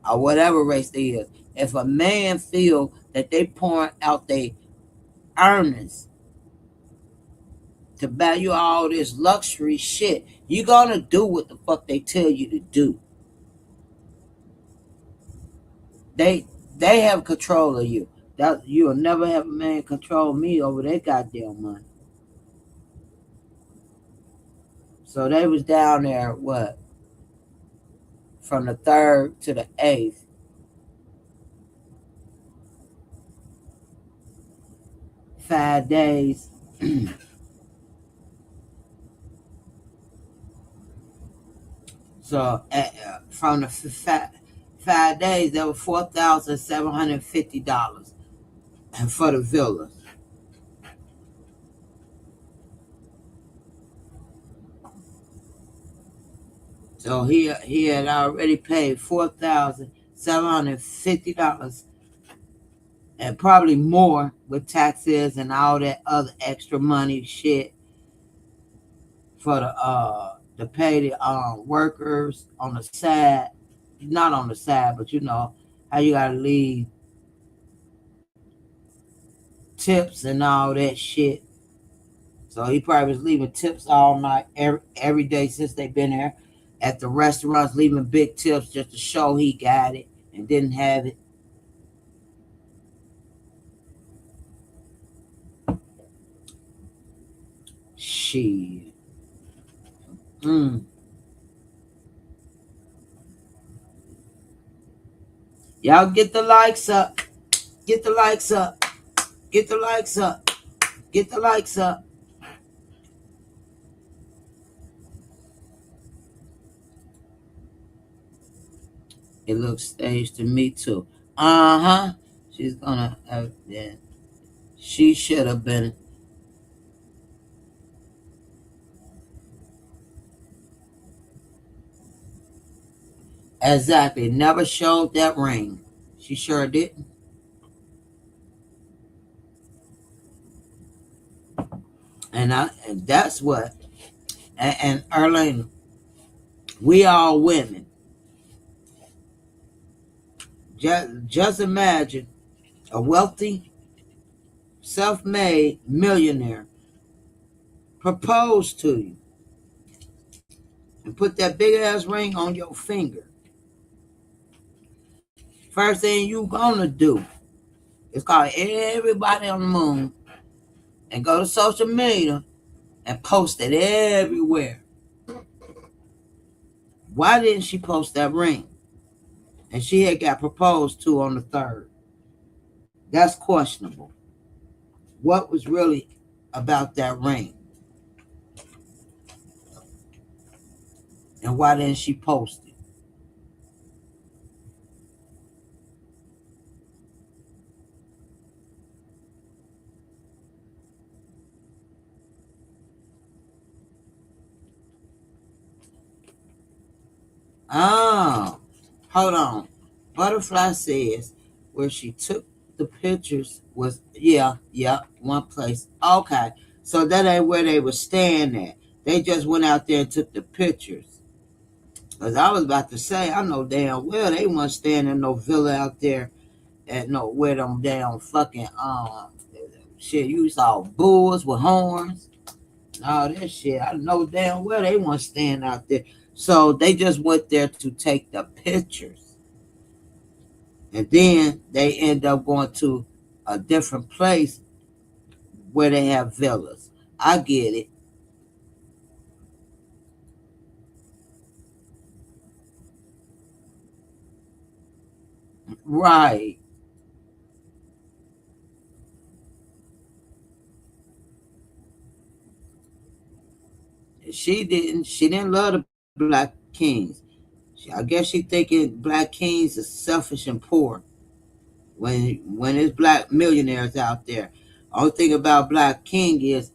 or whatever race they is, if a man feel that they pouring out their earnings to buy you all this luxury shit, you gonna do what the fuck they tell you to do. They they have control of you. That you'll never have a man control me over their goddamn money. So they was down there what from the 3rd to the 8th, 5 days. So from the 5 days, there were $4,750, and for the villa. So he had already paid $4,750 and probably more with taxes and all that other extra money shit for the to pay the workers on the side, not on the side, but you know how you gotta leave tips and all that shit. So he probably was leaving tips all night, every day since they've been there. At the restaurants, leaving big tips just to show he got it and didn't have it. Shit. Mm. Y'all get the likes up. Get the likes up. Get the likes up. Get the likes up. It looks staged to me too. Uh huh. She's gonna. Yeah. She should have been. Exactly. Never showed that ring. She sure didn't. And that's what. And Erlene, we all women. Just imagine a wealthy, self-made millionaire propose to you and put that big ass ring on your finger. First thing you gonna do is call everybody on the moon and go to social media and post it everywhere. Why didn't she post that ring? And she had got proposed to on the 3rd. That's questionable. What was really about that ring? And why didn't she post it? Oh, hold on. Butterfly says where she took the pictures was, yeah, one place. Okay, so that ain't where they were staying at. They just went out there and took the pictures. Cause I was about to say, I know damn well they weren't staying in no villa out there at no where them damn fucking shit. You saw bulls with horns and all that shit. I know damn well they weren't staying out there. So they just went there to take the pictures. And then they end up going to a different place where they have villas. I get it. Right. She didn't love the black kings. I guess she thinking black kings are selfish and poor when there's black millionaires out there. Only thing about black king is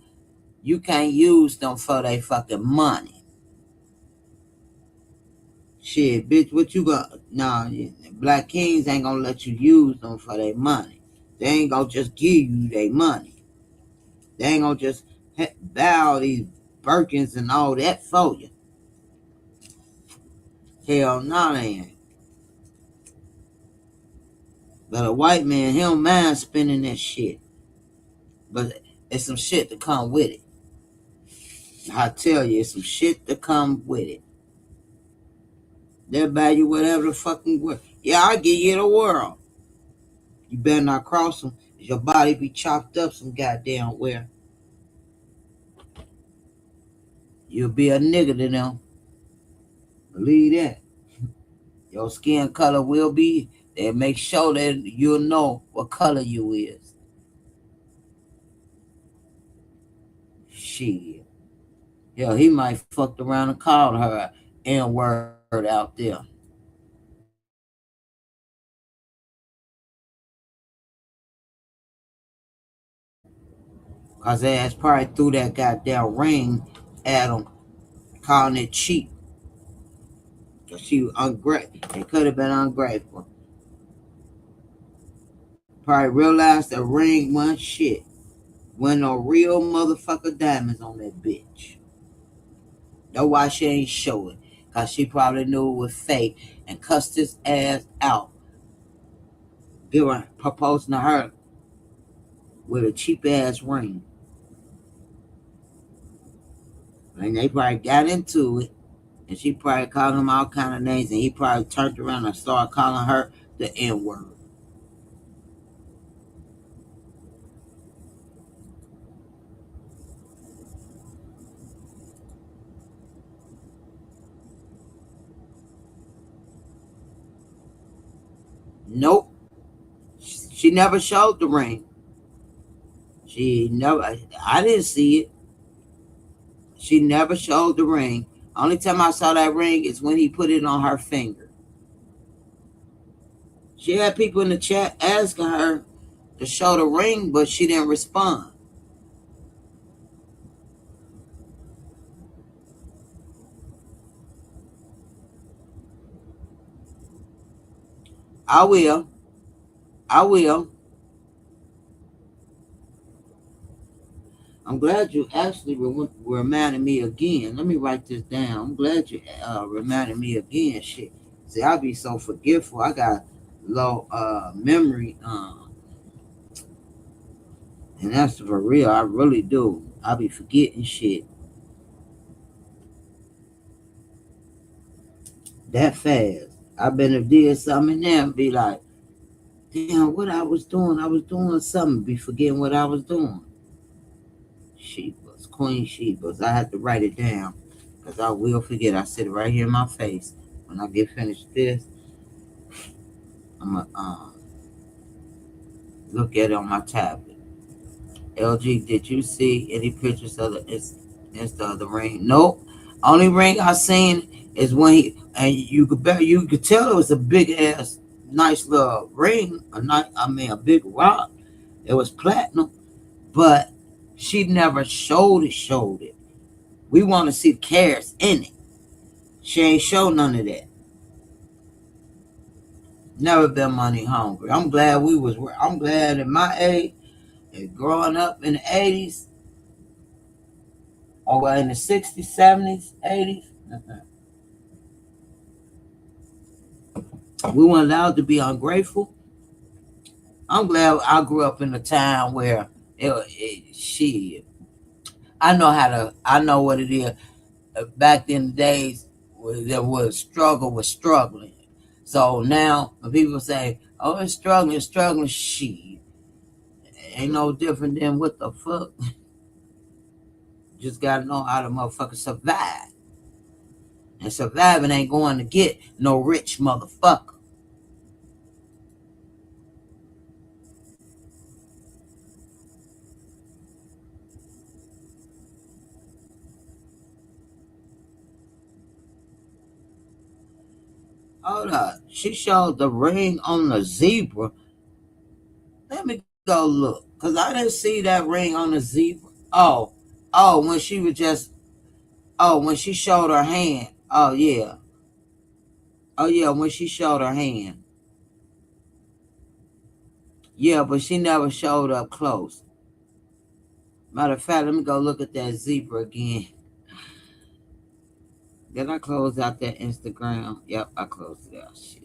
you can't use them for their fucking money. Shit, bitch, what you got? Nah, black kings ain't gonna let you use them for their money. They ain't gonna just give you their money. They ain't gonna just bow these Birkins and all that for you. Hell no, they ain't. But a white man, he don't mind spending that shit. But it's some shit to come with it. I tell you, it's some shit to come with it. They'll buy you whatever the fucking world. Yeah, I'll give you the world. You better not cross them. Your body be chopped up some goddamn where. You'll be a nigga to them. Believe that. Your skin color will be. They make sure that you'll know what color you is. Shit. Hell, he might fucked around and called her N word out there. Cause they ass probably threw that goddamn ring at him, calling it cheap. Cause she was ungrateful. It could have been ungrateful. Probably realized the ring wasn't shit. Wasn't no real motherfucker diamonds on that bitch. That's why she ain't show it. Cause she probably knew it was fake and cussed his ass out. Proposing to her with a cheap ass ring. And they probably got into it. And she probably called him all kind of names. And he probably turned around and started calling her the N word. Nope. She never showed the ring. She never, I didn't see it. She never showed the ring. Only time I saw that ring is when he put it on her finger. She had people in the chat asking her to show the ring, but she didn't respond. I will. I will. I'm glad you actually reminded me again. Let me write this down. I'm glad you reminded me again. Shit. See, I be so forgetful. I got low memory, and that's for real. I really do. I be forgetting shit that fast. I been have did something there and be like, damn, what I was doing. I was doing something. Be forgetting what I was doing. Sheepers, Queen Sheepers. I have to write it down because I will forget. I sit it right here in my face. When I get finished this, I'm going to look at it on my tablet. LG, did you see any pictures of the Insta of the ring? Nope. Only ring I seen is when he, and you could tell it was a big ass, nice little ring, a big rock. It was platinum, but she never showed it. We want to see the carats in it. She ain't show none of that. Never been money hungry. I'm glad at my age, and growing up in the 80s, or in the 60s, 70s, 80s, we weren't allowed to be ungrateful. I'm glad I grew up in a time where she, I know what it is. Back in the days, there was struggle was struggling. So now when people say, "Oh, it's struggling," she ain't no different than what the fuck. Just gotta know how to motherfucker survive. And surviving ain't going to get no rich motherfucker. Hold up. She showed the ring on the zebra. Let me go look. Cause I didn't see that ring on the zebra. Oh, when she was just when she showed her hand. Oh yeah. Oh yeah, when she showed her hand. Yeah, but she never showed up close. Matter of fact, let me go look at that zebra again. Did I close out that Instagram? Yep, I closed it out. Shit.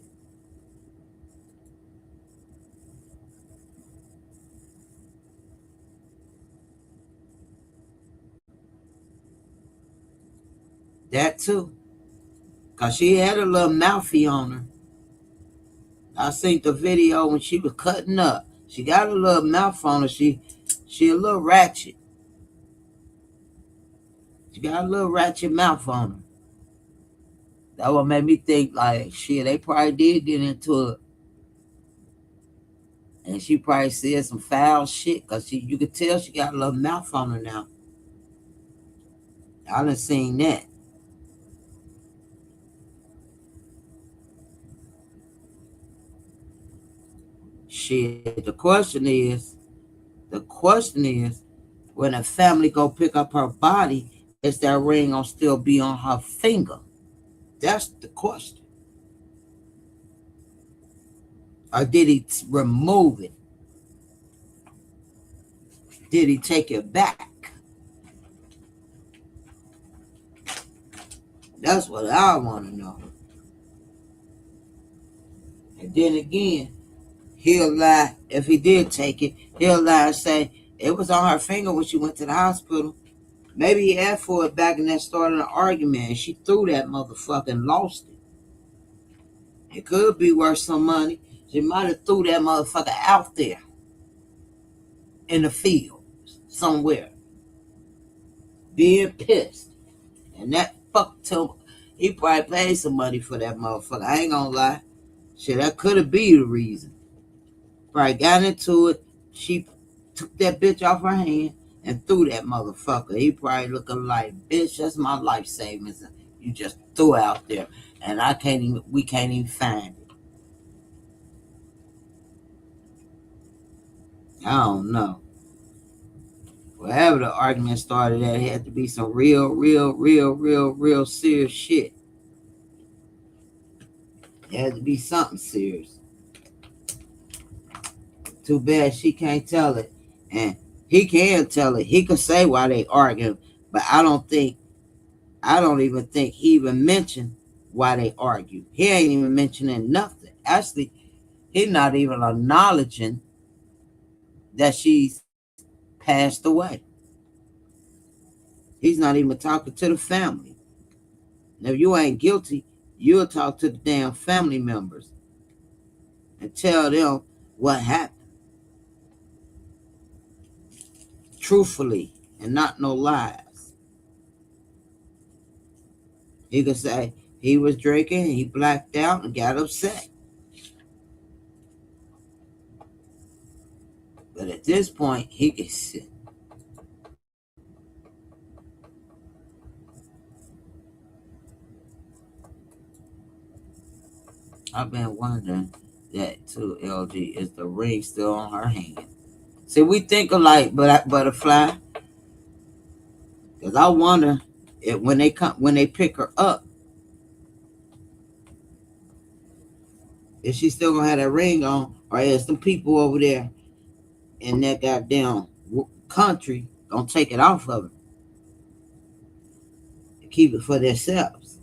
That too. Cause she had a little mouthy on her. I seen the video when she was cutting up. She got a little mouth on her. She a little ratchet. She got a little ratchet mouth on her. That what made me think like shit. They probably did get into it, and she probably said some foul shit. Cause you could tell she got a little mouth on her now. I done seen that. Shit. The question is, when a family go pick up her body, is that ring gonna still be on her finger? That's the question. Or did he remove it? Did he take it back? That's what I want to know. And then again, he'll lie. If he did take it, he'll lie and say it was on her finger when she went to the hospital. Maybe he asked for it back and then started an argument and she threw that motherfucker and lost it. It could be worth some money. She might have threw that motherfucker out there in the field somewhere, being pissed. And that fucked him. He probably paid some money for that motherfucker. I ain't gonna lie. Shit, that could have been the reason. Probably got into it. She took that bitch off her hand and threw that motherfucker. He probably looking like, bitch, that's my life savings. You just threw out there, and we can't even find it. I don't know. Wherever the argument started at, it had to be some real serious shit. It had to be something serious. Too bad she can't tell it. And He can tell it. He can say why they arguing, but I don't even think he even mentioned why they argue. He ain't even mentioning nothing. Actually, he's not even acknowledging that she's passed away. He's not even talking to the family. Now, if you ain't guilty, you'll talk to the damn family members and tell them what happened truthfully and not no lies. He could say he was drinking, he blacked out and got upset. But at this point, he can sit. I've been wondering that too, LG. Is the ring still on her hand? See, we think alike, but butterfly. Because I wonder if when they pick her up, is she still gonna have that ring on, or is some people over there in that goddamn country gonna take it off of her and keep it for themselves?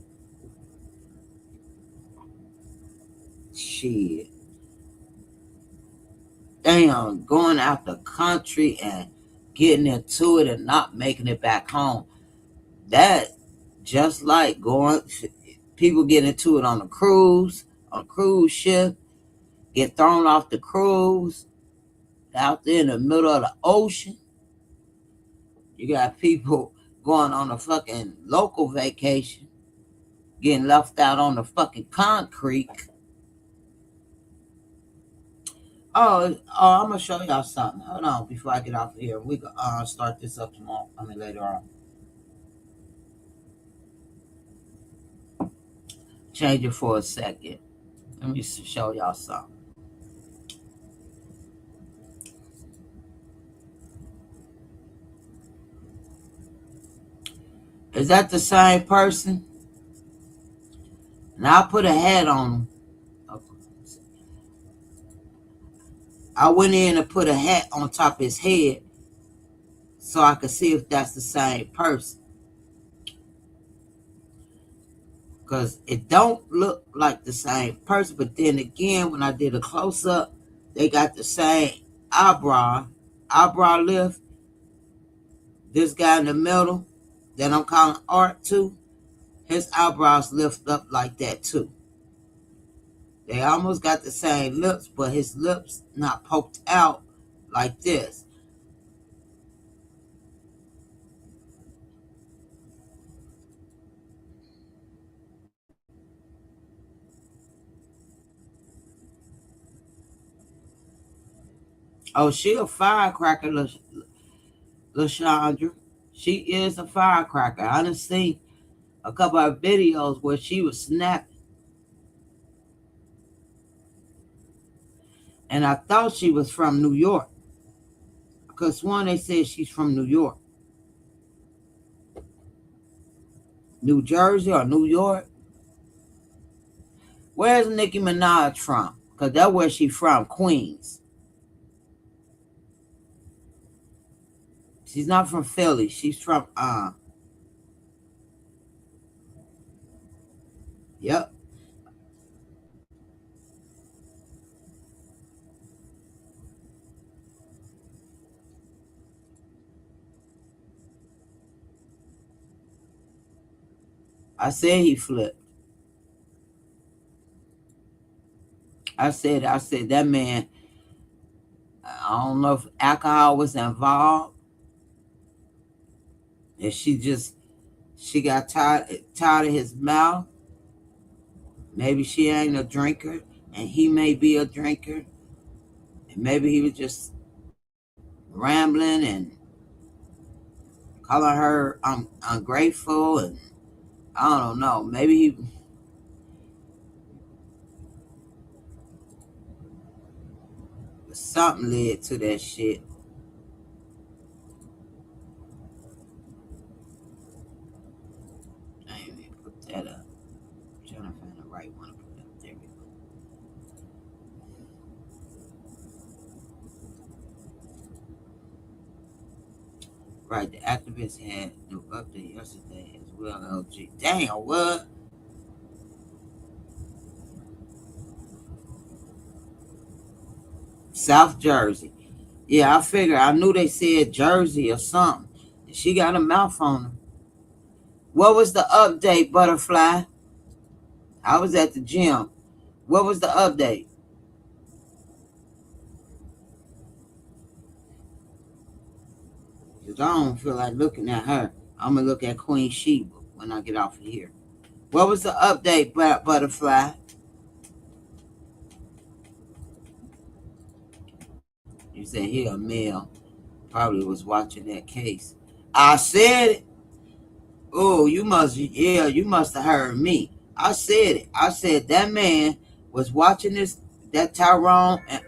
Shit, damn, going out the country and getting into it and not making it back home. That just like going, people get into it on a cruise ship, get thrown off the cruise out there in the middle of the ocean. You got people going on a fucking local vacation, getting left out on the fucking concrete. I'm gonna show y'all something. Hold on, before I get off of here, we can start this up tomorrow. I mean later on. Change it for a second. Let me show y'all something. Is that the same person? Now I put a hat on him. I went in and put a hat on top of his head so I could see if that's the same person. Because it don't look like the same person. But then again, when I did a close up, they got the same eyebrow lift. This guy in the middle that I'm calling Art too, his eyebrows lift up like that too. They almost got the same lips, but his lips not poked out like this. Oh, she a firecracker, LaShondra. She is a firecracker. I done seen a couple of videos where she was snapping. And I thought she was from New York. Because one, they said she's from New York. New Jersey or New York. Where's Nicki Minaj from? Because that's where she from, Queens. She's not from Philly. She's from, yep. I said he flipped. I said that man, I don't know if alcohol was involved. And she got tired of his mouth. Maybe she ain't a drinker, and he may be a drinker. And maybe he was just rambling and calling her ungrateful, and I don't know. Maybe something led to that shit. I ain't even put that up. I'm trying to find the right one to put up. There we go. Right, the activists had no update yesterday as well. LG. Damn, what? South Jersey. Yeah, I figure. I knew they said Jersey or something. She got a mouth on her. What was the update, Butterfly? I was at the gym. What was the update? Because I don't feel like looking at her. I'm going to look at Queen Sheba when I get off of here. What was the update, Butterfly? You said he a male. Probably was watching that case. I said it. Oh, you must have heard me. I said it. I said that man was watching that Tyrone and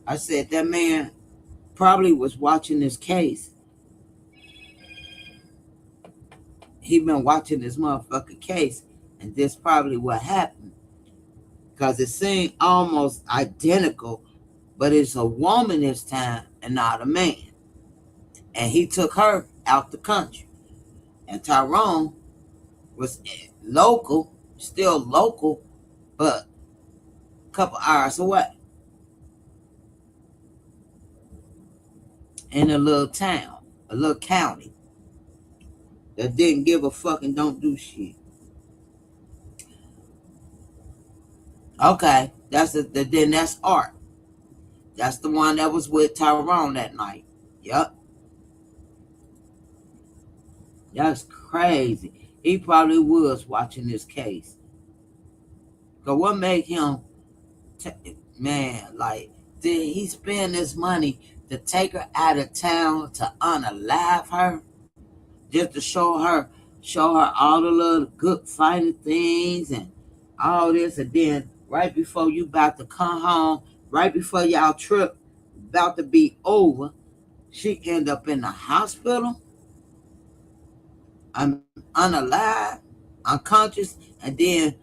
I said that man probably was watching this case. He been watching this motherfucking case, and this probably what happened. Because it seemed almost identical, but it's a woman this time and not a man. And he took her out the country. And Tyrone was local, still local, but a couple hours away in a little town, a little county that didn't give a fuck and don't do shit. Okay, then that's Art. That's the one that was with Tyrone that night. Yep, that's crazy. He probably was watching this case. Cause what made him, man, like, did he spend this money to take her out of town to unalive her, just to show her all the little good fighting things and all this, and then right before you about to come home, right before y'all trip about to be over, she end up in the hospital, unalive, unconscious, and then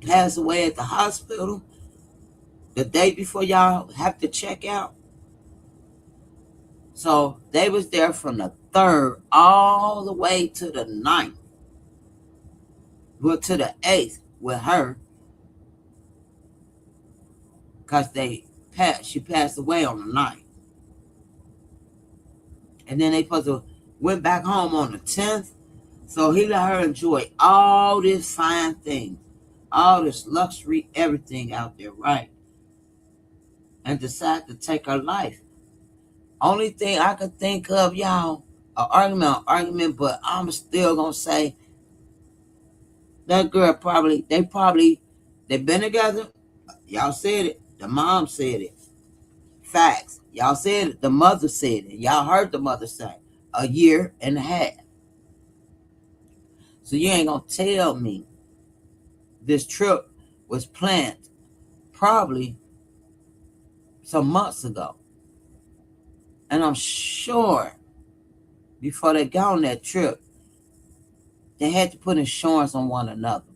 pass away at the hospital the day before y'all have to check out. So they was there from the 3rd all the way to the 9th, well, to the 8th with her, because she passed away on the 9th. And then they supposed to went back home on the 10th. So he let her enjoy all this fine thing, all this luxury, everything out there, right? And decide to take her life. Only thing I could think of, y'all, argument, but I'm still gonna say that girl they've been together. Y'all said it. The mom said it. Facts. Y'all said it. The mother said it. Y'all heard the mother say a year and a half. So you ain't gonna tell me this trip was planned probably some months ago. And I'm sure before they got on that trip, they had to put insurance on one another.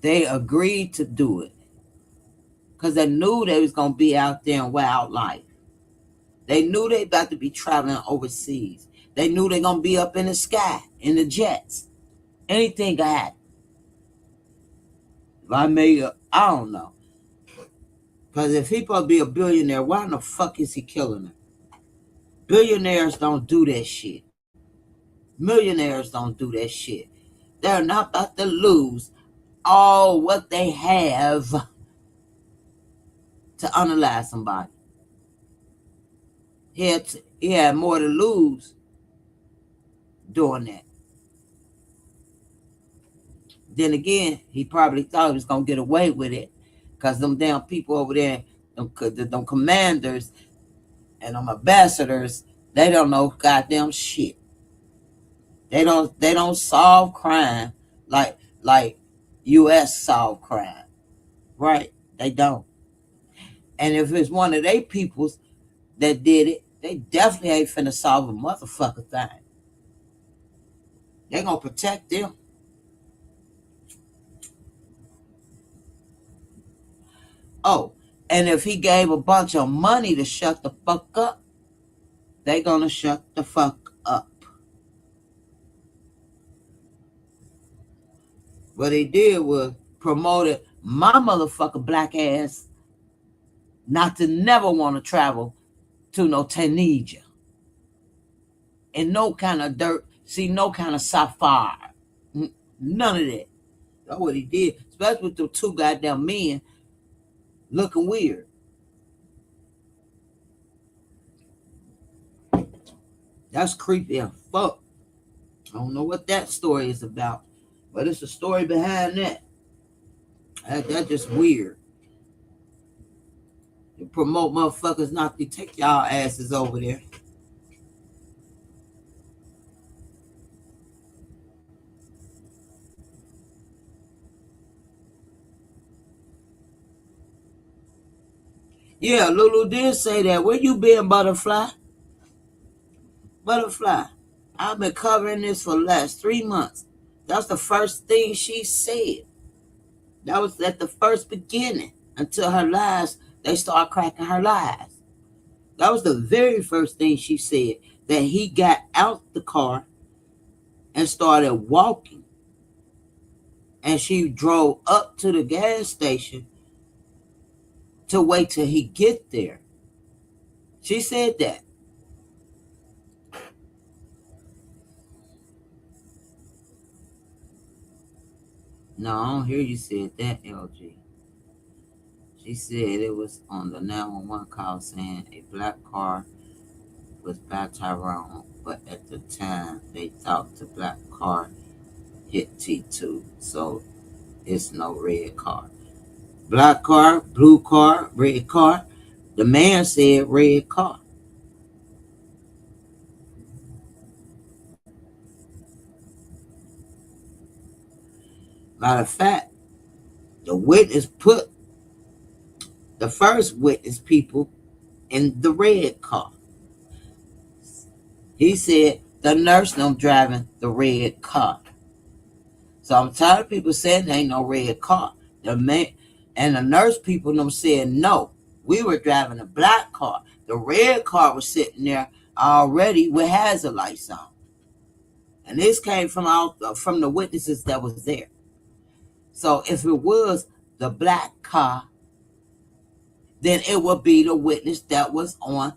They agreed to do it because they knew they was going to be out there in wildlife. They knew they about to be traveling overseas. They knew they going to be up in the sky, in the jets. Anything could happen. If I don't know. Because if he's supposed to be a billionaire, why in the fuck is he killing her? Billionaires don't do that shit. Millionaires don't do that shit. They're not about to lose all what they have to unalive somebody. He had more to lose doing that. Then again, he probably thought he was going to get away with it because them damn people over there, them commanders and them ambassadors, they don't know goddamn shit. They don't solve crime like U.S. solve crime, right? They don't. And if it's one of their peoples that did it, they definitely ain't finna solve a motherfucker thing. They're gonna protect them. Oh, and if he gave a bunch of money to shut the fuck up, they gonna shut the fuck up. What they did was promoted my motherfucker black ass not to never want to travel to no Tunisia and no kind of dirt, see no kind of sapphire, none of that. That's what he did, especially with the two goddamn men looking weird. That's creepy as fuck. I don't know what that story is about, but it's a story behind that. That's just weird. To promote motherfuckers not to take y'all asses over there. Yeah, Lulu did say that. Where you been, Butterfly? Butterfly, I've been covering this for the last 3 months. That's the first thing she said. That was at the first beginning until her lies, they start cracking her lies. That was the very first thing she said, that he got out the car and started walking. And she drove up to the gas station to wait till he get there. She said that. No, I don't hear you said that, LG. She said it was on the 911 call saying a black car was by Tyrone, but at the time they thought the black car hit T2, so it's no red car. Black car, blue car, red car. The man said red car. Matter of fact, the witness put the first witness people in the red car. He said the nurse them driving the red car. So I'm tired of people saying there ain't no red car. The man and the nurse people them said no. We were driving a black car. The red car was sitting there already with hazard lights on. And this came from the witnesses that was there. So if it was the black car, then it would be the witness that was on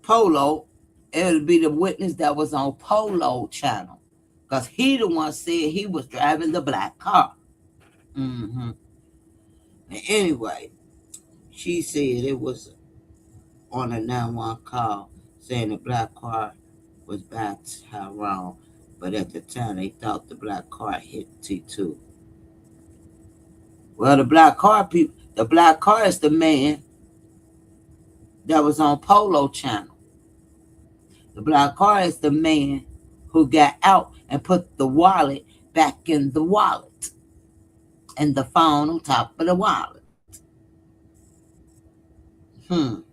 Polo. It would be the witness that was on Polo channel. Because he the one said he was driving the black car. Mm-hmm. And anyway, she said it was on a 911 call saying the black car was by Tyrone, but at the time they thought the black car hit T2. Well, the black car is the man that was on Polo channel. The black car is the man who got out and put the wallet back in the wallet and the phone on top of the wallet. I'm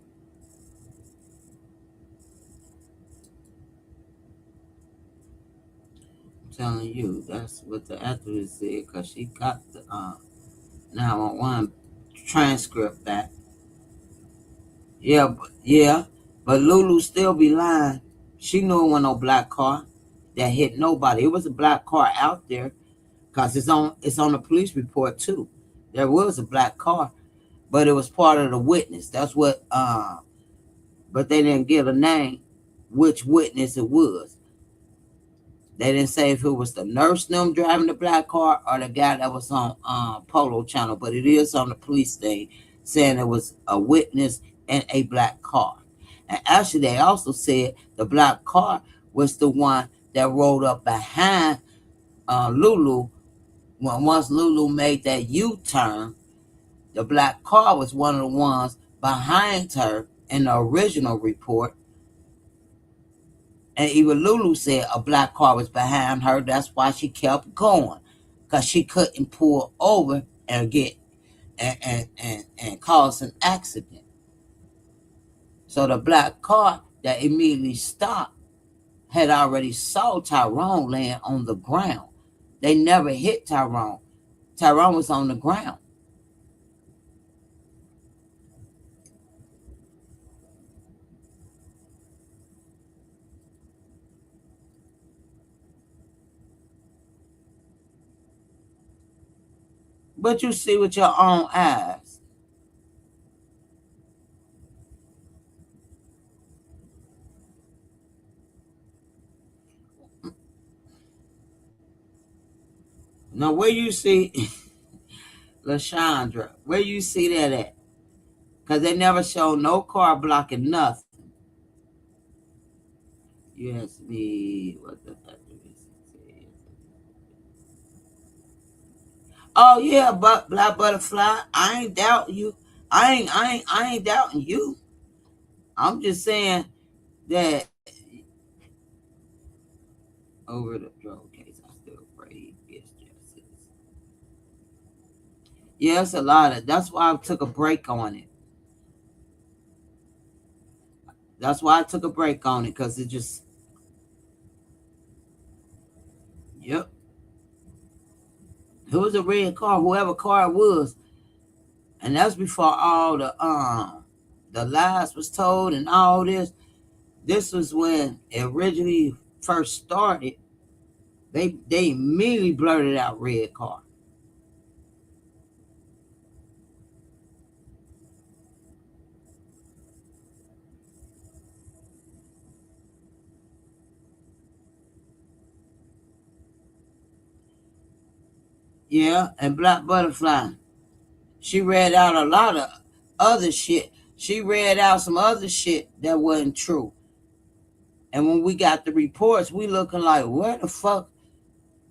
telling you, that's what the activist said, because she got the 911 transcript back. Yeah, but Lulu still be lying. She knew it wasn't no black car that hit nobody. It was a black car out there, because it's on the police report too. There was a black car, but it was part of the witness. That's what but they didn't give a name which witness it was. They didn't say if it was the nurse them driving the black car or the guy that was on Polo channel, but it is on the police thing saying it was a witness and a black car. And actually they also said the black car was the one that rolled up behind Lulu. Once Lulu made that U-turn, the black car was one of the ones behind her in the original report. And even Lulu said a black car was behind her. That's why she kept going, because she couldn't pull over and get and cause an accident. So the black car that immediately stopped had already saw Tyrone laying on the ground. They never hit Tyrone. Tyrone was on the ground. But you see with your own eyes. Now, where you see LaShondra, where you see that at? Because they never showed no car blocking nothing. You ask me what the fuck is it? Oh yeah, but Black Butterfly, I ain't doubting you. I ain't doubting you. I'm just saying that over the drug case, I still afraid it's justice. Yeah, it's a lot of. That's why I took a break on it. That's why I took a break on it because it just. Yep. It was a red car, whoever car it was, and that's before all the lies was told and all this. This was when it originally first started. They immediately blurted out red car. Yeah, and Black Butterfly. She read out a lot of other shit. She read out some other shit that wasn't true. And when we got the reports, we looking like, where the fuck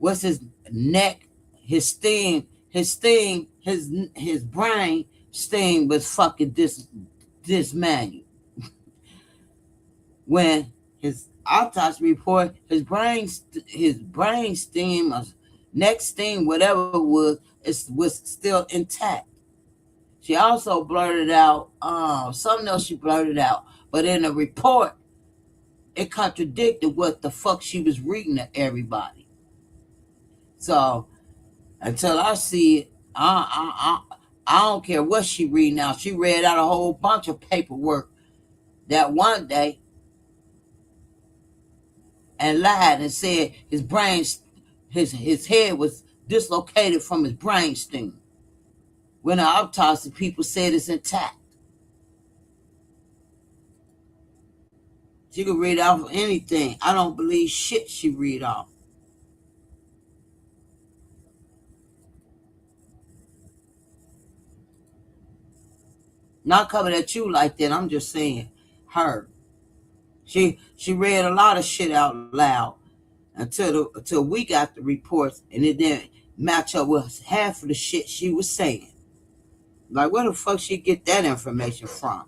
was his neck, his sting, his brain sting was fucking dismantled. When his autopsy report, his brain stem, or neck stem, whatever it was still intact. She also blurted out something else she blurted out, but in the report, it contradicted what the fuck she was reading to everybody. So until I see it, I don't care what she read now. She read out a whole bunch of paperwork that one day and lied and said his head was dislocated from his brain stem. When the autopsy people said it's intact. She could read off anything. I don't believe shit she read off. Not coming at you like that. I'm just saying her. She read a lot of shit out loud until we got the reports and it didn't match up with half of the shit she was saying. Like where the fuck she get that information from?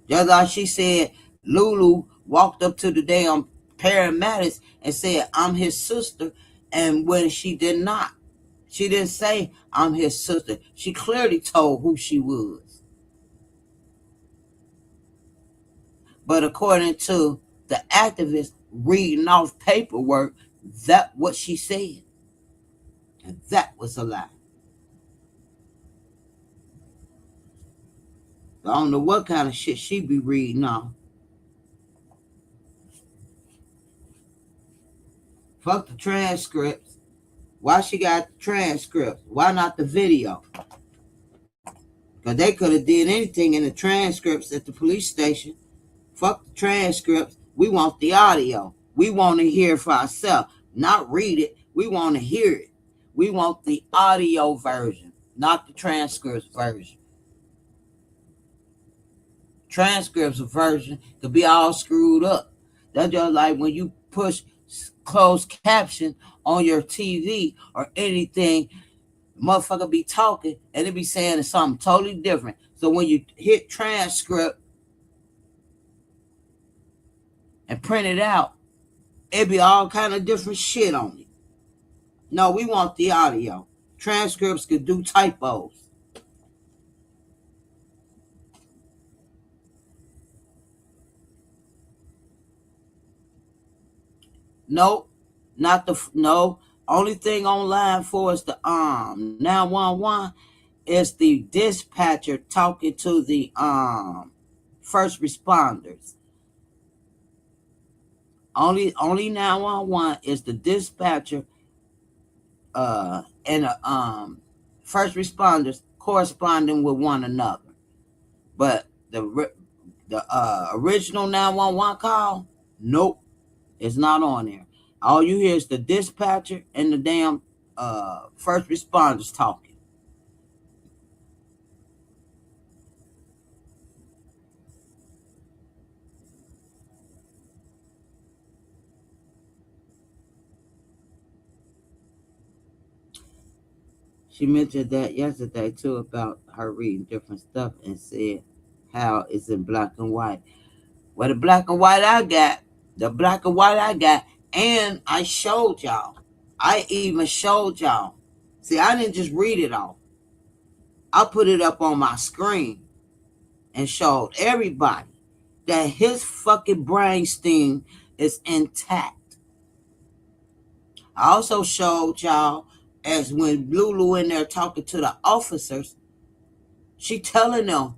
Just like she said Lulu walked up to the damn paramedics and said, I'm his sister, and when she did not. She didn't say I'm his sister. She clearly told who she was. But according to the activist reading off paperwork, that what she said. And that was a lie. I don't know what kind of shit she be reading off. Fuck the transcripts. Why she got the transcripts? Why not the video? Because they could have did anything in the transcripts at the police station. Fuck the transcripts. We want the audio. We want to hear it for ourselves, not read it. We want to hear it. We want the audio version, not the transcripts version. Transcripts version could be all screwed up. That's just like when you push closed caption on your TV or anything, motherfucker be talking and it be saying something totally different. So when you hit transcript and print it out, it be all kind of different shit on it. No, we want the audio. Transcripts could do typos. No, not the no. Only thing online for is the 911 is the dispatcher talking to the first responders. Only 911 is the dispatcher and first responders corresponding with one another. But the original 911 call, nope, it's not on there. All you hear is the dispatcher and the damn first responders talking. She mentioned that yesterday too about her reading different stuff and said how it's in black and white. Well, the black and white I got, and I showed y'all. I even showed y'all. See, I didn't just read it off. I put it up on my screen and showed everybody that his fucking brain stem is intact. I also showed y'all as when Lulu in there talking to the officers, she telling them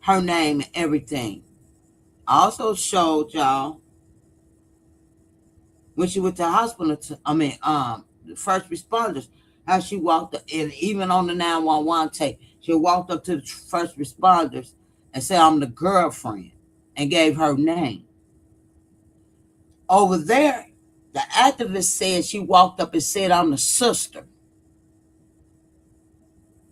her name and everything. I also showed y'all when she went to the hospital. The first responders, how she walked up, and even on the 911 tape, she walked up to the first responders and said, "I'm the girlfriend," and gave her name. Over there, the activist said she walked up and said, "I'm the sister."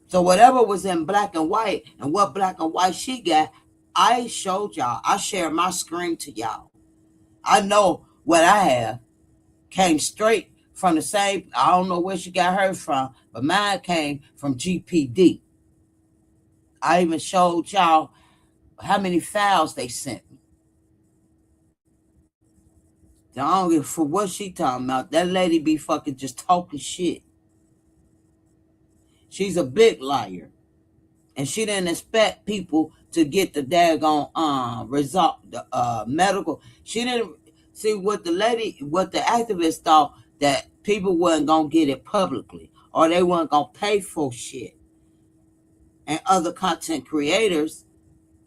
So whatever was in black and white and what black and white she got, I showed y'all. I shared my screen to y'all. I know what I have came straight from the same. I don't know where she got hers from, but mine came from GPD. I even showed y'all how many files they sent me. I don't give for what she talking about. That lady be fucking just talking shit. She's a big liar. And she didn't expect people to get the daggone result, the medical. She didn't see what the activist thought, that people wasn't gonna get it publicly or they weren't gonna pay for shit. And other content creators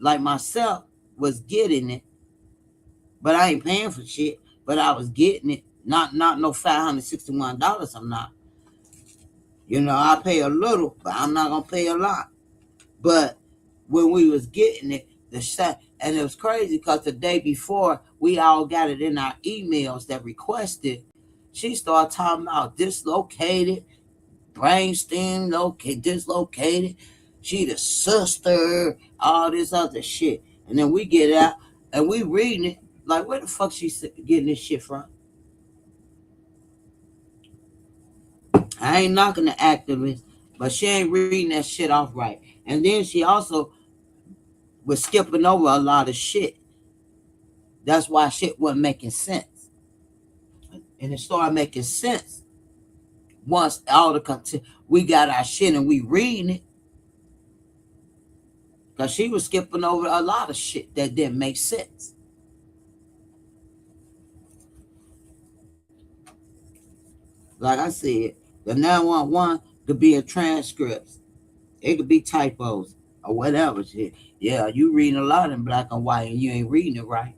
like myself was getting it, but I ain't paying for shit. But I was getting it. Not no $561. I'm not. I pay a little, but I'm not gonna pay a lot. But when we was getting it, and it was crazy because the day before we all got it in our emails that requested, she started talking about dislocated, brainstem dislocated. She the sister, all this other shit. And then we get out and we reading it like, where the fuck she getting this shit from? I ain't knocking the activist, but she ain't reading that shit off right. And then she also was skipping over a lot of shit. That's why shit wasn't making sense. And it started making sense once all the content we got our shit and we reading it. Because she was skipping over a lot of shit that didn't make sense. Like I said, the 911 could be a transcript. It could be typos or whatever shit. Yeah, you reading a lot in black and white and you ain't reading it right.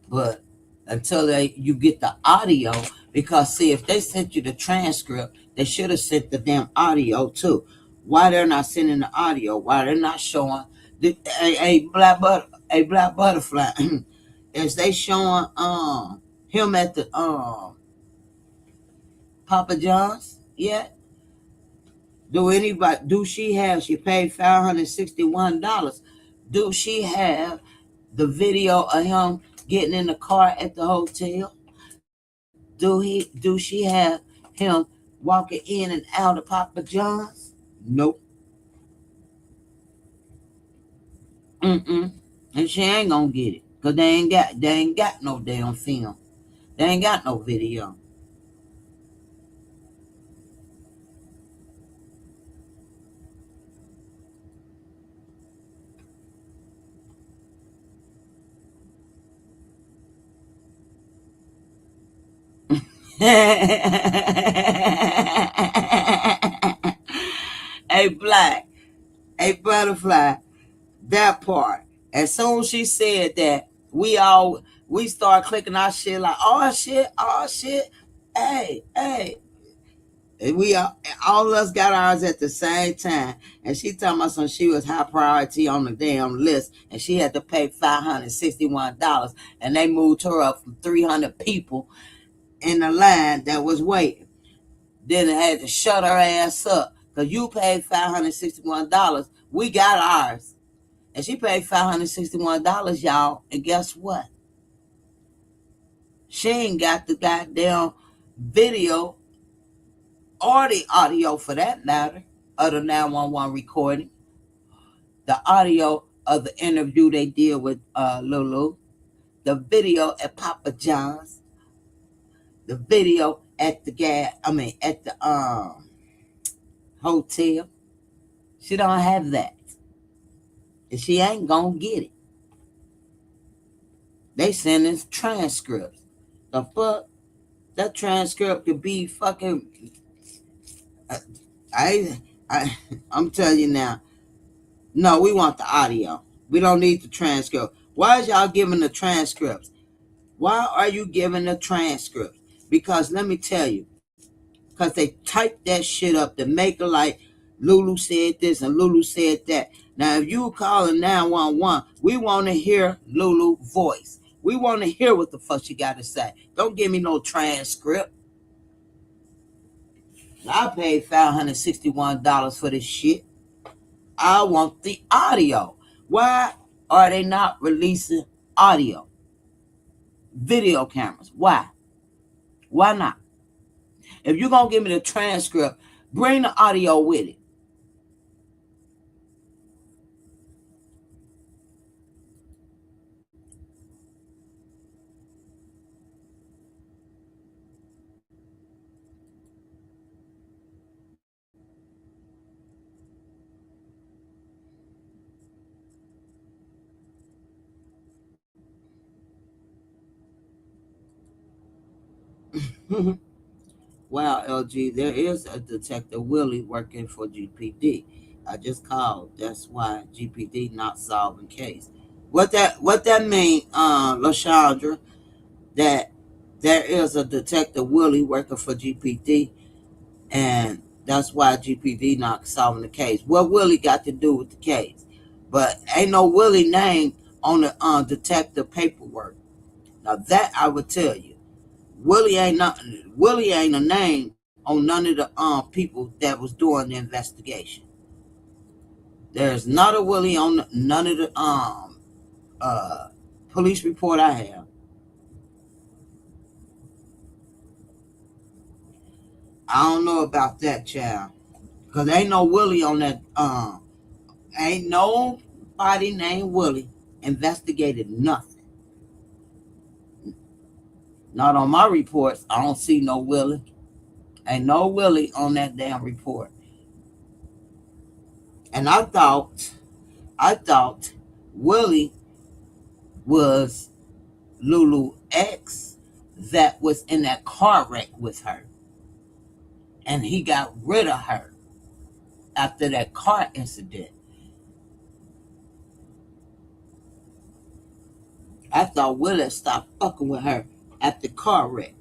But until you get the audio, because see, if they sent you the transcript, they should have sent the damn audio too. Why they're not sending the audio? Why they're not showing a black butterfly? Is they showing him at the Papa John's yet? Do she have, she paid $561. Do she have the video of him getting in the car at the hotel? Do she have him walking in and out of Papa John's? Nope. Mm-mm. And she ain't gonna get it. Cause they ain't got no damn film. They ain't got no video. A black, a butterfly. That part. As soon as she said that, we start clicking our shit like, oh shit. Hey. And we all of us got ours at the same time. And she talking about some she was high priority on the damn list and she had to pay $561 and they moved her up from 300 people in the line that was waiting. Then it had to shut her ass up. Because you paid $561. We got ours. And she paid $561, y'all. And guess what? She ain't got the goddamn video or the audio for that matter of the 911 recording. The audio of the interview they did with Lulu. The video at Papa John's. The video at the hotel. She don't have that. And she ain't gonna get it. They send us transcripts. The fuck? That transcript could be fucking. I'm telling you now. No, we want the audio. We don't need the transcript. Why is y'all giving the transcripts? Why are you giving the transcripts? Because let me tell you, because they typed that shit up to make it like Lulu said this and Lulu said that. Now, if you calling 911, we want to hear Lulu's voice. We want to hear what the fuck she got to say. Don't give me no transcript. I paid $561 for this shit. I want the audio. Why are they not releasing audio? Video cameras. Why? Why not? If you're going to give me the transcript, bring the audio with it. Wow, LG, there is a Detective Willie working for GPD. I just called. That's why GPD not solving case. What that mean, LaShandra, that there is a Detective Willie working for GPD, and that's why GPD not solving the case. What Willie got to do with the case? But ain't no Willie name on the detective paperwork. Now that I would tell you. Willie ain't a name on none of the people that was doing the investigation. There's not a Willie on none of the police report I have. I don't know about that, child, because ain't no Willie on that. Ain't nobody named Willie investigated nothing. Not on my reports. I don't see no Willie. Ain't no Willie on that damn report. And I thought Willie was Lulu X that was in that car wreck with her. And he got rid of her after that car incident. I thought Willie stopped fucking with her at the car wreck.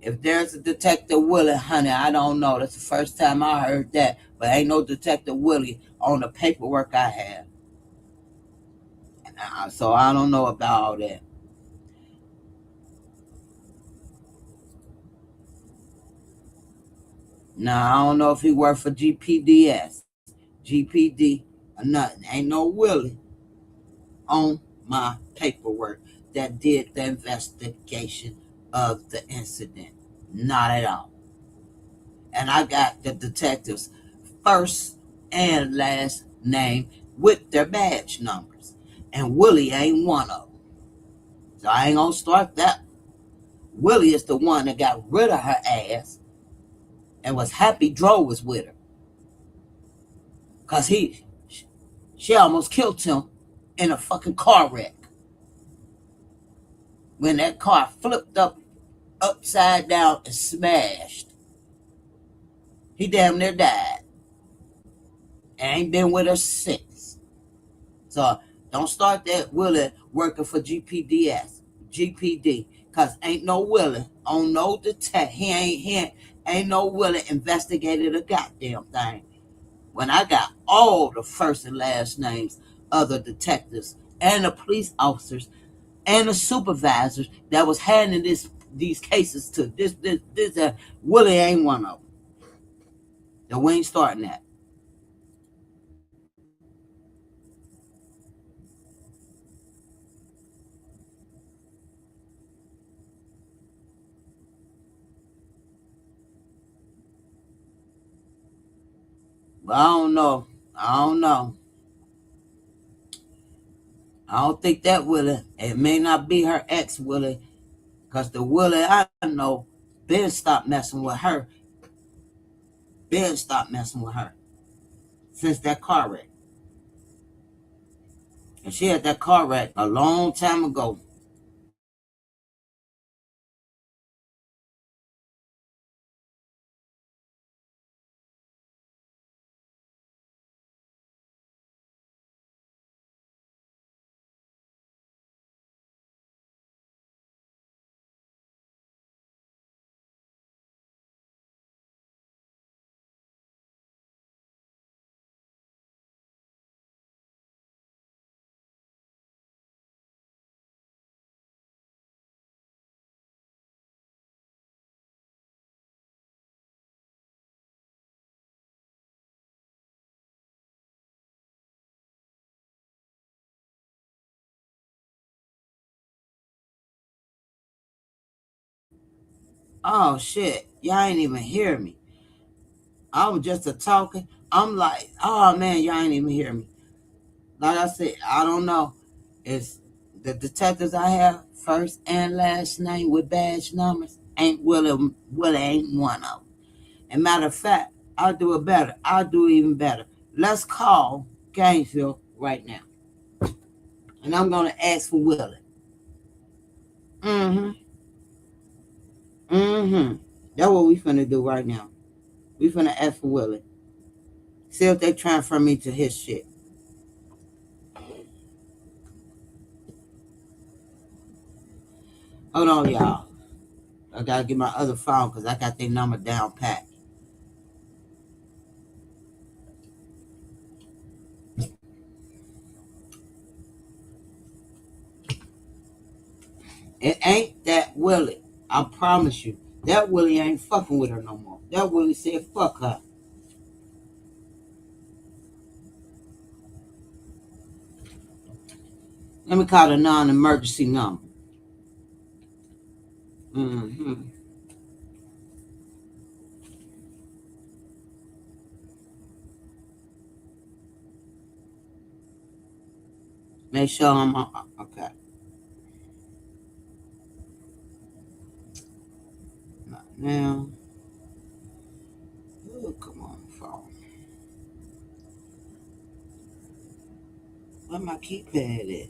If there's a Detective Willie, honey, I don't know. That's the first time I heard that. But ain't no Detective Willie on the paperwork I have. So I don't know about all that. Now, I don't know if he worked for GPDS, GPD, or nothing. Ain't no Willie on my paperwork that did the investigation of the incident. Not at all. And I got the detectives' first and last name with their badge numbers. And Willie ain't one of them. So I ain't gonna start that. Willie is the one that got rid of her ass and was happy Dro was with her. Cause she almost killed him in a fucking car wreck. When that car flipped up upside down and smashed. He damn near died. And ain't been with us since. So don't start that Willie working for GPD. Cause ain't no Willie on no detect. Ain't no Willie investigated a goddamn thing. When I got all the first and last names of the detectives and the police officers and the supervisors that was handing these cases to this Willie ain't one of them. So we ain't starting that. But I don't know. I don't know. I don't think that Willie. It may not be her ex Willie, cause the Willie I know, Ben stopped messing with her. Ben stopped messing with her since that car wreck. And she had that car wreck a long time ago. Oh shit. Y'all ain't even hear me. I was just a talking. I'm like, oh man, y'all ain't even hear me. Like I said, I don't know. It's the detectives I have, first and last name with badge numbers, ain't Willie ain't one of them. And matter of fact, I'll do it better. I'll do it even better. Let's call Gainesville right now. And I'm gonna ask for Willie. Mm-hmm. Mm-hmm. That's what we finna do right now. We finna ask for Willie. See if they transfer me to his shit. Hold on, y'all. I gotta get my other phone because I got their number down pat. It ain't that Willie. I promise you. That Willie ain't fucking with her no more. That Willie said fuck her. Let me call the non-emergency number. Mm-hmm. Make sure I'm okay. Not now. Ooh, come on, phone. Where my keypad at?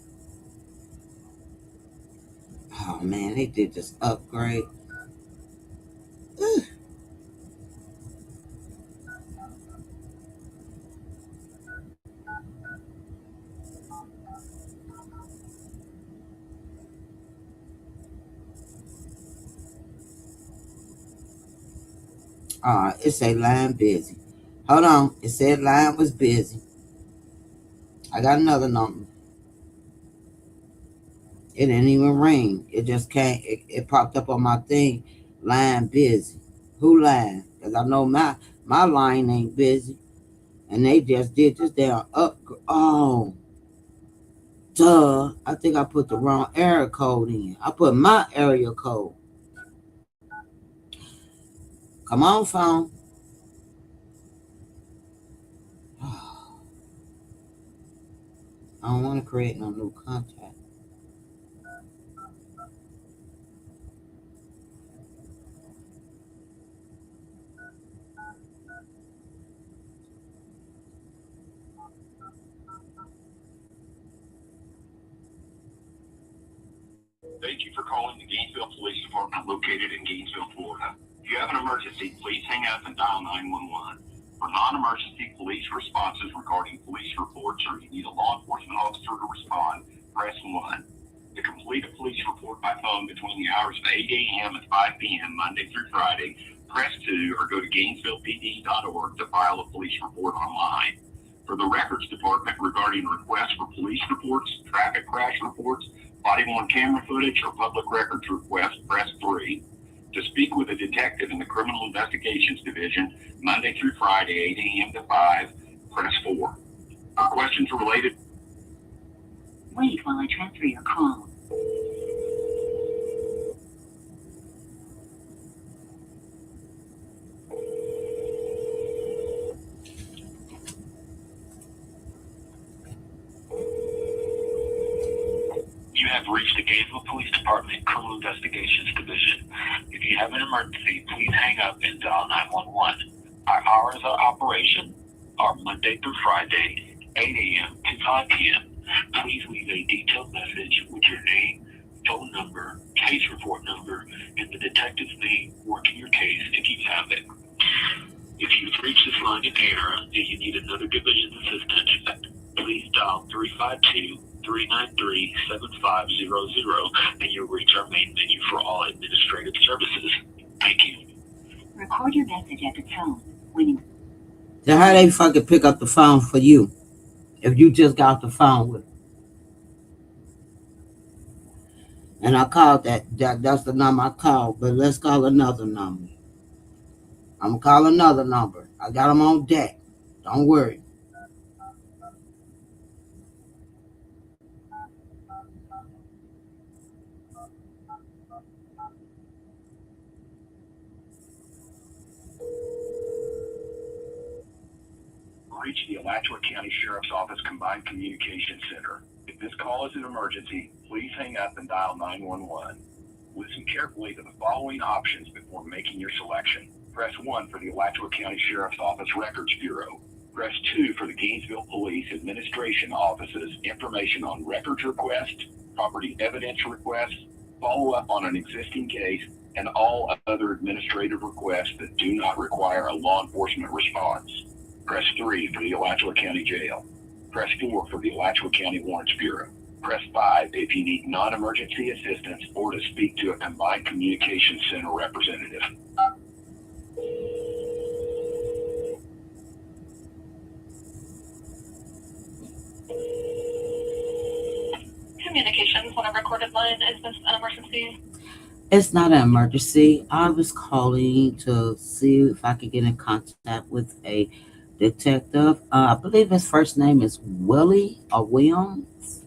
Oh man, they did this upgrade. It said line busy. Hold on. It said line was busy. I got another number. It didn't even ring. It just came. It popped up on my thing. Line busy. Who line? Because I know my line ain't busy. And they just did this damn up. Oh, duh. I think I put the wrong area code in. I put my area code. Come on, phone. I don't want to create no new contact. Thank you for calling the Gainesville Police Department located in Gainesville, Florida. If you have an emergency, please hang up and dial 911. For non-emergency police responses regarding police reports or you need a law enforcement officer to respond, press 1. To complete a police report by phone between the hours of 8 a.m. and 5 p.m. Monday through Friday, press 2 or go to GainesvillePD.org to file a police report online. For the records department regarding requests for police reports, traffic crash reports, body-worn camera footage, or public records requests, press 3. To speak with a detective in the Criminal Investigations Division, Monday through Friday, 8 a.m. to 5, press 4. For questions related... Wait while I transfer your call. You have reached the Gainesville Police Department Criminal Investigations Division. If you have an emergency, please hang up and dial 911. Our hours of operation are Monday through Friday, 8 a.m. to 5 p.m. Please leave a detailed message with your name, phone number, case report number, and the detective's name working your case if you have it. If you've reached this line in error and you need another division assistant, please dial 352-393-7500 and you'll reach our main menu for all administrative services. Thank you. Record your message at the tone. Then how they fucking pick up the phone for you if you just got the phone with? And I called that's the number I called, but let's call another number. I'm gonna call another number. I got them on deck. Don't worry. Reach the Alachua County Sheriff's Office Combined Communications Center. If this call is an emergency, please hang up and dial 911. Listen carefully to the following options before making your selection. Press 1 for the Alachua County Sheriff's Office Records Bureau. Press 2 for the Gainesville Police Administration Office's information on records requests, property evidence requests, follow-up on an existing case, and all other administrative requests that do not require a law enforcement response. Press 3 for the Alachua County Jail. Press 4 for the Alachua County Warrants Bureau. Press 5 if you need non-emergency assistance or to speak to a Combined Communications Center representative. Communications on a recorded line. Is this an emergency? It's not an emergency. I was calling to see if I could get in contact with a detective. I believe his first name is Willie or Williams.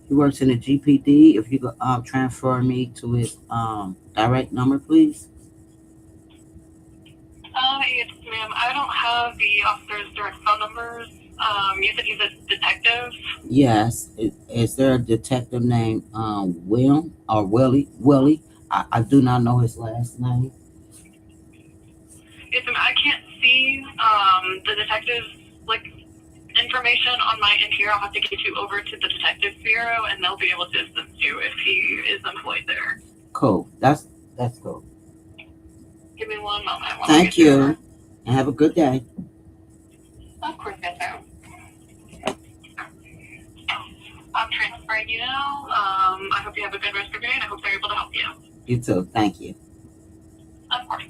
He works in the GPD. If you could transfer me to his direct number, please. Yes, ma'am. I don't have the officer's direct phone numbers. You said he's a detective? Yes. Is there a detective named William or Willie? Willie. I do not know his last name. Yes, ma'am. I can't see the detective's information on my end here. I'll have to get you over to the detective bureau, and they'll be able to assist you if he is employed there. Cool. That's cool. Give me one moment. Thank you, and have a good day. Of course, yes, ma'am. I'm transferring you now. I hope you have a good rest of your day, and I hope they're able to help you. You too. Thank you. Of course.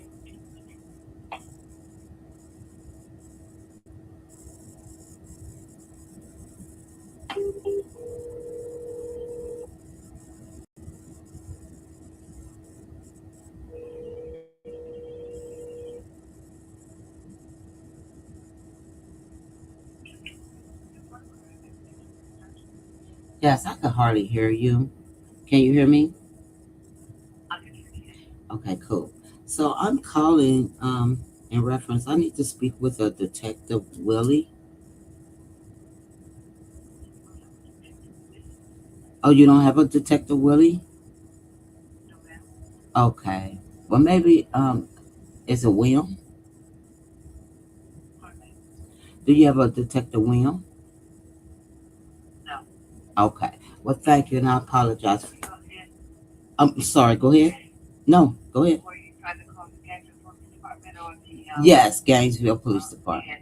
Yes, I can hardly hear you. Can you hear me? Okay, cool. So I'm calling in reference. I need to speak with a detective Willie. Oh, you don't have a detective Willie? Okay. Well, maybe is it William? Do you have a detective William? No. Okay. Well, thank you, and I apologize. I'm sorry. Go ahead. No, go ahead. Yes, Gainesville Police Department.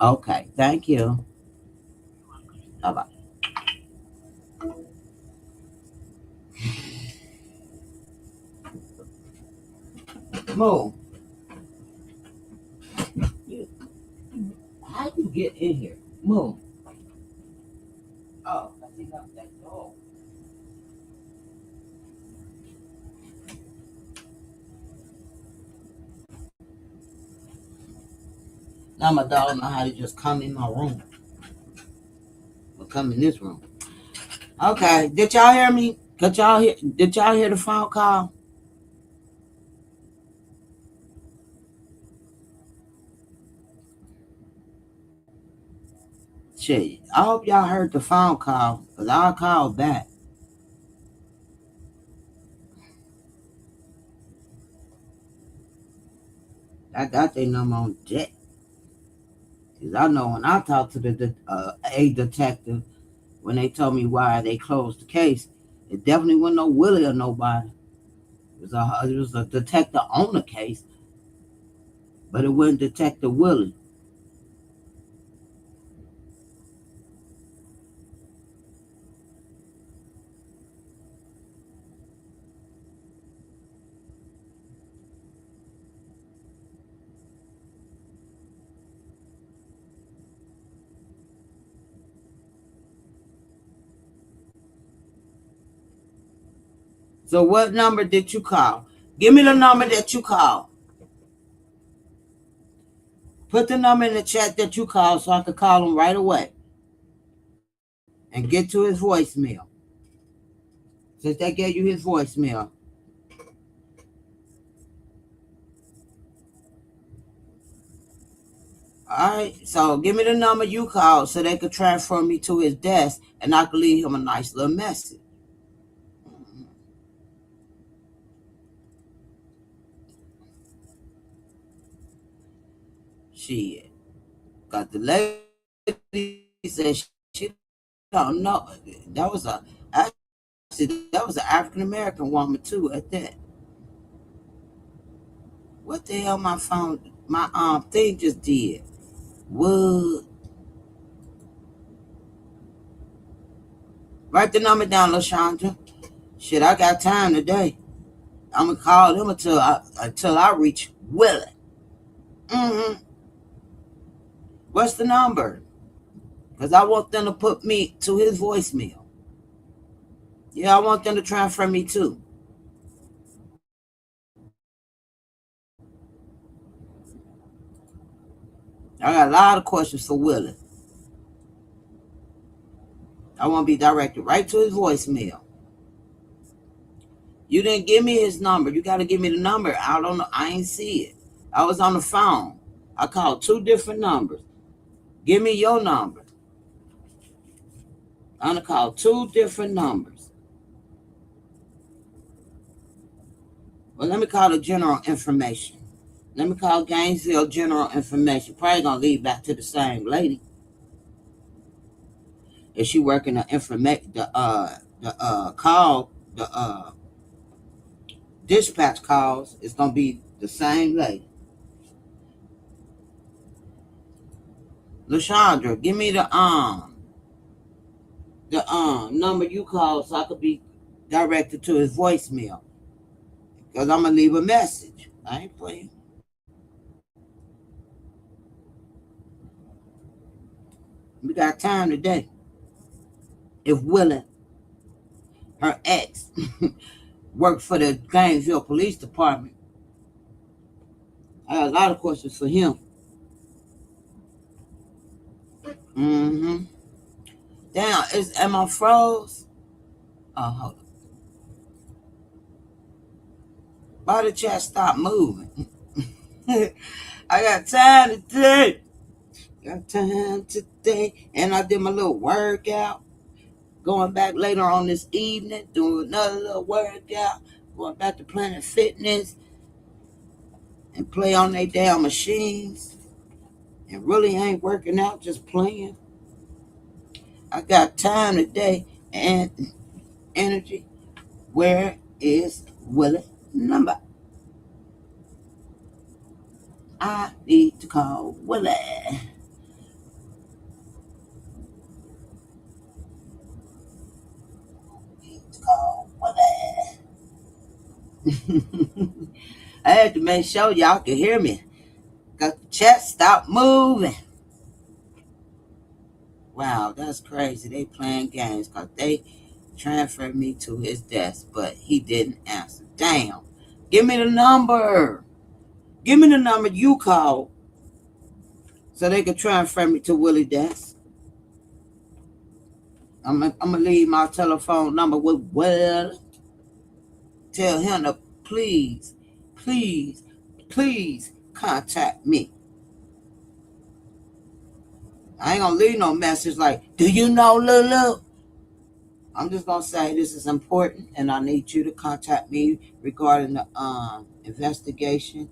Okay, thank you. Bye bye. Mo, you, how you get in here? Mo. Oh, I think I'm that dog. Now my dog know how to just come in my room or come in this room. Okay, did y'all hear me? Could y'all hear? Did y'all hear the phone call? Shit, I hope y'all heard the phone call, cause I'll call back. I got their number on deck. Cause I know when I talked to a detective, when they told me why they closed the case, it definitely wasn't no Willie or nobody. It was a detective on the case, but it wasn't Detective Willie. So what number did you call? Give me the number that you called. Put the number in the chat that you called so I could call him right away and get to his voicemail. Since they gave you his voicemail. All right. So give me the number you called so they could transfer me to his desk and I could leave him a nice little message. Shit. Got the lady said she don't know. That was a actually that was an African American woman too at that. What the hell my thing just did? What? Write the number down, LaShondra. Shit, I got time today. I'm gonna call him until I reach Willie. Mm-hmm. What's the number? Because I want them to put me to his voicemail. Yeah, I want them to transfer me too. I got a lot of questions for Willie. I want to be directed right to his voicemail. You didn't give me his number. You got to give me the number. I don't know. I ain't see it. I was on the phone. I called two different numbers. Give me your number. I'm gonna call two different numbers. Well, let me call the general information. Let me call Gainesville general information. Probably gonna lead back to the same lady. If she working the information, the call, the dispatch calls, it's gonna be the same lady. LaShondra, give me the number you called so I could be directed to his voicemail. Cause I'm gonna leave a message. I ain't playing. We got time today. If willing, her ex worked for the Gainesville Police Department. I got a lot of questions for him. Mm-hmm. Damn, am I froze? Oh, hold on. Why the chat stop moving? I got time today. Got time today. And I did my little workout. Going back later on this evening, doing another little workout. Going back to Planet Fitness and play on their damn machines. And really ain't working out, just playing. I got time today and energy. Where is Willie number? I need to call Willie. Need to call Willie. I had to make sure y'all can hear me. Got the chat stop moving. Wow, that's crazy. They playing games because they transferred me to his desk, but he didn't answer. Damn. Give me the number. Give me the number you called so they could transfer me to Willie desk. I'm gonna leave my telephone number with Will. Tell him to please, please, please contact me. I ain't gonna leave no message like, do you know Lulu? I'm just gonna say this is important and I need you to contact me regarding the investigation,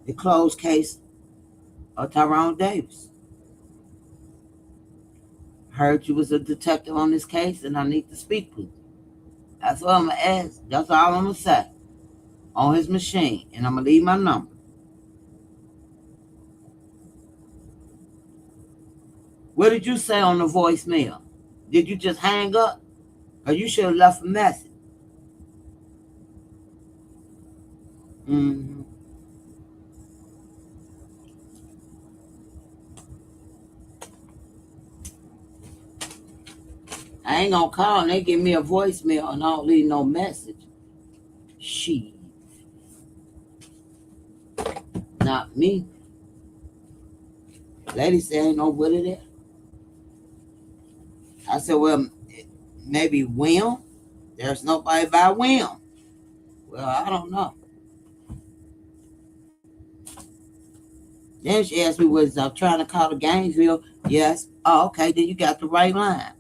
the closed case of Tyrone Davis. Heard you was a detective on this case and I need to speak with you. That's what I'm gonna ask. That's all I'm gonna say. On his machine. And I'm gonna leave my number. What did you say on the voicemail? Did you just hang up? Or you should have left a message. Mm-hmm. I ain't gonna call and they give me a voicemail and I don't leave no message. She. Not me. Lady said ain't no Willie there. I said, well, maybe William. There's nobody by William. Well, I don't know. Then she asked me, was I trying to call the Gainesville? Yes. Oh, okay, then you got the right line.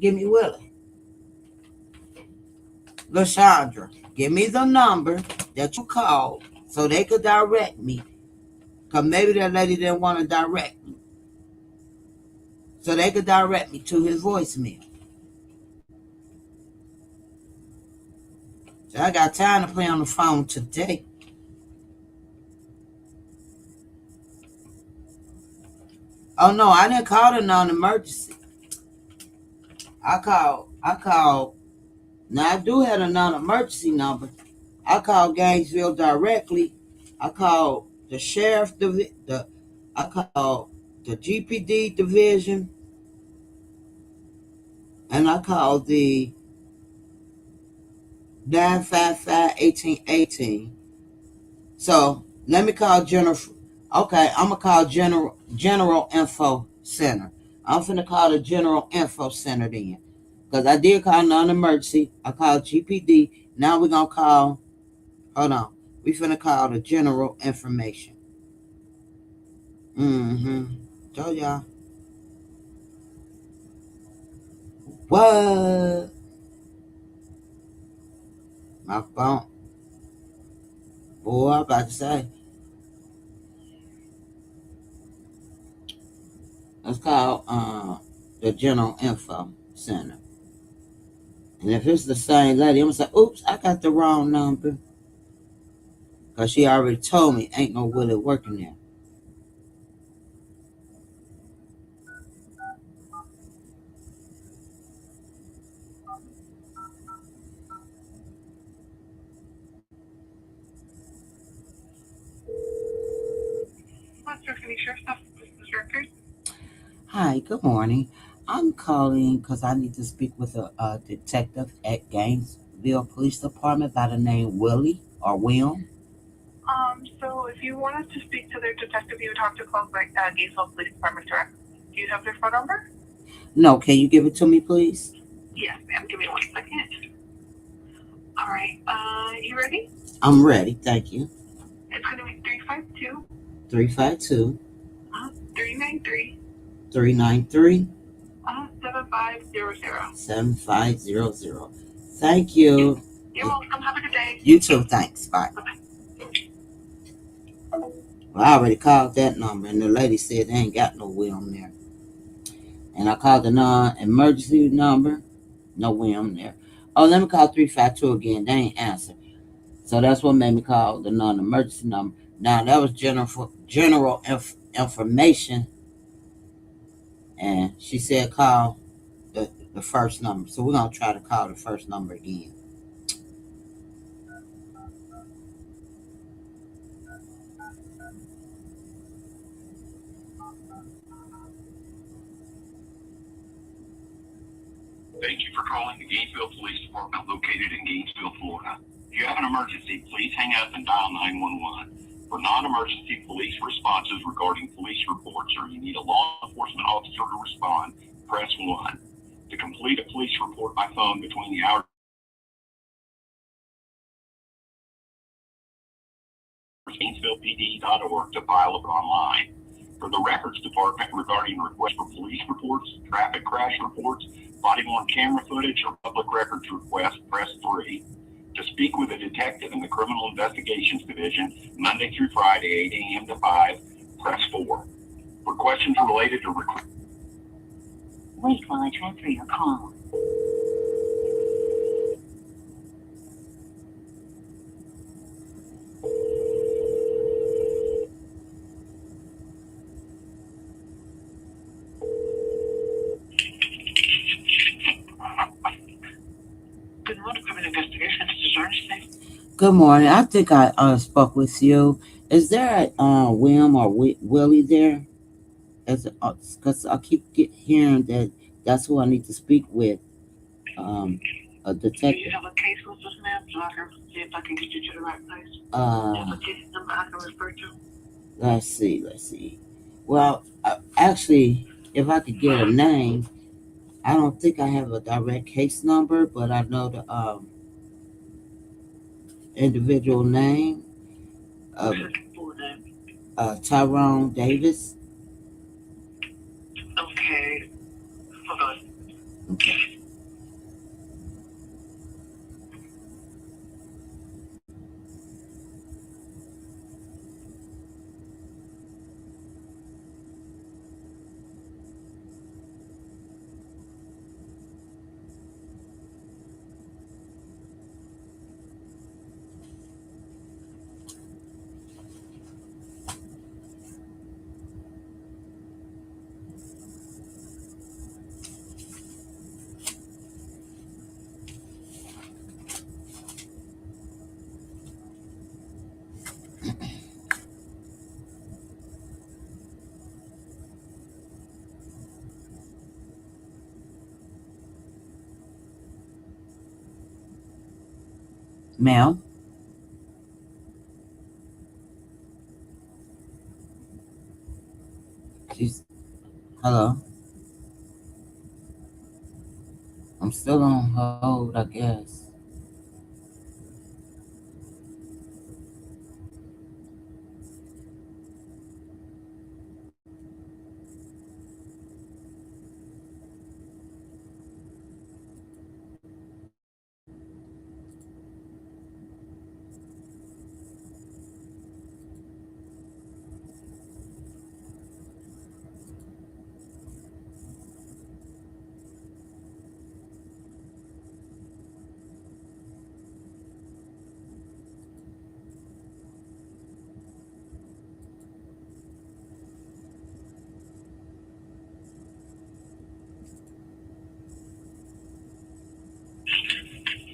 Give me Willie. LaShondra, give me the number that you called so they could direct me. Because maybe that lady didn't want to direct me. So they could direct me to his voicemail. So I got time to play on the phone today. Oh no, I didn't call the non-emergency. I called. Now I do have a non-emergency number. I called Gainesville directly. I called the sheriff, I called the GPD division, and I called the 955-1818. So let me call General. Okay, I'm gonna call General Info Center. I'm finna call the General Info Center then, because I did call non-emergency. I called GPD. Now we're gonna call. Hold on. We finna call the General Information. Mm-hmm. Told y'all. What? My phone. Boy, I'm about to say. Let's call the General Info Center. And if it's the same lady, I'm gonna say, oops, I got the wrong number. Because she already told me ain't no Willie working there. Hi, good morning. I'm calling because I need to speak with a detective at Gainesville Police Department by the name Willie or Will. So if you wanted to speak to their detective, you would have to call Gainesville Police Department direct. Do you have their phone number? No, can you give it to me, please? Yes, ma'am. Give me 1 second. All right. You ready? I'm ready, thank you. It's going to be 352 352 393 393 7500. 7500. Thank you. You're welcome. Have a good day. You too, thanks. Bye. Bye-bye. Well, I already called that number, and the lady said they ain't got no Will on there. And I called the non-emergency number. No William there. Oh, let me call 352 again. They ain't answer. So that's what made me call the non-emergency number. Now that was general information, and she said call the first number. So we're gonna try to call the first number again. Thank you for calling the Gainesville Police Department located in Gainesville, Florida. If you have an emergency, please hang up and dial 911. For non-emergency police responses regarding police reports or you need a law enforcement officer to respond, press 1. To complete a police report by phone between the hours GainesvillePD.org to file it online. For the records department regarding requests for police reports, traffic crash reports, body-worn camera footage, or public records requests, press 3. To speak with a detective in the Criminal Investigations Division, Monday through Friday, 8 a.m. to 5, press 4. For questions related to wait while I transfer your call. Good morning, Criminal Investigations. This is Ernest. Good morning. I think I spoke with you. Is there a William or Willie there? Because I keep hearing that that's who I need to speak with. Um, a Do you detective. have a case with us, ma'am, so I can see if I can get you to the right place? Do you have a case number I can refer to? Let's see. Let's see. Well, actually, if I could get a name, I don't think I have a direct case number, but I know the individual name of What's your full name? Tyrone Davis. Okay, hold on. Okay. Ma'am, she's hello. I'm still on hold, I guess.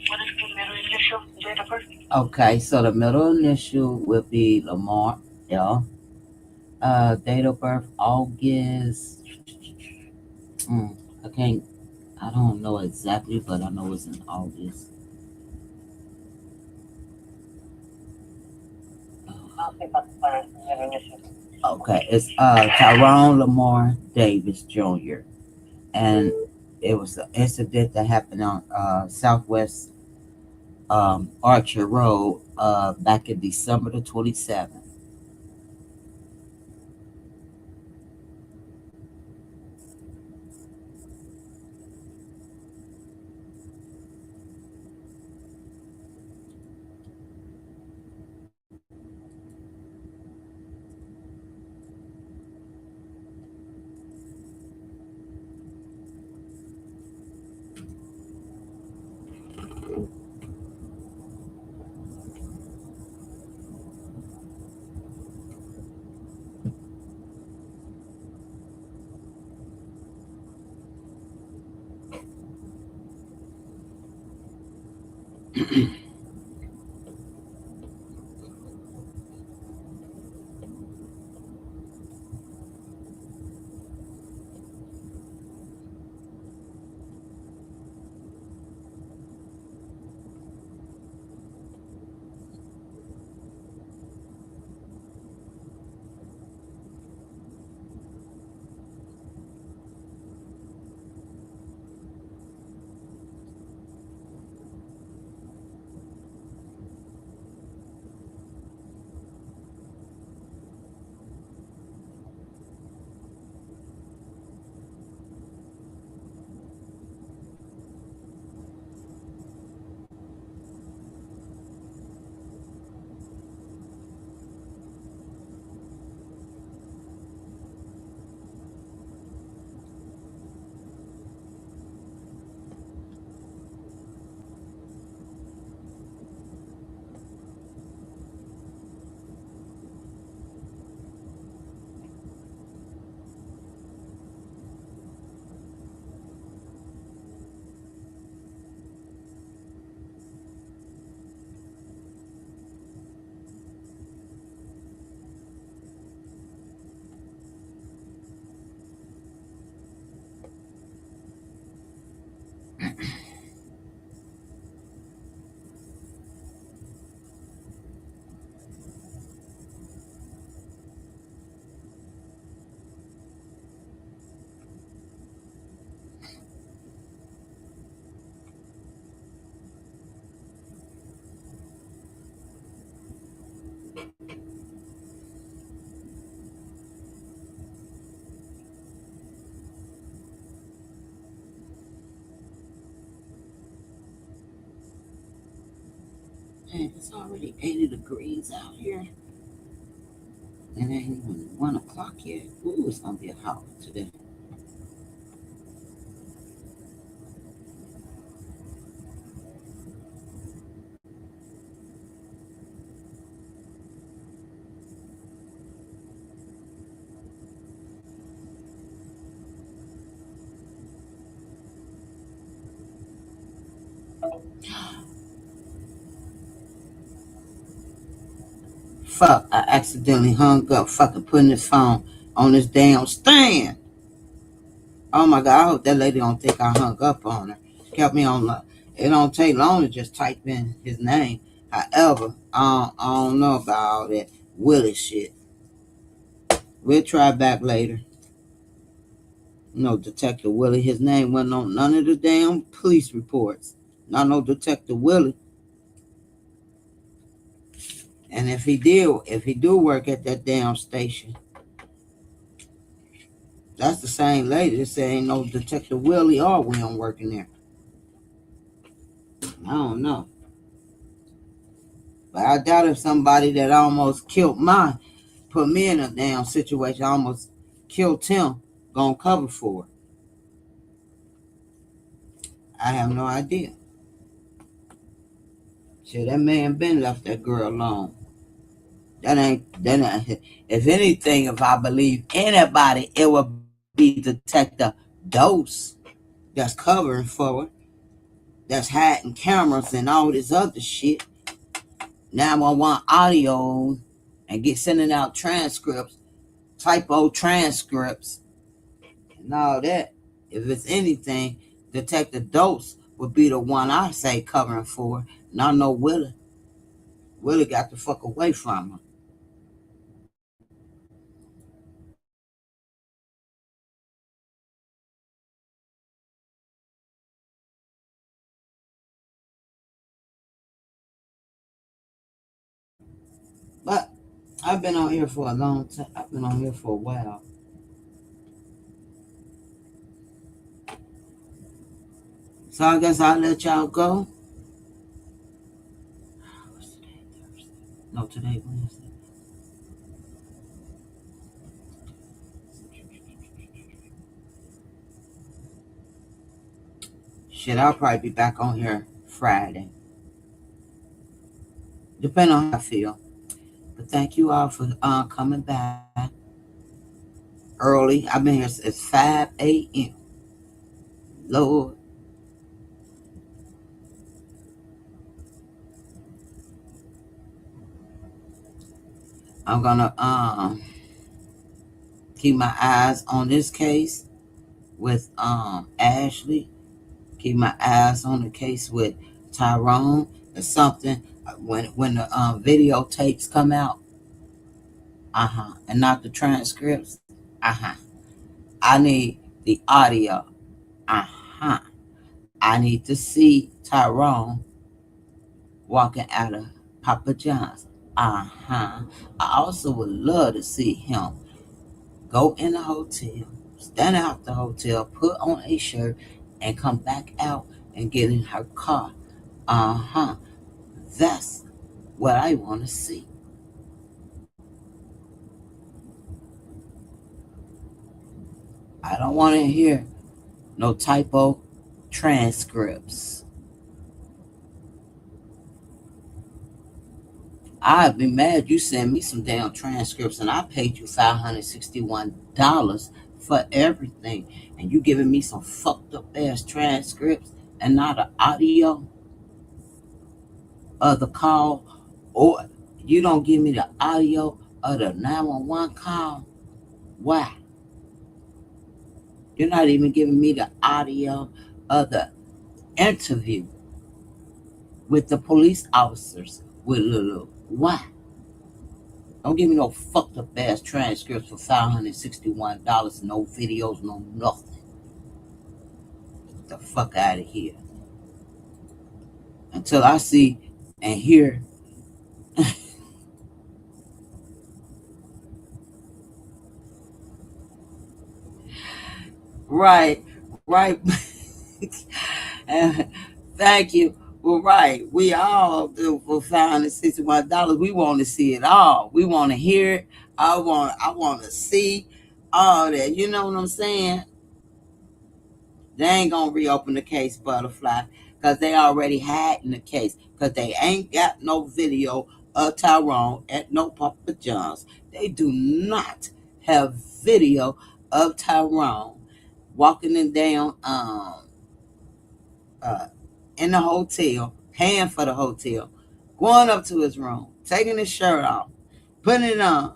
What is the middle initial date of birth? Okay, so the middle initial will be Lamar L. Date of birth August. Mm, I can't. I don't know exactly, but I know it's in August. I'll see about the first middle initial. Okay, it's Tyrone Lamar Davis Jr. And it was an incident that happened on Southwest Archer Road back in December the 27th. Man, it's already 80 degrees out here. It ain't even 1 o'clock yet. Ooh, it's gonna be hot today. Fuck, I accidentally hung up fucking putting this phone on this damn stand. Oh my god, I hope that lady don't think I hung up on her. Kept me on the. It don't take long to just type in his name. However, I don't know about all that Willie shit. We'll try back later. No, Detective Willie. His name wasn't on none of the damn police reports. Not no Detective Willie. And if he do work at that damn station, that's the same lady that said ain't no Detective Willie or William working there. I don't know. But I doubt if somebody that almost killed mine put me in a damn situation, almost killed him, gonna cover for it. I have no idea. Shit, that man been left that girl alone. That ain't. If anything, if I believe anybody, it would be Detective Dose that's covering for it, that's hiding cameras and all this other shit. 911 audio and get sending out transcripts, typo transcripts, and all that. If it's anything, Detective Dose would be the one I say covering for. Not no Willie. Willie got the fuck away from her. But I've been on here for a long time. I've been on here for a while. So I guess I'll let y'all go. What's today? Thursday? No, today Wednesday. Shit, I'll probably be back on here Friday. Depending on how I feel. But thank you all for coming back early. I've been here since 5 a.m. Lord. I'm gonna keep my eyes on this case with Ashley. Keep my eyes on the case with Tyrone. It's something when the videotapes come out, and not the transcripts, I need the audio, I need to see Tyrone walking out of Papa John's, I also would love to see him go in the hotel, stand out the hotel, put on a shirt, and come back out and get in her car. That's what I want to see. I don't want to hear no typo transcripts. I'd be mad you send me some damn transcripts and I paid you $561 for everything, and you giving me some fucked up ass transcripts and not an audio of the call, or you don't give me the audio of the 911 call. Why? You're not even giving me the audio of the interview with the police officers with Lulu. Why? Don't give me no fucked up ass transcripts for $561. No videos, no nothing. Get the fuck out of here. Until I see and hear. Right, right. Thank you. Well, right. We all do for $561. We want to see it all. We want to hear it. I want to see all that. You know what I'm saying? They ain't gonna reopen the case, Butterfly, because they already had in the case. Because they ain't got no video of Tyrone at no Papa John's. They do not have video of Tyrone walking in down uh, in the hotel, paying for the hotel, going up to his room, taking his shirt off, putting it on.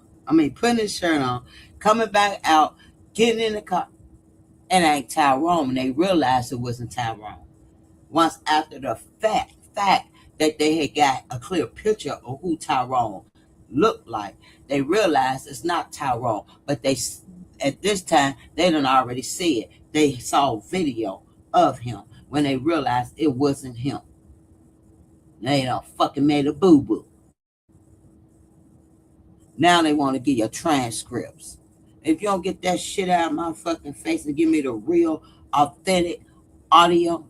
Putting his shirt on, coming back out, getting in the car. It ain't Tyrone. And they realized it wasn't Tyrone. Once after the fact that they had got a clear picture of who Tyrone looked like, they realized it's not Tyrone. But they, at this time, they done already see it. They saw video of him when they realized it wasn't him. They done fucking made a boo-boo. Now they want to give you transcripts. If you don't get that shit out of my fucking face and give me the real, authentic audio.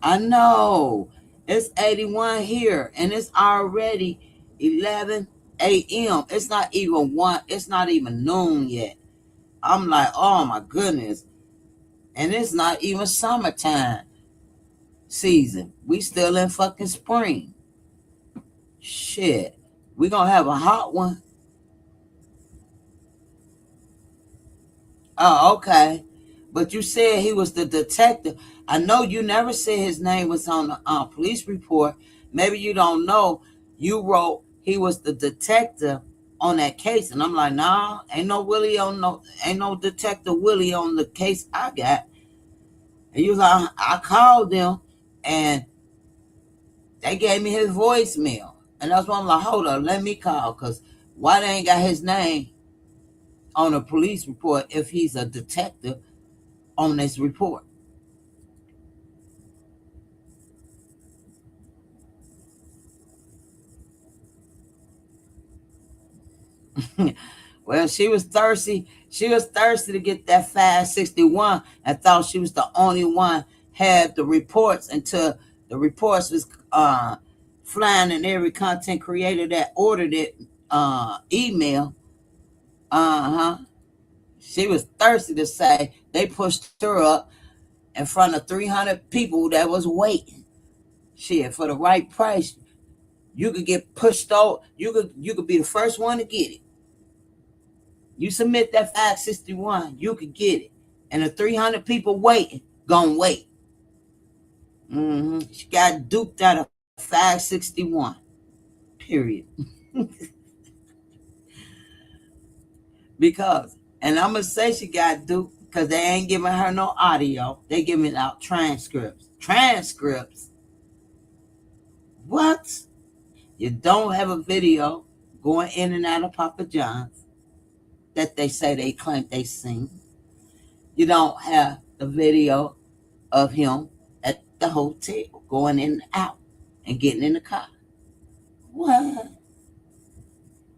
I know. It's 81 here and it's already 11 a.m. It's not even it's not even noon yet. I'm like, oh my goodness. And it's not even summertime season. We still in fucking spring. Shit. We gonna have a hot one. Oh, okay. But you said he was the detective. I know you never said his name was on the police report. Maybe you don't know. You wrote he was the detective on that case, and I'm like, nah, ain't no detective Willie on the case I got. And you was like, I called them, and they gave me his voicemail, and that's why I'm like, hold up, let me call, cause why they ain't got his name on a police report if he's a detective on this report? Well, she was thirsty. She was thirsty to get that 561 and thought she was the only one had the reports until the reports was flying in every content creator that ordered it email. Uh-huh. She was thirsty to say they pushed her up in front of 300 people that was waiting. Shit, for the right price, you could get pushed out. You could be the first one to get it. You submit that 561, you could get it. And the 300 people waiting, gonna wait. She got duped out of 561. Period. Because, and I'm gonna say she got duped because they ain't giving her no audio. They giving out transcripts. Transcripts. What? You don't have a video going in and out of Papa John's that they say they claim they seen. You don't have the video of him at the hotel going in and out and getting in the car. What?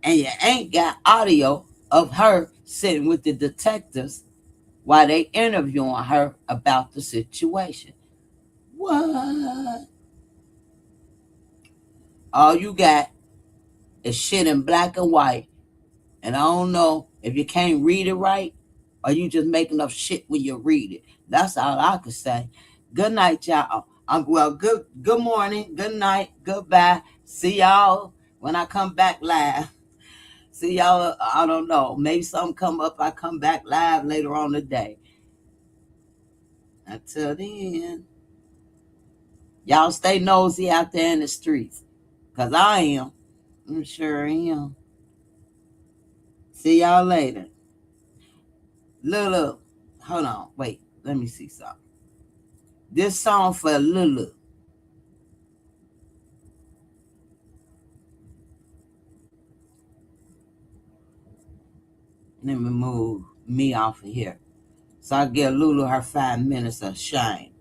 And you ain't got audio of her sitting with the detectives while they interviewing her about the situation. What? All you got is shit in black and white. And I don't know if you can't read it right or you just making up shit when you read it. That's all I could say. Good night, y'all. Good morning, good night, goodbye. See y'all when I come back live. See y'all, I don't know. Maybe something come up, I come back live later on today. Until then, y'all stay nosy out there in the streets. Because I am. I'm sure am. See y'all later. Lulu. Hold on. Wait. Let me see something. This song for Lulu. Let me move me off of here. So I give Lulu her 5 minutes of shame.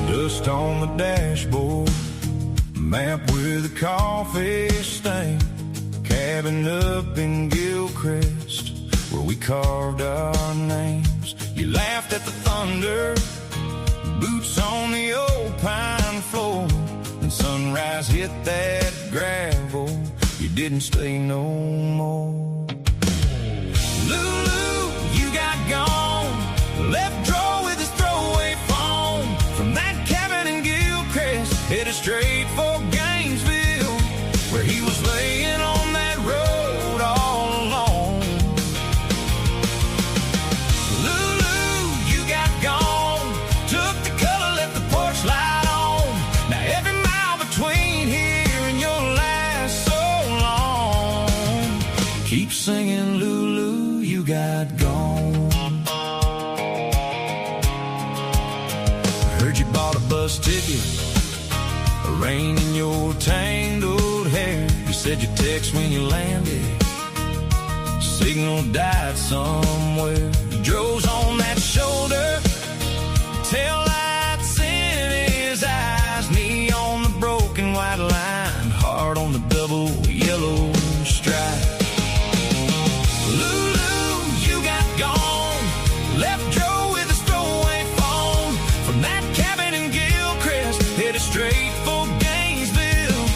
Dust on the dashboard, map with a coffee stain, cabin up in Gilchrist where we carved our names. You laughed at the thunder, boots on the old pine floor, and sunrise hit that gravel. You didn't stay no more. Lulu, you got gone, left drawer with his throwaway phone. From that cabin in Gilchrist, headed straight for Gainesville, where he was laying on that road all alone. Lulu, you got gone, took the color, left the porch light on. Now every mile between here and your last so long. Keep singing, Lulu, you got gone. Heard you bought a bus ticket, a rain in your tangled hair. You said you'd text when you landed, signal died somewhere. He drove on that shoulder, tail lights in his eyes, knee on the broken white line, heart on the double yellow stripe. Lulu, you got gone, left Joe with his throwaway phone. From that cabin in Gilchrist, headed straight for Gainesville,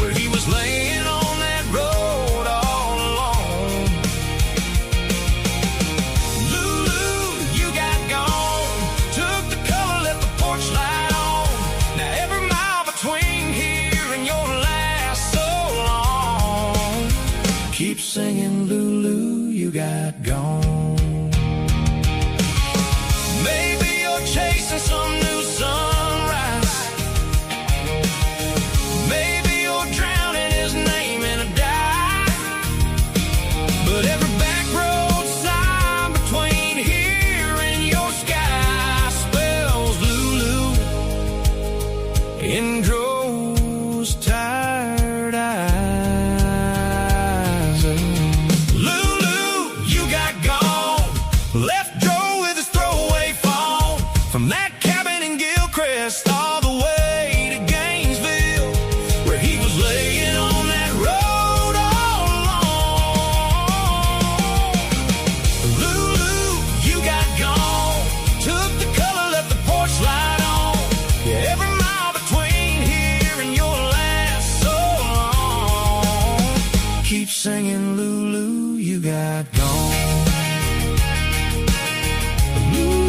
where he was laying on that road all alone. Lulu, you got gone, took the color, left the porch light on. Now every mile between here and your last so long. Keep singing, Lulu, you got gone. Maybe you're chasing some new sunrise, maybe you're drowning his name in a dive, but every back road sign between here and your sky spells Lulu in Grove's tired eyes. Lulu, you got gone, left Joe with his throwaway phone. From that cabin in Gilchrist all the way to Gainesville, where he was laying on that road all alone. Me